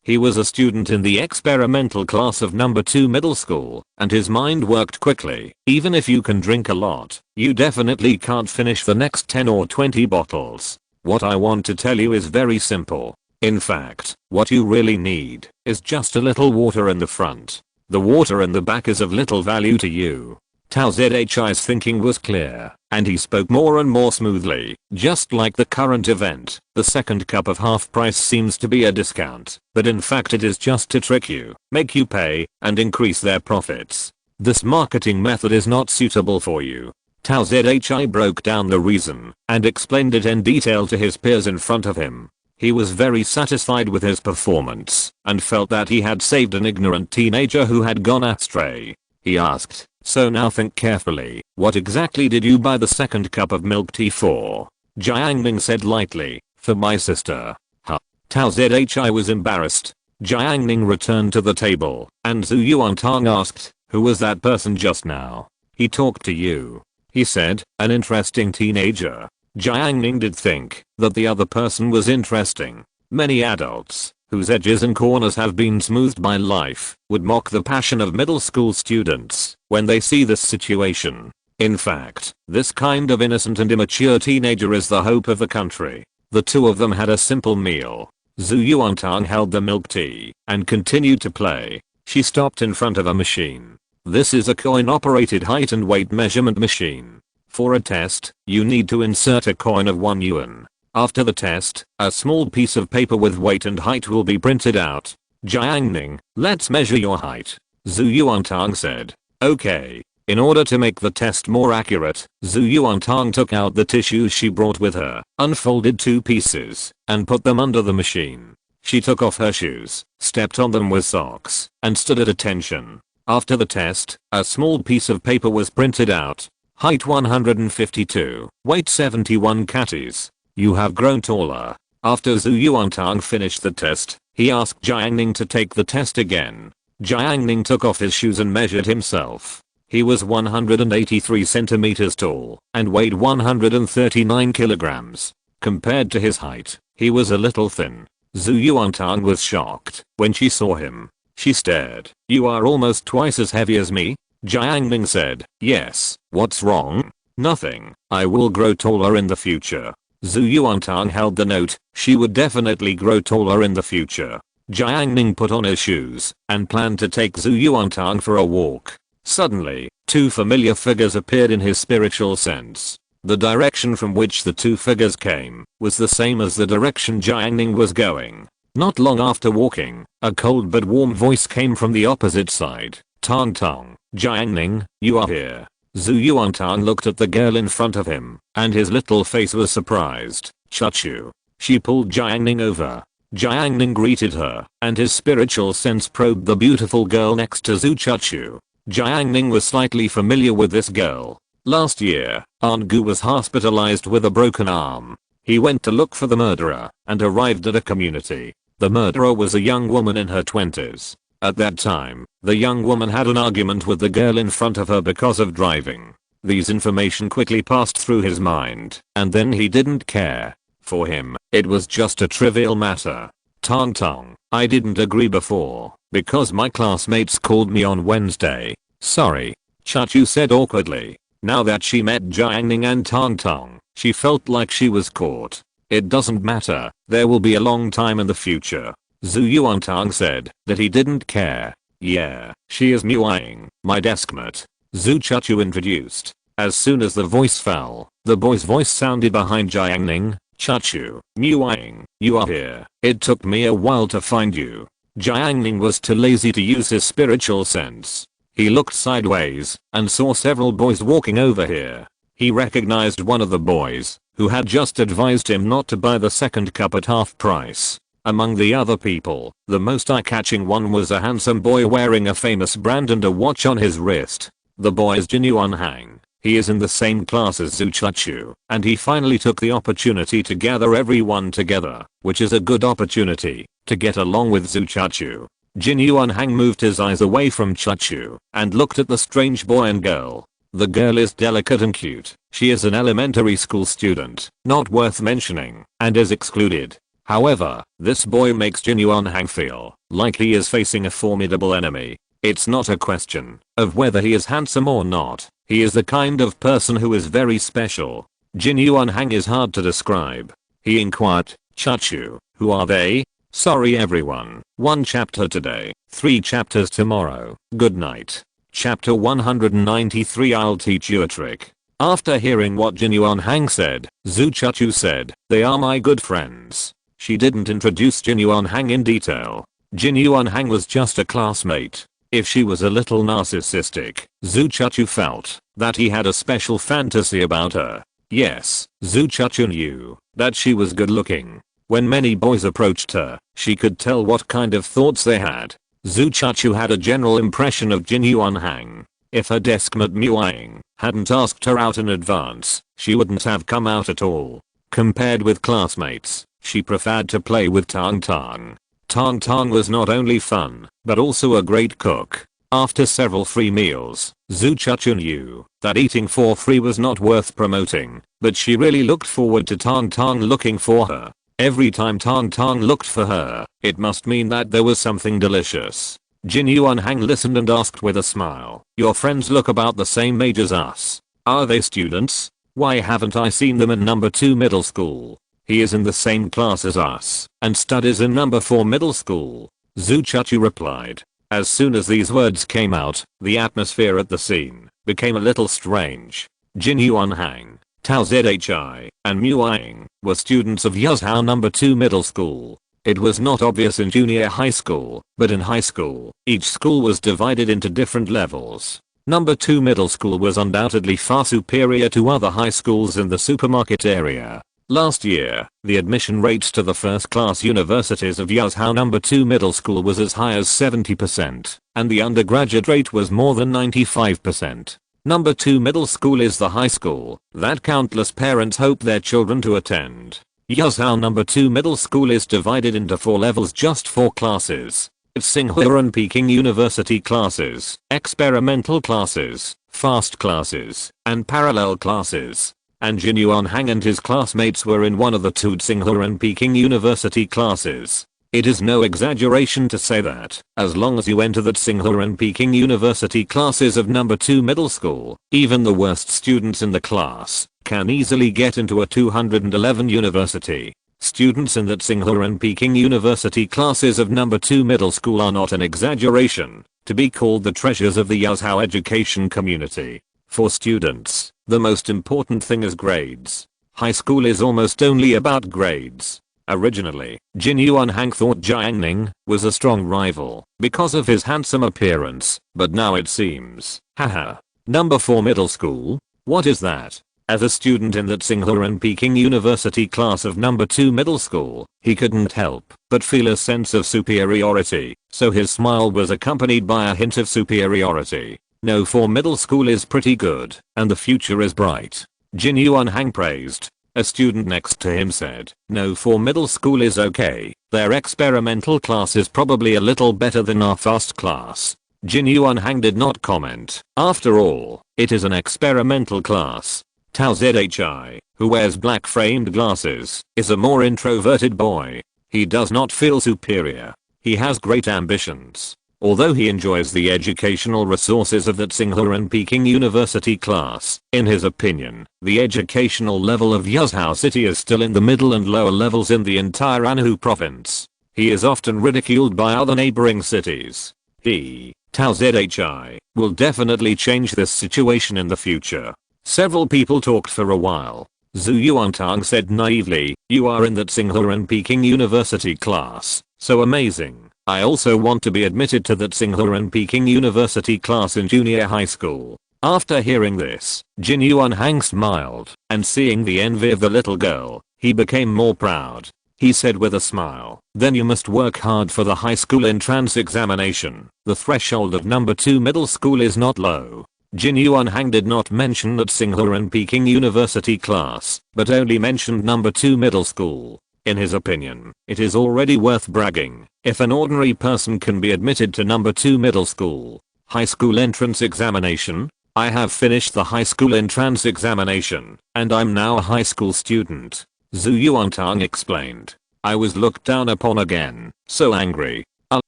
Speaker 1: He was a student in the experimental class of No. 2 middle school, and his mind worked quickly. Even if you can drink a lot, you definitely can't finish the next 10 or 20 bottles. What I want to tell you is very simple. In fact, what you really need is just a little water in the front. The water in the back is of little value to you. Tao Zhi's thinking was clear, and he spoke more and more smoothly. Just like the current event, the second cup of half price seems to be a discount, but in fact it is just to trick you, make you pay, and increase their profits. This marketing method is not suitable for you. Tao Zhi broke down the reason and explained it in detail to his peers in front of him. He was very satisfied with his performance and felt that he had saved an ignorant teenager who had gone astray. He asked, so now think carefully, what exactly did you buy the second cup of milk tea for? Jiang Ning said lightly, for my sister. Huh. Tao Zhi was embarrassed. Jiang Ning returned to the table, and Zhu Yuantang asked, who was that person just now? He talked to you. He said, an interesting teenager. Jiang Ning did think that the other person was interesting. Many adults, whose edges and corners have been smoothed by life, would mock the passion of middle school students when they see this situation. In fact, this kind of innocent and immature teenager is the hope of the country. The two of them had a simple meal. Zhu Yuantang held the milk tea and continued to play. She stopped in front of a machine. This is a coin-operated height and weight measurement machine. For a test, you need to insert a coin of 1 yuan. After the test, a small piece of paper with weight and height will be printed out. Jiang Ning, let's measure your height. Zhu Yuantang said. Okay. In order to make the test more accurate, Zhu Yuantang took out the tissues she brought with her, unfolded 2 pieces, and put them under the machine. She took off her shoes, stepped on them with socks, and stood at attention. After the test, a small piece of paper was printed out. Height 152, weight 71 kgs. You have grown taller. After Zhu Yuantang finished the test, he asked Jiang Ning to take the test again. Jiang Ning took off his shoes and measured himself. He was 183 centimeters tall and weighed 139 kilograms. Compared to his height, he was a little thin. Zhu Yuantang was shocked when she saw him. She stared. You are almost twice as heavy as me? Jiang Ning said. Yes. What's wrong? Nothing. I will grow taller in the future. Zhu Yuantang held the note. She would definitely grow taller in the future. Jiang Ning put on his shoes and planned to take Zhu Yuantang for a walk. Suddenly, 2 familiar figures appeared in his spiritual sense. The direction from which the 2 figures came was the same as the direction Jiang Ning was going. Not long after walking, a cold but warm voice came from the opposite side. Tang Tong, Jiang Ning, you are here. Zhu Yuantang looked at the girl in front of him, and his little face was surprised. Chachu. She pulled Jiang Ning over. Jiang Ning greeted her, and his spiritual sense probed the beautiful girl next to Zhu Chachu. Jiang Ning was slightly familiar with this girl. Last year, Aunt Gu was hospitalized with a broken arm. He went to look for the murderer and arrived at a community. The murderer was a young woman in her 20s. At that time, the young woman had an argument with the girl in front of her because of driving. These information quickly passed through his mind, and then he didn't care. For him, it was just a trivial matter. Tang Tong, I didn't agree before, because my classmates called me on Wednesday. Sorry. Chachu said awkwardly. Now that she met Jiang Ning and Tang Tong, she felt like she was caught. It doesn't matter, there will be a long time in the future. Zhu Yuantang said that he didn't care. Yeah, she is Muaying, my deskmate. Zhu Chachu introduced. As soon as the voice fell, the boy's voice sounded behind Jiang Ning. Chachu, Muaying, you are here. It took me a while to find you. Jiang Ning was too lazy to use his spiritual sense. He looked sideways and saw several boys walking over here. He recognized one of the boys, who had just advised him not to buy the second cup at half price. Among the other people, the most eye-catching one was a handsome boy wearing a famous brand and a watch on his wrist. The boy is Jin Yuanhang. He is in the same class as Zhu Chachu, and he finally took the opportunity to gather everyone together, which is a good opportunity to get along with Zhu Chachu. Jin Yuanhang moved his eyes away from Chachu and looked at the strange boy and girl. The girl is delicate and cute. She is an elementary school student, not worth mentioning, and is excluded. However, this boy makes Jin Yuanhang feel like he is facing a formidable enemy. It's not a question of whether he is handsome or not. He is the kind of person who is very special. Jin Yuanhang is hard to describe. He inquired, Chachu, who are they? Sorry everyone, 1 chapter today, 3 chapters tomorrow. Good night. Chapter 193. I'll teach you a trick. After hearing what Jin Yuanhang said, Zhu Chachu said, they are my good friends. She didn't introduce Jin Yuanhang in detail. Jin Yuanhang was just a classmate. If she was a little narcissistic, Zhu Chachu felt that he had a special fantasy about her. Yes, Zhu Chachu knew that she was good looking. When many boys approached her, she could tell what kind of thoughts they had. Zhu Chachu had a general impression of Jin Yuanhang. If her deskmate Muaying hadn't asked her out in advance, she wouldn't have come out at all. Compared with classmates, she preferred to play with Tang Tong. Tang Tong was not only fun, but also a great cook. After several free meals, Zhu Chachu knew that eating for free was not worth promoting, but she really looked forward to Tang Tong looking for her. Every time Tang Tong looked for her, it must mean that there was something delicious. Jin Yuanhang listened and asked with a smile, your friends look about the same age as us. Are they students? Why haven't I seen them in number 2 middle school? He is in the same class as us and studies in number 4 middle school. Zhu Chachu replied. As soon as these words came out, the atmosphere at the scene became a little strange. Jin Yuanhang, Tao Zhi, and Muaying were students of Yuzhou number 2 middle school. It was not obvious in junior high school, but in high school, each school was divided into different levels. Number 2 middle school was undoubtedly far superior to other high schools in the supermarket area. Last year, the admission rates to the first-class universities of Yazhou number 2 middle school was as high as 70%, and the undergraduate rate was more than 95%. Number 2 middle school is the high school that countless parents hope their children to attend. Yazhou number 2 middle school is divided into 4 levels, just 4 classes. It's Tsinghua and Peking University classes, experimental classes, fast classes, and parallel classes. And Jin Yuanhang and his classmates were in one of the 2 Tsinghua and Peking University classes. It is no exaggeration to say that, as long as you enter the Tsinghua and Peking University classes of number 2 middle school, even the worst students in the class can easily get into a 211 university. Students in the Tsinghua and Peking University classes of number 2 middle school are not an exaggeration to be called the treasures of the Yazhou education community. For students, the most important thing is grades. High school is almost only about grades. Originally, Jin Yuanhang thought Jiang Ning was a strong rival because of his handsome appearance, but now it seems, haha. Number 4 middle school? What is that? As a student in the Tsinghua and Peking University class of number 2 middle school, he couldn't help but feel a sense of superiority, so his smile was accompanied by a hint of superiority. No, 4 middle school is pretty good, and the future is bright. Jin Yuanhang praised. A student next to him said, no, 4 middle school is okay, their experimental class is probably a little better than our fast class. Jin Yuanhang did not comment. After all, it is an experimental class. Tao Zhi, who wears black framed glasses, is a more introverted boy. He does not feel superior. He has great ambitions. Although he enjoys the educational resources of the Tsinghua and Peking University class, in his opinion, the educational level of Yazhou City is still in the middle and lower levels in the entire Anhui province. He is often ridiculed by other neighboring cities. He, Tao Zhi, will definitely change this situation in the future. Several people talked for a while. Zhu Yuantang said naively, you are in the Tsinghua and Peking University class, so amazing. I also want to be admitted to the Tsinghua and Peking University class in junior high school. After hearing this, Jin Yuanhang smiled, and seeing the envy of the little girl, he became more proud. He said with a smile, then you must work hard for the high school entrance examination. The threshold of number 2 middle school is not low. Jin Yuanhang did not mention that Tsinghua and Peking University class, but only mentioned number 2 middle school. In his opinion, it is already worth bragging if an ordinary person can be admitted to number 2 middle school. High school entrance examination? I have finished the high school entrance examination, and I'm now a high school student. Zhu Yuantang explained. I was looked down upon again, so angry.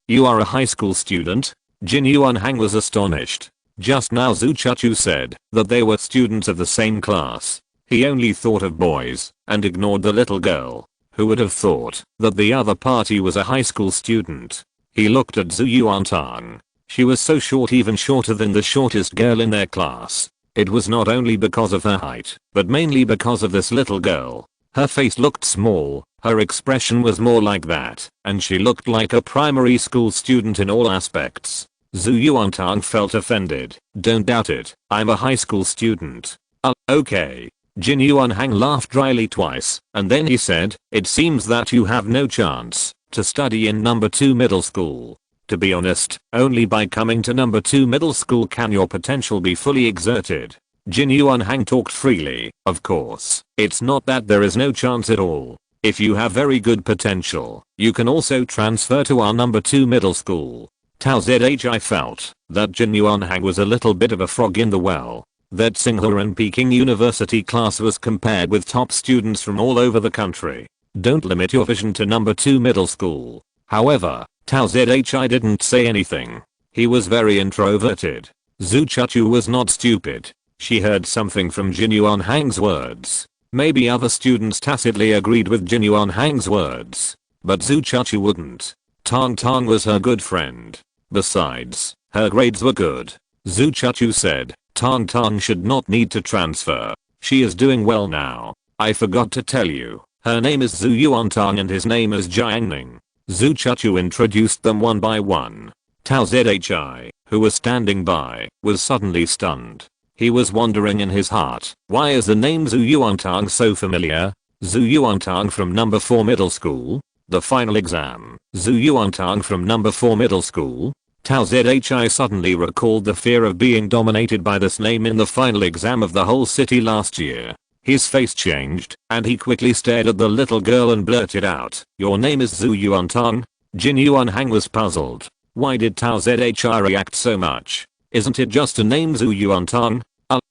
Speaker 1: You are a high school student? Jin Yuanhang was astonished. Just now Zhu Chuchu said that they were students of the same class. He only thought of boys, and ignored the little girl. Who would have thought that the other party was a high school student? He looked at Zhu Yuantang. She was so short, even shorter than the shortest girl in their class. It was not only because of her height, but mainly because of this little girl. Her face looked small, her expression was more like that, and she looked like a primary school student in all aspects. Zhu Yuantang felt offended. Don't doubt it, I'm a high school student. Okay. Jin Yuanhang laughed dryly twice, and then he said, it seems that you have no chance to study in number 2 middle school. To be honest, only by coming to number 2 middle school can your potential be fully exerted. Jin Yuanhang talked freely. Of course, it's not that there is no chance at all. If you have very good potential, you can also transfer to our number 2 middle school. Tao Zhi felt that Jin Yuanhang was a little bit of a frog in the well. That Tsinghua and Peking University class was compared with top students from all over the country. Don't limit your vision to number 2 middle school. However, Tao Zhi didn't say anything. He was very introverted. Zhu Chuchu was not stupid. She heard something from Jin Yuanhang's words. Maybe other students tacitly agreed with Jin Yuanhang's words, but Zhu Chuchu wouldn't. Tang Tang was her good friend. Besides, her grades were good. Zhu Chuchu said, Tang Tang should not need to transfer. She is doing well now. I forgot to tell you, her name is Zhu Yuantang and his name is Jiang Ning. Zhu Chuchu introduced them one by one. Tao Zhi, who was standing by, was suddenly stunned. He was wondering in his heart, why is the name Zhu Yuantang so familiar? Zhu Yuantang from number 4 middle school? The final exam. Zhu Yuantang from number 4 middle school? Tao Zhi suddenly recalled the fear of being dominated by this name in the final exam of the whole city last year. His face changed, and he quickly stared at the little girl and blurted out, "Your name is Zhu Yuantang?" Jin Yuanhang was puzzled. Why did Tao Zhi react so much? Isn't it just a name, Zhu Yuantang?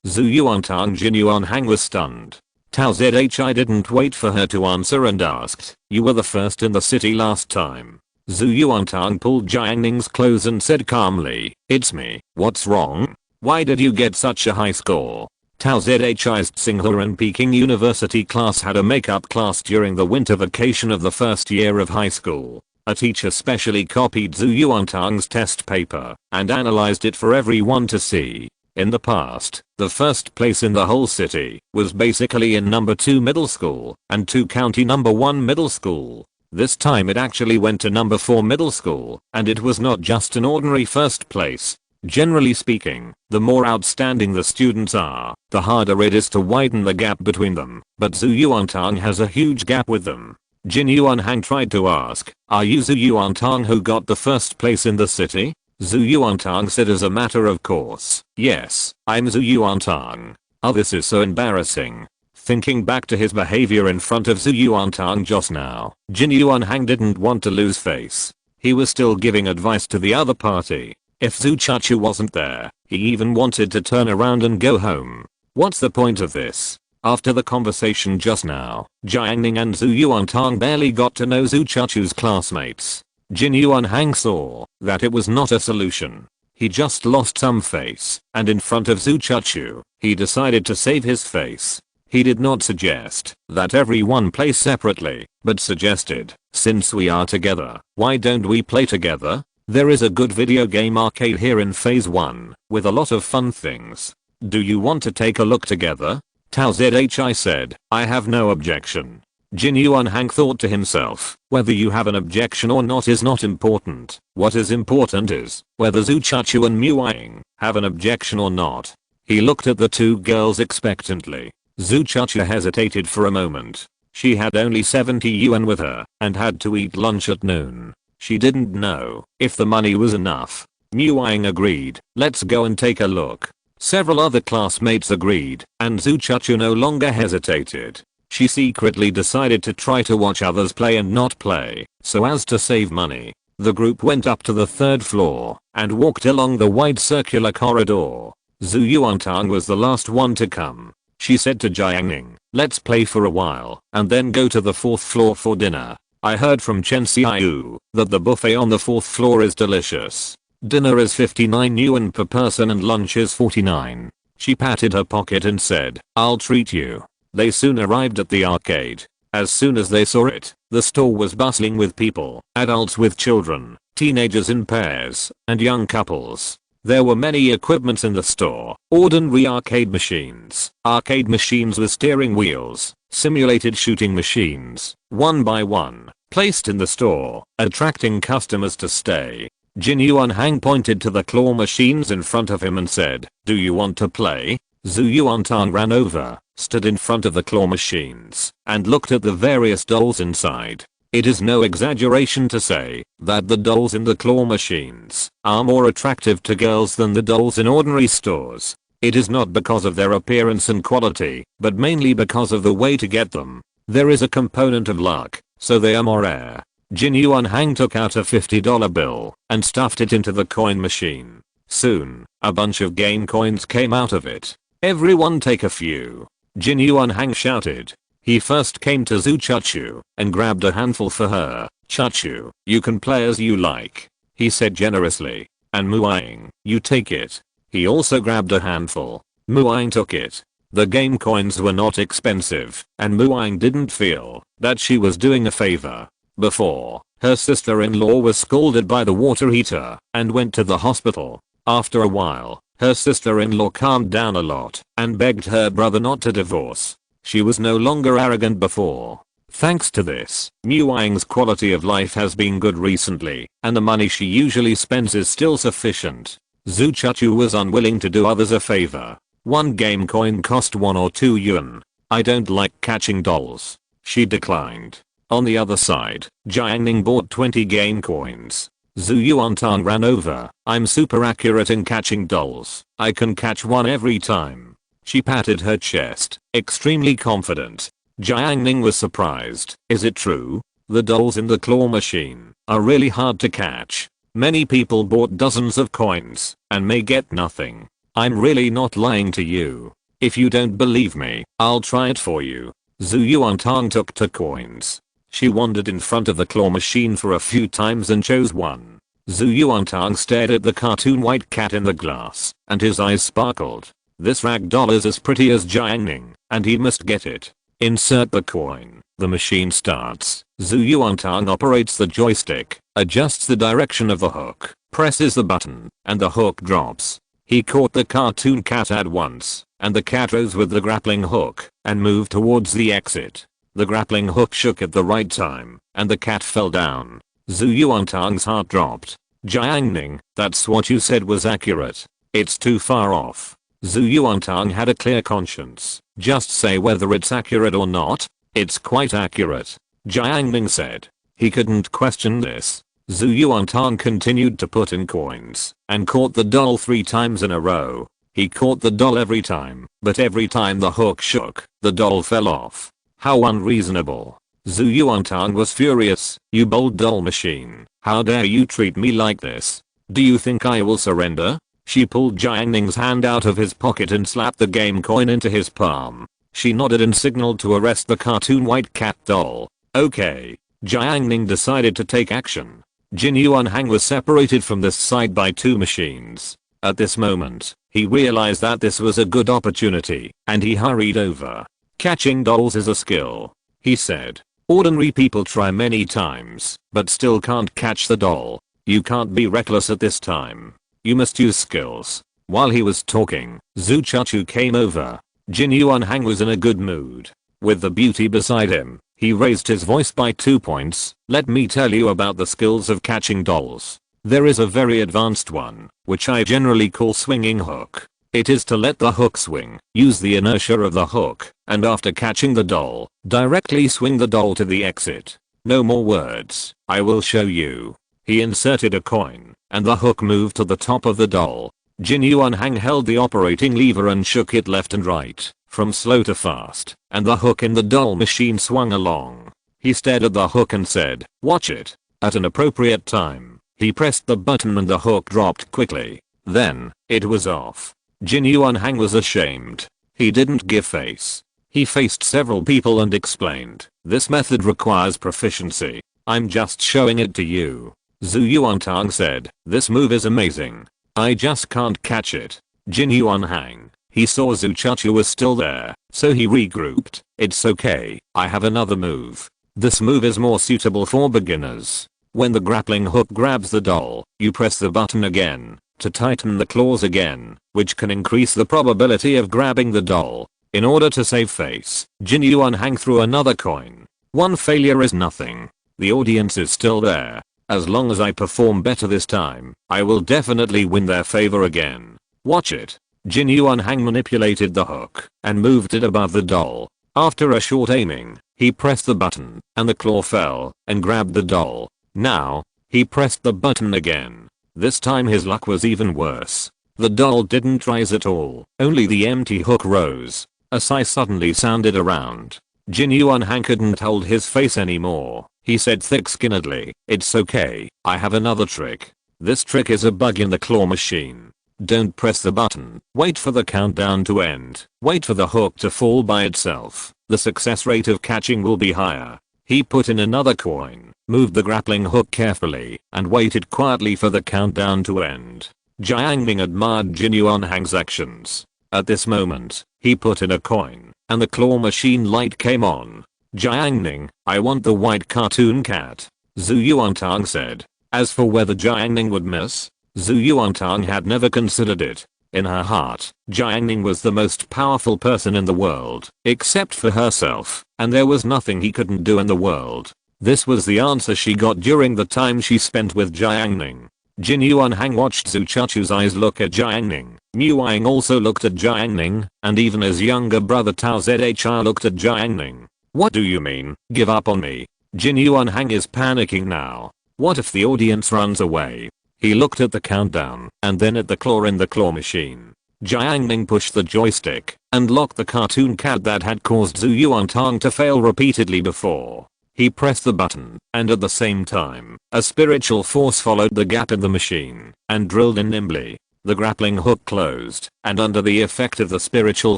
Speaker 1: Zhu Yuantang. Jin Yuanhang was stunned. Tao Zhi didn't wait for her to answer and asked, "You were the first in the city last time." Zhu Yuantang pulled Jiang Ning's clothes and said calmly, "It's me. What's wrong? Why did you get such a high score?" Tao Zhi's Tsinghua and Peking University class had a makeup class during the winter vacation of the first year of high school. A teacher specially copied Zhu Yuantang's test paper and analyzed it for everyone to see. In the past, the first place in the whole city was basically in number 2 middle school and 2 county number 1 middle school. This time it actually went to number 4 middle school, and it was not just an ordinary first place. Generally speaking, the more outstanding the students are, the harder it is to widen the gap between them, but Zhu Yuantang has a huge gap with them. Jin Yuanhang tried to ask, "Are you Zhu Yuantang who got the first place in the city?" Zhu Yuantang said as a matter of course, "Yes, I'm Zhu Yuantang." Oh, this is so embarrassing. Thinking back to his behavior in front of Zhu Yuantang just now, Jin Yuanhang didn't want to lose face. He was still giving advice to the other party. If Zhu Chuchu wasn't there, he even wanted to turn around and go home. What's the point of this? After the conversation just now, Jiang Ning and Zhu Yuantang barely got to know Zhu Chuchu's classmates. Jin Yuanhang saw that it was not a solution. He just lost some face, and in front of Zhu Chuchu, he decided to save his face. He did not suggest that everyone play separately, but suggested, "Since we are together, why don't we play together? There is a good video game arcade here in phase 1, with a lot of fun things. Do you want to take a look together?" Tao Zhi said, "I have no objection." Jin Yuanhang thought to himself, whether you have an objection or not is not important. What is important is whether Zhu Chuchu and Muaying have an objection or not. He looked at the two girls expectantly. Zhu Chuchu hesitated for a moment. She had only 70 yuan with her and had to eat lunch at noon. She didn't know if the money was enough. Muaying agreed, "Let's go and take a look." Several other classmates agreed, and Zhu Chuchu no longer hesitated. She secretly decided to try to watch others play and not play, so as to save money. The group went up to the 3rd floor and walked along the wide circular corridor. Zhu Yuantang was the last one to come. She said to Jiang Ning, "Let's play for a while and then go to the 4th floor for dinner. I heard from Chen Xiaoyu that the buffet on the 4th floor is delicious. Dinner is 59 yuan per person and lunch is 49. She patted her pocket and said, "I'll treat you." They soon arrived at the arcade. As soon as they saw it, the store was bustling with people, adults with children, teenagers in pairs, and young couples. There were many equipments in the store, ordinary arcade machines with steering wheels, simulated shooting machines, one by one, placed in the store, attracting customers to stay. Jin Yuanhang pointed to the claw machines in front of him and said, "Do you want to play?" Zhu Yuantang ran over, stood in front of the claw machines, and looked at the various dolls inside. It is no exaggeration to say that the dolls in the claw machines are more attractive to girls than the dolls in ordinary stores. It is not because of their appearance and quality, but mainly because of the way to get them. There is a component of luck, so they are more rare. Jin Yuanhang took out a $50 bill and stuffed it into the coin machine. Soon, a bunch of game coins came out of it. "Everyone take a few," Jin Yuanhang shouted. He first came to Zhu Chuchu and grabbed a handful for her. "Chuchu, you can play as you like," he said generously. "And Muaying, you take it." He also grabbed a handful. Muaying took it. The game coins were not expensive, and Muaying didn't feel that she was doing a favor. Before, her sister-in-law was scalded by the water heater and went to the hospital. After a while, her sister-in-law calmed down a lot and begged her brother not to divorce. She was no longer arrogant before. Thanks to this, Muang's quality of life has been good recently, and the money she usually spends is still sufficient. Zhu Chuchu was unwilling to do others a favor. One game coin cost 1 or 2 yuan. I don't like catching dolls. She declined. On the other side, Jiang Ning bought 20 game coins. Zhu Yuantang ran over. I'm super accurate in catching dolls. I can catch one every time. She patted her chest, extremely confident. Jiang Ning was surprised. Is it true? The dolls in the claw machine are really hard to catch. Many people bought dozens of coins and may get nothing. I'm really not lying to you. If you don't believe me, I'll try it for you. Zhu Yuantang took 2 coins. She wandered in front of the claw machine for a few times and chose one. Zhu Yuantang stared at the cartoon white cat in the glass, and his eyes sparkled. This rag doll is as pretty as Jiang Ning, and he must get it. Insert the coin. The machine starts. Zhu Yuantang operates the joystick, adjusts the direction of the hook, presses the button, and the hook drops. He caught the cartoon cat at once, and the cat rose with the grappling hook and moved towards the exit. The grappling hook shook at the right time, and the cat fell down. Zhu Yuantang's heart dropped. Jiang Ning, that's what you said was accurate. It's too far off. Zhu Yuantang had a clear conscience. Just say whether it's accurate or not. It's quite accurate, Jiang Ning said. He couldn't question this. Zhu Yuantang continued to put in coins and caught the doll 3 times in a row. He caught the doll every time, but every time the hook shook, the doll fell off. How unreasonable. Zhu Yuantang was furious. You bold doll machine, how dare you treat me like this? Do you think I will surrender? She pulled Jiang Ning's hand out of his pocket and slapped the game coin into his palm. She nodded and signaled to arrest the cartoon white cat doll. Okay. Jiang Ning decided to take action. Jin Yuanhang was separated from this side by 2 machines. At this moment, he realized that this was a good opportunity, and he hurried over. Catching dolls is a skill, he said. Ordinary people try many times, but still can't catch the doll. You can't be reckless at this time. You must use skills. While he was talking, Zhu Chuchu came over. Jin Yuanhang was in a good mood. With the beauty beside him, he raised his voice by 2 points. Let me tell you about the skills of catching dolls. There is a very advanced one, which I generally call swinging hook. It is to let the hook swing, use the inertia of the hook, and after catching the doll, directly swing the doll to the exit. No more words. I will show you. He inserted a coin, and the hook moved to the top of the doll. Jin Yuanhang held the operating lever and shook it left and right, from slow to fast, and the hook in the doll machine swung along. He stared at the hook and said, watch it. At an appropriate time, he pressed the button and the hook dropped quickly. Then, it was off. Jin Yuanhang was ashamed. He didn't give face. He faced several people and explained, this method requires proficiency. I'm just showing it to you. Zhu Yuantang said, this move is amazing. I just can't catch it. Jin Yuanhang. He saw Zhu Chuchu was still there, so he regrouped. It's okay, I have another move. This move is more suitable for beginners. When the grappling hook grabs the doll, you press the button again to tighten the claws again, which can increase the probability of grabbing the doll. In order to save face, Jin Yuanhang threw another coin. 1 failure is nothing. The audience is still there. As long as I perform better this time, I will definitely win their favor again. Watch it. Jin Yuanhang manipulated the hook and moved it above the doll. After a short aiming, he pressed the button, and the claw fell and grabbed the doll. Now, he pressed the button again. This time his luck was even worse. The doll didn't rise at all, only the empty hook rose. A sigh suddenly sounded around. Jin Yuanhang couldn't hold his face anymore. He said thick-skinnedly, it's okay, I have another trick. This trick is a bug in the claw machine. Don't press the button, wait for the countdown to end, wait for the hook to fall by itself. The success rate of catching will be higher. He put in another coin, moved the grappling hook carefully, and waited quietly for the countdown to end. Jiang Ning admired Jin Yuanhang's actions. At this moment, he put in a coin, and the claw machine light came on. Jiang Ning, I want the white cartoon cat, Zhu Yuantang said. As for whether Jiang Ning would miss, Zhu Yuantang had never considered it. In her heart, Jiang Ning was the most powerful person in the world, except for herself, and there was nothing he couldn't do in the world. This was the answer she got during the time she spent with Jiang Ning. Jin Yuanhang watched Zhu Chuchu's eyes look at Jiang Ning. Muang also looked at Jiang Ning, and even his younger brother Tao Zhi looked at Jiang Ning. What do you mean, give up on me? Jin Yuanhang is panicking now. What if the audience runs away? He looked at the countdown, and then at the claw in the claw machine. Jiang Ning pushed the joystick, and locked the cartoon cat that had caused Zhu Yuantang to fail repeatedly before. He pressed the button, and at the same time, a spiritual force followed the gap in the machine, and drilled in nimbly. The grappling hook closed, and under the effect of the spiritual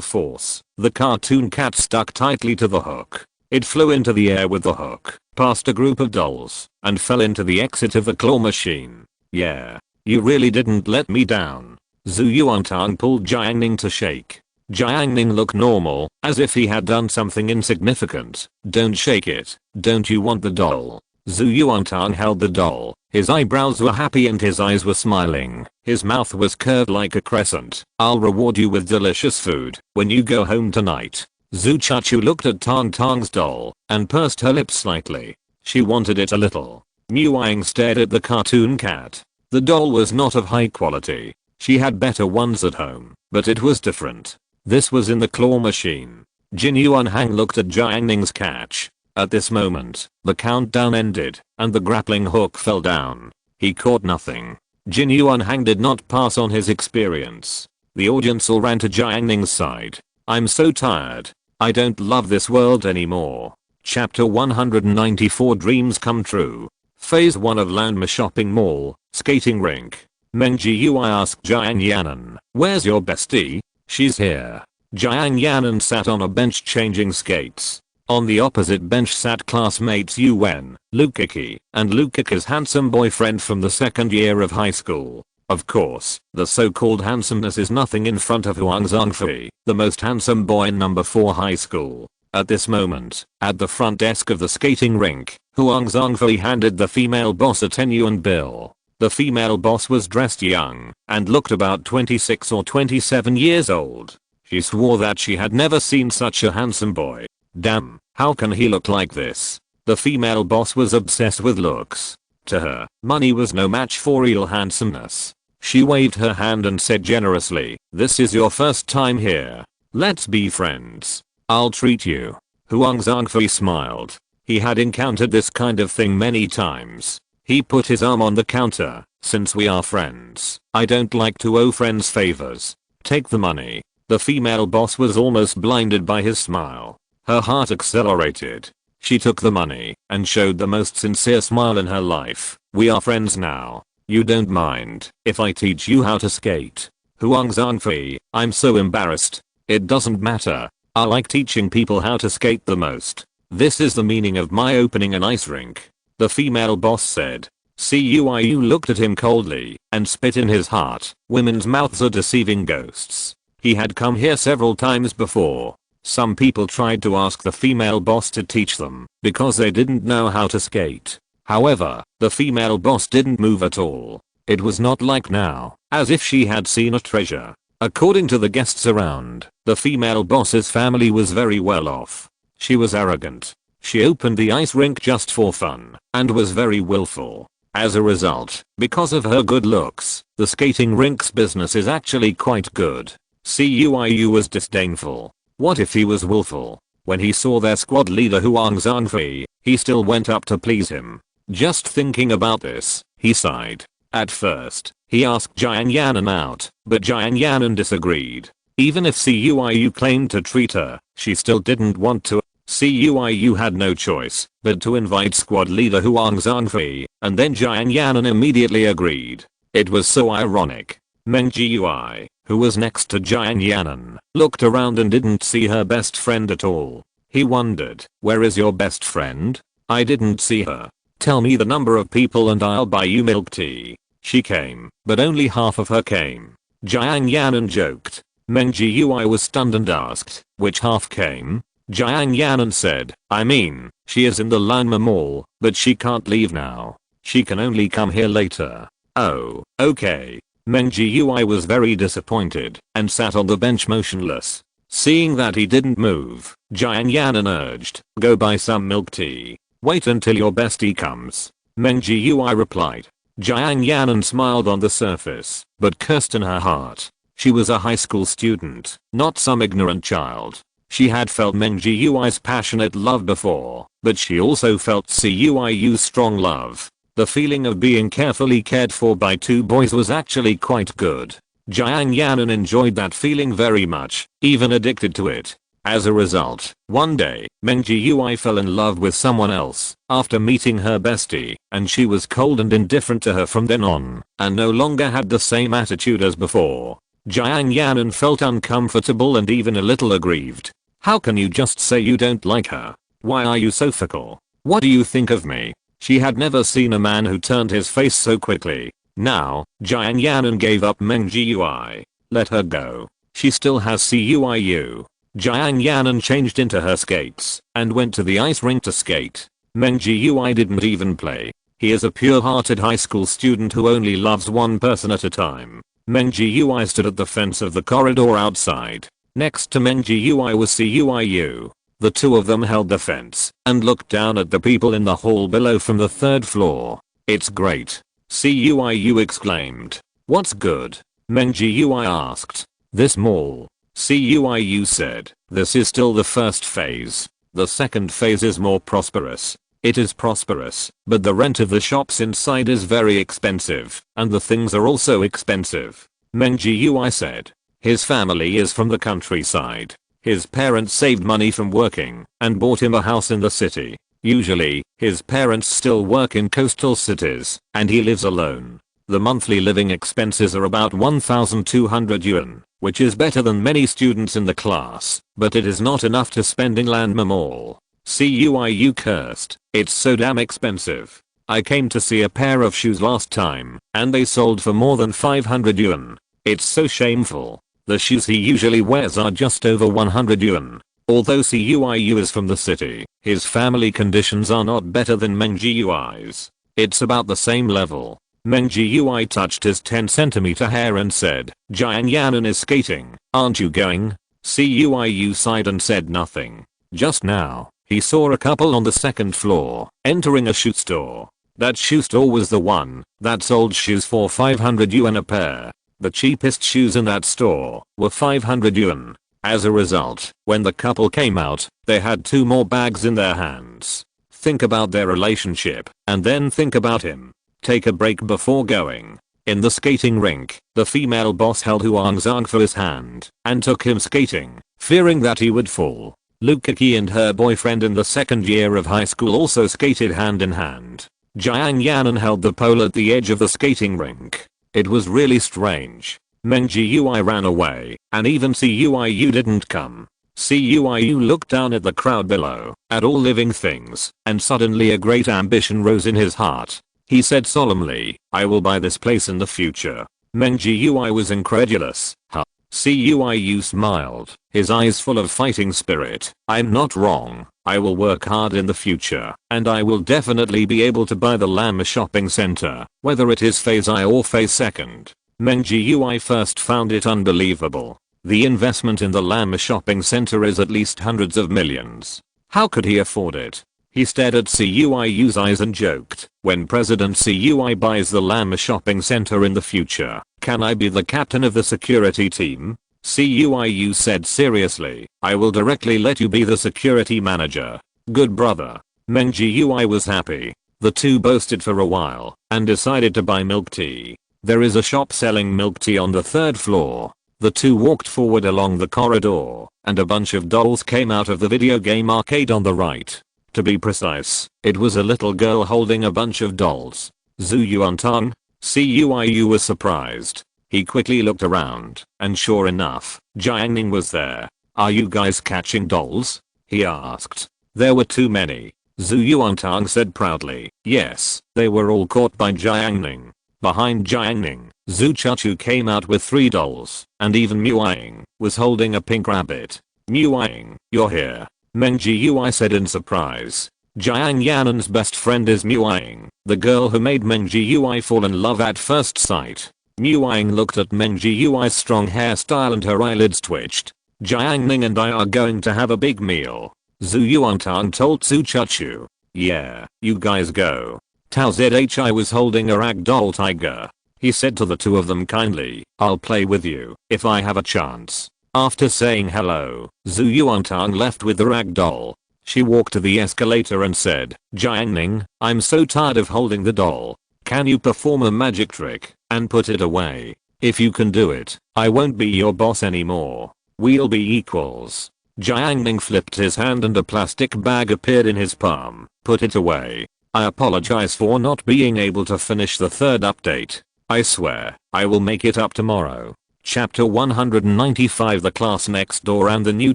Speaker 1: force, the cartoon cat stuck tightly to the hook. It flew into the air with the hook, past a group of dolls, and fell into the exit of the claw machine. Yeah, you really didn't let me down. Zhu Yuantang pulled Jiang Ning to shake. Jiang Ning looked normal, as if he had done something insignificant. Don't shake it. Don't you want the doll? Zhu Yuantang held the doll. His eyebrows were happy and his eyes were smiling. His mouth was curved like a crescent. I'll reward you with delicious food when you go home tonight. Zhu Chuchu looked at Tang Tang's doll and pursed her lips slightly. She wanted it a little. Muang stared at the cartoon cat. The doll was not of high quality. She had better ones at home, but it was different. This was in the claw machine. Jin Yuanhang looked at Jiang Ning's catch. At this moment, the countdown ended, and the grappling hook fell down. He caught nothing. Jin Yuanhang did not pass on his experience. The audience all ran to Jiang Ning's side. I'm so tired. I don't love this world anymore. Chapter 194 Dreams Come True. Phase 1 of Landma Shopping Mall, Skating Rink. Mengji Yui asked Jiang Yanan, where's your bestie? She's here. Jiang Yanan sat on a bench changing skates. On the opposite bench sat classmates Yuan, Lukiki, and Lukika's handsome boyfriend from the second year of high school. Of course, the so-called handsomeness is nothing in front of Huang Zhongfei, the most handsome boy in number 4 high school. At this moment, at the front desk of the skating rink, Huang Zhongfei handed the female boss a 10 yuan bill. The female boss was dressed young, and looked about 26 or 27 years old. She swore that she had never seen such a handsome boy. Damn, how can he look like this? The female boss was obsessed with looks. To her, money was no match for real handsomeness. She waved her hand and said generously, this is your first time here. Let's be friends. I'll treat you. Huang Zhongfei smiled. He had encountered this kind of thing many times. He put his arm on the counter. Since we are friends, I don't like to owe friends favors. Take the money. The female boss was almost blinded by his smile. Her heart accelerated. She took the money and showed the most sincere smile in her life. We are friends now. You don't mind if I teach you how to skate? Huang Zhongfei, I'm so embarrassed. It doesn't matter. I like teaching people how to skate the most. This is the meaning of my opening an ice rink. The female boss said. Cuiu looked at him coldly and spit in his heart. Women's mouths are deceiving ghosts. He had come here several times before. Some people tried to ask the female boss to teach them because they didn't know how to skate. However, the female boss didn't move at all. It was not like now, as if she had seen a treasure. According to the guests around, the female boss's family was very well off. She was arrogant. She opened the ice rink just for fun and was very willful. As a result, because of her good looks, the skating rink's business is actually quite good. Cuiu was disdainful. What if he was willful? When he saw their squad leader Huang Zhongfei, he still went up to please him. Just thinking about this, he sighed. At first, he asked Jiang Yanan out, but Jiang Yanan disagreed. Even if Cuiu claimed to treat her, she still didn't want to. Cuiu had no choice but to invite squad leader Huang Zhongfei, and then Jiang Yanan immediately agreed. It was so ironic. Meng Jiui, who was next to Jiang Yanan, looked around and didn't see her best friend at all. He wondered, where is your best friend? I didn't see her. Tell me the number of people and I'll buy you milk tea. She came, but only half of her came. Jiang Yanan joked. Meng Jiui was stunned and asked, which half came? Jiang Yanan said, I mean, she is in the Landma Mall, but she can't leave now. She can only come here later. Oh, okay. Meng Jiui was very disappointed and sat on the bench motionless. Seeing that he didn't move, Jiang Ning urged, "Go buy some milk tea. Wait until your bestie comes." Meng Jiui replied. Jiang Ning smiled on the surface, but cursed in her heart. She was a high school student, not some ignorant child. She had felt Meng Jiui's passionate love before, but she also felt Cuiu's strong love. The feeling of being carefully cared for by two boys was actually quite good. Jiang Ning enjoyed that feeling very much, even addicted to it. As a result, one day, Meng Jiui fell in love with someone else after meeting her bestie, and she was cold and indifferent to her from then on, and no longer had the same attitude as before. Jiang Ning felt uncomfortable and even a little aggrieved. "How can you just say you don't like her? Why are you so fickle? What do you think of me?" She had never seen a man who turned his face so quickly. Now, Jiang Ning gave up Meng Jiui. Let her go. She still has Cuiu. Jiang Ning changed into her skates and went to the ice rink to skate. Meng Jiui didn't even play. He is a pure-hearted high school student who only loves one person at a time. Meng Jiui stood at the fence of the corridor outside. Next to Meng Jiui was Cuiu. The two of them held the fence and looked down at the people in the hall below from the third floor. "It's great," Cuiu exclaimed. "What's good?" Meng Jiui asked. "This mall." Cuiu said, "This is still the first phase. The second phase is more prosperous. It is prosperous, but the rent of the shops inside is very expensive, and the things are also expensive." Meng Jiui said. His family is from the countryside. His parents saved money from working and bought him a house in the city. Usually, his parents still work in coastal cities, and he lives alone. The monthly living expenses are about 1,200 yuan, which is better than many students in the class, but it is not enough to spend in Landma Mall. Cuiu cursed. "It's so damn expensive. I came to see a pair of shoes last time, and they sold for more than 500 yuan. It's so shameful. The shoes he usually wears are just over 100 yuan. Although Cuiu is from the city, his family conditions are not better than Meng Jiui's. It's about the same level." Meng Jiui touched his 10-centimeter hair and said, "Jiang Ning is skating, aren't you going?" Cuiu sighed and said nothing. Just now, he saw a couple on the second floor, entering a shoe store. That shoe store was the one that sold shoes for 500 yuan a pair. The cheapest shoes in that store were 500 yuan. As a result, when the couple came out, they had two more bags in their hands. Think about their relationship, and then think about him. Take a break before going. In the skating rink, the female boss held Huang Zhang for his hand and took him skating, fearing that he would fall. Lukaki and her boyfriend in the second year of high school also skated hand in hand. Jiang Ning held the pole at the edge of the skating rink. It was really strange. Meng Jiui ran away, and even Cuiu didn't come. Cuiu looked down at the crowd below, at all living things, and suddenly a great ambition rose in his heart. He said solemnly, "I will buy this place in the future." Meng Jiui was incredulous. "Huh?" Cuiu smiled, his eyes full of fighting spirit. "I'm not wrong. I will work hard in the future, and I will definitely be able to buy the Lamma shopping center, whether it is phase I or phase second." Meng Jiui first found it unbelievable. The investment in the Lamma shopping center is at least hundreds of millions. How could he afford it? He stared at Cuiu's eyes and joked, "When President Cui buys the Lamma shopping center in the future, can I be the captain of the security team?" Cuiu said seriously, "I will directly let you be the security manager." "Good brother." Meng Jiui was happy. The two boasted for a while and decided to buy milk tea. There is a shop selling milk tea on the third floor. The two walked forward along the corridor, and a bunch of dolls came out of the video game arcade on the right. To be precise, it was a little girl holding a bunch of dolls. "Zhu Yuantang?" Cuiu was surprised. He quickly looked around, and sure enough, Jiang Ning was there. "Are you guys catching dolls?" he asked. There were too many. Zhu Yuantang said proudly. Yes, they were all caught by Jiang Ning. Behind Jiang Ning, Zhu Chuchu came out with 3 dolls, and even Muaying was holding a pink rabbit. "Muaying, you're here," Meng Jiui said in surprise. Jiang Yanan's best friend is Muaying, the girl who made Meng Jiui fall in love at first sight. Nguyen looked at Meng Jiuai's strong hairstyle and her eyelids twitched. Jiang Ning and I are going to have a big meal. Zhu Yuantang told Zhu Chuchu. Yeah, you guys go. Tao Zhi was holding a ragdoll tiger. He said to the two of them kindly, I'll play with you if I have a chance. After saying hello, Zhu Yuantang left with the ragdoll. She walked to the escalator and said, Jiang Ning, I'm so tired of holding the doll. Can you perform a magic trick and put it away? If you can do it, I won't be your boss anymore. We'll be equals. Jiang Ning flipped his hand and a plastic bag appeared in his palm. Put it away. I apologize for not being able to finish the third update. I swear, I will make it up tomorrow. Chapter 195 The Class Next Door and the New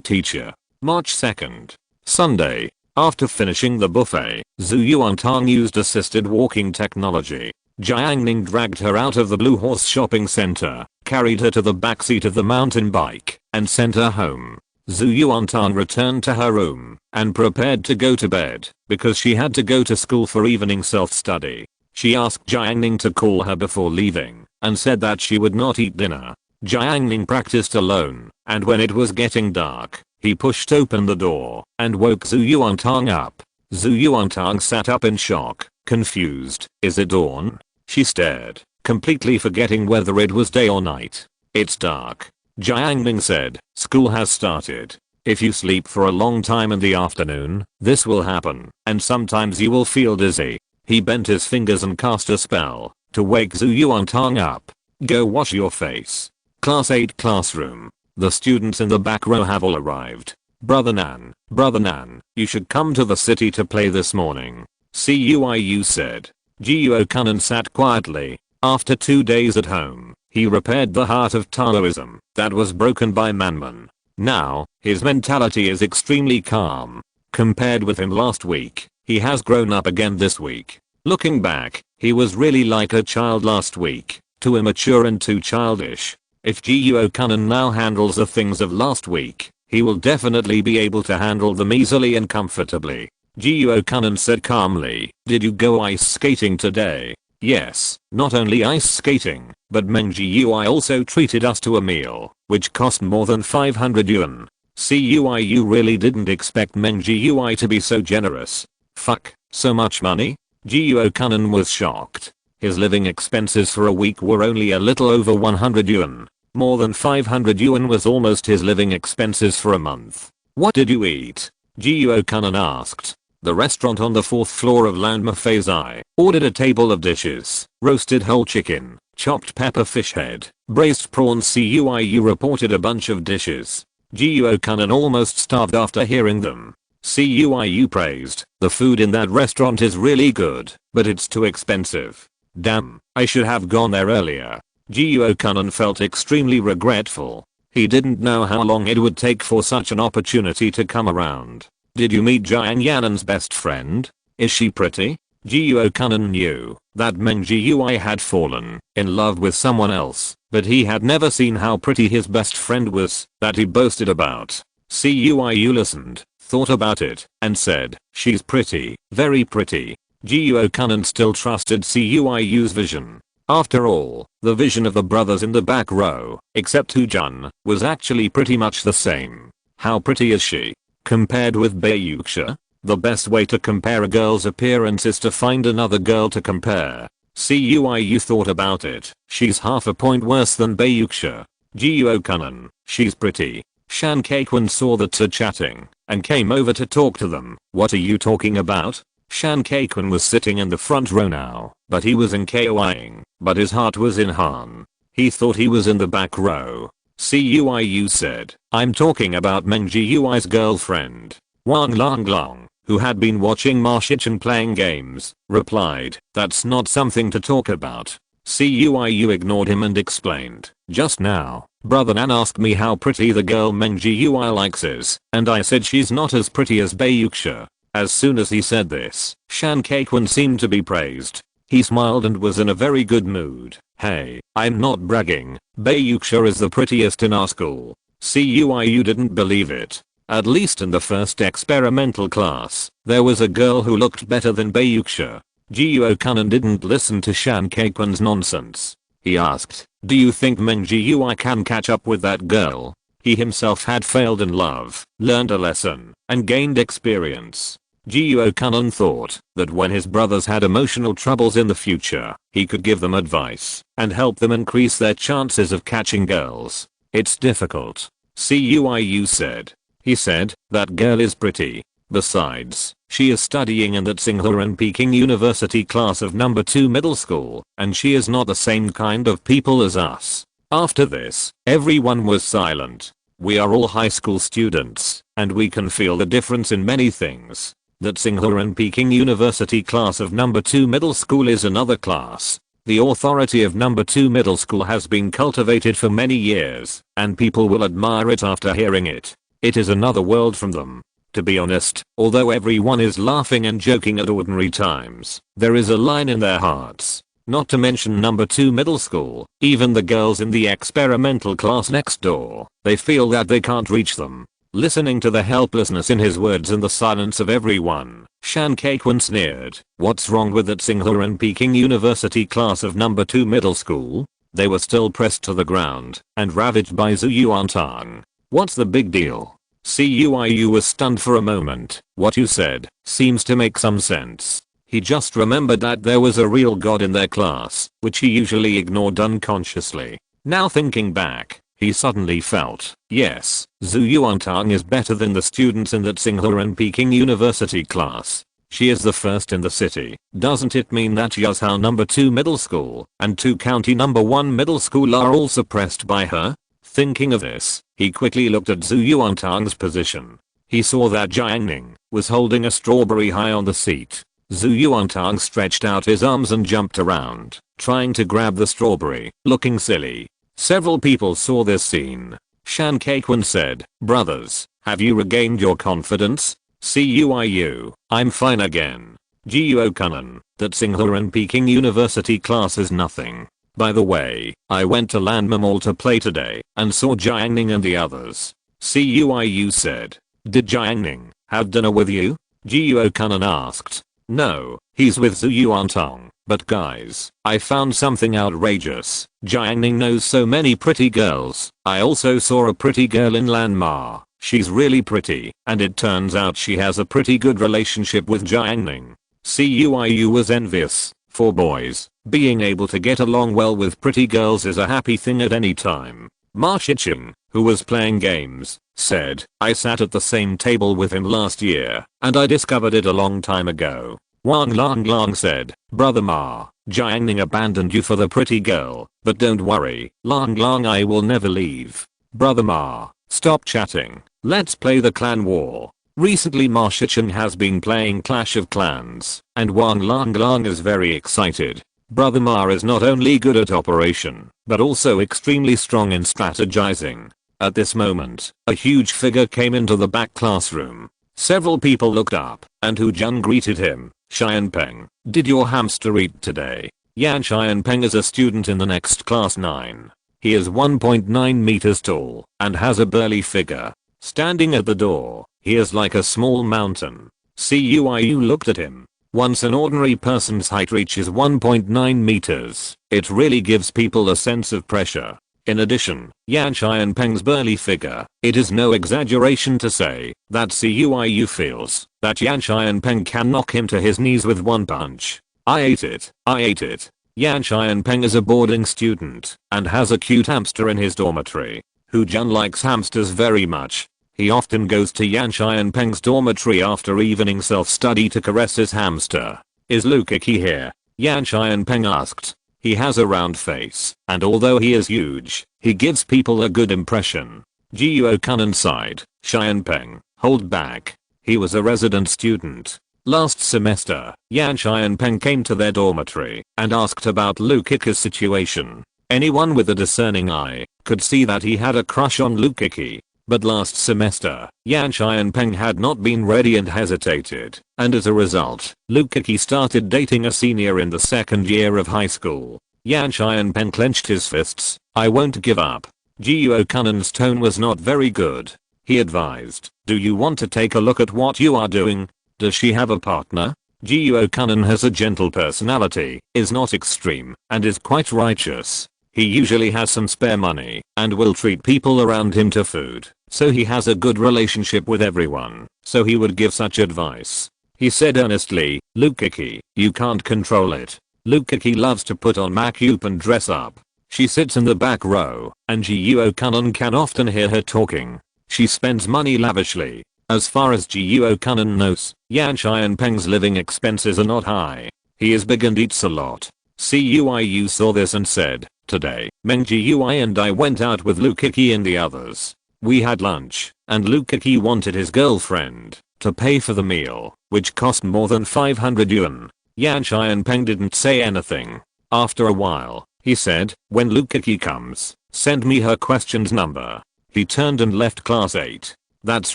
Speaker 1: Teacher. March 2nd. Sunday. After finishing the buffet, Zhu Yuantang used assisted walking technology. Jiang Ning dragged her out of the Blue Horse shopping center, carried her to the backseat of the mountain bike, and sent her home. Zhu Yuantang returned to her room and prepared to go to bed because she had to go to school for evening self-study. She asked Jiang Ning to call her before leaving and said that she would not eat dinner. Jiang Ning practiced alone, and when it was getting dark, he pushed open the door and woke Zhu Yuantang up. Zhu Yuantang sat up in shock, confused. Is it dawn? She stared, completely forgetting whether it was day or night. It's dark. Jiang Ning said, school has started. If you sleep for a long time in the afternoon, this will happen, and sometimes you will feel dizzy. He bent his fingers and cast a spell to wake Zhu Yuantang up. Go wash your face. Class 8 classroom. The students in the back row have all arrived. Brother Nan, you should come to the city to play this morning. Cuiu said. Jiuo Kunan sat quietly. After 2 days at home, he repaired the heart of Taoism that was broken by Manman. Now, his mentality is extremely calm. Compared with him last week, he has grown up again this week. Looking back, he was really like a child last week, too immature and too childish. If Jiuo Kunan now handles the things of last week, he will definitely be able to handle them easily and comfortably. Jiuo Kunan said calmly, did you go ice skating today? Yes, not only ice skating, but Meng Jiuai also treated us to a meal, which cost more than 500 yuan. Cuiu really didn't expect Meng Jiuai to be so generous. Fuck, so much money? Jiuo Kunan was shocked. His living expenses for a week were only a little over 100 yuan. More than 500 yuan was almost his living expenses for a month. What did you eat? Jiuo Kunan asked. The restaurant on the 4th floor of Landma Feizai ordered a table of dishes, roasted whole chicken, chopped pepper fish head, braised prawns. Cuiu reported a bunch of dishes. Jiuo Kunan almost starved after hearing them. Cuiu praised, the food in that restaurant is really good, but it's too expensive. Damn, I should have gone there earlier. Jiuo Kunan felt extremely regretful. He didn't know how long it would take for such an opportunity to come around. Did you meet Jiang Yanan's best friend? Is she pretty? Jiuo Kunan knew that Meng Jiuai had fallen in love with someone else, but he had never seen how pretty his best friend was that he boasted about. Cuiu listened, thought about it, and said, she's pretty, very pretty. Jiuo Kunan still trusted Cuiu's vision. After all, the vision of the brothers in the back row, except Hujun, was actually pretty much the same. How pretty is she? Compared with Bayuxia? The best way to compare a girl's appearance is to find another girl to compare. Cuiu thought about it. She's half a point worse than Bayuxia. Jiuo Kunan, she's pretty. Shan Kaikun saw the two chatting and came over to talk to them. What are you talking about? Shan Kaikun was sitting in the front row now, but he was in KOIing, but his heart was in Han. He thought he was in the back row. Cuiu said, I'm talking about Meng Jiuai's girlfriend. Wang Longlong, who had been watching Ma Shichen playing games, replied, that's not something to talk about. Cuiu ignored him and explained, just now, Brother Nan asked me how pretty the girl Meng Jiuai likes is, and I said she's not as pretty as Bayuxia. As soon as he said this, Shan Kaikun seemed to be praised. He smiled and was in a very good mood. Hey, I'm not bragging. Bayuxia is the prettiest in our school. Cuiu didn't believe it. At least in the first experimental class, there was a girl who looked better than Bayuxia. Jiuo Kunan didn't listen to Shan Kaikun's nonsense. He asked, Do you think Meng Gui can catch up with that girl? He himself had failed in love, learned a lesson, and gained experience. Jiu Kanan thought that when his brothers had emotional troubles in the future, he could give them advice and help them increase their chances of catching girls. It's difficult. Cuiu said. He said, that girl is pretty. Besides, she is studying in that Tsinghuan Peking University class of number 2 middle school, and she is not the same kind of people as us. After this, everyone was silent. We are all high school students, and we can feel the difference in many things. That Tsinghuan Peking University class of number 2 middle school is another class. The authority of number 2 middle school has been cultivated for many years, and people will admire it after hearing it. It is another world from them. To be honest, although everyone is laughing and joking at ordinary times, there is a line in their hearts. Not to mention number 2 middle school, even the girls in the experimental class next door, they feel that they can't reach them. Listening to the helplessness in his words and the silence of everyone, Shan Kaikwun sneered. What's wrong with that Tsinghuan Peking University class of number 2 middle school? They were still pressed to the ground and ravaged by Zhu Yuantang. What's the big deal? Cuiu was stunned for a moment. What you said seems to make some sense. He just remembered that there was a real god in their class, which he usually ignored unconsciously. Now thinking back, he suddenly felt, yes, Zhu Yuantang is better than the students in that Tsinghuan Peking University class. She is the first in the city. Doesn't it mean that Yazhou number 2 middle school and 2 county number 1 middle school are all suppressed by her? Thinking of this, he quickly looked at Zhu Yuantang's position. He saw that Jiang Ning was holding a strawberry high on the seat. Zhu Yuantang stretched out his arms and jumped around, trying to grab the strawberry, looking silly. Several people saw this scene. Shan Kaikwun said, brothers, have you regained your confidence? Cuiu, I'm fine again. Jiu Kanan, that Tsinghuan Peking University class is nothing. By the way, I went to Landma Mall to play today and saw Jiang Ning and the others. Cuiu said. Did Jiang Ning have dinner with you? Jiu Kanan asked. No, he's with Zhu Yuantang. But guys, I found something outrageous. Jiang Ning knows so many pretty girls. I also saw a pretty girl in Landma. She's really pretty, and it turns out she has a pretty good relationship with Jiang Ning. Cuiu was envious. For boys, being able to get along well with pretty girls is a happy thing at any time. Ma Shiqing, who was playing games, said, I sat at the same table with him last year, and I discovered it a long time ago. Wang Lang said, brother Ma, Jiang Ning abandoned you for the pretty girl, but don't worry, Lang, I will never leave. Brother Ma, stop chatting, let's play the clan war. Recently Ma Shiqing has been playing Clash of Clans, and Wang Lang is very excited. Brother Ma is not only good at operation, but also extremely strong in strategizing. At this moment, a huge figure came into the back classroom. Several people looked up, and Hu Jun greeted him. Xianpeng, did your hamster eat today? Yan Xianpeng is a student in the next class 9. He is 1.9 meters tall, and has a burly figure. Standing at the door, he is like a small mountain. Cuiu looked at him. Once an ordinary person's height reaches 1.9 meters, it really gives people a sense of pressure. In addition, Yan Xianpeng's burly figure, it is no exaggeration to say that Cuiu feels that Yan Xianpeng can knock him to his knees with one punch. I ate it. Yan Xianpeng is a boarding student and has a cute hamster in his dormitory. Hu Jun likes hamsters very much. He often goes to Yan Xianpeng's dormitory after evening self-study to caress his hamster. Is Lukiki here? Yan Xianpeng asked. He has a round face, and although he is huge, he gives people a good impression. Jiu Kanan sighed. Xianpeng, hold back. He was a resident student. Last semester, Yan Xianpeng came to their dormitory and asked about Lukiki's situation. Anyone with a discerning eye could see that he had a crush on Lukiki. But last semester, Yan Xianpeng had not been ready and hesitated, and as a result, Lukiki started dating a senior in the second year of high school. Yan Xianpeng clenched his fists. I won't give up. Jiu Kanan's tone was not very good. He advised, do you want to take a look at what you are doing? Does she have a partner? Jiu Kanan has a gentle personality, is not extreme, and is quite righteous. He usually has some spare money and will treat people around him to food, so he has a good relationship with everyone, so he would give such advice. He said earnestly, Lukaki, you can't control it. Lukaki loves to put on makeup and dress up. She sits in the back row, and Jiuo-kun can often hear her talking. She spends money lavishly. As far as Jiuo-kun knows, Yan Xianpeng's living expenses are not high. He is big and eats a lot. Cuiu saw this and said, today, Meng Jiui and I went out with Lukaki and the others. We had lunch, and Lukaki wanted his girlfriend to pay for the meal, which cost more than 500 yuan. Yan Xianpeng didn't say anything. After a while, he said, when Lukaki comes, send me her questions number. He turned and left class 8. That's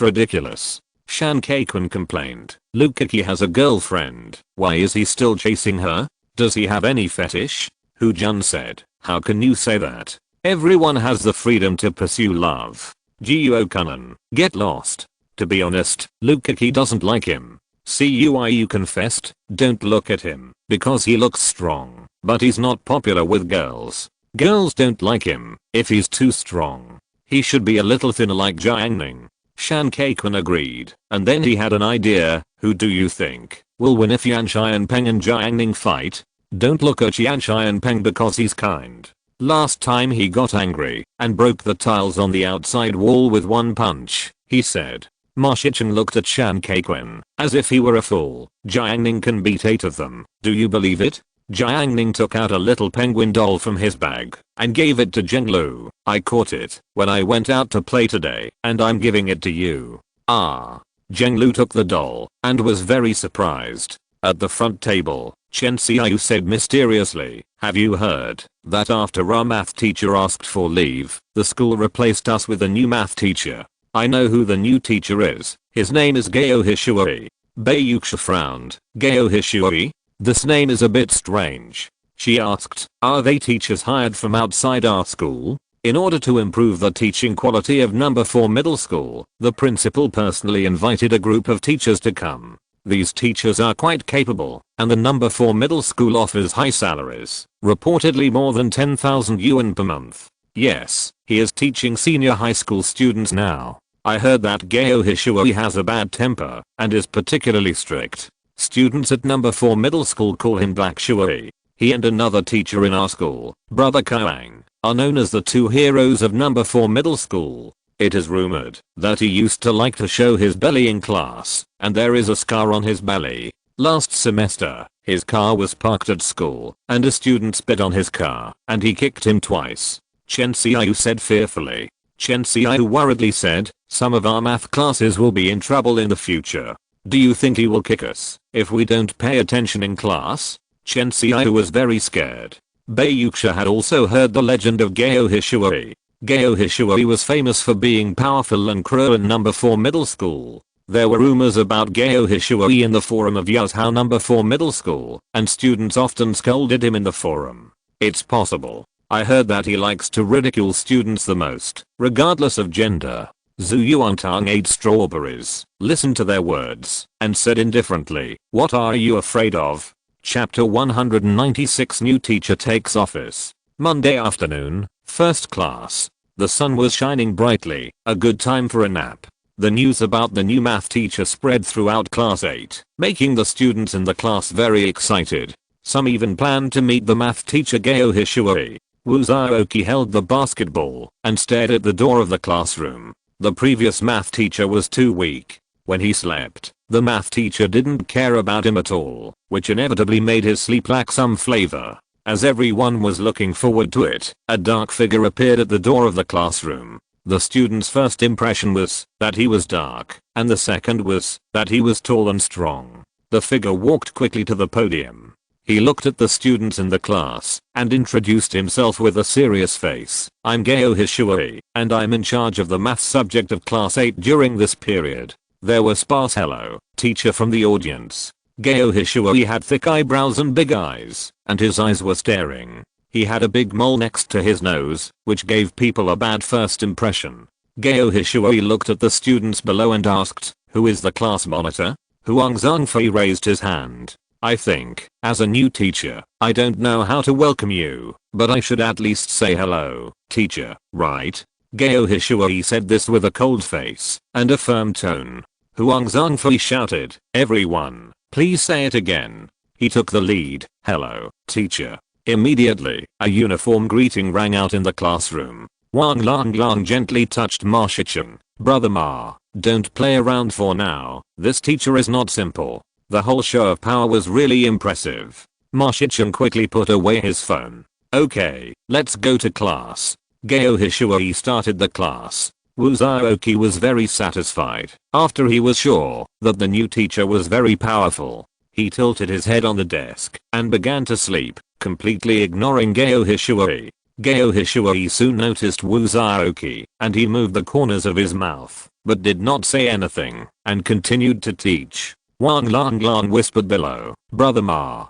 Speaker 1: ridiculous. Shan Keikun complained. Lukaki has a girlfriend. Why is he still chasing her? Does he have any fetish? Hu Jun said, how can you say that? Everyone has the freedom to pursue love. Jiuo-kun, get lost. To be honest, Lukaki doesn't like him. Cuiu confessed, don't look at him, because he looks strong, but he's not popular with girls. Girls don't like him if he's too strong. He should be a little thinner like Jiang Ning. Shan Keikun agreed, and then he had an idea. Who do you think will win if Yan Xianpeng and Jiang Ning fight? Don't look at Yan Xianpeng because he's kind. Last time he got angry and broke the tiles on the outside wall with one punch, he said. Ma Shichen looked at Shan Keikun as if he were a fool. Jiang Ning can beat 8 of them. Do you believe it? Jiang Ning took out a little penguin doll from his bag and gave it to Zheng Lu. I caught it when I went out to play today, and I'm giving it to you. Ah. Zheng Lu took the doll and was very surprised. At the front table, Chen Xiaoyu said mysteriously, have you heard that after our math teacher asked for leave, the school replaced us with a new math teacher? I know who the new teacher is. His name is Gao Hishui. Bei Yuxia frowned. Gao Hishui? This name is a bit strange. She asked, are they teachers hired from outside our school? In order to improve the teaching quality of number 4 middle school, the principal personally invited a group of teachers to come. These teachers are quite capable, and the number 4 middle school offers high salaries, reportedly more than 10,000 yuan per month. Yes, he is teaching senior high school students now. I heard that Gao Hishui has a bad temper and is particularly strict. Students at number 4 middle school call him Black Shui. He and another teacher in our school, Brother Koang, are known as the 2 heroes of number 4 middle school. It is rumored that he used to like to show his belly in class, and there is a scar on his belly. Last semester, his car was parked at school, and a student spit on his car, and he kicked him twice. Chen Xiaoyu said fearfully. Chen Xiaoyu worriedly said, some of our math classes will be in trouble in the future. Do you think he will kick us if we don't pay attention in class? Chen Xiaoyu was very scared. Bei Yuxia had also heard the legend of Gao Hishui. Gao Hishui was famous for being powerful and cruel in number 4 middle school. There were rumors about Gao Hishui in the forum of Yazhou number 4 middle school, and students often scolded him in the forum. It's possible. I heard that he likes to ridicule students the most, regardless of gender. Zhu Yuantang ate strawberries, listened to their words, and said indifferently, what are you afraid of? Chapter 196 New teacher takes office. Monday afternoon, first class. The sun was shining brightly, a good time for a nap. The news about the new math teacher spread throughout class 8, making the students in the class very excited. Some even planned to meet the math teacher Gao Hishui. Wu Zhaoqi held the basketball and stared at the door of the classroom. The previous math teacher was too weak. When he slept, the math teacher didn't care about him at all, which inevitably made his sleep lack some flavor. As everyone was looking forward to it, a dark figure appeared at the door of the classroom. The student's first impression was that he was dark, and the second was that he was tall and strong. The figure walked quickly to the podium. He looked at the students in the class and introduced himself with a serious face. I'm Gao Hishui, and I'm in charge of the math subject of class 8 during this period. There was sparse hello, teacher from the audience. Gao Hishui had thick eyebrows and big eyes, and his eyes were staring. He had a big mole next to his nose, which gave people a bad first impression. Gao Hishui looked at the students below and asked, who is the class monitor? Huang Zhongfei raised his hand. I think, as a new teacher, I don't know how to welcome you. but I should at least say hello, teacher, right? Gayo Hishuoi said this with a cold face and a firm tone. Huang Zhangfei shouted, everyone, please say it again. He took the lead, hello, teacher. Immediately, a uniform greeting rang out in the classroom. Wang Lang gently touched Ma Shichen. Brother Ma, don't play around for now, this teacher is not simple. The whole show of power was really impressive. Ma Shichen quickly put away his phone. Okay, let's go to class. Gayo Hishuoi started the class. Wu Zhaoqi was very satisfied after he was sure that the new teacher was very powerful. He tilted his head on the desk and began to sleep, completely ignoring Gayo Hishuoi. Gayo Hishuoi soon noticed Wu Zhaoqi and he moved the corners of his mouth but did not say anything and continued to teach. Wang Lang whispered below, Brother Ma,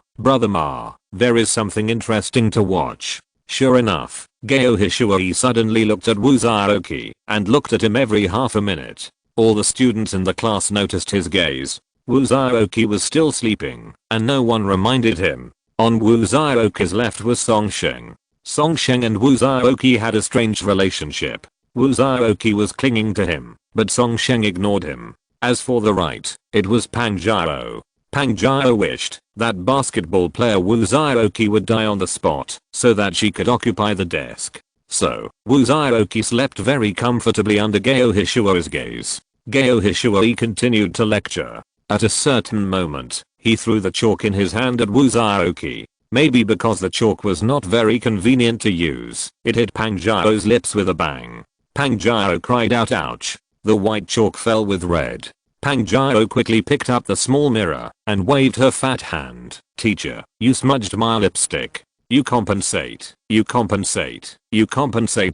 Speaker 1: there is something interesting to watch. Sure enough, Gayo Hishuoi suddenly looked at Wu Zhaoqi and looked at him every half a minute. All the students in the class noticed his gaze. Wu Zhaoqi was still sleeping and no one reminded him. On Wu Zhaoqi's left was Songsheng. Songsheng and Wu Zhaoqi had a strange relationship. Wu Zhaoqi was clinging to him, but Songsheng ignored him. As for the right, it was Pang Jiao. Pang Jiao wished that basketball player Wu Zhaoqi would die on the spot so that she could occupy the desk. So, Wu Zhaoqi slept very comfortably under Gayo Hishuoi's gaze. Gayo Hishuoi continued to lecture. At a certain moment, he threw the chalk in his hand at Wu Zhaoqi. Maybe because the chalk was not very convenient to use, it hit Pang Jiao's lips with a bang. Pang Jiao cried out ouch. The white chalk fell with red. Pang Jiao quickly picked up the small mirror and waved her fat hand. Teacher, you smudged my lipstick. You compensate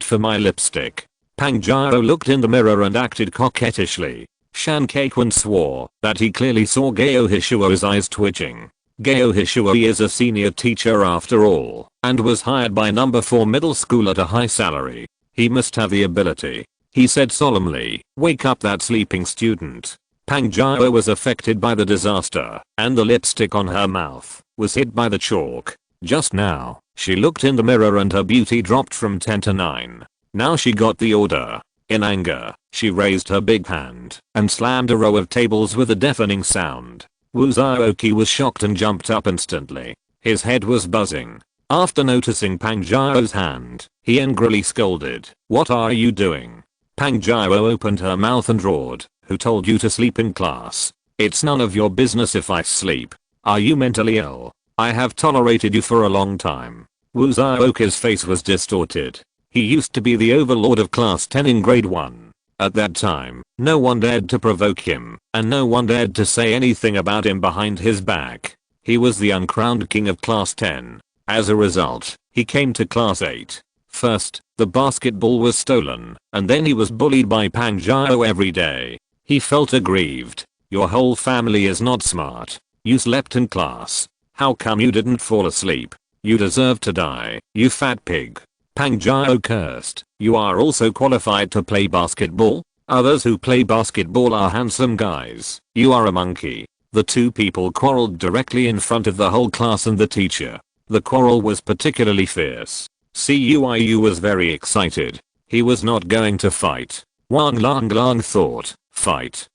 Speaker 1: for my lipstick. Pang Jiao looked in the mirror and acted coquettishly. Shan Keiquan swore that he clearly saw Gayo Hishuoi's eyes twitching. Gayo Hishuoi is a senior teacher after all, and was hired by number 4 middle school at a high salary. He must have the ability. He said solemnly, wake up that sleeping student. Pang Jiao was affected by the disaster, and the lipstick on her mouth was hit by the chalk. Just now, she looked in the mirror and her beauty dropped from 10 to 9. Now she got the order. In anger, she raised her big hand and slammed a row of tables with a deafening sound. Wu Zhaoqi was shocked and jumped up instantly. His head was buzzing. After noticing Pang Jiao's hand, he angrily scolded, what are you doing? Pang Jiao opened her mouth and roared, who told you to sleep in class? It's none of your business if I sleep. Are you mentally ill? I have tolerated you for a long time. Wu Zhaoqi's face was distorted. He used to be the overlord of class 10 in grade 1. At that time, no one dared to provoke him, and no one dared to say anything about him behind his back. He was the uncrowned king of class 10. As a result, he came to class 8. First, the basketball was stolen, and then he was bullied by Pang Jiao every day. He felt aggrieved. Your whole family is not smart. You slept in class. How come you didn't fall asleep? You deserve to die, you fat pig. Pang Jiao cursed. You are also qualified to play basketball? Others who play basketball are handsome guys. You are a monkey. The two people quarreled directly in front of the whole class and the teacher. The quarrel was particularly fierce. Cuiu was very excited. He was not going to fight. Wang Lang thought, fight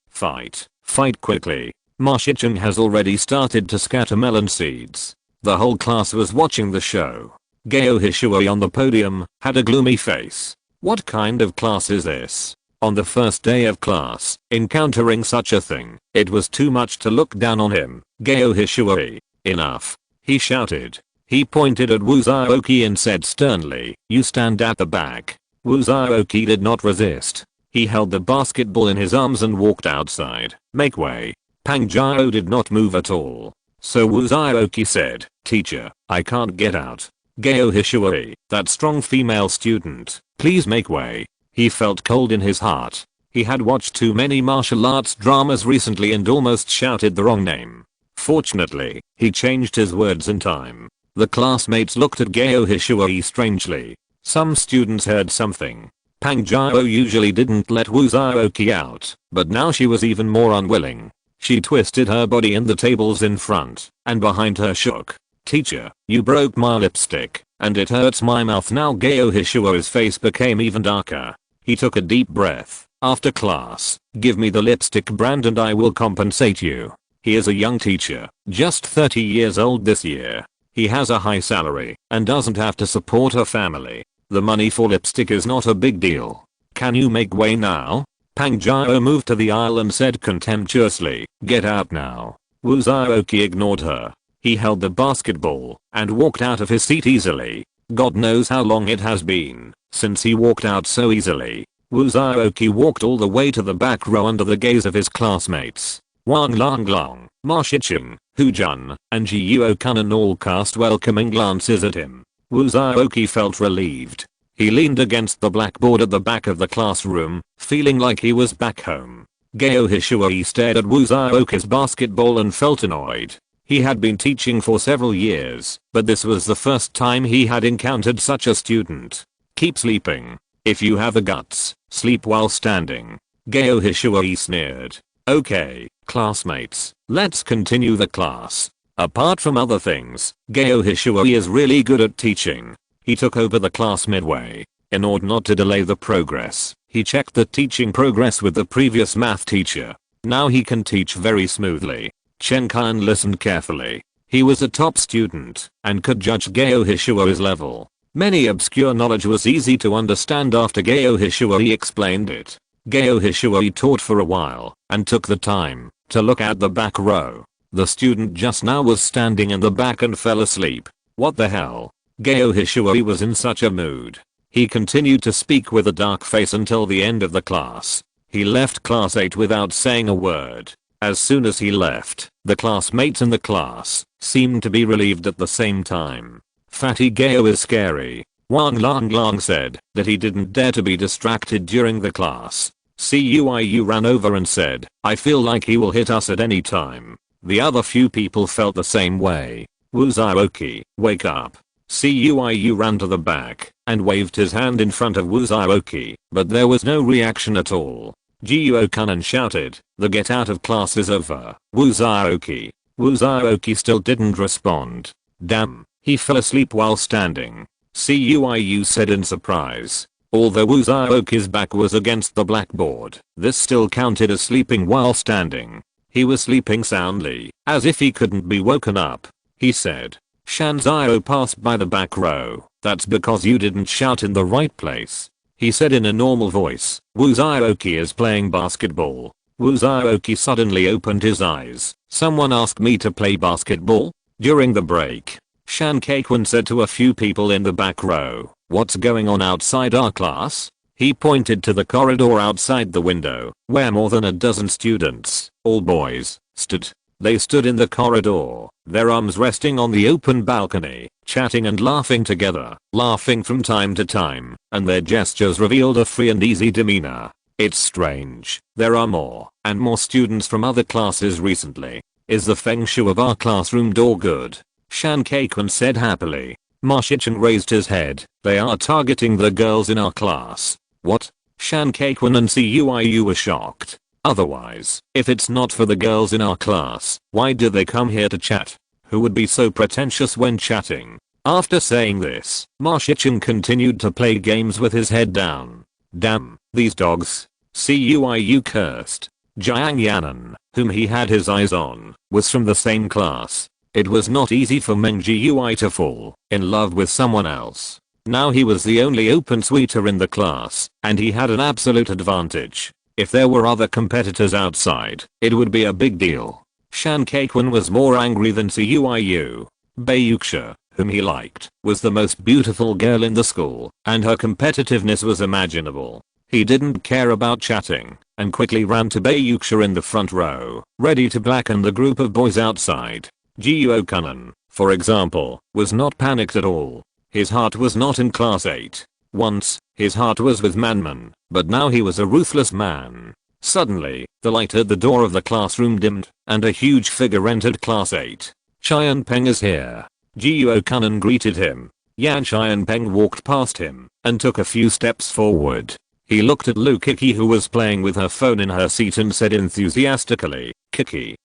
Speaker 1: quickly. Ma Shicheng has already started to scatter melon seeds. The whole class was watching the show. Gayo Hishuoi on the podium had a gloomy face. What kind of class is this? On the first day of class, encountering such a thing, it was too much to look down on him. Gayo Hishuoi, enough. He shouted. He pointed at Wu Zhaoqi and said sternly, you stand at the back. Wu Zhaoqi did not resist. He held the basketball in his arms and walked outside. Make way. Pang Jiao did not move at all. So Wu Zhaoqi said, teacher, I can't get out. Gayo Hishuoi, that strong female student, please make way. He felt cold in his heart. He had watched too many martial arts dramas recently and almost shouted the wrong name. Fortunately, he changed his words in time. The classmates looked at Gayo Hishuoi strangely. Some students heard something. Pang Jiao usually didn't let Wu Zhaoqi out, but now she was even more unwilling. She twisted her body and the tables in front and behind her shook. Teacher, you broke my lipstick, and it hurts my mouth now. Gayo Hishuo's face became even darker. He took a deep breath. After class, give me the lipstick brand and I will compensate you. He is a young teacher, just 30 years old this year. He has a high salary and doesn't have to support her family. The money for lipstick is not a big deal. Can you make way now? Pang Jiao moved to the aisle and said contemptuously, get out now. Wu Zhaoqi ignored her. He held the basketball and walked out of his seat easily. God knows how long it has been since he walked out so easily. Wu Zhaoqi walked all the way to the back row under the gaze of his classmates. Wang Langlong, Ma Shiqing, Hu Jun, and Ji Yuo Kanan all cast welcoming glances at him. Wu Zhaoqi felt relieved. He leaned against the blackboard at the back of the classroom, feeling like he was back home. Gayo Hishuo stared at Wu Zhaoqi's basketball and felt annoyed. He had been teaching for several years, but this was the first time he had encountered such a student. Keep sleeping. If you have the guts, sleep while standing. Gayo Hishuo sneered. Okay, classmates, let's continue the class. Apart from other things, Gayo Hishuo is really good at teaching. He took over the class midway. In order not to delay the progress, he checked the teaching progress with the previous math teacher. Now he can teach very smoothly. Chen Kan listened carefully. He was a top student and could judge Gayo Hishuo's level. Many obscure knowledge was easy to understand after Gayo Hishuo explained it. Gayo Hishuo taught for a while and took the time to look at the back row. The student just now was standing in the back and fell asleep. What the hell? Gayo Hishuo was in such a mood. He continued to speak with a dark face until the end of the class. He left class 8 without saying a word. As soon as he left, the classmates in the class seemed to be relieved at the same time. Fatty Gayo is scary. Wang Langlong said that he didn't dare to be distracted during the class. Cuiyu ran over and said, I feel like he will hit us at any time. The other few people felt the same way. Wu Zhaoqi, wake up. Cuiyu ran to the back and waved his hand in front of Wu Zhaoqi, but there was no reaction at all. Ji Yuo Kanan shouted, the get out of class is over. Wu Zhaoqi. Wu Zhaoqi still didn't respond. Damn, he fell asleep while standing. Cuiyu said in surprise. Although Wu Zhaoqi's back was against the blackboard, this still counted as sleeping while standing. He was sleeping soundly, as if he couldn't be woken up. He said. Shan Zhao passed by the back row. That's because you didn't shout in the right place. He said in a normal voice. Wu Zhaoqi is playing basketball. Wu Zhaoqi suddenly opened his eyes. Someone asked me to play basketball? During the break, Shan Kaikwon said to a few people in the back row, what's going on outside our class? He pointed to the corridor outside the window, where more than a dozen students, all boys, stood. They stood in the corridor, their arms resting on the open balcony, chatting and laughing together, laughing from time to time, and their gestures revealed a free and easy demeanor. It's strange, there are more and more students from other classes recently. Is the feng shui of our classroom door good? Shan Kaikwon said happily. Ma Shiqing raised his head. They are targeting the girls in our class. What? Shan Kaikwon and Cuiyu were shocked. Otherwise, if it's not for the girls in our class, why do they come here to chat? Who would be so pretentious when chatting? After saying this, Ma Shiqing continued to play games with his head down. Damn, these dogs. Cuiyu cursed. Jiang Ning, whom he had his eyes on, was from the same class. It was not easy for Meng Jiui to fall in love with someone else. Now he was the only open suitor in the class, and he had an absolute advantage. If there were other competitors outside, it would be a big deal. Shan Kaikwon was more angry than Cuiyu. Bayuxia, whom he liked, was the most beautiful girl in the school, and her competitiveness was imaginable. He didn't care about chatting, and quickly ran to Bayuxia in the front row, ready to blacken the group of boys outside. Ji Yuo Kanan, for example, was not panicked at all. His heart was not in class 8. Once, his heart was with Manman, but now he was a ruthless man. Suddenly, the light at the door of the classroom dimmed, and a huge figure entered class 8. Qianpeng is here. Ji Yuo Kanan greeted him. Yan Qianpeng walked past him, and took a few steps forward. He looked at Lu Kiki, who was playing with her phone in her seat, and said enthusiastically, Kiki,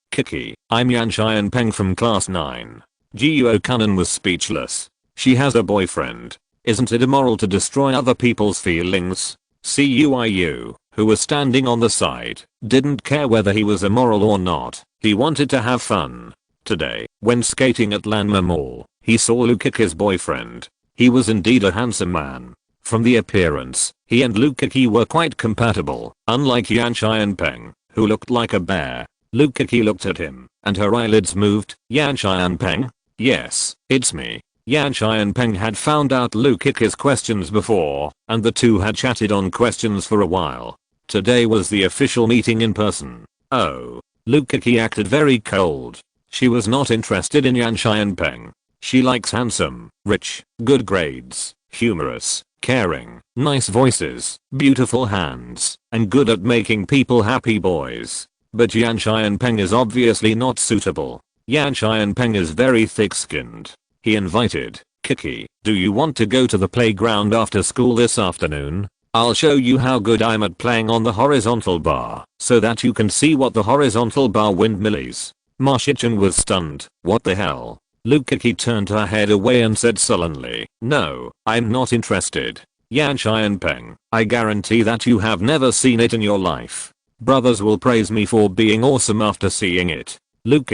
Speaker 1: I'm Yan Qianpeng from class 9. Jiuo Kunan was speechless. She has a boyfriend. Isn't it immoral to destroy other people's feelings? Cuiu, who was standing on the side, didn't care whether he was immoral or not. He wanted to have fun. Today, when skating at Lanma Mall, he saw Luke, his boyfriend. He was indeed a handsome man. From the appearance, he and Luke were quite compatible, unlike Yan Xianpeng, who looked like a bear. Luke looked at him, and her eyelids moved. Yan Xianpeng? Yes, it's me. Yan Xianpeng had found out Luke's questions before, and the two had chatted on questions for a while. Today was the official meeting in person. Oh. Luke acted very cold. She was not interested in Yan Xianpeng. She likes handsome, rich, good grades, humorous, caring, nice voices, beautiful hands, and good at making people happy boys. But Yan Xianpeng is obviously not suitable. Yan Xianpeng is very thick-skinned. He invited, Kiki, do you want to go to the playground after school this afternoon? I'll show you how good I'm at playing on the horizontal bar, so that you can see what the horizontal bar windmill is. Ma Shichen was stunned. What the hell? Luke turned her head away and said sullenly, no, I'm not interested. Yan Xianpeng, I guarantee that you have never seen it in your life. Brothers will praise me for being awesome after seeing it. Luke,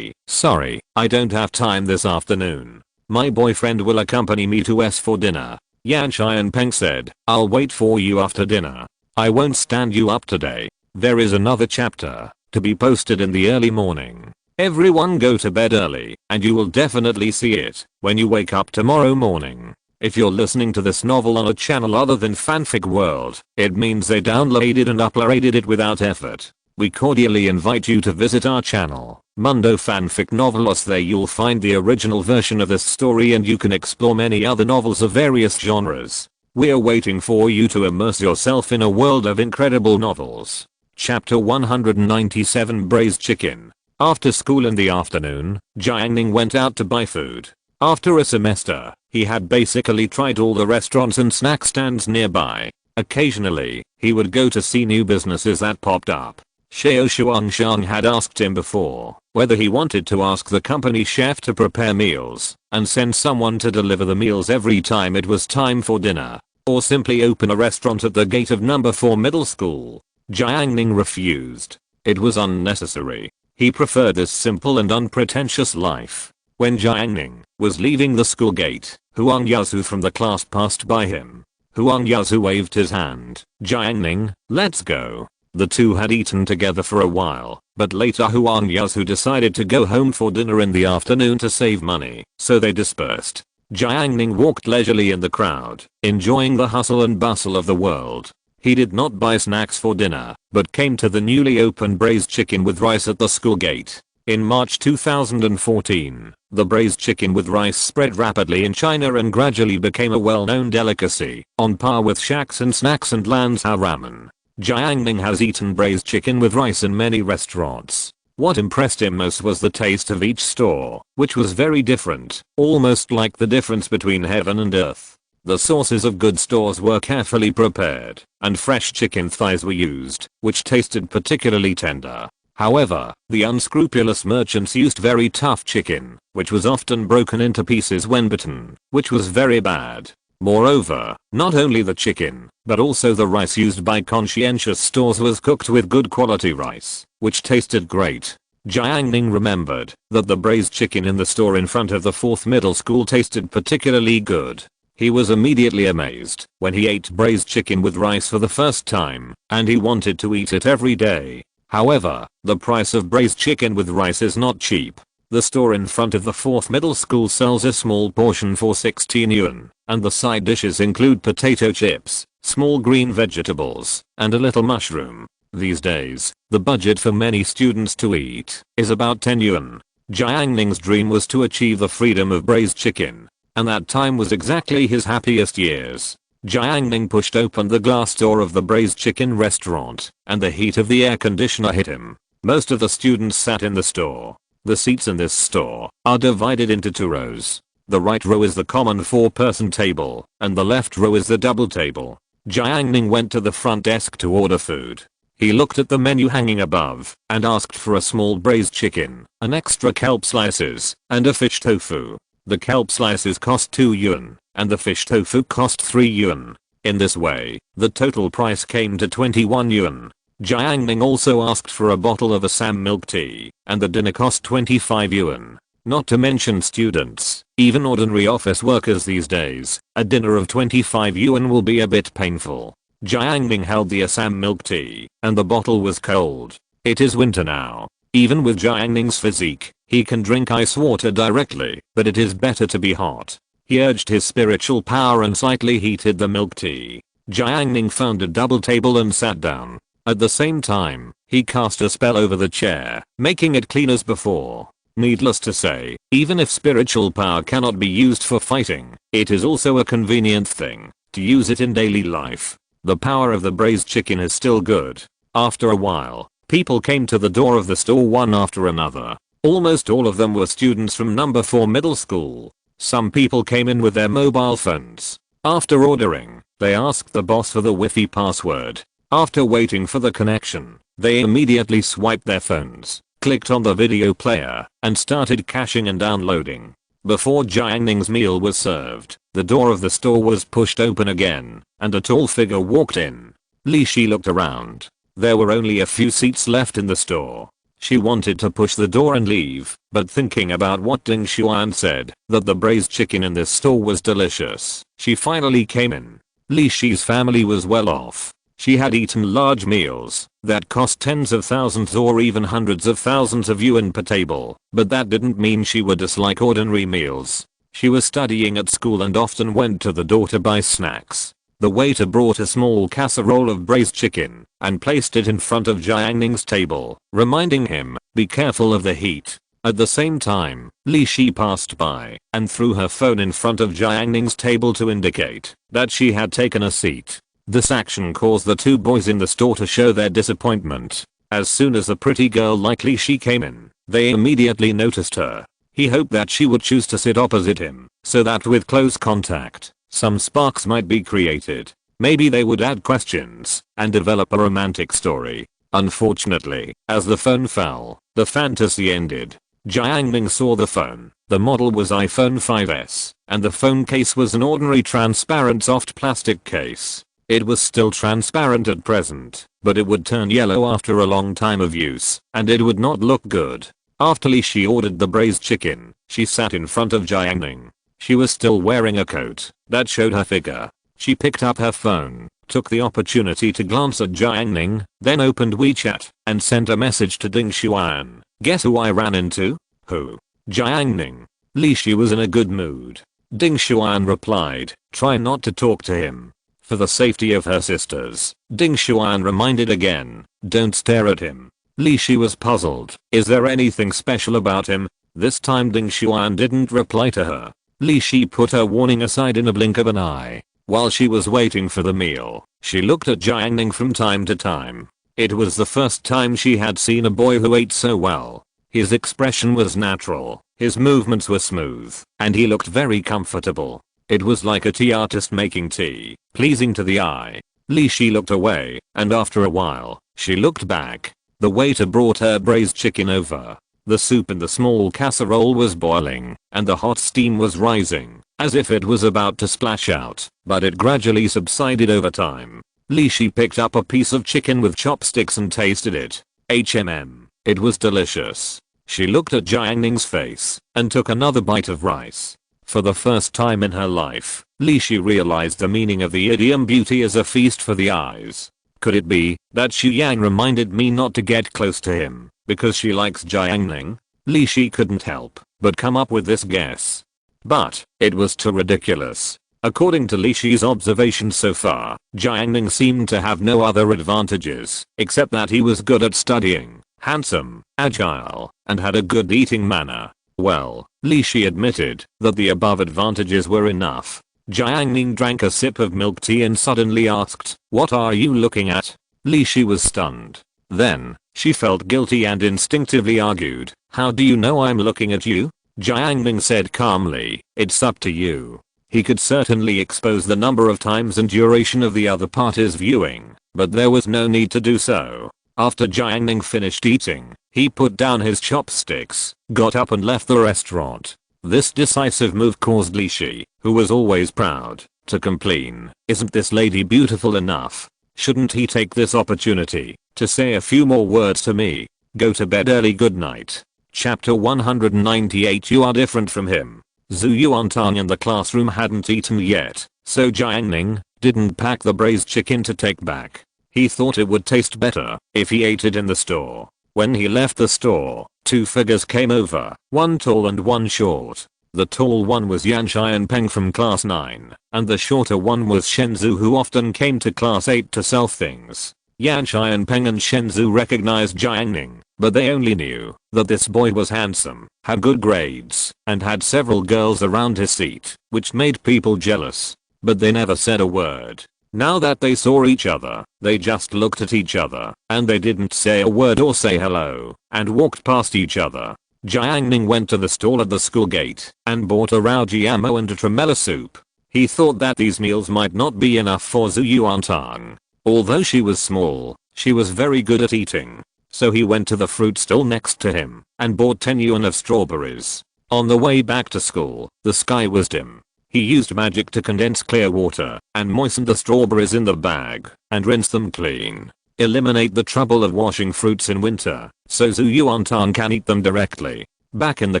Speaker 1: sorry, I don't have time this afternoon. My boyfriend will accompany me to S for dinner. Yan Xianpeng said, I'll wait for you after dinner. I won't stand you up today. There is another chapter to be posted in the early morning. Everyone go to bed early, and you will definitely see it when you wake up tomorrow morning. If you're listening to this novel on a channel other than Fanfic World, it means they downloaded and uploaded it without effort. We cordially invite you to visit our channel, Mundo Fanfic Novelos. There you'll find the original version of this story and you can explore many other novels of various genres. We're waiting for you to immerse yourself in a world of incredible novels. Chapter 197 Braised Chicken. After school in the afternoon, Jiang Ning went out to buy food. After a semester, he had basically tried all the restaurants and snack stands nearby. Occasionally, he would go to see new businesses that popped up. Xiao Shuangshang had asked him before whether he wanted to ask the company chef to prepare meals and send someone to deliver the meals every time it was time for dinner, or simply open a restaurant at the gate of number 4 middle school. Jiang Ning refused. It was unnecessary. He preferred this simple and unpretentious life. When Jiang Ning was leaving the school gate, Huang Yazu from the class passed by him. Huang Yazu waved his hand. Jiang Ning, let's go. The two had eaten together for a while, but later Huang Yazu decided to go home for dinner in the afternoon to save money, so they dispersed. Jiang Ning walked leisurely in the crowd, enjoying the hustle and bustle of the world. He did not buy snacks for dinner, but came to the newly opened braised chicken with rice at the school gate. In March 2014, the braised chicken with rice spread rapidly in China and gradually became a well-known delicacy, on par with shaks and snacks and Lanzhou ramen. Jiang Ning has eaten braised chicken with rice in many restaurants. What impressed him most was the taste of each store, which was very different, almost like the difference between heaven and earth. The sauces of good stores were carefully prepared, and fresh chicken thighs were used, which tasted particularly tender. However, the unscrupulous merchants used very tough chicken, which was often broken into pieces when bitten, which was very bad. Moreover, not only the chicken, but also the rice used by conscientious stores was cooked with good quality rice, which tasted great. Jiang Ning remembered that the braised chicken in the store in front of the 4th middle school tasted particularly good. He was immediately amazed when he ate braised chicken with rice for the first time, and he wanted to eat it every day. However, the price of braised chicken with rice is not cheap. The store in front of the 4th middle school sells a small portion for 16 yuan, and the side dishes include potato chips, small green vegetables, and a little mushroom. These days, the budget for many students to eat is about 10 yuan. Jiang Ning's dream was to achieve the freedom of braised chicken, and that time was exactly his happiest years. Jiang Ning pushed open the glass door of the braised chicken restaurant, and the heat of the air conditioner hit him. Most of the students sat in the store. The seats in this store are divided into 2 rows. The right row is the common 4-person table, and the left row is the double table. Jiang Ning went to the front desk to order food. He looked at the menu hanging above and asked for a small braised chicken, an extra kelp slices, and a fish tofu. The kelp slices cost 2 yuan, and the fish tofu cost 3 yuan. In this way, the total price came to 21 yuan. Jiang Ning also asked for a bottle of Assam milk tea, and the dinner cost 25 yuan. Not to mention students, even ordinary office workers these days, a dinner of 25 yuan will be a bit painful. Jiang Ning held the Assam milk tea, and the bottle was cold. It is winter now. Even with Jiang Ning's physique, he can drink ice water directly, but it is better to be hot. He urged his spiritual power and slightly heated the milk tea. Jiang Ning found a double table and sat down. At the same time, he cast a spell over the chair, making it clean as before. Needless to say, even if spiritual power cannot be used for fighting, it is also a convenient thing to use it in daily life. The power of the braised chicken is still good. After a while, people came to the door of the store one after another. Almost all of them were students from number 4 middle school. Some people came in with their mobile phones. After ordering, they asked the boss for the Wi-Fi password. After waiting for the connection, they immediately swiped their phones, clicked on the video player, and started caching and downloading. Before Jiang Ning's meal was served, the door of the store was pushed open again, and a tall figure walked in. Li Shi looked around. There were only a few seats left in the store. She wanted to push the door and leave, but thinking about what Ding Xuan said, that the braised chicken in this store was delicious, she finally came in. Li Shi's family was well off. She had eaten large meals that cost tens of thousands or even hundreds of thousands of yuan per table, but that didn't mean she would dislike ordinary meals. She was studying at school and often went to the door to buy snacks. The waiter brought a small casserole of braised chicken and placed it in front of Jiang Ning's table, reminding him, be careful of the heat. At the same time, Li Shi passed by and threw her phone in front of Jiang Ning's table to indicate that she had taken a seat. This action caused the two boys in the store to show their disappointment. As soon as a pretty girl like Li Shi came in, they immediately noticed her. He hoped that she would choose to sit opposite him, so that with close contact, some sparks might be created. Maybe they would add questions and develop a romantic story. Unfortunately, as the phone fell, the fantasy ended. Jiang Ning saw the phone. The model was iPhone 5S, and the phone case was an ordinary transparent soft plastic case. It was still transparent at present, but it would turn yellow after a long time of use, and it would not look good. After Li Shi ordered the braised chicken, she sat in front of Jiang Ning. She was still wearing a coat that showed her figure. She picked up her phone, took the opportunity to glance at Jiang Ning, then opened WeChat and sent a message to Ding Xuan. Guess who I ran into? Who? Jiang Ning. Li Shi was in a good mood. Ding Xuan replied, try not to talk to him. For the safety of her sisters, Ding Xuan reminded again, don't stare at him. Li Shi was puzzled. Is there anything special about him? This time Ding Xuan didn't reply to her. Li Shi put her warning aside in a blink of an eye. While she was waiting for the meal, she looked at Jiang Ning from time to time. It was the first time she had seen a boy who ate so well. His expression was natural, his movements were smooth, and he looked very comfortable. It was like a tea artist making tea, pleasing to the eye. Li Shi looked away, and after a while, she looked back. The waiter brought her braised chicken over. The soup in the small casserole was boiling, and the hot steam was rising, as if it was about to splash out, but it gradually subsided over time. Li Shi picked up a piece of chicken with chopsticks and tasted it. It was delicious. She looked at Jiang Ning's face, and took another bite of rice. For the first time in her life, Li Shi realized the meaning of the idiom beauty is a feast for the eyes. Could it be that Xu Yang reminded me not to get close to him because she likes Jiang Ning? Li Shi couldn't help but come up with this guess. But it was too ridiculous. According to Li Shi's observations so far, Jiang Ning seemed to have no other advantages except that he was good at studying, handsome, agile, and had a good eating manner. Well, Li Shi admitted that the above advantages were enough. Jiang Ning drank a sip of milk tea and suddenly asked, what are you looking at? Li Shi was stunned. Then, she felt guilty and instinctively argued, how do you know I'm looking at you? Jiang Ning said calmly, it's up to you. He could certainly expose the number of times and duration of the other party's viewing, but there was no need to do so. After Jiang Ning finished eating, he put down his chopsticks, got up and left the restaurant. This decisive move caused Li Shi, who was always proud, to complain, "Isn't this lady beautiful enough? Shouldn't he take this opportunity to say a few more words to me? Go to bed early, good night." Chapter 198. You are different from him. Zhu Yuantang in the classroom hadn't eaten yet, so Jiang Ning didn't pack the braised chicken to take back. He thought it would taste better if he ate it in the store. When he left the store, two figures came over, one tall and one short. The tall one was Yan Xianpeng from class 9, and the shorter one was Shenzhou, who often came to class 8 to sell things. Yan Xianpeng and Shenzhou recognized Jiang Ning, but they only knew that this boy was handsome, had good grades, and had several girls around his seat, which made people jealous. But they never said a word. Now that they saw each other, they just looked at each other, and they didn't say a word or say hello, and walked past each other. Jiang Ning went to the stall at the school gate and bought a rao jiamo and a tremella soup. He thought that these meals might not be enough for Zhu Yuantang. Although she was small, she was very good at eating. So he went to the fruit stall next to him and bought 10 yuan of strawberries. On the way back to school, the sky was dim. He used magic to condense clear water and moisten the strawberries in the bag and rinse them clean. Eliminate the trouble of washing fruits in winter, so Zhu Yuantang can eat them directly. Back in the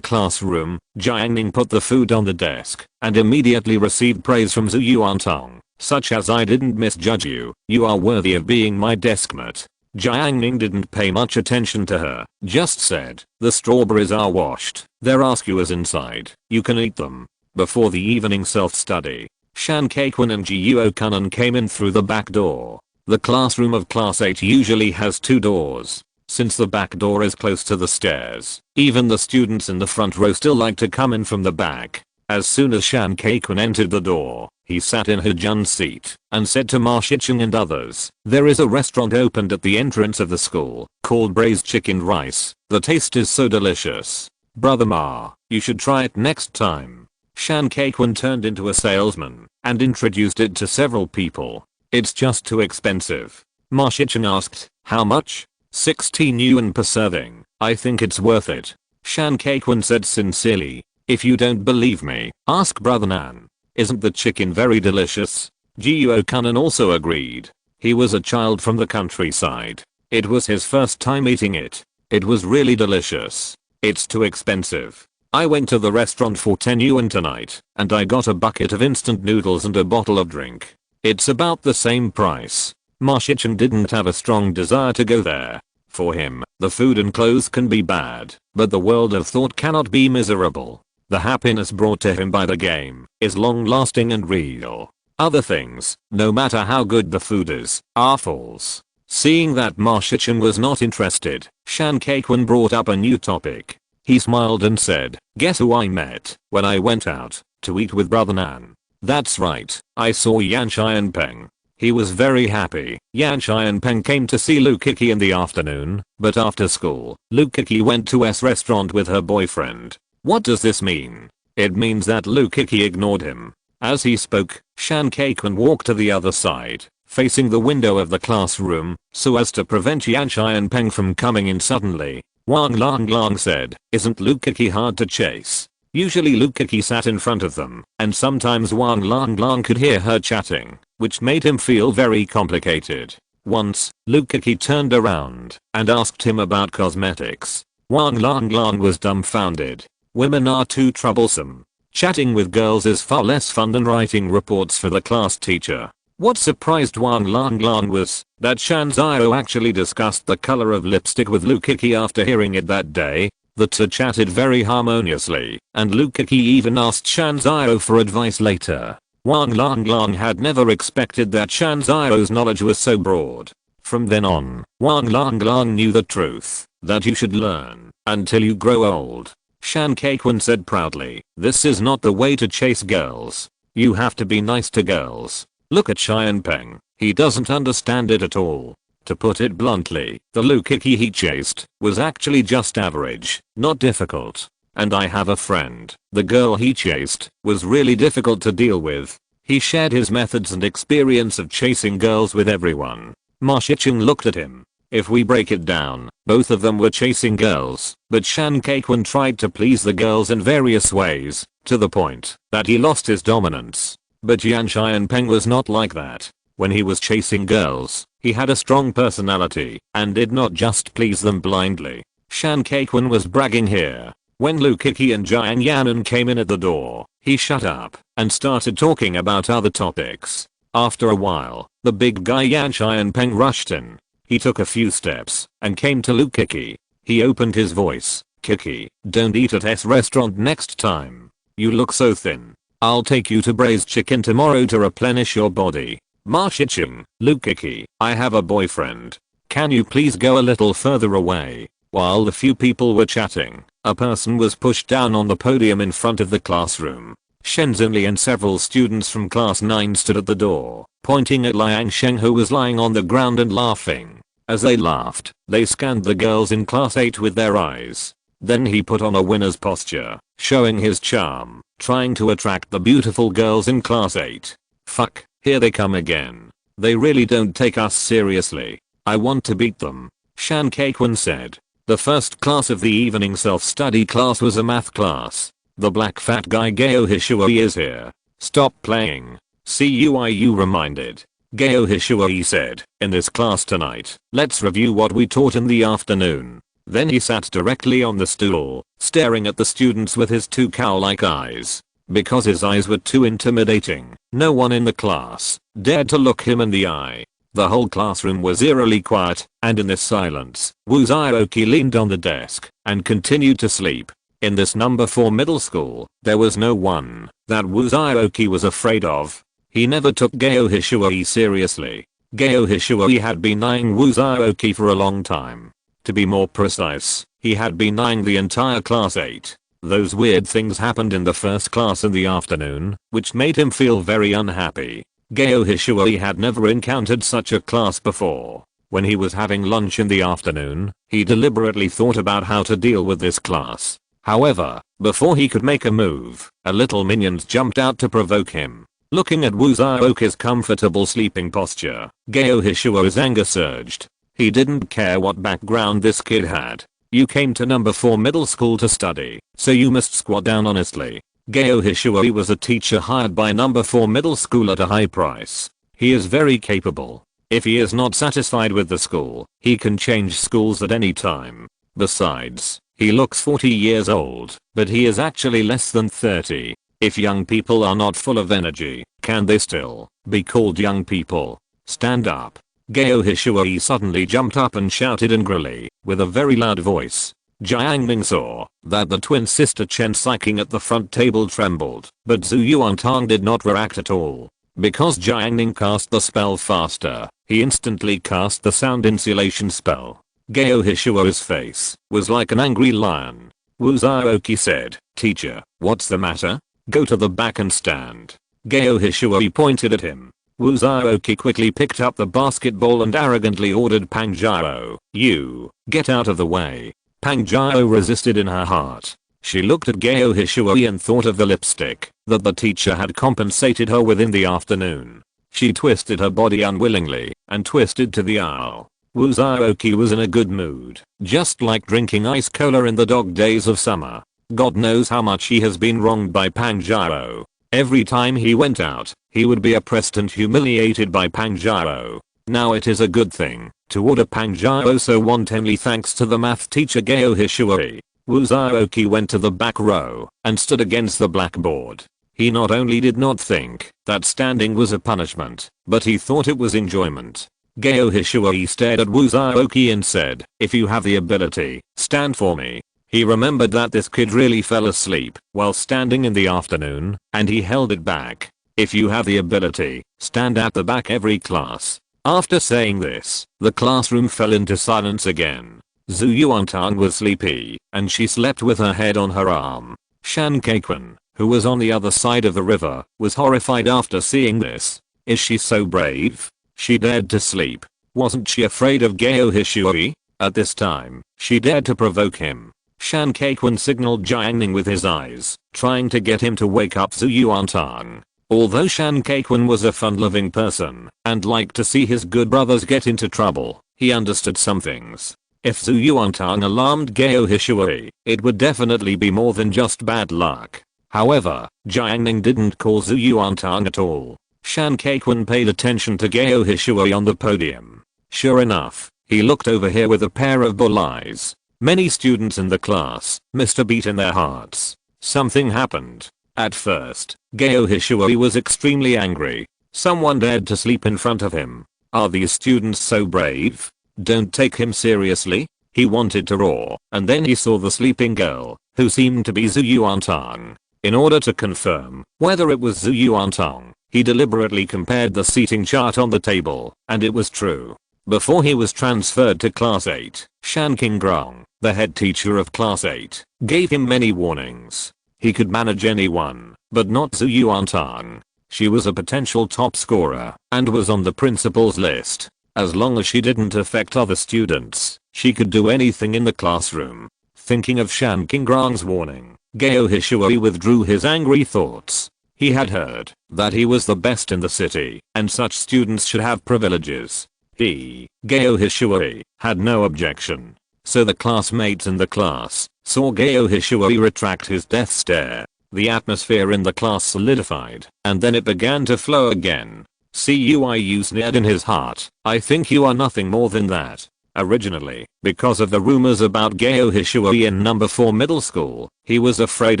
Speaker 1: classroom, Jiang Ning put the food on the desk and immediately received praise from Zhu Yuantang, such as, "I didn't misjudge you, you are worthy of being my deskmate." Jiang Ning didn't pay much attention to her, just said, "The strawberries are washed, there are skewers inside, you can eat them." Before the evening self-study, Shan Keiquan and Jiuo Kunan came in through the back door. The classroom of class 8 usually has 2 doors. Since the back door is close to the stairs, even the students in the front row still like to come in from the back. As soon as Shan Keiquan entered the door, he sat in Hejun's seat and said to Ma Shicheng and others, "There is a restaurant opened at the entrance of the school called Braised Chicken Rice. The taste is so delicious. Brother Ma, you should try it next time." Shan Keiquan turned into a salesman and introduced it to several people. "It's just too expensive." Ma Shicheng asked, "How much?" 16 yuan per serving. "I think it's worth it." Shan Keiquan said sincerely, "If you don't believe me, ask Brother Nan. Isn't the chicken very delicious?" Jiuo Kunan also agreed. He was a child from the countryside. It was his first time eating it. It was really delicious. "It's too expensive. I went to the restaurant for 10 yuan tonight, and I got a bucket of instant noodles and a bottle of drink. It's about the same price." Ma Shicheng didn't have a strong desire to go there. For him, the food and clothes can be bad, but the world of thought cannot be miserable. The happiness brought to him by the game is long-lasting and real. Other things, no matter how good the food is, are false. Seeing that Ma Shicheng was not interested, Shan Keiquan brought up a new topic. He smiled and said, "Guess who I met when I went out to eat with Brother Nan?" "That's right, I saw Yan Xianpeng." He was very happy. Yan Xianpeng came to see Lu Kiki in the afternoon, but after school, Lu Kiki went to S restaurant with her boyfriend. What does this mean? It means that Lu Kiki ignored him. As he spoke, Shan Keiquan walked to the other side, facing the window of the classroom, so as to prevent Yan Xianpeng from coming in suddenly. Wang Lang said, "Isn't Lu Kiki hard to chase?" Usually Lu Kiki sat in front of them, and sometimes Wang Lang could hear her chatting, which made him feel very complicated. Once, Lu Kiki turned around and asked him about cosmetics. Wang Lang was dumbfounded. Women are too troublesome. Chatting with girls is far less fun than writing reports for the class teacher. What surprised Wang Lang was that Shan Zhao actually discussed the color of lipstick with Lu Kiki after hearing it that day. The two chatted very harmoniously, and Lu Kiki even asked Shan Zhao for advice later. Wang Lang had never expected that Shan Zhao's knowledge was so broad. From then on, Wang Lang knew the truth, that you should learn until you grow old. Shan Keiquan said proudly, "This is not the way to chase girls. You have to be nice to girls. Look at Xianpeng, he doesn't understand it at all." To put it bluntly, the Lu Kiki he chased was actually just average, not difficult. And I have a friend, the girl he chased was really difficult to deal with. He shared his methods and experience of chasing girls with everyone. Ma Shicheng looked at him. If we break it down, both of them were chasing girls, but Shan Kaikwan tried to please the girls in various ways, to the point that he lost his dominance. But Yan Xianpeng was not like that. When he was chasing girls, he had a strong personality and did not just please them blindly. Shan Kaikwan was bragging here. When Lu Kiki and Jiang Yanan came in at the door, he shut up and started talking about other topics. After a while, the big guy Yan Xianpeng rushed in. He took a few steps and came to Lu Kiki. He opened his voice. Kiki, don't eat at S restaurant next time. You look so thin. I'll take you to braised chicken tomorrow to replenish your body. Ma Shicheng, Lu Kiki, I have a boyfriend. Can you please go a little further away? While the few people were chatting, a person was pushed down on the podium in front of the classroom. Shen Zhenli and several students from class 9 stood at the door, pointing at Liang Sheng who was lying on the ground and laughing. As they laughed, they scanned the girls in class 8 with their eyes. Then he put on a winner's posture, showing his charm, trying to attract the beautiful girls in class 8. Fuck, here they come again. They really don't take us seriously. I want to beat them, Shan Kaikwan said. The first class of the evening self-study class was a math class. The black fat guy Gao Hishuai is here. Stop playing. CUIU reminded. Gao Hishuai said, in this class tonight, let's review what we taught in the afternoon. Then he sat directly on the stool, staring at the students with his two cow-like eyes. Because his eyes were too intimidating, no one in the class dared to look him in the eye. The whole classroom was eerily quiet, and in this silence, Wu Zhaoqi leaned on the desk and continued to sleep. In this number 4 middle school, there was no one that Wu Zhaoqi was afraid of. He never took Gao Hishuai seriously. Gao Hishuai had been eyeing Wu Zhaoqi for a long time. To be more precise, he had been eyeing the entire class 8. Those weird things happened in the first class in the afternoon, which made him feel very unhappy. Gao Hishuai had never encountered such a class before. When he was having lunch in the afternoon, he deliberately thought about how to deal with this class. However, before he could make a move, a little minions jumped out to provoke him. Looking at Wu Zhaoqi's comfortable sleeping posture, Gao Hishuai's anger surged. He didn't care what background this kid had. You came to number 4 middle school to study, so you must squat down honestly. Gao Hishuai was a teacher hired by number 4 middle school at a high price. He is very capable. If he is not satisfied with the school, he can change schools at any time. Besides, he looks 40 years old, but he is actually less than 30. If young people are not full of energy, can they still be called young people? Stand up. Gao Hishuai suddenly jumped up and shouted angrily, with a very loud voice. Jiang Ning saw that the twin sister Chen Siking at the front table trembled, but Zhu Yuantang did not react at all. Because Jiang Ning cast the spell faster, he instantly cast the sound insulation spell. Gao Hishuai's face was like an angry lion. Wu Zhaoqi said, "Teacher, what's the matter? Go to the back and stand." Gao Hishuai pointed at him. Wu Zhaoqi quickly picked up the basketball and arrogantly ordered Pang Jiao, "You, get out of the way." Pang Jiao resisted in her heart. She looked at Gao Hishuai and thought of the lipstick that the teacher had compensated her with in the afternoon. She twisted her body unwillingly and twisted to the owl. Wu Zhaoqi was in a good mood, just like drinking ice cola in the dog days of summer. God knows how much he has been wronged by Pang Jiao. Every time he went out, he would be oppressed and humiliated by Pang Jiao. Now it is a good thing to order Pang Jiao so wantonly thanks to the math teacher Gao Hishuai. Wu Zhaoqi went to the back row and stood against the blackboard. He not only did not think that standing was a punishment, but he thought it was enjoyment. Gao Hishuai stared at Wu Zhaoqi and said, "If you have the ability, stand for me." He remembered that this kid really fell asleep while standing in the afternoon, and he held it back. "If you have the ability, stand at the back every class." After saying this, the classroom fell into silence again. Zhu Yuantang was sleepy, and she slept with her head on her arm. Shan Kaikwan, who was on the other side of the river, was horrified after seeing this. Is she so brave? She dared to sleep. Wasn't she afraid of Gao Hishuai? At this time, she dared to provoke him. Shan Kaikwan signaled Jiang Ning with his eyes, trying to get him to wake up Zhu Yuantang. Although Shan Kaikun was a fun-loving person and liked to see his good brothers get into trouble, he understood some things. If Zhu Yuantang alarmed Gao Hishui, it would definitely be more than just bad luck. However, Jiang Ning didn't call Zhu Yuantang at all. Shan Kaikun paid attention to Gao Hishui on the podium. Sure enough, he looked over here with a pair of bull eyes. Many students in the class missed a beat in their hearts. Something happened. At first, Gao Hishui was extremely angry. Someone dared to sleep in front of him. Are these students so brave? Don't take him seriously? He wanted to roar, and then he saw the sleeping girl, who seemed to be Zhu Yuantang. In order to confirm whether it was Zhu Yuantang, he deliberately compared the seating chart on the table, and it was true. Before he was transferred to Class 8, Shan Qingrong, the head teacher of Class 8, gave him many warnings. He could manage anyone, but not Zhu Yuantang. She was a potential top scorer, and was on the principal's list. As long as she didn't affect other students, she could do anything in the classroom. Thinking of Shan Qingrong's warning, Gao Hishui withdrew his angry thoughts. He had heard that he was the best in the city, and such students should have privileges. He, Gao Hishui, had no objection. So the classmates in the class saw Gao Hishui retract his death stare. The atmosphere in the class solidified, and then it began to flow again. Cuiu sneered in his heart. I think you are nothing more than that. Originally, because of the rumors about Gao Hishui in number 4 middle school, he was afraid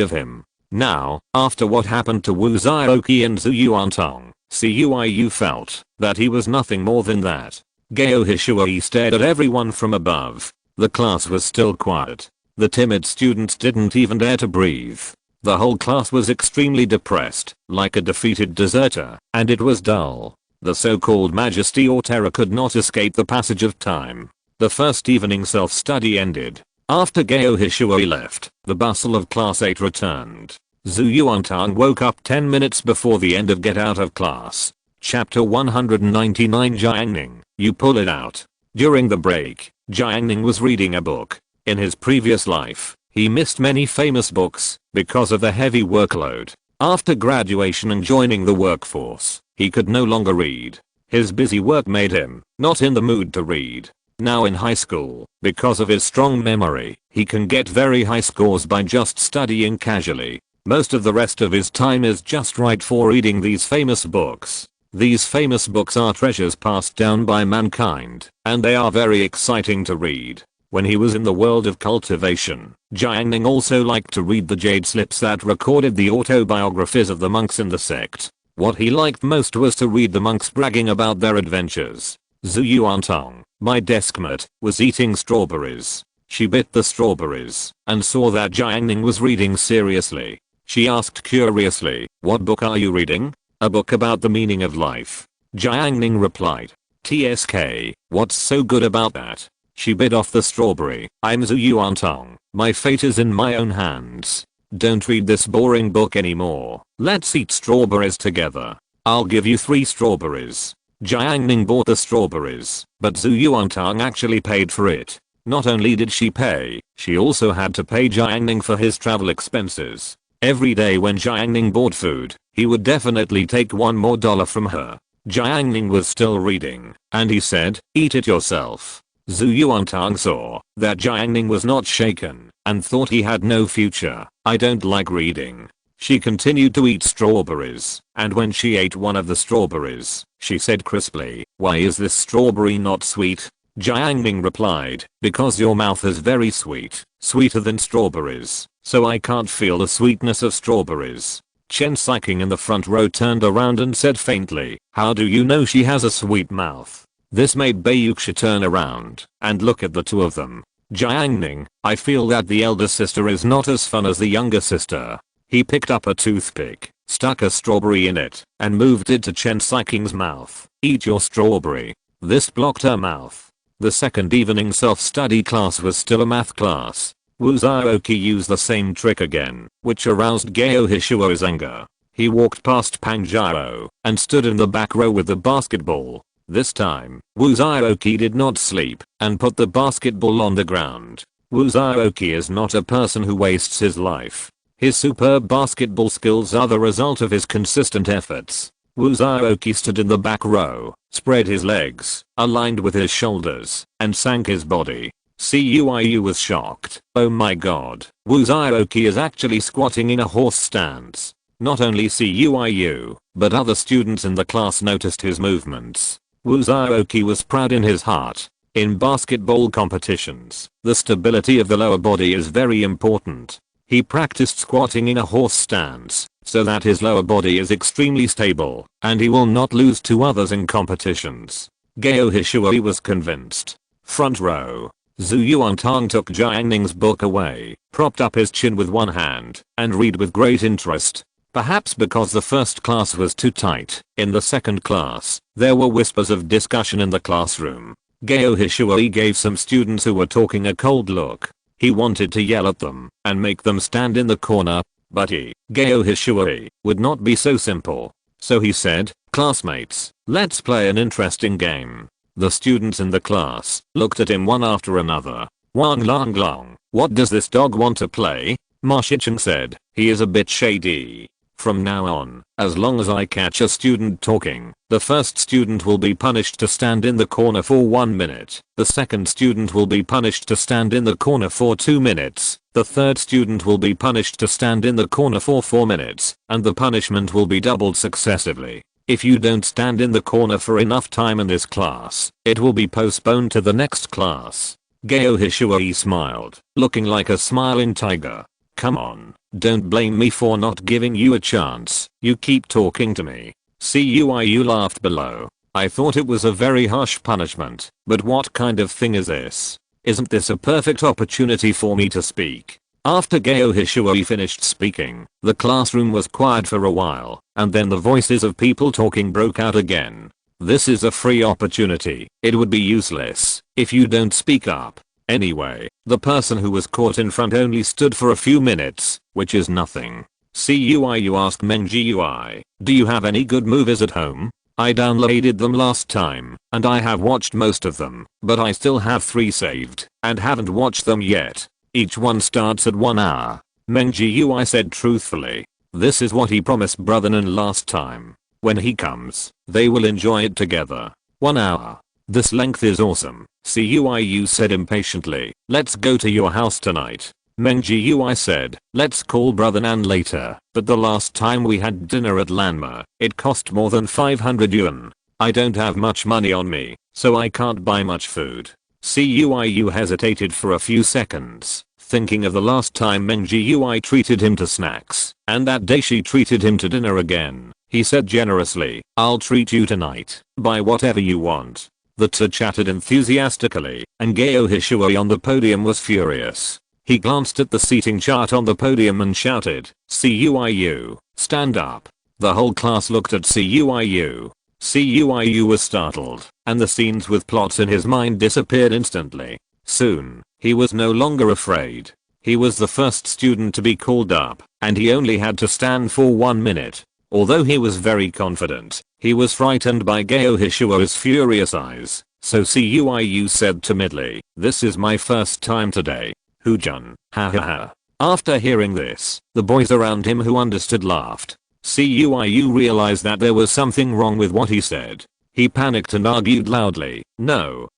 Speaker 1: of him. Now, after what happened to Wu Zhaoqi and Zhu Yuantang, Cuiu felt that he was nothing more than that. Gao Hishui stared at everyone from above. The class was still quiet. The timid students didn't even dare to breathe. The whole class was extremely depressed, like a defeated deserter, and it was dull. The so-called majesty or terror could not escape the passage of time. The first evening self-study ended. After Gao Hishui left, the bustle of Class 8 returned. Zhu Yuantang woke up 10 minutes before the end of Get Out of Class. Chapter 199 Jiang Ning, you pull it out. During the break, Jiang Ning was reading a book. In his previous life, he missed many famous books because of the heavy workload. After graduation and joining the workforce, he could no longer read. His busy work made him not in the mood to read. Now in high school, because of his strong memory, he can get very high scores by just studying casually. Most of the rest of his time is just right for reading these famous books. These famous books are treasures passed down by mankind, and they are very exciting to read. When he was in the world of cultivation, Jiang Ning also liked to read the jade slips that recorded the autobiographies of the monks in the sect. What he liked most was to read the monks bragging about their adventures. Zhu Yuantang, my deskmate, was eating strawberries. She bit the strawberries and saw that Jiang Ning was reading seriously. She asked curiously, what book are you reading? A book about the meaning of life. Jiang Ning replied. TSK, what's so good about that? She bit off the strawberry. I'm Zhu Yuantang. My fate is in my own hands. Don't read this boring book anymore. Let's eat strawberries together. I'll give you 3 strawberries. Jiang Ning bought the strawberries, but Zhu Yuantang actually paid for it. Not only did she pay, she also had to pay Jiang Ning for his travel expenses. Every day when Jiang Ning bought food, he would definitely take $1 more from her. Jiang Ning was still reading, and he said, eat it yourself. Zhu Yuantang saw that Jiang Ning was not shaken and thought he had no future. I don't like reading. She continued to eat strawberries, and when she ate one of the strawberries, she said crisply, why is this strawberry not sweet? Jiang Ning replied, because your mouth is very sweet, sweeter than strawberries, so I can't feel the sweetness of strawberries. Chen Siking in the front row turned around and said faintly, how do you know she has a sweet mouth? This made Bayuxia turn around and look at the two of them. Jiang Ning, I feel that the elder sister is not as fun as the younger sister. He picked up a toothpick, stuck a strawberry in it, and moved it to Chen Siking's mouth. Eat your strawberry. This blocked her mouth. The second evening self-study class was still a math class. Wu Zhaoqi used the same trick again, which aroused Gao Hishuo's anger. He walked past Pang Zhao and stood in the back row with the basketball. This time, Wu Zhaoqi did not sleep and put the basketball on the ground. Wu Zhaoqi is not a person who wastes his life. His superb basketball skills are the result of his consistent efforts. Wu Zhaoqi stood in the back row, spread his legs, aligned with his shoulders, and sank his body. Cuiyu was shocked. Oh my god, Wu Zhaoqi is actually squatting in a horse stance. Not only Cuiyu, but other students in the class noticed his movements. Wu Zhaoqi was proud in his heart. In basketball competitions, the stability of the lower body is very important. He practiced squatting in a horse stance, so that his lower body is extremely stable, and he will not lose to others in competitions. Gao Hishui was convinced. Front row. Zhu Yuantang took Jiang Ning's book away, propped up his chin with one hand, and read with great interest. Perhaps because the first class was too tight, in the second class, there were whispers of discussion in the classroom. Gao Hishui gave some students who were talking a cold look. He wanted to yell at them and make them stand in the corner, but Gao Hishui, would not be so simple. So he said, "Classmates, let's play an interesting game." The students in the class looked at him one after another. Wang Long Long, what does this dog want to play? Ma Shicheng said, he is a bit shady. From now on, as long as I catch a student talking, the first student will be punished to stand in the corner for 1 minute. The second student will be punished to stand in the corner for 2 minutes. The third student will be punished to stand in the corner for 4 minutes, and the punishment will be doubled successively. If you don't stand in the corner for enough time in this class, it will be postponed to the next class. Gao Hishui smiled, looking like a smiling tiger. Come on, don't blame me for not giving you a chance. You keep talking to me. Cuiyu laughed below. I thought it was a very harsh punishment, but what kind of thing is this? Isn't this a perfect opportunity for me to speak? After Gao Hishui finished speaking, the classroom was quiet for a while, and then the voices of people talking broke out again. This is a free opportunity. It would be useless if you don't speak up. Anyway, the person who was caught in front only stood for a few minutes, which is nothing. Cuiyu asked Meng Jiui, do you have any good movies at home? I downloaded them last time, and I have watched most of them, but I still have 3 saved, and haven't watched them yet. Each one starts at 1 hour. Meng Jiui said truthfully. This is what he promised Brother Nan last time. When he comes, they will enjoy it together. 1 hour. This length is awesome. Cuiyu said impatiently. Let's go to your house tonight. Meng Jiui said, let's call Brother Nan later, but the last time we had dinner at Lanma, it cost more than 500 yuan. I don't have much money on me, so I can't buy much food. Cuiyu hesitated for a few seconds, thinking of the last time Meng Jiui treated him to snacks, and that day she treated him to dinner again. He said generously, I'll treat you tonight. Buy whatever you want. The two chatted enthusiastically, and Gao Hishui on the podium was furious. He glanced at the seating chart on the podium and shouted, Cuiyu, stand up. The whole class looked at Cuiyu. Cuiyu was startled, and the scenes with plots in his mind disappeared instantly. Soon, he was no longer afraid. He was the first student to be called up, and he only had to stand for 1 minute. Although he was very confident, he was frightened by Gao Hishui's furious eyes, so Cuiyu said timidly, this is my first time today. Hujun, ha ha ha. After hearing this, the boys around him who understood laughed. Cuiyu realized that there was something wrong with what he said. He panicked and argued loudly, no,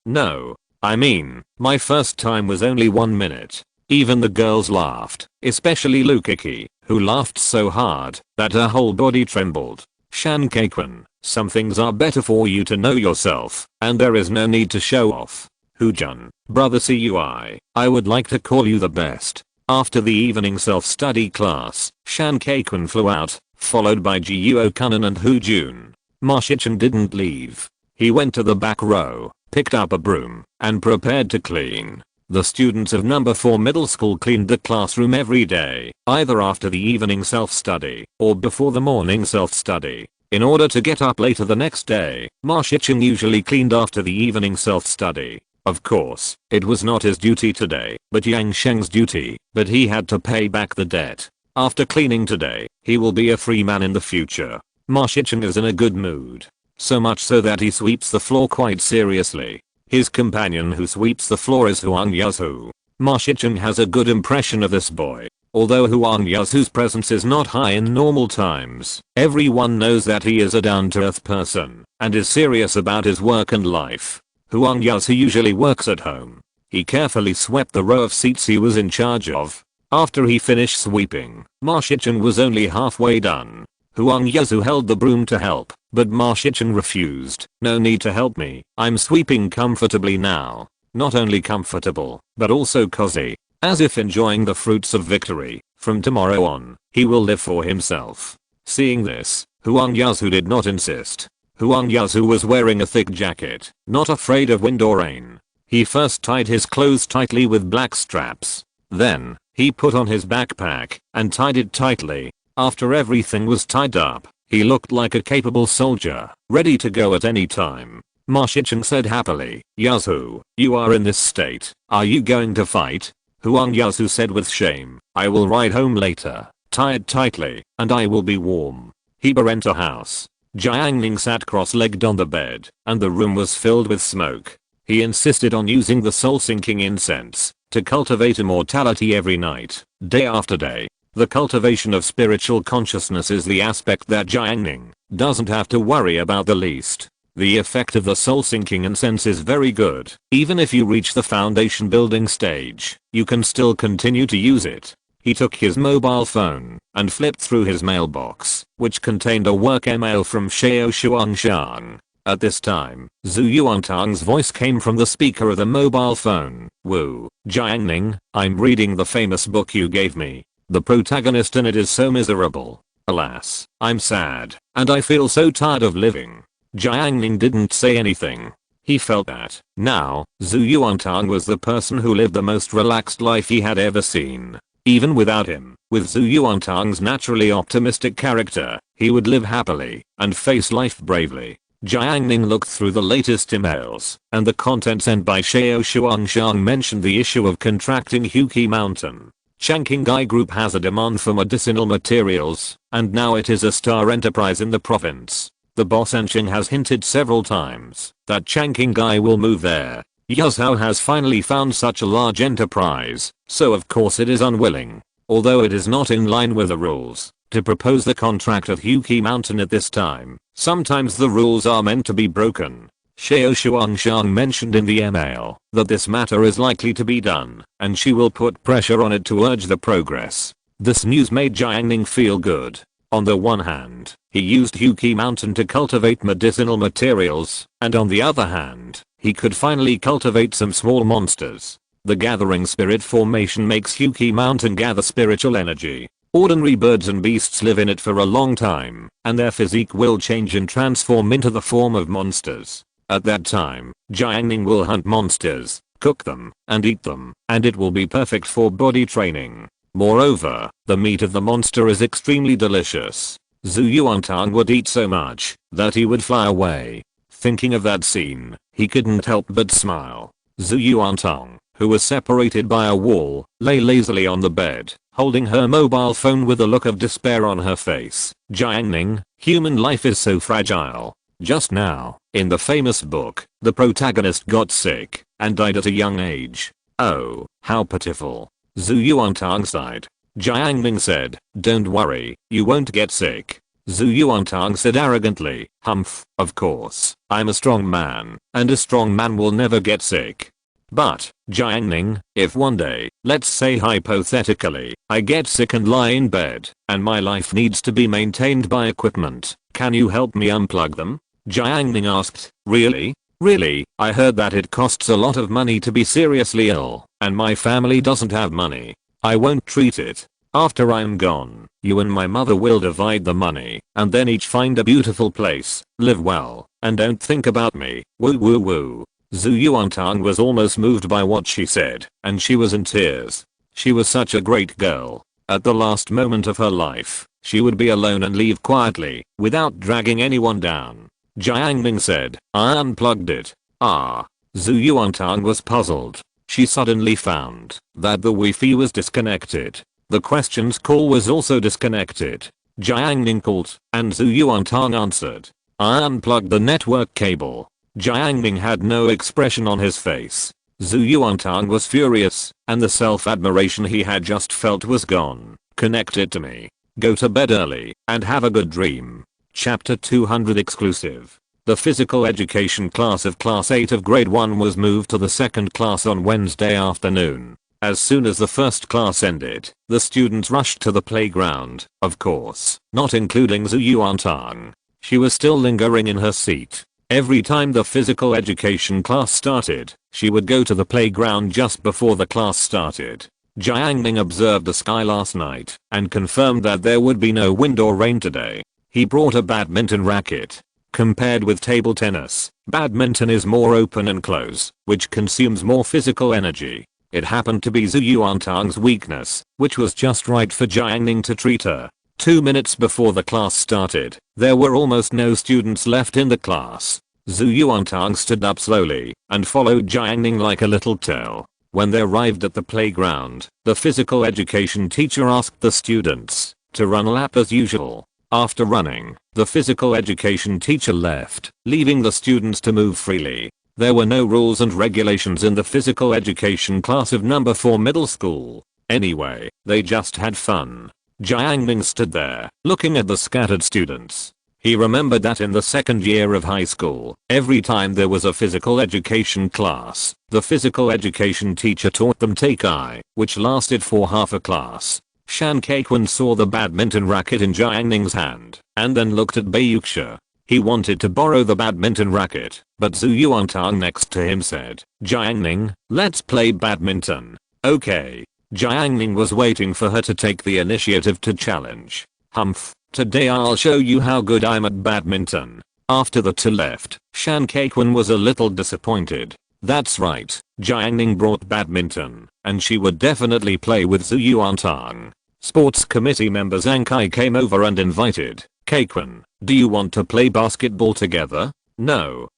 Speaker 1: I mean, my first time was only 1 minute. Even the girls laughed, especially Lukiki, who laughed so hard that her whole body trembled. Shan Kaikun, some things are better for you to know yourself, and there is no need to show off. Hujun, brother Cui, I would like to call you the best. After the evening self-study class, Shan Kaikun flew out, followed by Jiuo Kunan and Hujun. Ma Shichen didn't leave. He went to the back row, picked up a broom, and prepared to clean. The students of number 4 middle school cleaned the classroom every day, either after the evening self-study or before the morning self-study. In order to get up later the next day, Ma Shichen usually cleaned after the evening self-study. Of course, it was not his duty today, but Yang Sheng's duty, but he had to pay back the debt. After cleaning today, he will be a free man in the future. Ma Shichen is in a good mood. So much so that he sweeps the floor quite seriously. His companion who sweeps the floor is Huang Yazhu. Ma Shichen has a good impression of this boy. Although Huang Yazu's presence is not high in normal times, everyone knows that he is a down-to-earth person and is serious about his work and life. Huang Yazu usually works at home. He carefully swept the row of seats he was in charge of. After he finished sweeping, Ma Shichen was only halfway done. Huang Yazu held the broom to help, but Ma Shichen refused. "No need to help me, I'm sweeping comfortably now. Not only comfortable, but also cozy." As if enjoying the fruits of victory. From tomorrow on, he will live for himself. Seeing this, Huang Yazu did not insist. Huang Yazu was wearing a thick jacket, not afraid of wind or rain. He first tied his clothes tightly with black straps. Then, he put on his backpack and tied it tightly. After everything was tied up, he looked like a capable soldier, ready to go at any time. Ma Shichen said happily, "Yazu, you are in this state. Are you going to fight?" Huang Yazu said with shame, "I will ride home later, tied tightly, and I will be warm." He burnt a house. Jiang Ning sat cross-legged on the bed, and the room was filled with smoke. He insisted on using the soul-sinking incense to cultivate immortality every night, day after day. The cultivation of spiritual consciousness is the aspect that Jiang Ning doesn't have to worry about the least. The effect of the soul-sinking incense is very good. Even if you reach the foundation building stage, you can still continue to use it. He took his mobile phone and flipped through his mailbox, which contained a work email from Xiao Shuangshan. At this time, Zhu Yuantang's voice came from the speaker of the mobile phone. "Wu, Jiang Ning, I'm reading the famous book you gave me. The protagonist in it is so miserable. Alas, I'm sad, and I feel so tired of living." Jiang Ning didn't say anything. He felt that, now, Zhu Yuantang was the person who lived the most relaxed life he had ever seen. Even without him, with Zhu Yuantang's naturally optimistic character, he would live happily and face life bravely. Jiang Ning looked through the latest emails, and the content sent by Xiao Shuangshan mentioned the issue of contracting Huqi Mountain. Changqing Group has a demand for medicinal materials, and now it is a star enterprise in the province. The boss Enching has hinted several times that Changqing will move there. Yazhou has finally found such a large enterprise, so of course it is unwilling, although it is not in line with the rules, to propose the contract of Huqi Mountain at this time. Sometimes the rules are meant to be broken. Xiao Shuangshan mentioned in the email that this matter is likely to be done, and she will put pressure on it to urge the progress. This news made Jiang Ning feel good. On the one hand, he used Huqi Mountain to cultivate medicinal materials, and on the other hand, he could finally cultivate some small monsters. The gathering spirit formation makes Huqi Mountain gather spiritual energy. Ordinary birds and beasts live in it for a long time, and their physique will change and transform into the form of monsters. At that time, Jiang Ning will hunt monsters, cook them, and eat them, and it will be perfect for body training. Moreover, the meat of the monster is extremely delicious. Zhu Yuantang would eat so much that he would fly away. Thinking of that scene, he couldn't help but smile. Zhu Yuantang, who was separated by a wall, lay lazily on the bed, holding her mobile phone with a look of despair on her face. Jiang Ning, human life is so fragile. Just now, in the famous book, the protagonist got sick and died at a young age. Oh, how pitiful. Zhu Yuantang sighed. Jiang Ning said, "Don't worry, you won't get sick." Zhu Yuantang said arrogantly, "Humph, of course, I'm a strong man, and a strong man will never get sick." "But, Jiang Ning, if one day, let's say hypothetically, I get sick and lie in bed, and my life needs to be maintained by equipment, can you help me unplug them?" Jiang Ning asked, "Really? Really? I heard that it costs a lot of money to be seriously ill, and my family doesn't have money. I won't treat it. After I'm gone, you and my mother will divide the money, and then each find a beautiful place, live well, and don't think about me. Woo woo woo." Zhu Yuantang was almost moved by what she said, and she was in tears. She was such a great girl. At the last moment of her life, she would be alone and leave quietly, without dragging anyone down. Jiang Ning said, "I unplugged it." Ah. Zhu Yuantang was puzzled. She suddenly found that the Wi-Fi was disconnected. The questions call was also disconnected. Jiang Ning called, and Zhu Yuantang answered. "I unplugged the network cable." Jiang Ning had no expression on his face. Zhu Yuantang was furious, and the self-admiration he had just felt was gone. Connect it to me. Go to bed early, and have a good dream. Chapter 200 exclusive. The physical education class of Class 8 of Grade 1 was moved to the second class on Wednesday afternoon. As soon as the first class ended, the students rushed to the playground, of course, not including Zhu Yuantang. She was still lingering in her seat. Every time the physical education class started, she would go to the playground just before the class started. Jiang Ning observed the sky last night and confirmed that there would be no wind or rain today. He brought a badminton racket. Compared with table tennis, badminton is more open and close, which consumes more physical energy. It happened to be Zhu Yuantang's weakness, which was just right for Jiang Ning to treat her. 2 minutes before the class started, there were almost no students left in the class. Zhu Yuantang stood up slowly and followed Jiang Ning like a little tail. When they arrived at the playground, the physical education teacher asked the students to run a lap as usual. After running, the physical education teacher left, leaving the students to move freely. There were no rules and regulations in the physical education class of number 4 middle school. Anyway, they just had fun. Jiang Ning stood there, looking at the scattered students. He remembered that in the second year of high school, every time there was a physical education class, the physical education teacher taught them Take-I, which lasted for half a class. Shan Kaikwan saw the badminton racket in Jiang Ning's hand, and then looked at Bayuxia. He wanted to borrow the badminton racket, but Zhu Yuantang next to him said, "Jiang Ning, let's play badminton." Okay. Jiang Ning was waiting for her to take the initiative to challenge. "Humph, today I'll show you how good I'm at badminton." After the two left, Shan Kaikwan was a little disappointed. That's right, Jiang Ning brought badminton, and she would definitely play with Zhu Yuantang. Sports committee member Zhang Kai came over and invited, "Kaikwan, do you want to play basketball together?" No.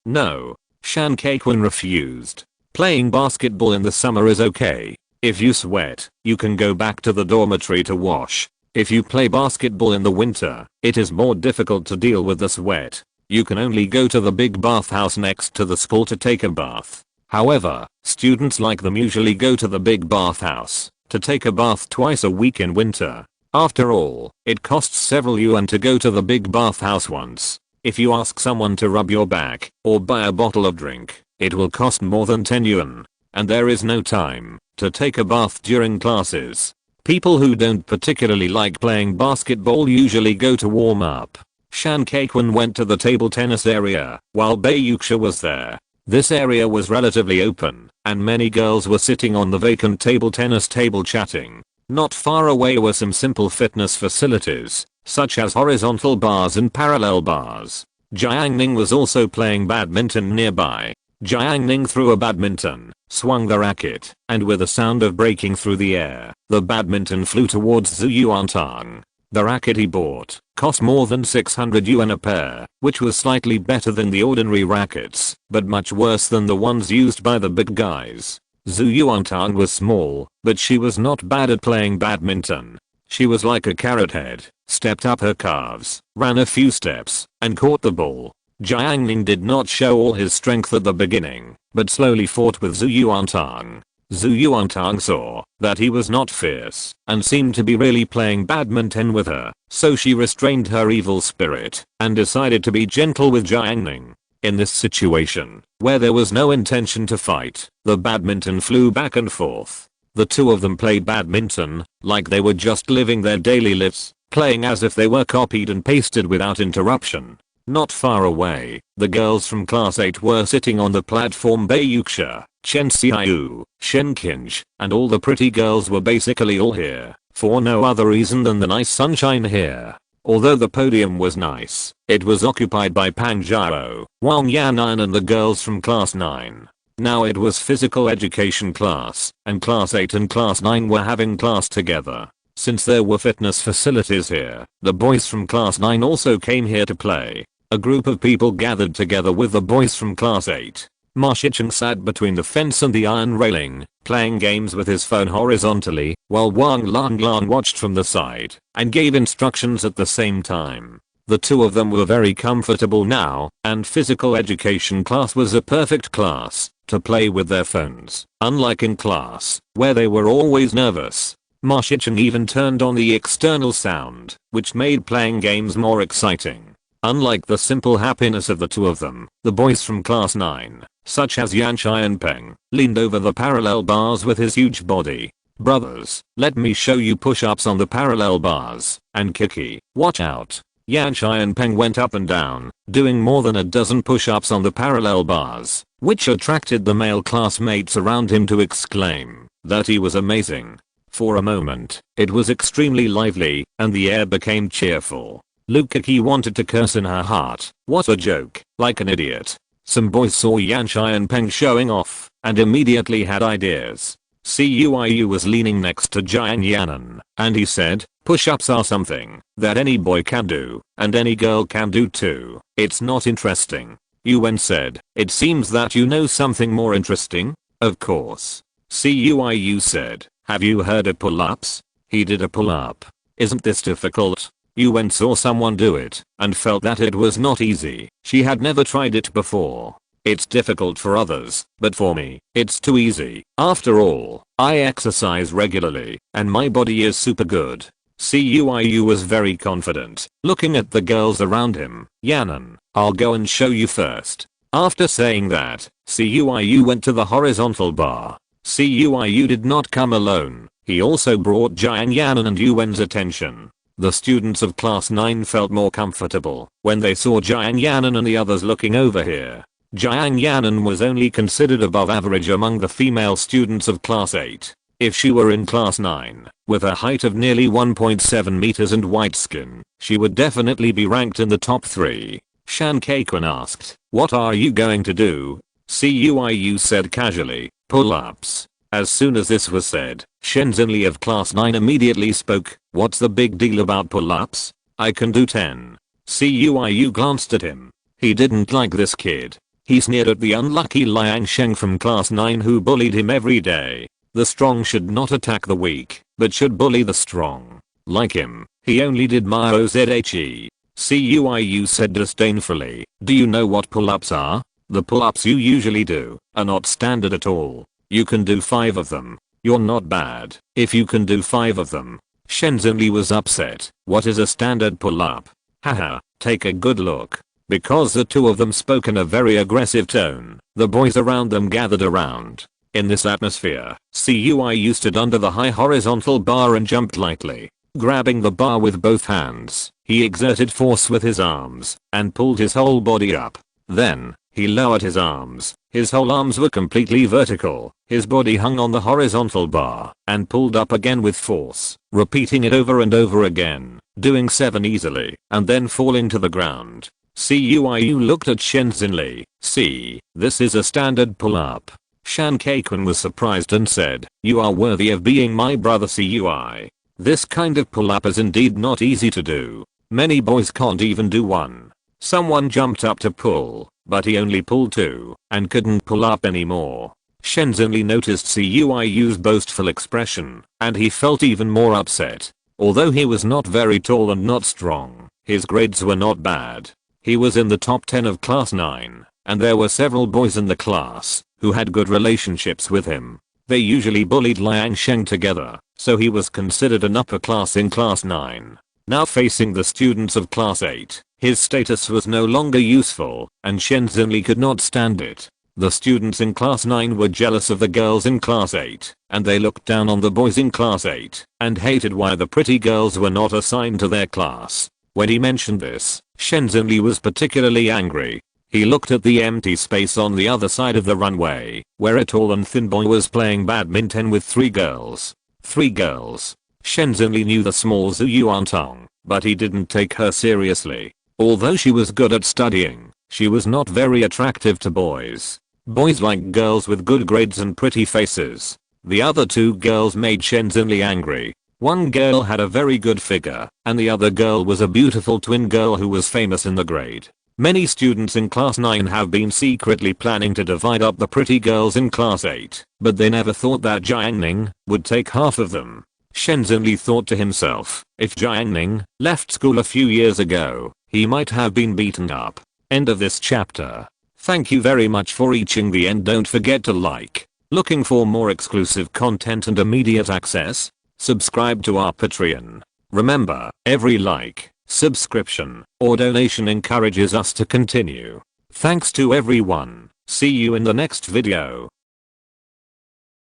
Speaker 1: Shan Kaikwan refused. "Playing basketball in the summer is okay. If you sweat, you can go back to the dormitory to wash. If you play basketball in the winter, it is more difficult to deal with the sweat. You can only go to the big bathhouse next to the school to take a bath. However, students like them usually go to the big bathhouse to take a bath twice a week in winter. After all, it costs several yuan to go to the big bathhouse once. If you ask someone to rub your back or buy a bottle of drink, it will cost more than 10 yuan. And there is no time to take a bath during classes. People who don't particularly like playing basketball usually go to warm up." Shan Kaikwan went to the table tennis area while Bayuxia was there. This area was relatively open, and many girls were sitting on the vacant table tennis table chatting. Not far away were some simple fitness facilities, such as horizontal bars and parallel bars. Jiang Ning was also playing badminton nearby. Jiang Ning threw a badminton, swung the racket, and with a sound of breaking through the air, the badminton flew towards Zhu Yuantang. The racket he bought cost more than 600 yuan a pair, which was slightly better than the ordinary rackets, but much worse than the ones used by the big guys. Zhu Yuantang was small, but she was not bad at playing badminton. She was like a carrot head, stepped up her calves, ran a few steps, and caught the ball. Jiang Ning did not show all his strength at the beginning, but slowly fought with Zhu Yuantang. Zhu Yuantang saw that he was not fierce and seemed to be really playing badminton with her, so she restrained her evil spirit and decided to be gentle with Jiang Ning. In this situation, where there was no intention to fight, the badminton flew back and forth. The two of them played badminton like they were just living their daily lives, playing as if they were copied and pasted without interruption. Not far away, the girls from class 8 were sitting on the platform. Bayuxia, Chen Xiaoyu, Shen Qinj, and all the pretty girls were basically all here, for no other reason than the nice sunshine here. Although the podium was nice, it was occupied by Pang Zhao, Wang Yanan and the girls from class 9. Now it was physical education class, and class 8 and class 9 were having class together. Since there were fitness facilities here, the boys from class 9 also came here to play. A group of people gathered together with the boys from class 8. Ma Shicheng sat between the fence and the iron railing, playing games with his phone horizontally, while Wang Lanlan watched from the side and gave instructions at the same time. The two of them were very comfortable now, and physical education class was a perfect class. to play with their phones. Unlike in class, where they were always nervous, Ma Shicheng even turned on the external sound, which made playing games more exciting. Unlike the simple happiness of the two of them, the boys from class 9, such as Yan Xianpeng, leaned over the parallel bars with his huge body. "Brothers, let me show you push-ups on the parallel bars, and Kiki, watch out." Yan Xianpeng went up and down, doing more than a dozen push-ups on the parallel bars, which attracted the male classmates around him to exclaim that he was amazing. For a moment, it was extremely lively, and the air became cheerful. Kiki wanted to curse in her heart. What a joke, like an idiot. Some boys saw Yan Xianpeng showing off, and immediately had ideas. Cuiyu was leaning next to Jiang Ning, and he said, "Push-ups are something that any boy can do, and any girl can do too. It's not interesting." Yuan said, "It seems that you know something more interesting." "Of course." Cuiyu said, "Have you heard of pull-ups?" He did a pull-up. "Isn't this difficult?" Yuan saw someone do it, and felt that it was not easy. She had never tried it before. "It's difficult for others, but for me, it's too easy. After all, I exercise regularly, and my body is super good." Cuiyu was very confident, looking at the girls around him. "Yanan, I'll go and show you first." After saying that, Cuiyu went to the horizontal bar. Cuiyu did not come alone. He also brought Jiang Ning and Yuan's attention. The students of class 9 felt more comfortable when they saw Jiang Ning and the others looking over here. Jiang Ning was only considered above average among the female students of class 8. If she were in class 9, with a height of nearly 1.7 meters and white skin, she would definitely be ranked in the top 3. Shan Kaikun asked, "What are you going to do?" Cuiyu said casually, "Pull-ups." As soon as this was said, Shen Xinli of class 9 immediately spoke, "What's the big deal about pull-ups? I can do 10. Cuiyu glanced at him. He didn't like this kid. He sneered at the unlucky Liang Sheng from class 9 who bullied him every day. The strong should not attack the weak, but should bully the strong. Like him, he only did Miozhe. Cuiyu said disdainfully, "Do you know what pull-ups are? The pull-ups you usually do are not standard at all. You can do 5 of them. You're not bad if you can do 5 of them." Shen Xinli was upset. "What is a standard pull-up? Haha, take a good look." Because the two of them spoke in a very aggressive tone, the boys around them gathered around. In this atmosphere, Cuiyu stood under the high horizontal bar and jumped lightly. Grabbing the bar with both hands, he exerted force with his arms and pulled his whole body up. Then, he lowered his arms. His whole arms were completely vertical. His body hung on the horizontal bar and pulled up again with force, repeating it over and over again, doing 7 easily, and then falling to the ground. Cuiyu looked at Shen Xinli. "See, this is a standard pull-up." Shan Kaikun was surprised and said, "You are worthy of being my brother Cuiyu. This kind of pull-up is indeed not easy to do. Many boys can't even do one." Someone jumped up to pull, but he only pulled 2 and couldn't pull up anymore. Shen Xinli noticed Cuiyu's boastful expression, and he felt even more upset. Although he was not very tall and not strong, his grades were not bad. He was in the top 10 of class 9, and there were several boys in the class who had good relationships with him. They usually bullied Liang Sheng together, so he was considered an upper class in class 9. Now facing the students of class 8, his status was no longer useful, and Shen Xinli could not stand it. The students in class 9 were jealous of the girls in class 8, and they looked down on the boys in class 8, and hated why the pretty girls were not assigned to their class. When he mentioned this, Shen Xinli was particularly angry. He looked at the empty space on the other side of the runway, where a tall and thin boy was playing badminton with 3 girls. 3 girls. Shen Xinli knew the small Zhu Yuantong, but he didn't take her seriously. Although she was good at studying, she was not very attractive to boys. Boys like girls with good grades and pretty faces. The other 2 girls made Shen Xinli angry. One girl had a very good figure, and the other girl was a beautiful twin girl who was famous in the grade. Many students in class 9 have been secretly planning to divide up the pretty girls in class 8, but they never thought that Jiang Ning would take half of them. Shen Xinli thought to himself, if Jiang Ning left school a few years ago, he might have been beaten up. End of this chapter. Thank you very much for reaching the end. Don't forget to like. Looking for more exclusive content and immediate access? Subscribe to our Patreon. Remember, every like, subscription, or donation encourages us to continue. Thanks to everyone. See you in the next video.